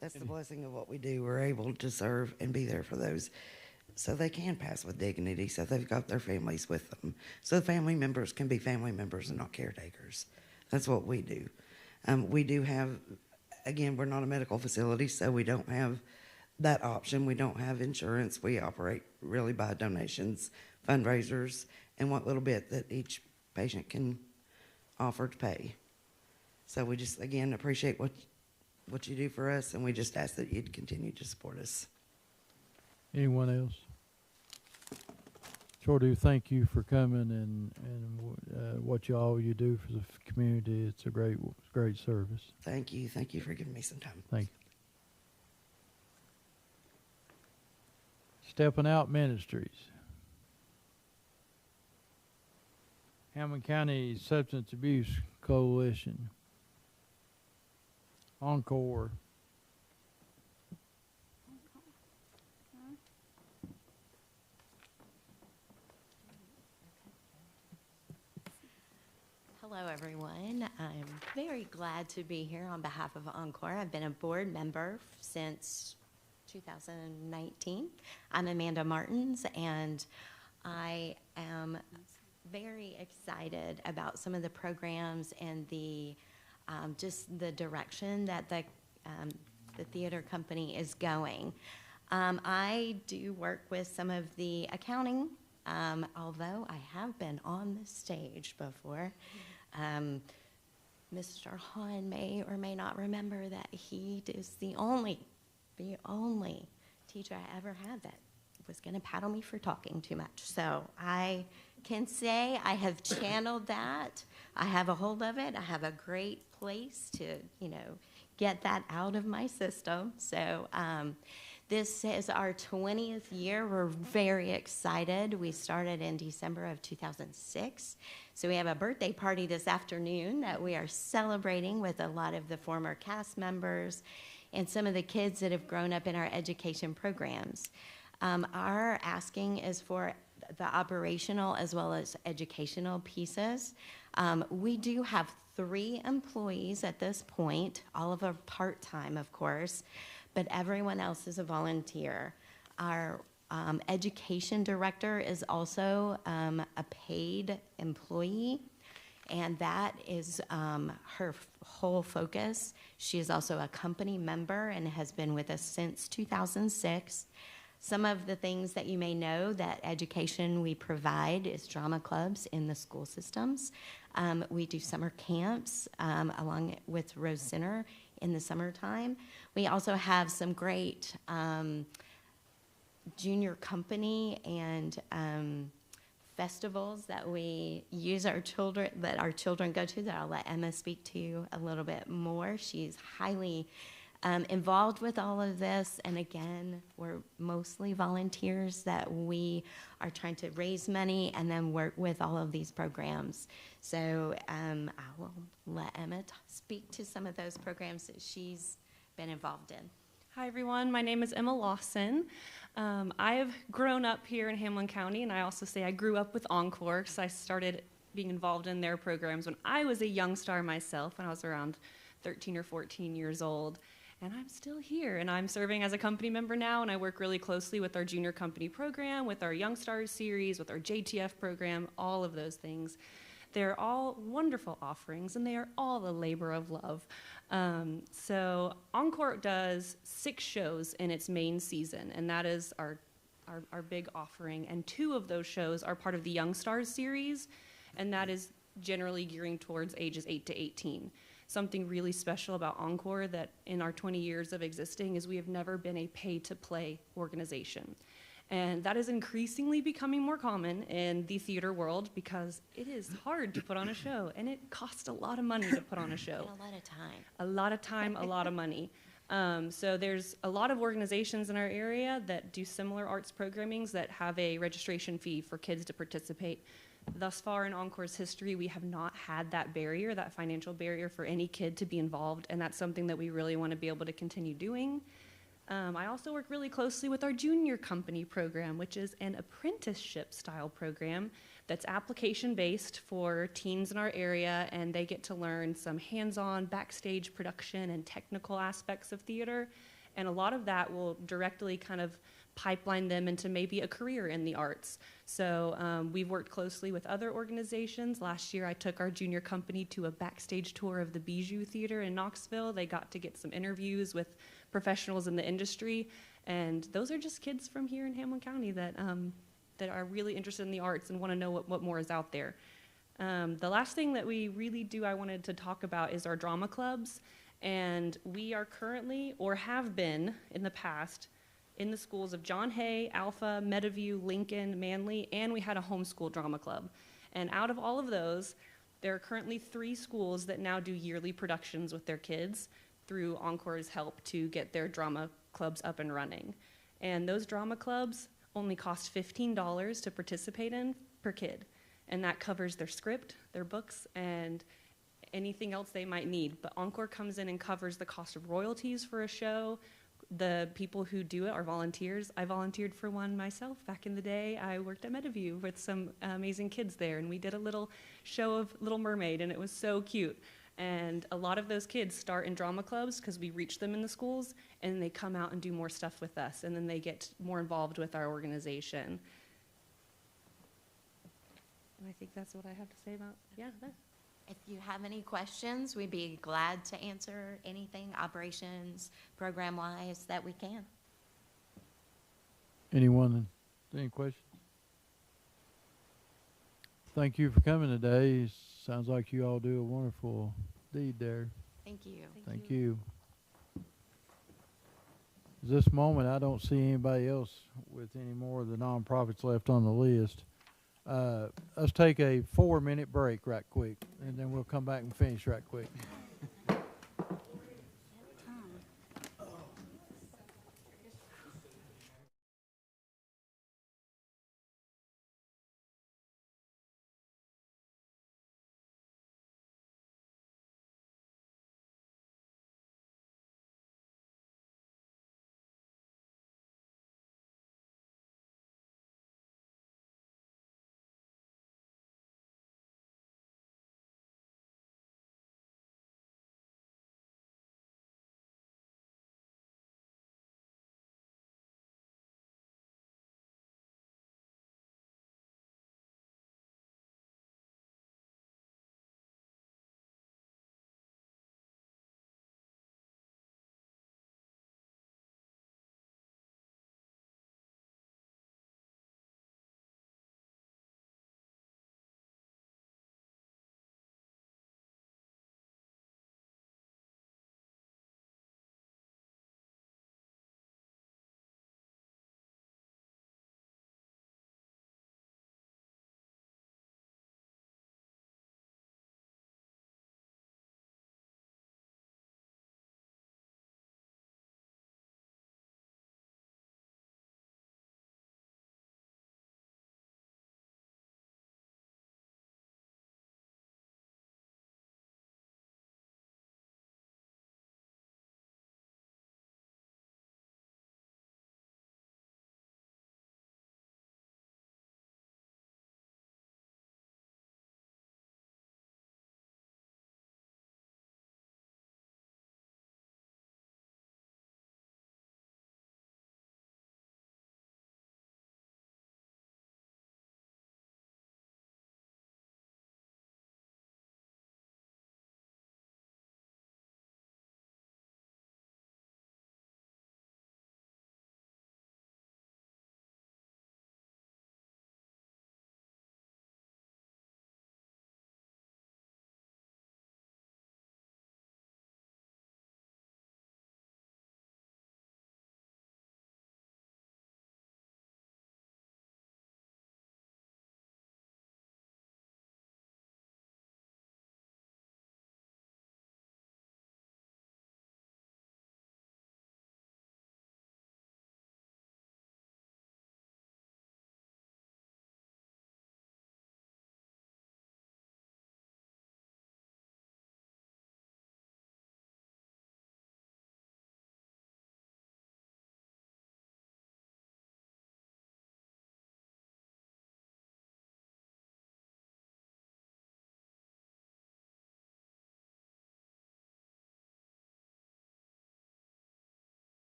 That's the blessing of what we do. We're able to serve and be there for those so they can pass with dignity, so they've got their families with them. So family members can be family members and not caretakers. That's what we do. We do have, again, we're not a medical facility, so we don't have that option. We don't have insurance. We operate really by donations, fundraisers, and what little bit that each patient can offer to pay. So we just, again, appreciate what you do for us, and we just ask that you'd continue to support us. Anyone else? Sure do thank you for coming and what you do for the community. It's a great service. Thank you. Thank you for giving me some time. Thank you. Stepping Out Ministries. Hamilton County Substance Abuse Coalition. Encore. Hello, everyone. I'm very glad to be here on behalf of Encore. I've been a board member since 2019. I'm Amanda Martins, and I am very excited about some of the programs and the just the direction that the theater company is going. I do work with some of the accounting, although I have been on the stage before. Mr. Hahn may or may not remember that he is the only teacher I ever had that was going to paddle me for talking too much. So I can say I have channeled that. I have a hold of it. I have a great place to, get that out of my system. So this is our 20th year. We're very excited. We started in December of 2006. So we have a birthday party this afternoon that we are celebrating with a lot of the former cast members and some of the kids that have grown up in our education programs. Our asking is for the operational as well as educational pieces. We do have 3 employees at this point, all of them part-time, of course, but everyone else is a volunteer. Our education director is also a paid employee, and that is her whole focus. She is also a company member and has been with us since 2006. Some of the things that you may know that education we provide is drama clubs in the school systems. We do summer camps along with Rose Center in the summertime. We also have some great junior company and festivals that we use that our children go to, that I'll let Emma speak to a little bit more. She's highly involved with all of this, and again, we're mostly volunteers that we are trying to raise money and then work with all of these programs. So I will let Emma speak to some of those programs that she's been involved in. Hi everyone, my name is Emma Lawson. I have grown up here in Hamlin County, and I also say I grew up with Encore, so I started being involved in their programs when I was a young star myself, when I was around 13 or 14 years old. And I'm still here, and I'm serving as a company member now, and I work really closely with our junior company program, with our Young Stars series, with our JTF program, all of those things. They're all wonderful offerings, and they are all a labor of love. So Encore does 6 shows in its main season, and that is our big offering. And 2 of those shows are part of the Young Stars series, and that is generally gearing towards ages 8 to 18. Something really special about Encore that in our 20 years of existing is we have never been a pay-to-play organization. And that is increasingly becoming more common in the theater world because it is hard to put on a show, and it costs a lot of money to put on a show. And a lot of time. A lot of time, a lot of money. So there's a lot of organizations in our area that do similar arts programmings that have a registration fee for kids to participate. Thus far in Encore's history, we have not had that barrier, that financial barrier for any kid to be involved, and that's something that we really want to be able to continue doing. I also work really closely with our junior company program, which is an apprenticeship style program that's application-based for teens in our area, and they get to learn some hands-on backstage production and technical aspects of theater, and a lot of that will directly kind of pipeline them into maybe a career in the arts. So we've worked closely with other organizations. Last year I took our junior company to a backstage tour of the Bijou Theater in Knoxville. They got to get some interviews with professionals in the industry, and those are just kids from here in Hamlin County that are really interested in the arts and want to know what more is out there. The last thing that we really do I wanted to talk about is our drama clubs, and we are currently, or have been in the past, in the schools of John Hay, Alpha, Meadowview, Lincoln, Manly, and we had a homeschool drama club. And out of all of those, there are currently 3 schools that now do yearly productions with their kids through Encore's help to get their drama clubs up and running. And those drama clubs only cost $15 to participate in per kid. And that covers their script, their books, and anything else they might need. But Encore comes in and covers the cost of royalties for a show. The people who do it are volunteers. I volunteered for one myself back in the day. I worked at Meadowview with some amazing kids there, and we did a little show of Little Mermaid, and it was so cute. And a lot of those kids start in drama clubs because we reach them in the schools, and they come out and do more stuff with us, and then they get more involved with our organization. And I think that's what I have to say about, that. If you have any questions, we'd be glad to answer anything operations, program-wise, that we can. Anyone, any questions? thank you for coming today. Sounds like you all do a wonderful deed there. Thank you. Thank you. At this moment, I don't see anybody else with any more of the nonprofits left on the list. Let's take a 4-minute break right quick, and then we'll come back and finish right quick.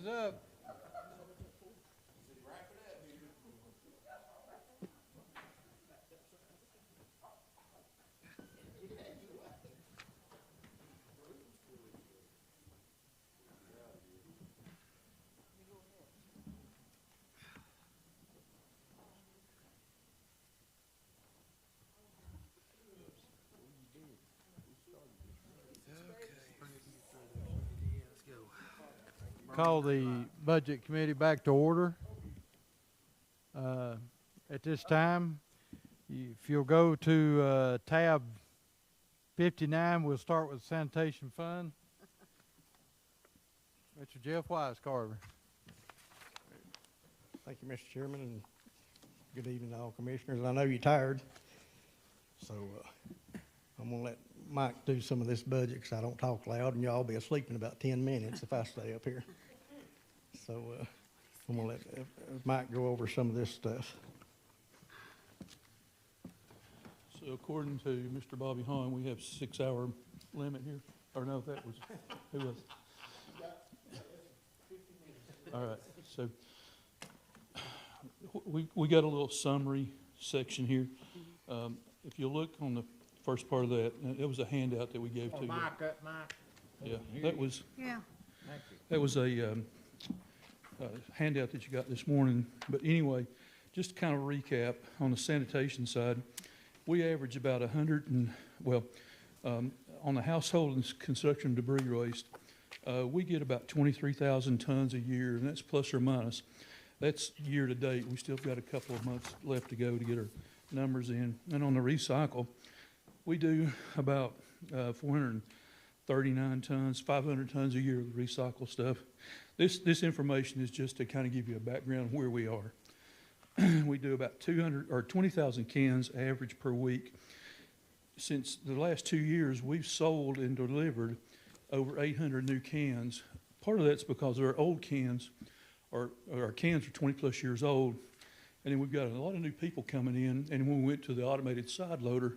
is up. Call the Budget Committee back to order. At this time, if you'll go to tab 59, we'll start with Sanitation Fund. Mr. Jeff Wisecarver. Thank you, Mr. Chairman, and good evening to all commissioners. I know you're tired, so I'm going to let Mike do some of this budget because I don't talk loud, and y'all will be asleep in about 10 minutes if I stay up here. So I'm going to let Mike go over some of this stuff. So according to Mr. Bobby Hahn, we have 6-hour limit here. Or no, that was, who was? All right, so we got a little summary section here. If you look on the first part of that, it was a handout that we gave to you. Mike. Yeah, that was, Yeah. Thank you. that was a handout that you got this morning. But anyway, just to kind of recap, on the sanitation side, we average about 100 and, well, on the household and construction debris waste, we get about 23,000 tons a year, and that's plus or minus. That's year to date. We still got a couple of months left to go to get our numbers in. And on the recycle, we do about 439 tons, 500 tons a year of recycle stuff. This information is just to kind of give you a background of where we are. We do about 20,000 cans average per week. Since the last 2 years, we've sold and delivered over 800 new cans. Part of that's because our old cans, our cans are 20 plus years old, and then we've got a lot of new people coming in, and when we went to the automated side loader,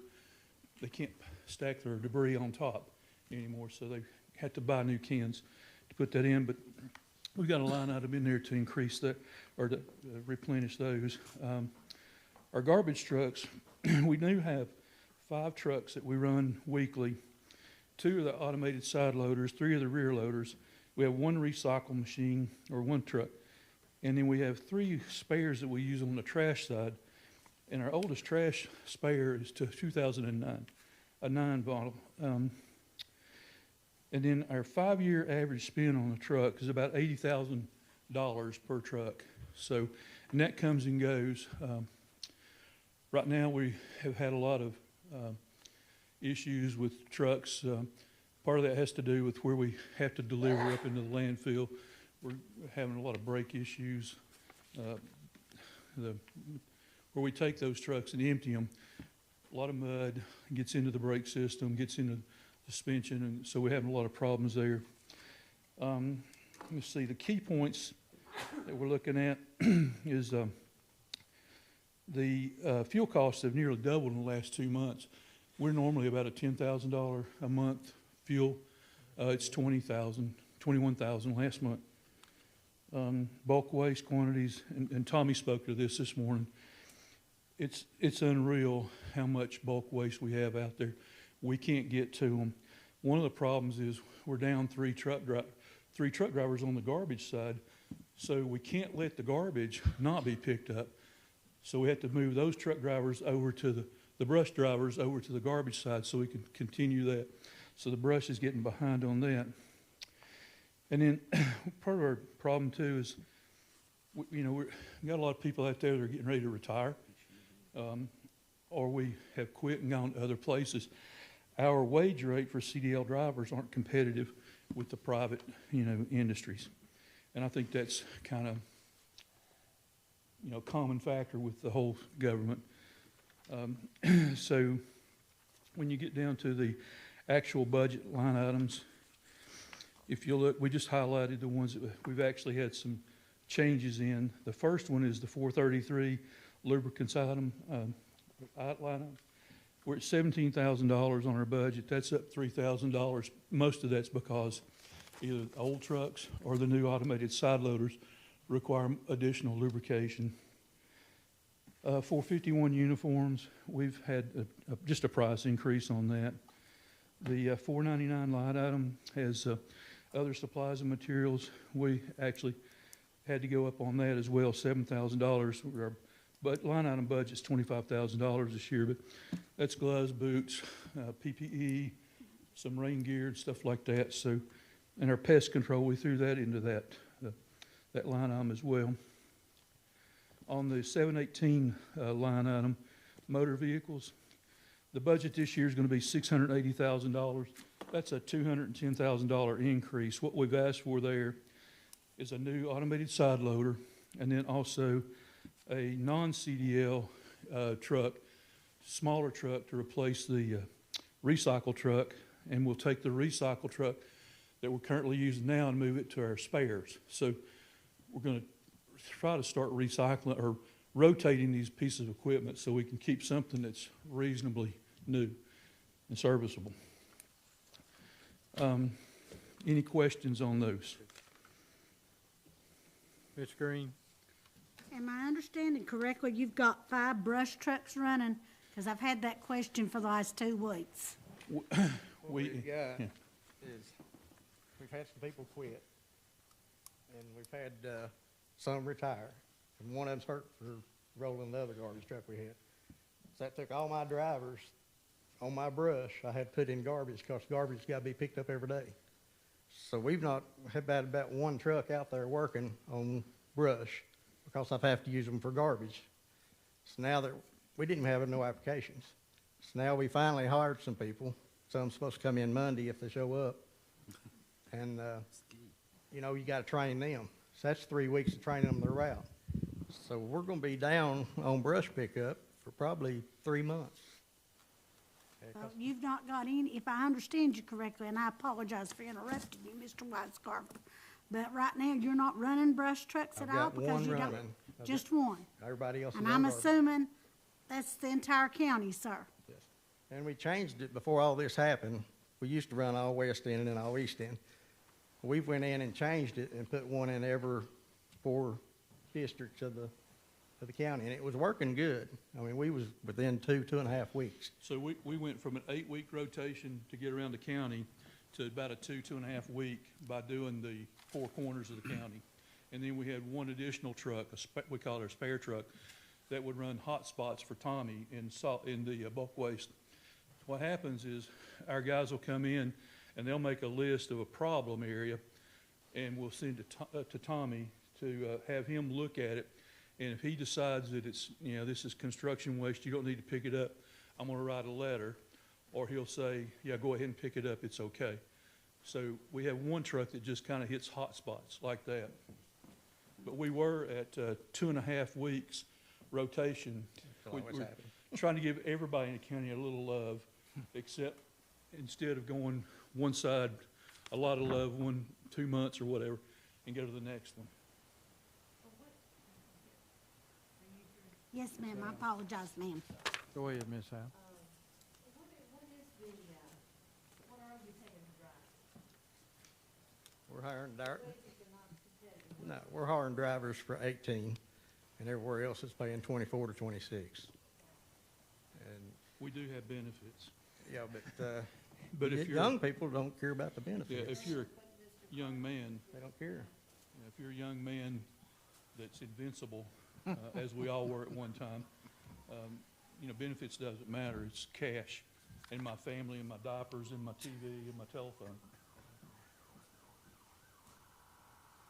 they can't stack their debris on top anymore, so they had to buy new cans to put that in. But we've got a line item in there to increase that, or to replenish those. Our garbage trucks, we do have 5 trucks that we run weekly. 2 of the automated side loaders, 3 of the rear loaders. We have 1 recycle machine, or 1 truck. And then we have 3 spares that we use on the trash side. And our oldest trash spare is to 2009, a 9 bottle. And then our 5-year average spend on the truck is about $80,000 per truck. So, and that comes and goes. Right now we have had a lot of issues with trucks. Part of that has to do with where we have to deliver up into the landfill. We're having a lot of brake issues. Where we take those trucks and empty them, a lot of mud gets into the brake system, gets into the suspension, and so we're having a lot of problems there. Let's see, the key points that we're looking at is the fuel costs have nearly doubled in the last 2 months. We're normally about a $10,000 a month fuel. It's $20,000, $21,000 last month. Bulk waste quantities, and Tommy spoke to this morning. It's unreal how much bulk waste we have out there. We can't get to them. One of the problems is we're down 3 truck drivers on the garbage side, so we can't let the garbage not be picked up. So we have to move those truck drivers over to the brush drivers over to the garbage side so we can continue that. So the brush is getting behind on that. And then part of our problem too is, we've got a lot of people out there that are getting ready to retire, or we have quit and gone to other places. Our wage rate for CDL drivers aren't competitive with the private, industries. And I think that's kind of, common factor with the whole government. So when you get down to the actual budget line items, if you look, we just highlighted the ones that we've actually had some changes in. The first one is the 433 lubricants item, line item. We're at $17,000 on our budget. That's up $3,000. Most of that's because either the old trucks or the new automated side loaders require additional lubrication. For 51 uniforms, we've had just a price increase on that. The $499 line item has other supplies and materials. We actually had to go up on that as well, $7,000. Our line item budget's $25,000 this year, but that's gloves, boots, PPE, some rain gear and stuff like that. So, and our pest control, we threw that into that line item as well. On the 718 line item, motor vehicles, the budget this year is going to be $680,000. That's a $210,000 increase. What we've asked for there is a new automated side loader, and then also a non-CDL truck, smaller truck to replace the recycle truck, and we'll take the recycle truck that we're currently using now and move it to our spares. So we're going to try to start recycling or rotating these pieces of equipment so we can keep something that's reasonably new and serviceable. Any questions on those? Ms. Green? Am I understanding correctly, you've got 5 brush trucks running? Because I've had that question for the last 2 weeks. What we've got is, we've had some people quit, and we've had some retire, and one of them's hurt for rolling the other garbage truck we had. So that took all my drivers on my brush. I had put in garbage, because garbage got to be picked up every day. So we've not had about 1 truck out there working on brush, because I've have to use them for garbage. So now that we didn't have no applications, so now we finally hired some people. Some supposed to come in Monday if they show up, and you know, you got to train them. So that's 3 weeks of training them their route. So we're going to be down on brush pickup for probably 3 months. You've not got any, if I understand you correctly, and I apologize for interrupting you, Mr. Weisgarber, but right now you're not running brush trucks at I've all? got Because one you don't. running. Just one? Everybody else is And on I'm garbage. assuming that's the entire county, sir? Yes. And we changed it before all this happened. We used to run all west end and then all east end. We went in and changed it and put one in every 4 districts of the county, and it was working good. I mean, we was within 2.5 weeks. So we went from an 8-week rotation to get around the county to about a 2.5 week by doing the 4 corners of the county. And then we had one additional truck, we call it our spare truck, that would run hot spots for Tommy in the bulk waste. What happens is our guys will come in and they'll make a list of a problem area, and we'll send it to Tommy to have him look at it. And if he decides that it's, you know, this is construction waste, you don't need to pick it up, I'm going to write a letter. Or he'll say, yeah, go ahead and pick it up, it's okay. So we have one truck that just kind of hits hot spots like that. But we were at 2.5 weeks rotation. We're trying to give everybody in the county a little love, except instead of going one side, a lot of love, 2 months or whatever, and go to the next one. Yes, ma'am, I apologize, ma'am. Go ahead, Ms. Howe. We're hiring No, we're hiring drivers for 18, and everywhere else is paying 24 to 26. And we do have benefits. Yeah, But if you're young people don't care about the Yeah, benefits. if you're a young man, They don't care. if you're a young man that's invincible, as we all were at one time, you know, benefits doesn't matter. It's cash, and my family, and my diapers, and my TV, and my telephone.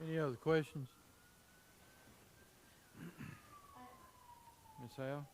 Any other questions? Ms. Howe?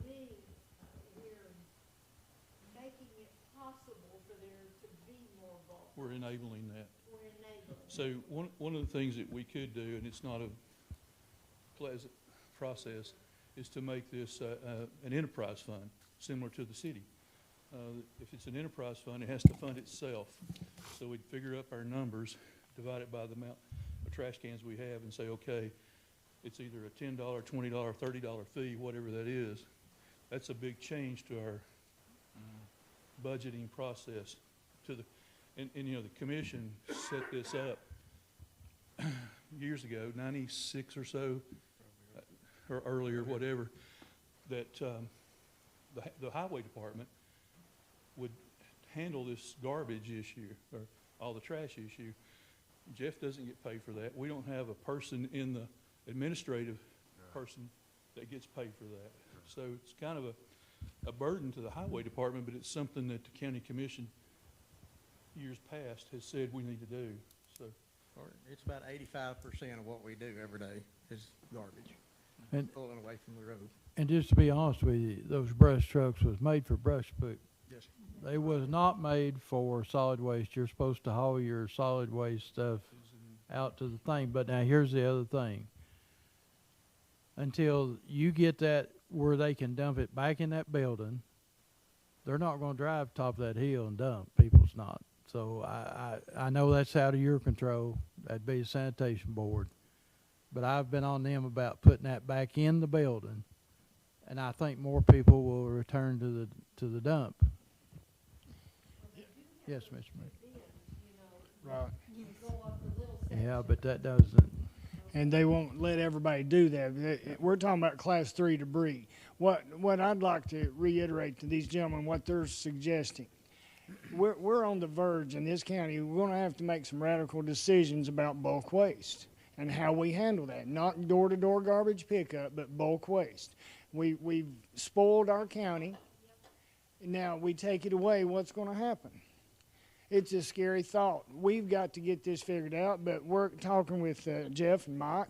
me, we're making it possible for there to be more bulk. We're enabling that. We're enabling. So one of the things that we could do, and it's not a pleasant process, is to make this an enterprise fund, similar to the city. If it's an enterprise fund, it has to fund itself. So we'd figure up our numbers, divide it by the amount of trash cans we have, and say, okay, it's either a $10, $20, $30 fee, whatever that is. That's a big change to our budgeting process. And you know, the commission set this up years ago, 96 or so, or earlier, whatever, that the highway department would handle this garbage issue, or all the trash issue. Jeff doesn't get paid for that. We don't have a person in the administrative person that gets paid for that. So it's kind of a burden to the highway department, but it's something that the county commission years past has said we need to do. So It's about 85% of what we do every day is garbage, And, pulling away from the road. and just to be honest with you, those brush trucks was made for brush pick. Yes, sir. They was not made for solid waste. You're supposed to haul your solid waste stuff out to the thing. But now here's the other thing. Until you get that where they can dump it back in that building, they're not going to drive top of that hill and dump. People's not. So I know that's out of your control. That'd be the sanitation board. But I've been on them about putting that back in the building, and I think more people will return to the dump. Yes, Mr. Mayor. Right. Yeah, but that doesn't. And they won't let everybody do that. We're talking about class 3 debris. What I'd like to reiterate to these gentlemen, what they're suggesting, we're on the verge in this county. We're going to have to make some radical decisions about bulk waste and how we handle that. Not door-to-door garbage pickup, but bulk waste. We've spoiled our county. Now we take it away, what's going to happen? It's a scary thought. We've got to get this figured out, but we're talking with Jeff and Mike.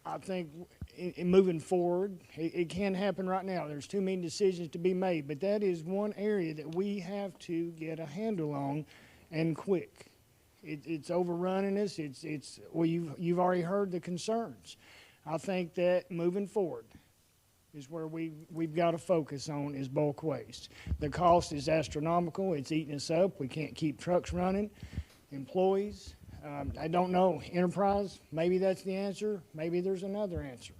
I think in moving forward, it can happen right now. There's too many decisions to be made, but that is one area that we have to get a handle on, and quick. It's overrunning us. Well, you've already heard the concerns. I think that moving forward is where we've got to focus on is bulk waste. The cost is astronomical. It's eating us up. We can't keep trucks running. Employees, I don't know. Enterprise, maybe that's the answer. Maybe there's another answer.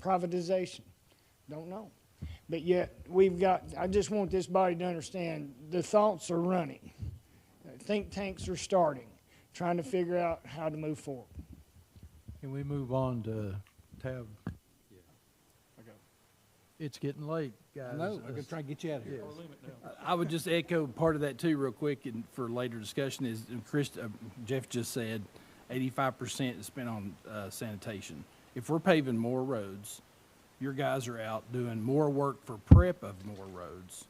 Privatization, don't know. But yet I just want this body to understand the thoughts are running. Think tanks are starting, trying to figure out how to move forward. Can we move on to tab? It's getting late, guys. I know, I'm gonna try to get you out of here. Yes. I would just echo part of that too, real quick, and for later discussion is, Jeff just said, 85% is spent on sanitation. If we're paving more roads, your guys are out doing more work for prep of more roads,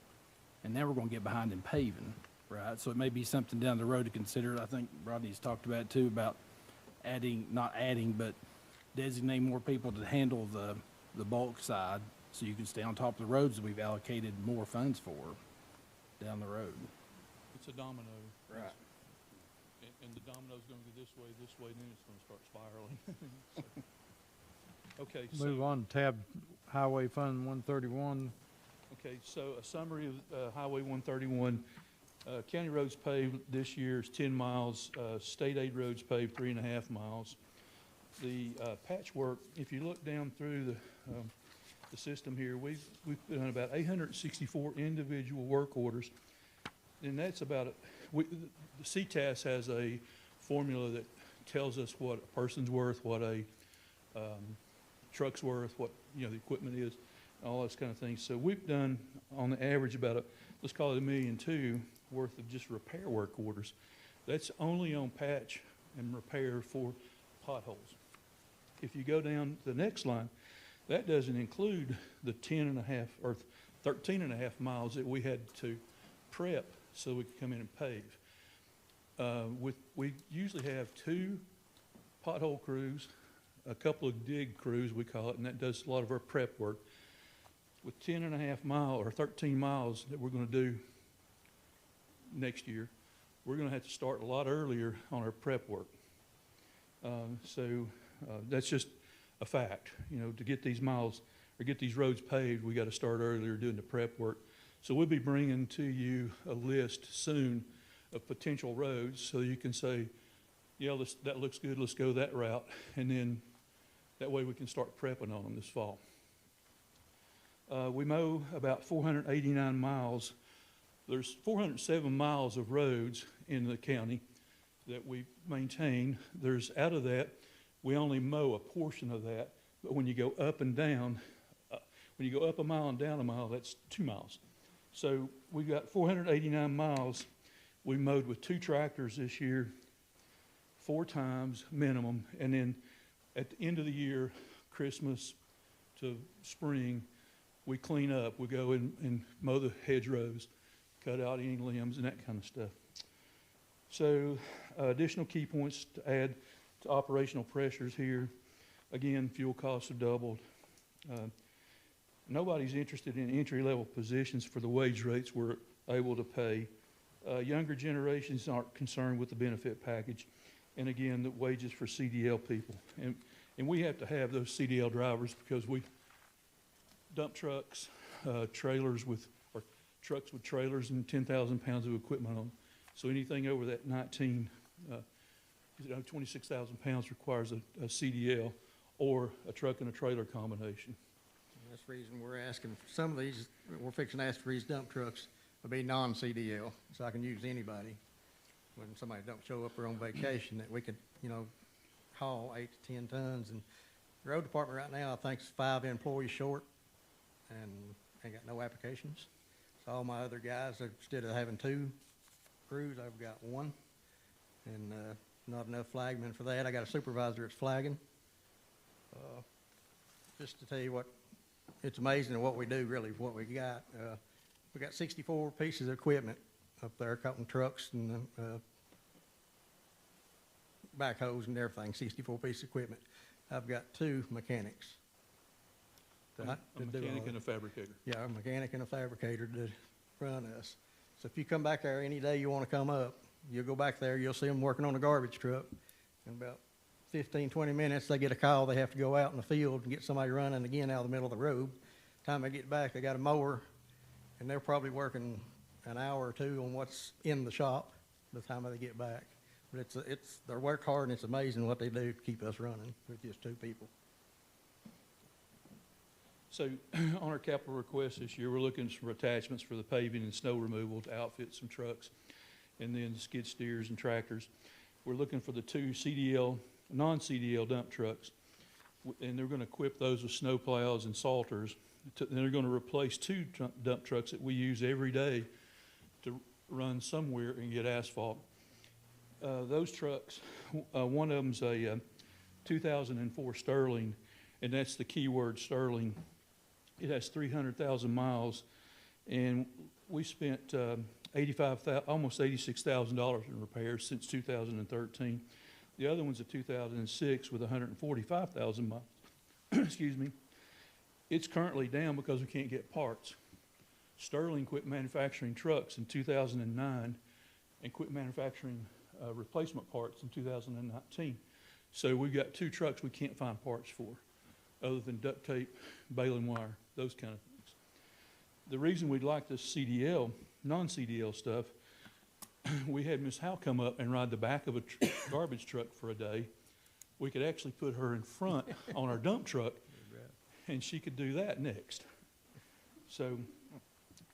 and now we're gonna get behind in paving, right? So it may be something down the road to consider. I think Rodney's talked about it too, about not adding, but designating more people to handle the bulk side, so you can stay on top of the roads that we've allocated more funds for down the road. it's a domino. Right. And the domino's going to go this way, then it's going to start spiraling. So, okay. Move on to tab Highway Fund 131. Okay, so a summary of Highway 131. County roads paved this year is 10 miles. State aid roads paved 3.5 miles. The patchwork, if you look down through the system here, we've put on about 864 individual work orders, and that's about the CTAS has a formula that tells us what a person's worth, what a truck's worth, what the equipment is, all those kind of things. So we've done on the average about let's call it $1.2 million worth of just repair work orders. That's only on patch and repair for potholes. If you go down the next line, that doesn't include the 10.5 or 13.5 miles that we had to prep so we could come in and pave. We usually have 2 pothole crews, a couple of dig crews, we call it, and that does a lot of our prep work. with 10.5 mile or 13 miles that we're gonna do next year, we're gonna have to start a lot earlier on our prep work. That's just a fact, you know, to get these miles or get these roads paved, we gotta start earlier doing the prep work. So we'll be bringing to you a list soon of potential roads, so you can say, yeah, that looks good, let's go that route, and then that way we can start prepping on them this fall. We mow about 489 miles. There's 407 miles of roads in the county that we maintain. Out of that, we only mow a portion of that, but when you go up and down, when you go up a mile and down a mile, that's 2 miles. So we've got 489 miles. We mowed with 2 tractors this year, 4 times minimum, and then at the end of the year, Christmas to spring, we clean up. We go and mow the hedgerows, cut out any limbs and that kind of stuff. So additional key points to add to operational pressures here. Again, fuel costs have doubled. Nobody's interested in entry-level positions for the wage rates we're able to pay. Younger generations aren't concerned with the benefit package. And again, the wages for CDL people. And we have to have those CDL drivers because we dump trucks, trailers with, or trucks with trailers and 10,000 pounds of equipment on them. So anything over that 26,000 pounds requires a CDL or a truck and a trailer combination. That's the reason we're asking, for some of these, we're fixing to ask for these dump trucks to be non-CDL, so I can use anybody. When somebody don't show up or on vacation, that we could, you know, haul 8 to 10 tons. And the road department right now, I think, is 5 employees short and ain't got no applications. So all my other guys, instead of having 2 crews, I've got 1. And not enough flagmen for that. I got a supervisor that's flagging. Just to tell you what, it's amazing what we do, really, what we got. We got 64 pieces of equipment up there, counting trucks and backhoes and everything, 64 pieces of equipment. I've got 2 mechanics. A mechanic and a fabricator. Yeah, a mechanic and a fabricator to run us. So if you come back there any day you want to come up, you'll go back there, you'll see them working on a garbage truck. In about 15, 20 minutes, they get a call, they have to go out in the field and get somebody running again out of the middle of the road. Time they get back, they got a mower, and they're probably working an hour or 2 on what's in the shop by the time they get back. But they work hard, and it's amazing what they do to keep us running with just 2 people. So on our capital request this year, we're looking for attachments for the paving and snow removal to outfit some trucks, and then skid steers and tractors. We're looking for the 2 CDL, non-CDL dump trucks, and they're going to equip those with snow plows and salters. And they're going to replace 2 dump trucks that we use every day to run somewhere and get asphalt. Those trucks, one of them's a 2004 Sterling, and that's the key word, Sterling. It has 300,000 miles, and we spent almost $86,000 in repairs since 2013. The other one's a 2006 with 145,000 miles. Excuse me. It's currently down because we can't get parts. Sterling quit manufacturing trucks in 2009 and quit manufacturing replacement parts in 2019. So we've got 2 trucks we can't find parts for, other than duct tape, baling wire, those kind of things. The reason we'd like this CDL, non-CDL stuff, we had Miss Howe come up and ride the back of a garbage truck for a day. We could actually put her in front on our dump truck, and she could do that next. So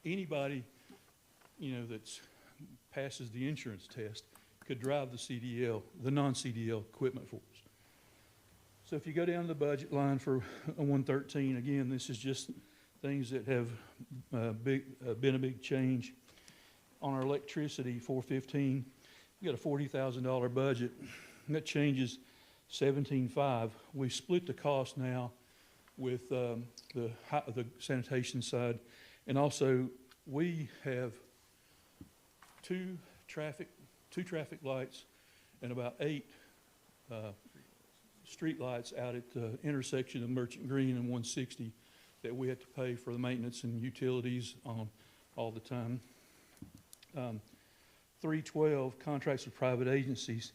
anybody, you know, that's passes the insurance test could drive the CDL, the non-CDL equipment for us. So if you go down the budget line for 113, again, this is just things that have been a big change. On our electricity, 415, we got a $40,000 budget. That changes 17.5. We split the cost now with the sanitation side, and also we have two traffic lights and about 8 street lights out at the intersection of Merchant Green and 160 that we have to pay for the maintenance and utilities on all the time. 312, contracts with private agencies.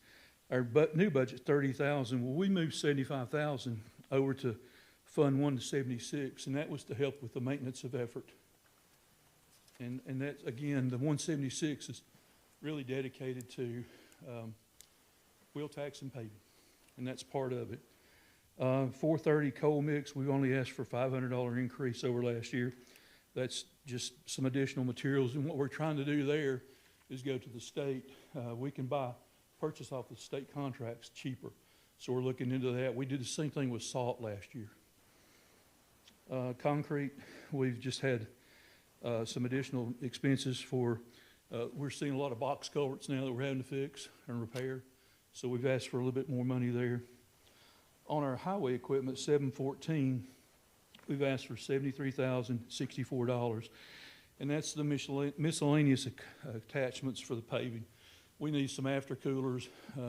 Our new budget's 30,000. Well, we moved 75,000 over to Fund 176, and that was to help with the maintenance of effort. And that's, again, the 176 is really dedicated to wheel tax and paving, and that's part of it. 430 coal mix, we've only asked for $500 increase over last year. That's just some additional materials, and what we're trying to do there is go to the state. We can purchase off the state contracts cheaper, so we're looking into that. We did the same thing with salt last year. Concrete, we've just had some additional expenses for, we're seeing a lot of box culverts now that we're having to fix and repair, so we've asked for a little bit more money there. On our highway equipment, 714, we've asked for $73,064, and that's the miscellaneous attachments for the paving. We need some aftercoolers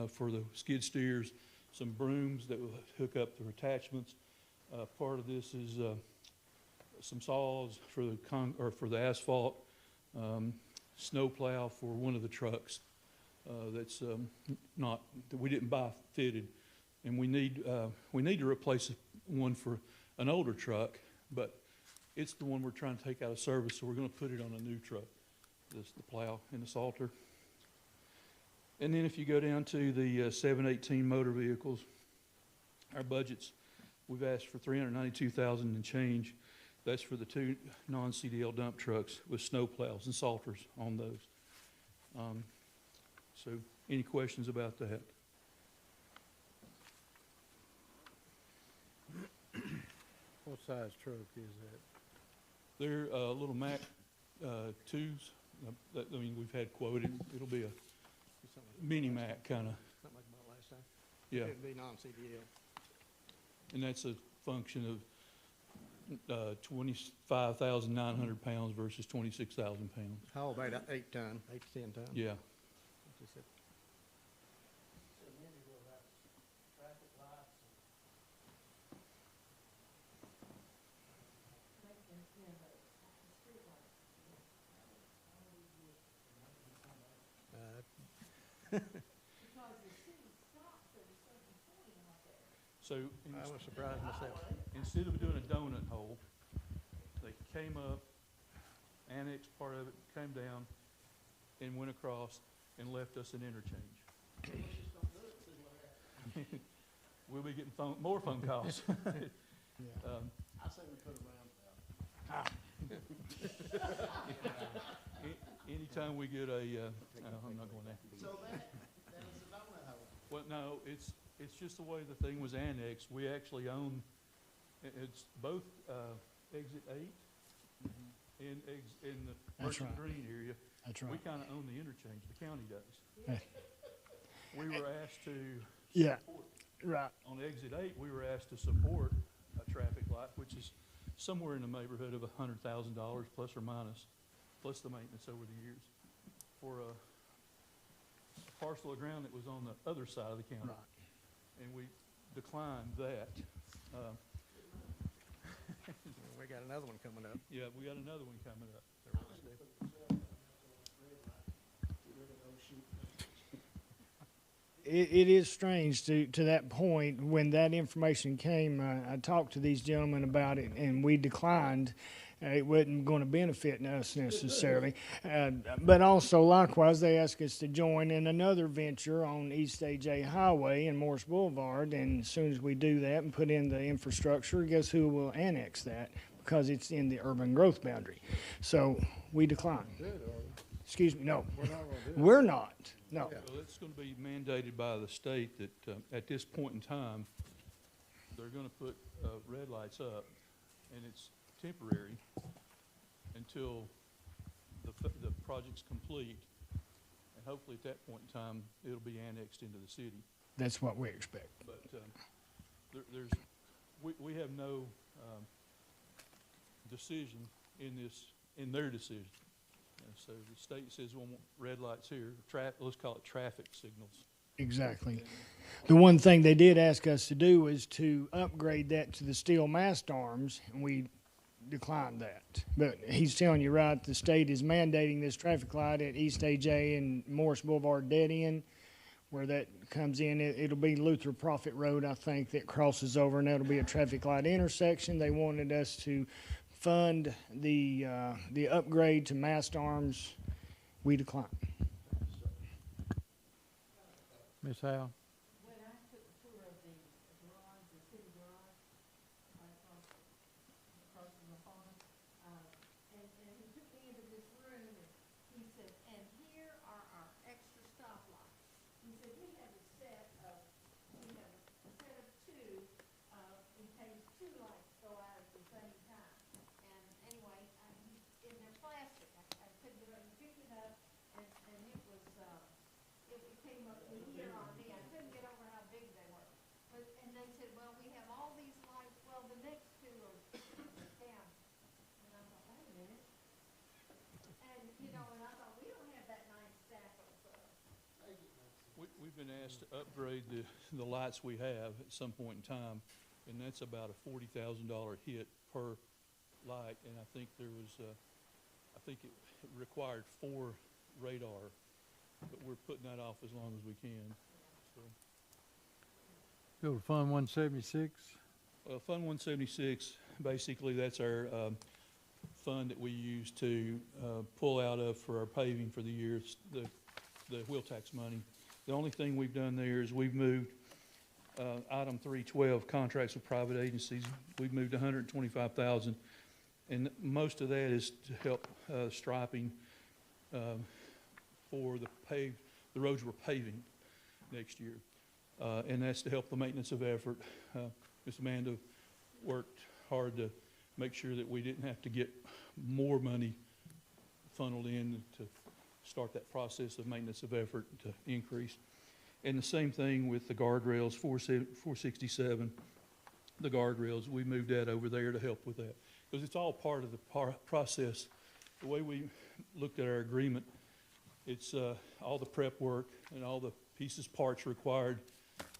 for the skid steers, some brooms that will hook up the attachments. Part of this is some saws for the asphalt, snow plow for one of the trucks that we didn't buy fitted. And we need to replace one for an older truck, but it's the one we're trying to take out of service, so we're going to put it on a new truck, the plow and the salter. And then if you go down to the 718 motor vehicles, our budgets, we've asked for $392,000 and change. That's for the 2 non-CDL dump trucks with snow plows and salters on those. So any questions about that? What size truck is that? They're little Mac 2s. I mean, we've had quoted. It'll be a mini Mac kind of. Something like about last time? Yeah. It'd be non-CDL. And that's a function of 25,900 pounds versus 26,000 pounds. How about 8 ton, 8 to 10 ton? Yeah. So I was surprised myself. Instead of doing a donut hole, they came up, annexed part of it, came down, and went across and left us an interchange. We'll be getting more phone calls. I say we put a round. Anytime we get I'm not going there. So that is a donut hole. Well, no, it's just the way the thing was annexed. We actually own, it's both exit 8 and the Merchant Green area. That's right. We kind of own the interchange, the county does. We were asked to support. Right. On exit 8, we were asked to support a traffic light, which is somewhere in the neighborhood of $100,000 plus or minus, plus the maintenance over the years, for a parcel of ground that was on the other side of the county. Right. And we declined that. We got another one coming up. Yeah, we got another one coming up. It is strange to that point. When that information came, I talked to these gentlemen about it, and we declined. It wasn't going to benefit us necessarily. But also, likewise, they asked us to join in another venture on East AJ Highway and Morris Boulevard. And as soon as we do that and put in the infrastructure, guess who will annex that? Because it's in the urban growth boundary. So we declined. Excuse me, no. We're not. No. Well, it's going to be mandated by the state that at this point in time, they're going to put red lights up, and it's temporary until the project's complete, and hopefully at that point in time, it'll be annexed into the city. That's what we expect. But we have no decision in their decision. So the state says we want red lights here, let's call it traffic signals. Exactly. The one thing they did ask us to do was to upgrade that to the steel mast arms, and we declined that. But he's telling you right, the state is mandating this traffic light at East AJ and Morris Boulevard dead end. Where that comes in, it'll be Luther Prophet Road, I think, that crosses over, and that'll be a traffic light intersection. They wanted us to fund the upgrade to mast arms. We declined. Ms. Howe? When I took a tour of the garage, the city garage, right across from the farm, and he took me into this room, and he said, and here are our extra stoplights. He said, we have a set of two, in case two lights go out at the same time. And anyway, they're plastic. I couldn't get up and pick it up, and it was, it came up to here on me. I couldn't get over how big they were. And they said, well, we have all these lights. Well, the next two are down. And I thought, wait a minute. And, and I thought, we don't have that nice stack of We've been asked to upgrade the lights we have at some point in time, and that's about a $40,000 hit per light, and I think there was, I think it required 4 radar, but we're putting that off as long as we can. So, Go to Fund 176. Fund 176, basically that's our fund that we use to pull out of for our paving for the year. It's the wheel tax money. The only thing we've done there is we've moved item 312, contracts with private agencies. We've moved 125,000, and most of that is to help striping for the roads we're paving next year, and that's to help the maintenance of effort. Ms. Amanda worked hard to make sure that we didn't have to get more money funneled in to start that process of maintenance of effort to increase. And the same thing with the guardrails, 467, the guardrails, we moved that over there to help with that. Because it's all part of the process. The way we looked at our agreement, it's all the prep work and all the pieces, parts required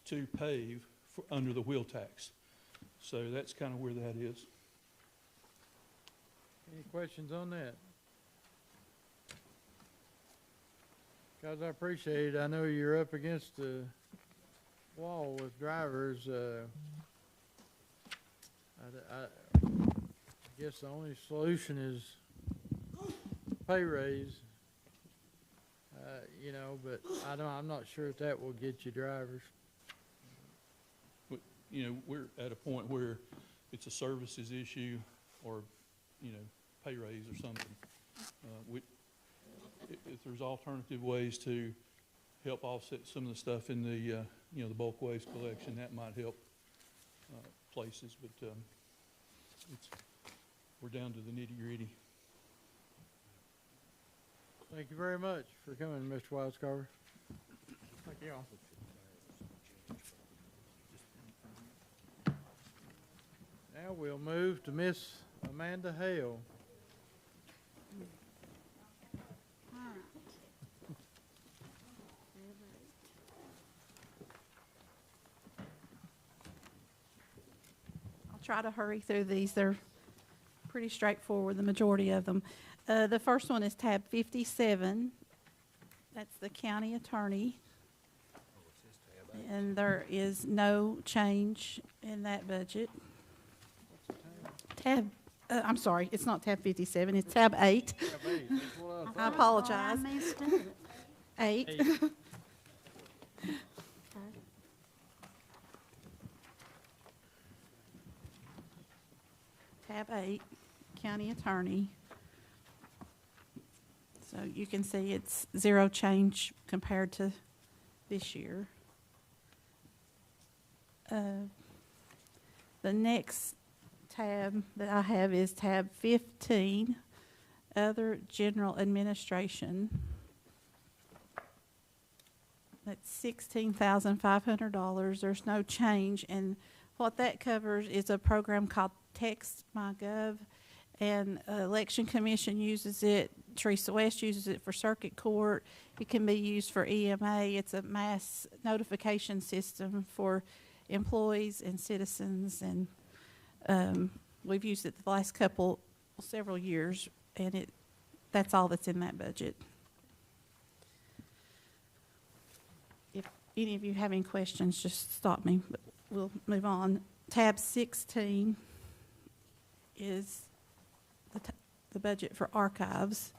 to pave under the wheel tax. So that's kind of where that is. Any questions on that? Guys, I appreciate it. I know you're up against the wall with drivers. I guess the only solution is pay raise. But I'm not sure if that will get you drivers. But, we're at a point where it's a services issue or, pay raise or something. If there's alternative ways to help offset some of the stuff in the, the bulk waste collection, that might help places, but we're down to the nitty-gritty. Thank you very much for coming, Mr. Wildscarver. Thank you all. Now we'll move to Miss Amanda Hale. I'll try to hurry through these. They're pretty straightforward, the majority of them. The first one is tab 57. That's the county attorney. And there is no change in that budget. I'm sorry, it's not tab 57, it's tab 8. I apologize. I missed it. 8. Tab 8, county attorney. So you can see it's 0 change compared to this year. The next tab that I have is tab 15, other general administration. That's $16,500. There's no change, and what that covers is a program called TextMyGov, and Election Commission uses it. Teresa West uses it for circuit court. It can be used for EMA. It's a mass notification system for employees and citizens, and We've used it the last several years, and that's all that's in that budget. If any of you have any questions, just stop me, but we'll move on. Tab 16 is the budget for archives,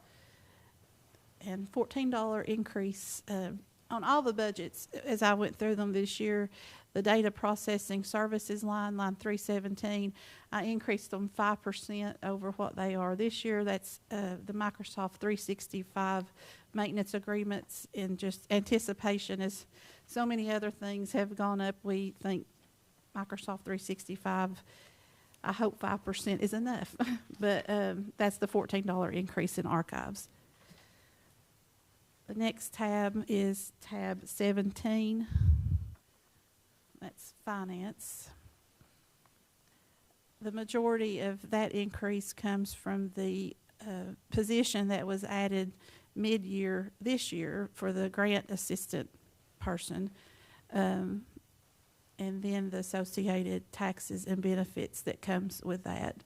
and $14 increase on all the budgets as I went through them this year. The data processing services line 317, I increased them 5% over what they are this year. That's the Microsoft 365 maintenance agreements, and just anticipation as so many other things have gone up. We think Microsoft 365, I hope 5% is enough, but that's the $14 increase in archives. The next tab is tab 17. That's finance. The majority of that increase comes from the position that was added mid-year this year for the grant assistant person, and then the associated taxes and benefits that comes with that.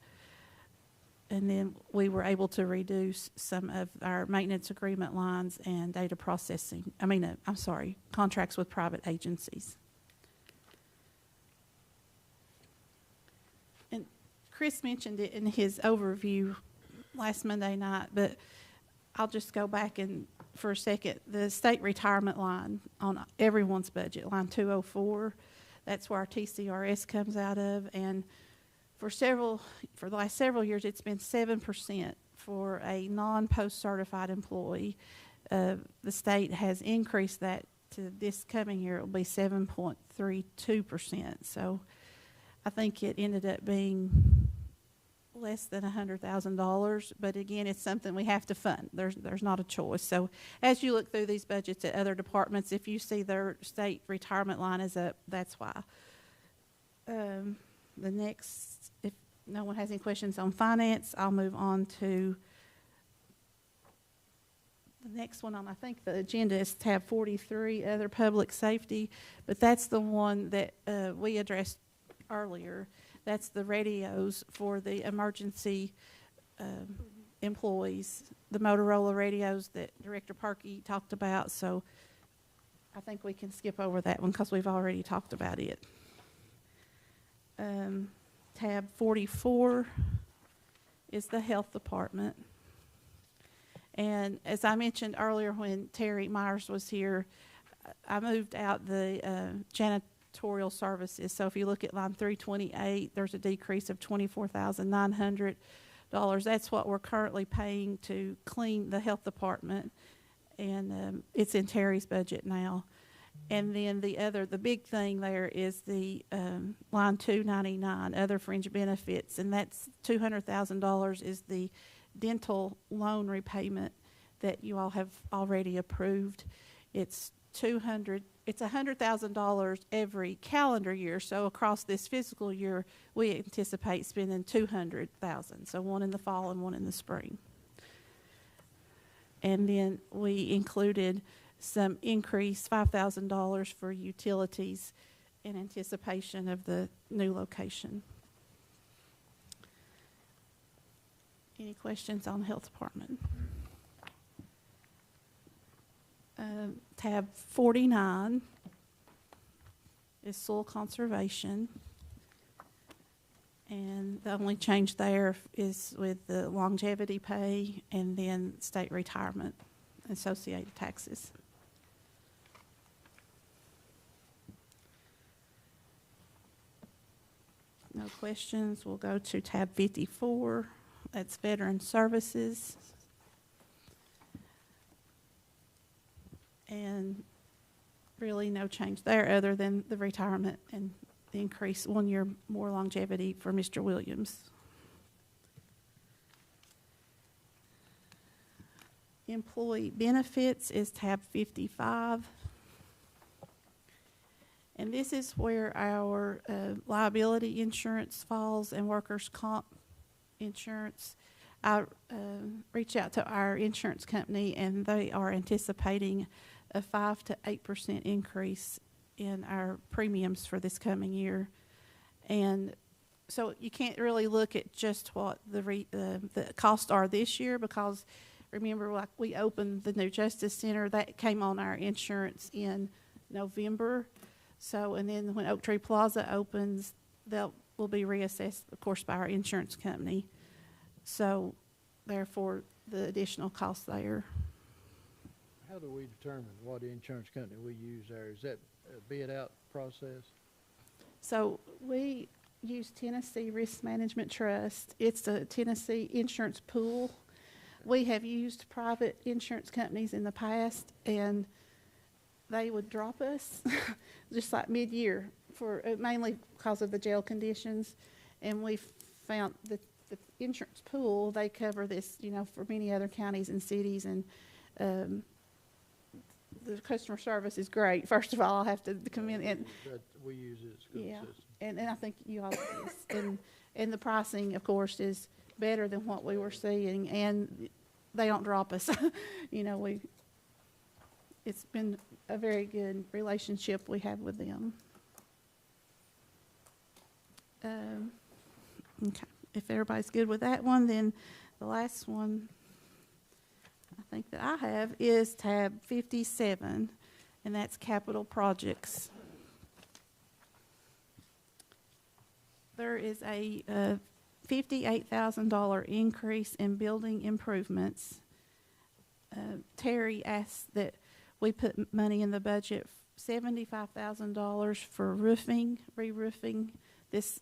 And then we were able to reduce some of our maintenance agreement lines and data processing. Contracts with private agencies. And Chris mentioned it in his overview last Monday night, but I'll just go back for a second. The state retirement line on everyone's budget, line 204, that's where our TCRS comes out of, and for the last several years, it's been 7% for a non-post certified employee. The state has increased that to this coming year. It will be 7.32%. So I think it ended up being less than $100,000. But again, it's something we have to fund. There's not a choice. So as you look through these budgets at other departments, if you see their state retirement line is up, that's why. The next, if no one has any questions on finance, I'll move on to the next one on, I think the agenda is tab 43, other public safety, but that's the one that we addressed earlier. That's the radios for the emergency employees, the Motorola radios that Director Parkey talked about. So I think we can skip over that one because we've already talked about it. Tab 44 is the health department. And as I mentioned earlier when Terry Myers was here, I moved out the janitorial services. So if you look at line 328, there's a decrease of $24,900. That's what we're currently paying to clean the health department, and it's in Terry's budget now. And then the big thing there is the line 299, other fringe benefits, and that's $200,000 is the dental loan repayment that you all have already approved. It's $100,000 every calendar year. So across this fiscal year, we anticipate spending $200,000. So one in the fall and one in the spring. And then we included some increase, $5,000 for utilities in anticipation of the new location. Any questions on the health department? Tab 49 is soil conservation. And the only change there is with the longevity pay and then state retirement, associated taxes. No questions. We'll go to tab 54. That's veteran services. And really no change there other than the retirement and the increase 1 year more longevity for Mr. Williams. Employee benefits is tab 55. And this is where our liability insurance falls and workers' comp insurance. I reached out to our insurance company, and they are anticipating a 5 to 8% increase in our premiums for this coming year. And so you can't really look at just what the costs are this year, because remember, like, we opened the new Justice Center, that came on our insurance in November. So, and then when Oak Tree Plaza opens, will be reassessed, of course, by our insurance company. So, therefore, the additional cost there. How do we determine what insurance company we use there? Is that a bid out process? So we use Tennessee Risk Management Trust. It's a Tennessee insurance pool. We have used private insurance companies in the past, and they would drop us just like mid-year for mainly because of the jail conditions. And we found that the insurance pool, they cover this, you know, for many other counties and cities, and the customer service is great. First of all, I have to come in and But we use it as school yeah, system. and I think you all and the pricing, of course, is better than what we were seeing, and they don't drop us. You know, it's been a very good relationship we have with them. Okay, if everybody's good with that one, then the last one I think that I have is tab 57, and that's capital projects. There is a $58,000 increase in building improvements. Terry asked that we put money in the budget, $75,000 for roofing, re-roofing this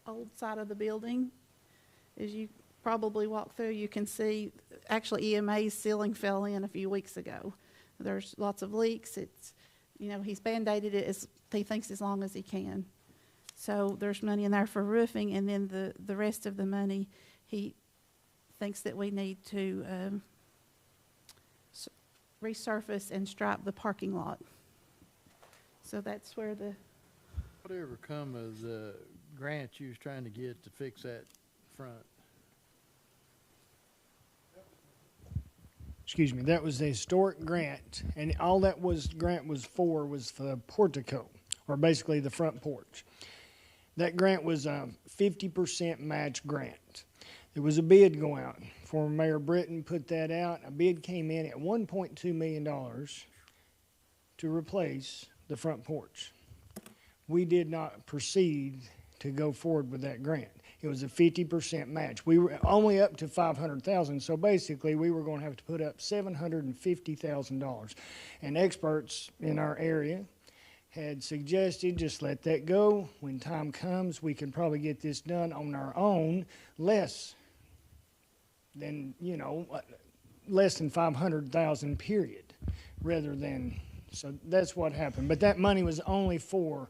old side of the building. As you probably walk through, you can see actually EMA's ceiling fell in a few weeks ago. There's lots of leaks. It's, you know, he's band-aided it he thinks as long as he can. So there's money in there for roofing, and then the rest of the money, he thinks that we need to resurface and stripe the parking lot. So that's where the... Whatever come of the grant you was trying to get to fix that front? Excuse me, that was the historic grant, and all that grant was for the portico, or basically the front porch. That grant was a 50% match grant. There was a bid going out. Former Mayor Britton put that out. A bid came in at $1.2 million to replace the front porch. We did not proceed to go forward with that grant. It was a 50% match. We were only up to $500,000, so basically we were going to have to put up $750,000. And experts in our area had suggested just let that go. When time comes, we can probably get this done on our own, less than, you know, less than $500,000 period, rather than, so that's what happened. But that money was only for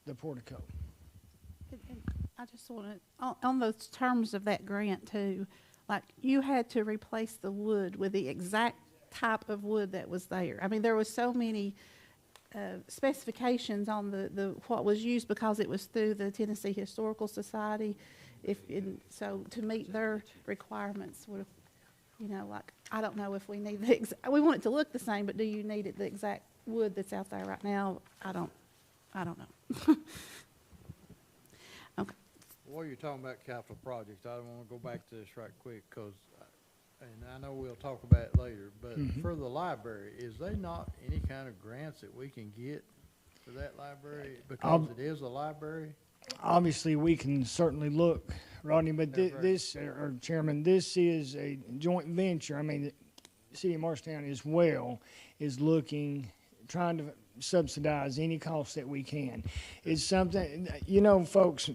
the portico. I just want to, on those terms of that grant too, like, you had to replace the wood with the exact type of wood that was there. I mean, there was so many specifications on the what was used because it was through the Tennessee Historical Society. So to meet their requirements would have, you know, like, I don't know if we need we want it to look the same, but do you need the exact wood that's out there right now? I don't know. Okay. While you're talking about capital projects, I want to go back to this right quick, because, and I know we'll talk about it later, but for the library, is there not any kind of grants that we can get for that library, because it is a library? Obviously, we can certainly look, Rodney, but or Chairman, this is a joint venture. I mean, the city of Marshtown as well is trying to subsidize any cost that we can. It's something, you know, folks,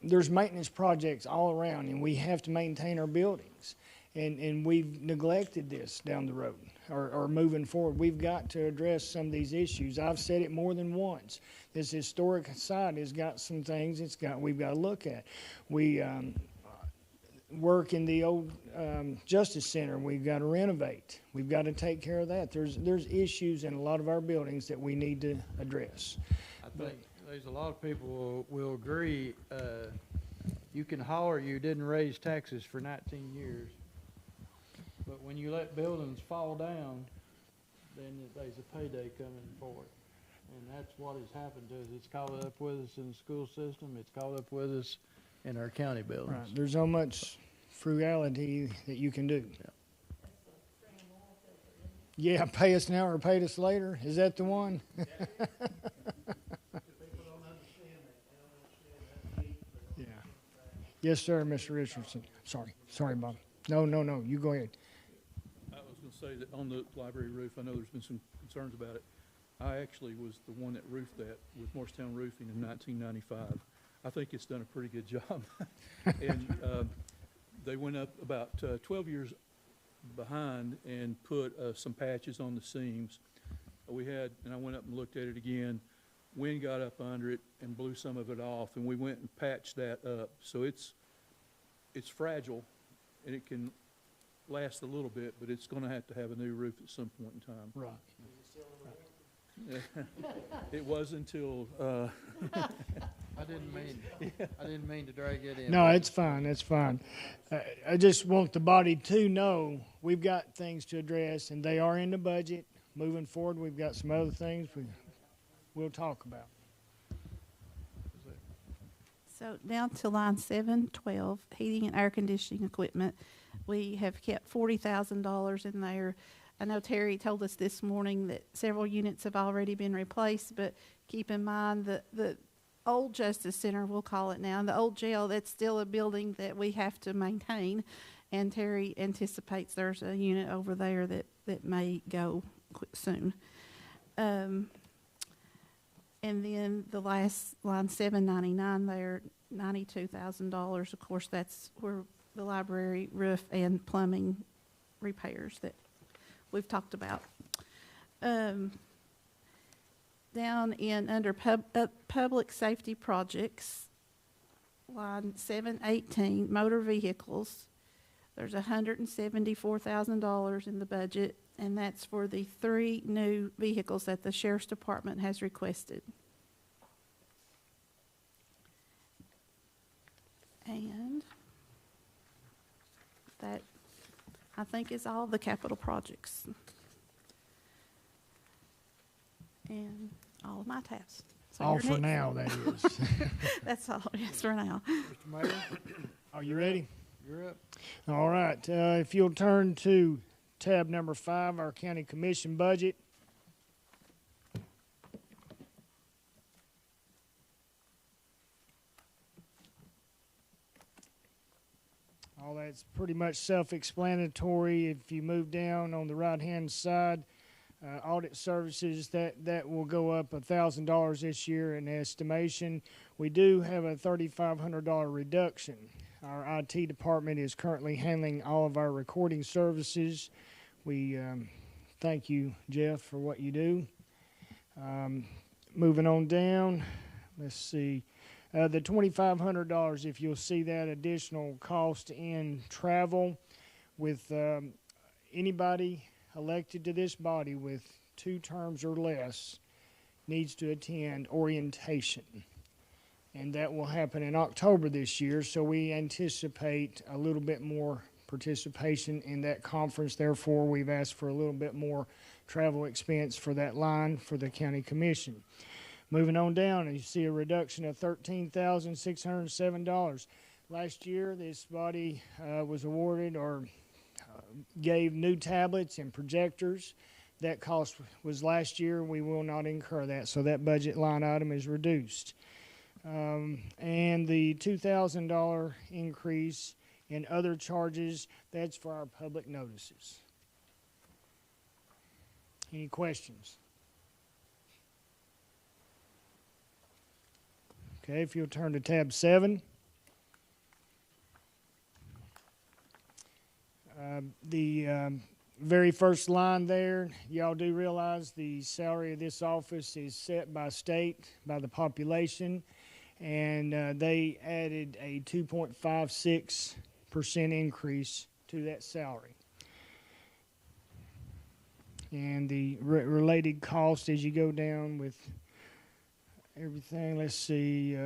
there's maintenance projects all around, and we have to maintain our buildings. And we've neglected this down the road, or moving forward. We've got to address some of these issues. I've said it more than once. This historic site has got some things we've got to look at. We work in the old Justice Center. We've got to renovate. We've got to take care of that. There's issues in a lot of our buildings that we need to address. I think there's a lot of people will agree. You can holler you didn't raise taxes for 19 years. But when you let buildings fall down, then there's a payday coming for it. And that's what has happened to us. It's caught up with us in the school system. It's caught up with us in our county buildings. Right. There's so much frugality that you can do. Yeah, pay us now or pay us later. Is that the one? Yeah. Yes, sir, Mr. Richardson. Sorry, Bob. No, you go ahead. I was going to say that on the library roof, I know there's been some concerns about it. I actually was the one that roofed that with Morristown Roofing in 1995. I think it's done a pretty good job. And they went up about 12 years behind and put some patches on the seams. And I went up and looked at it again. Wind got up under it and blew some of it off, and we went and patched that up. So it's fragile, and it can last a little bit, but it's going to have a new roof at some point in time. Right. It was until I didn't mean to drag it in. No, it's fine. It's fine. I just want the body to know we've got things to address, and they are in the budget. Moving forward, we've got some other things we'll talk about. So down to line 712, heating and air conditioning equipment, we have kept $40,000 in there. I know Terry told us this morning that several units have already been replaced, but keep in mind that the old Justice Center, we'll call it now, the old jail, that's still a building that we have to maintain. And Terry anticipates there's a unit over there that may go soon. And then the last line, 799 there, $92,000. Of course, that's where the library roof and plumbing repairs that we've talked about. Down in under public safety projects, line 718, motor vehicles, there's $174,000 in the budget, and that's for the 3 new vehicles that the Sheriff's Department has requested. And that, I think, is all the capital projects. And all of my tasks. So All you're for next. now, that is. That's all, yes, for now. Mr. Mayor, are you ready? You're up. All right. If you'll turn to tab number 5, our county commission budget. All that's pretty much self-explanatory. If you move down on the right-hand side, audit services, that will go up $1,000 this year in estimation. We do have a $3,500 reduction. Our IT department is currently handling all of our recording services. We thank you, Jeff, for what you do. Moving on down, let's see. The $2,500, if you'll see that additional cost in travel with anybody elected to this body with 2 terms or less needs to attend orientation. And that will happen in October this year, so we anticipate a little bit more participation in that conference. Therefore, we've asked for a little bit more travel expense for that line for the county commission. Moving on down, you see a reduction of $13,607. Last year, this body was awarded or gave new tablets and projectors. That cost was last year. We will not incur that, so that budget line item is reduced. And the $2,000 increase in other charges, that's for our public notices. Any questions? Okay, if you'll turn to tab 7. The very first line there, y'all do realize the salary of this office is set by state, by the population, and they added a 2.56% increase to that salary. And the related cost as you go down with everything, let's see,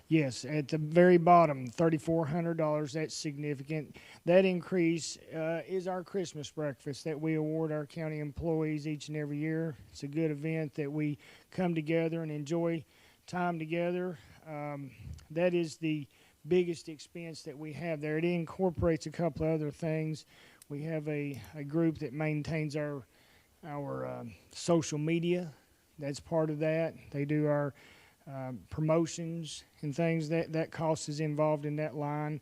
Yes, at the very bottom, $3,400, that's significant. That increase is our Christmas breakfast that we award our county employees each and every year. It's a good event that we come together and enjoy time together. That is the biggest expense that we have there. It incorporates a couple of other things. We have a group that maintains our social media. That's part of that. They do our promotions and things. That cost is involved in that line.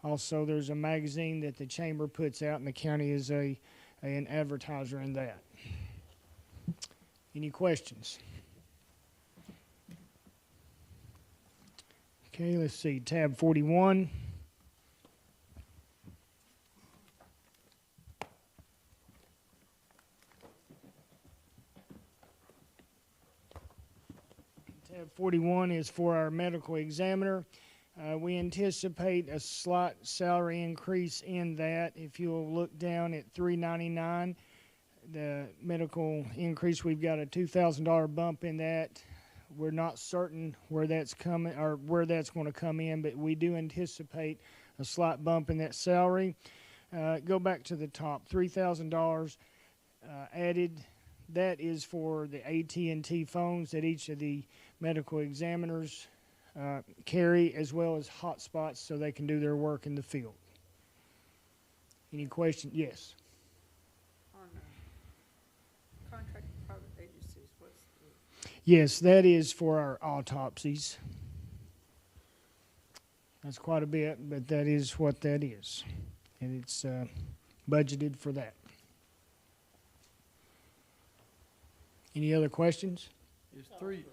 Also, there's a magazine that the chamber puts out, and the county is an advertiser in that. Any questions? Okay, let's see, tab 41. Tab 41 is for our medical examiner. We anticipate a slight salary increase in that. If you'll look down at $399, the medical increase, we've got a $2,000 bump in that. We're not certain where that's coming or where that's going to come in, but we do anticipate a slight bump in that salary. Go back to the top, $3,000 added. That is for the AT&T phones that each of the medical examiners carry, as well as hotspots so they can do their work in the field. Any questions? Yes. On contract with private agencies, Yes, that is for our autopsies. That's quite a bit, but that is what that is. And it's budgeted for that. Any other questions? Is three,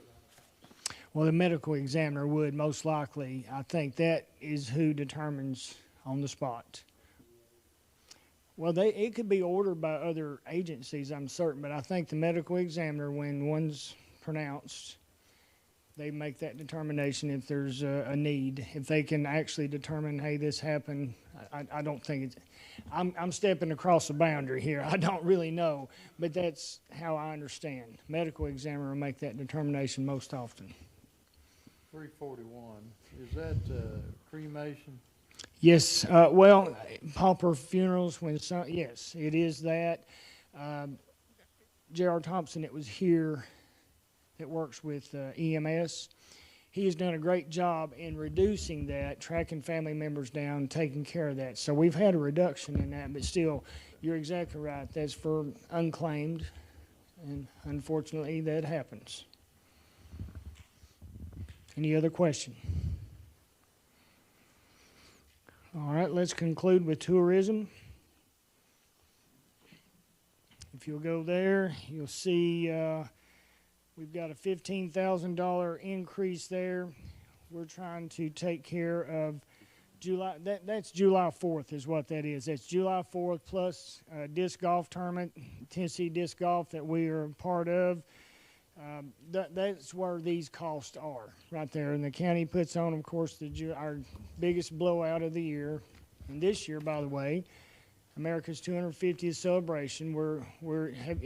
Well, the medical examiner would most likely. I think that is who determines on the spot. Well, it could be ordered by other agencies, I'm certain, but I think the medical examiner, when one's pronounced, they make that determination if there's a need. If they can actually determine, hey, this happened, I don't think it's. I'm stepping across the boundary here. I don't really know, but that's how I understand. Medical examiner will make that determination most often. 341, is that cremation? Yes, well, pauper funerals, yes, it is that. J.R. Thompson, that was here, that works with EMS, he has done a great job in reducing that, tracking family members down, taking care of that. So we've had a reduction in that, but still, you're exactly right. That's for unclaimed, and unfortunately, that happens. Any other question? All right, let's conclude with tourism. If you'll go there, you'll see we've got a $15,000 increase there. We're trying to take care of July. That's July 4th is what that is. That's July 4th plus a disc golf tournament, Tennessee Disc Golf, that we are a part of. That's where these costs are, right there. And the county puts on, of course, our biggest blowout of the year. And this year, by the way, America's 250th celebration.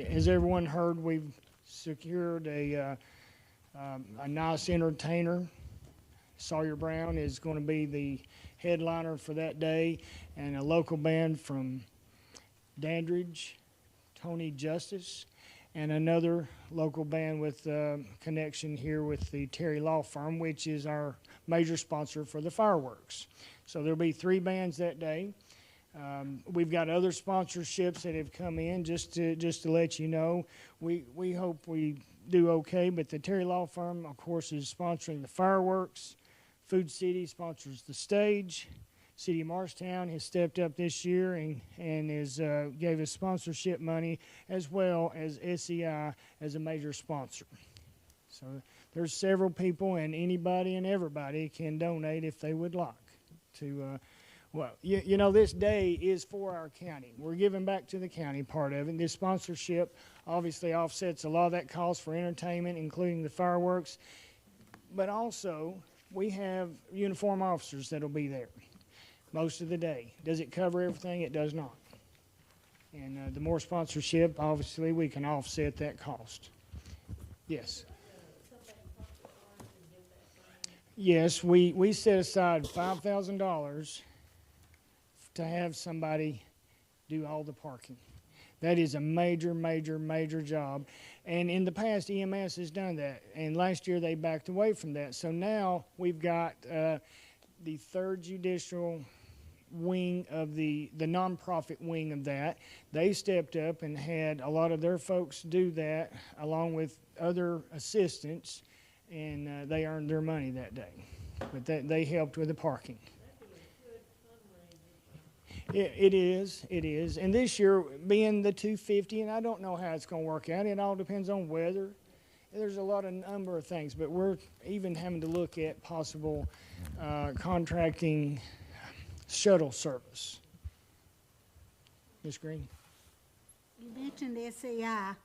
Has everyone heard we've secured a nice entertainer? Sawyer Brown is going to be the headliner for that day, and a local band from Dandridge, Tony Justice, and another local band with connection here with the Terry Law Firm, which is our major sponsor for the fireworks. So there'll be 3 bands that day. We've got other sponsorships that have come in, just to let you know. We hope we do okay, but the Terry Law Firm, of course, is sponsoring the fireworks. Food City sponsors the stage. City of Marshtown has stepped up this year and gave us sponsorship money, as well as SEI as a major sponsor. So there's several people, and anybody and everybody can donate if they would like to. Well, you know, this day is for our county. We're giving back to the county part of it. This sponsorship obviously offsets a lot of that cost for entertainment, including the fireworks. But also, we have uniform officers that'll be there most of the day. Does it cover everything? It does not. And the more sponsorship, obviously, we can offset that cost. Yes. Yes, we set aside $5,000 to have somebody do all the parking. That is a major, major, major job. And in the past, EMS has done that. And last year, they backed away from that. So now we've got the 3rd Judicial wing of the nonprofit wing of that. They stepped up and had a lot of their folks do that along with other assistants, and they earned their money that day. But they helped with the parking. It is. And this year, being the 250, and I don't know how it's going to work out. It all depends on weather. There's a number of things, but we're even having to look at possible contracting shuttle service. Ms. Green? You mentioned SEI.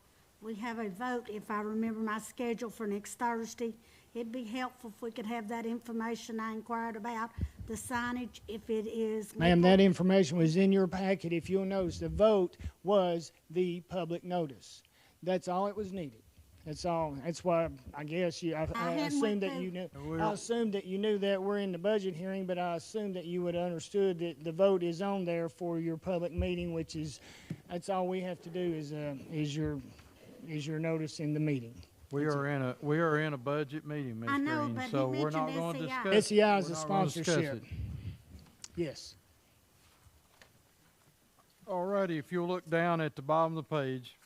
We have a vote, if I remember my schedule, for next Thursday. It'd be helpful if we could have that information I inquired about, the signage, if it is. Ma'am, that information was in your packet. If you'll notice, the vote was the public notice. That's all it was needed. That's all. That's why I guess I assumed that you knew. I assumed that you knew that we're in the budget hearing, but I assumed that you would have understood that the vote is on there for your public meeting, which is, that's all we have to do is your notice in the meeting. We are in a budget meeting, Ms. I know, Green, but so he we're not mentioned going to SEI. discuss it. SEI is We're a not gonna discuss sponsorship. it. Yes. All righty, if you'll look down at the bottom of the page,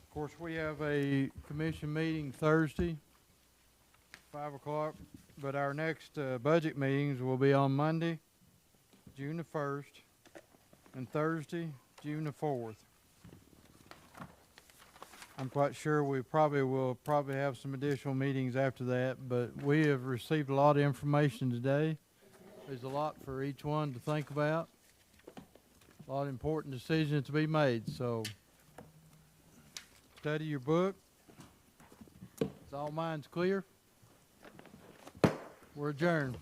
of course, we have a commission meeting Thursday, 5 o'clock, but our next budget meetings will be on Monday, June the 1st, and Thursday, June the 4th. I'm quite sure we will have some additional meetings after that, but we have received a lot of information today. There's a lot for each one to think about, a lot of important decisions to be made, so study your book. Is all minds clear? We're adjourned.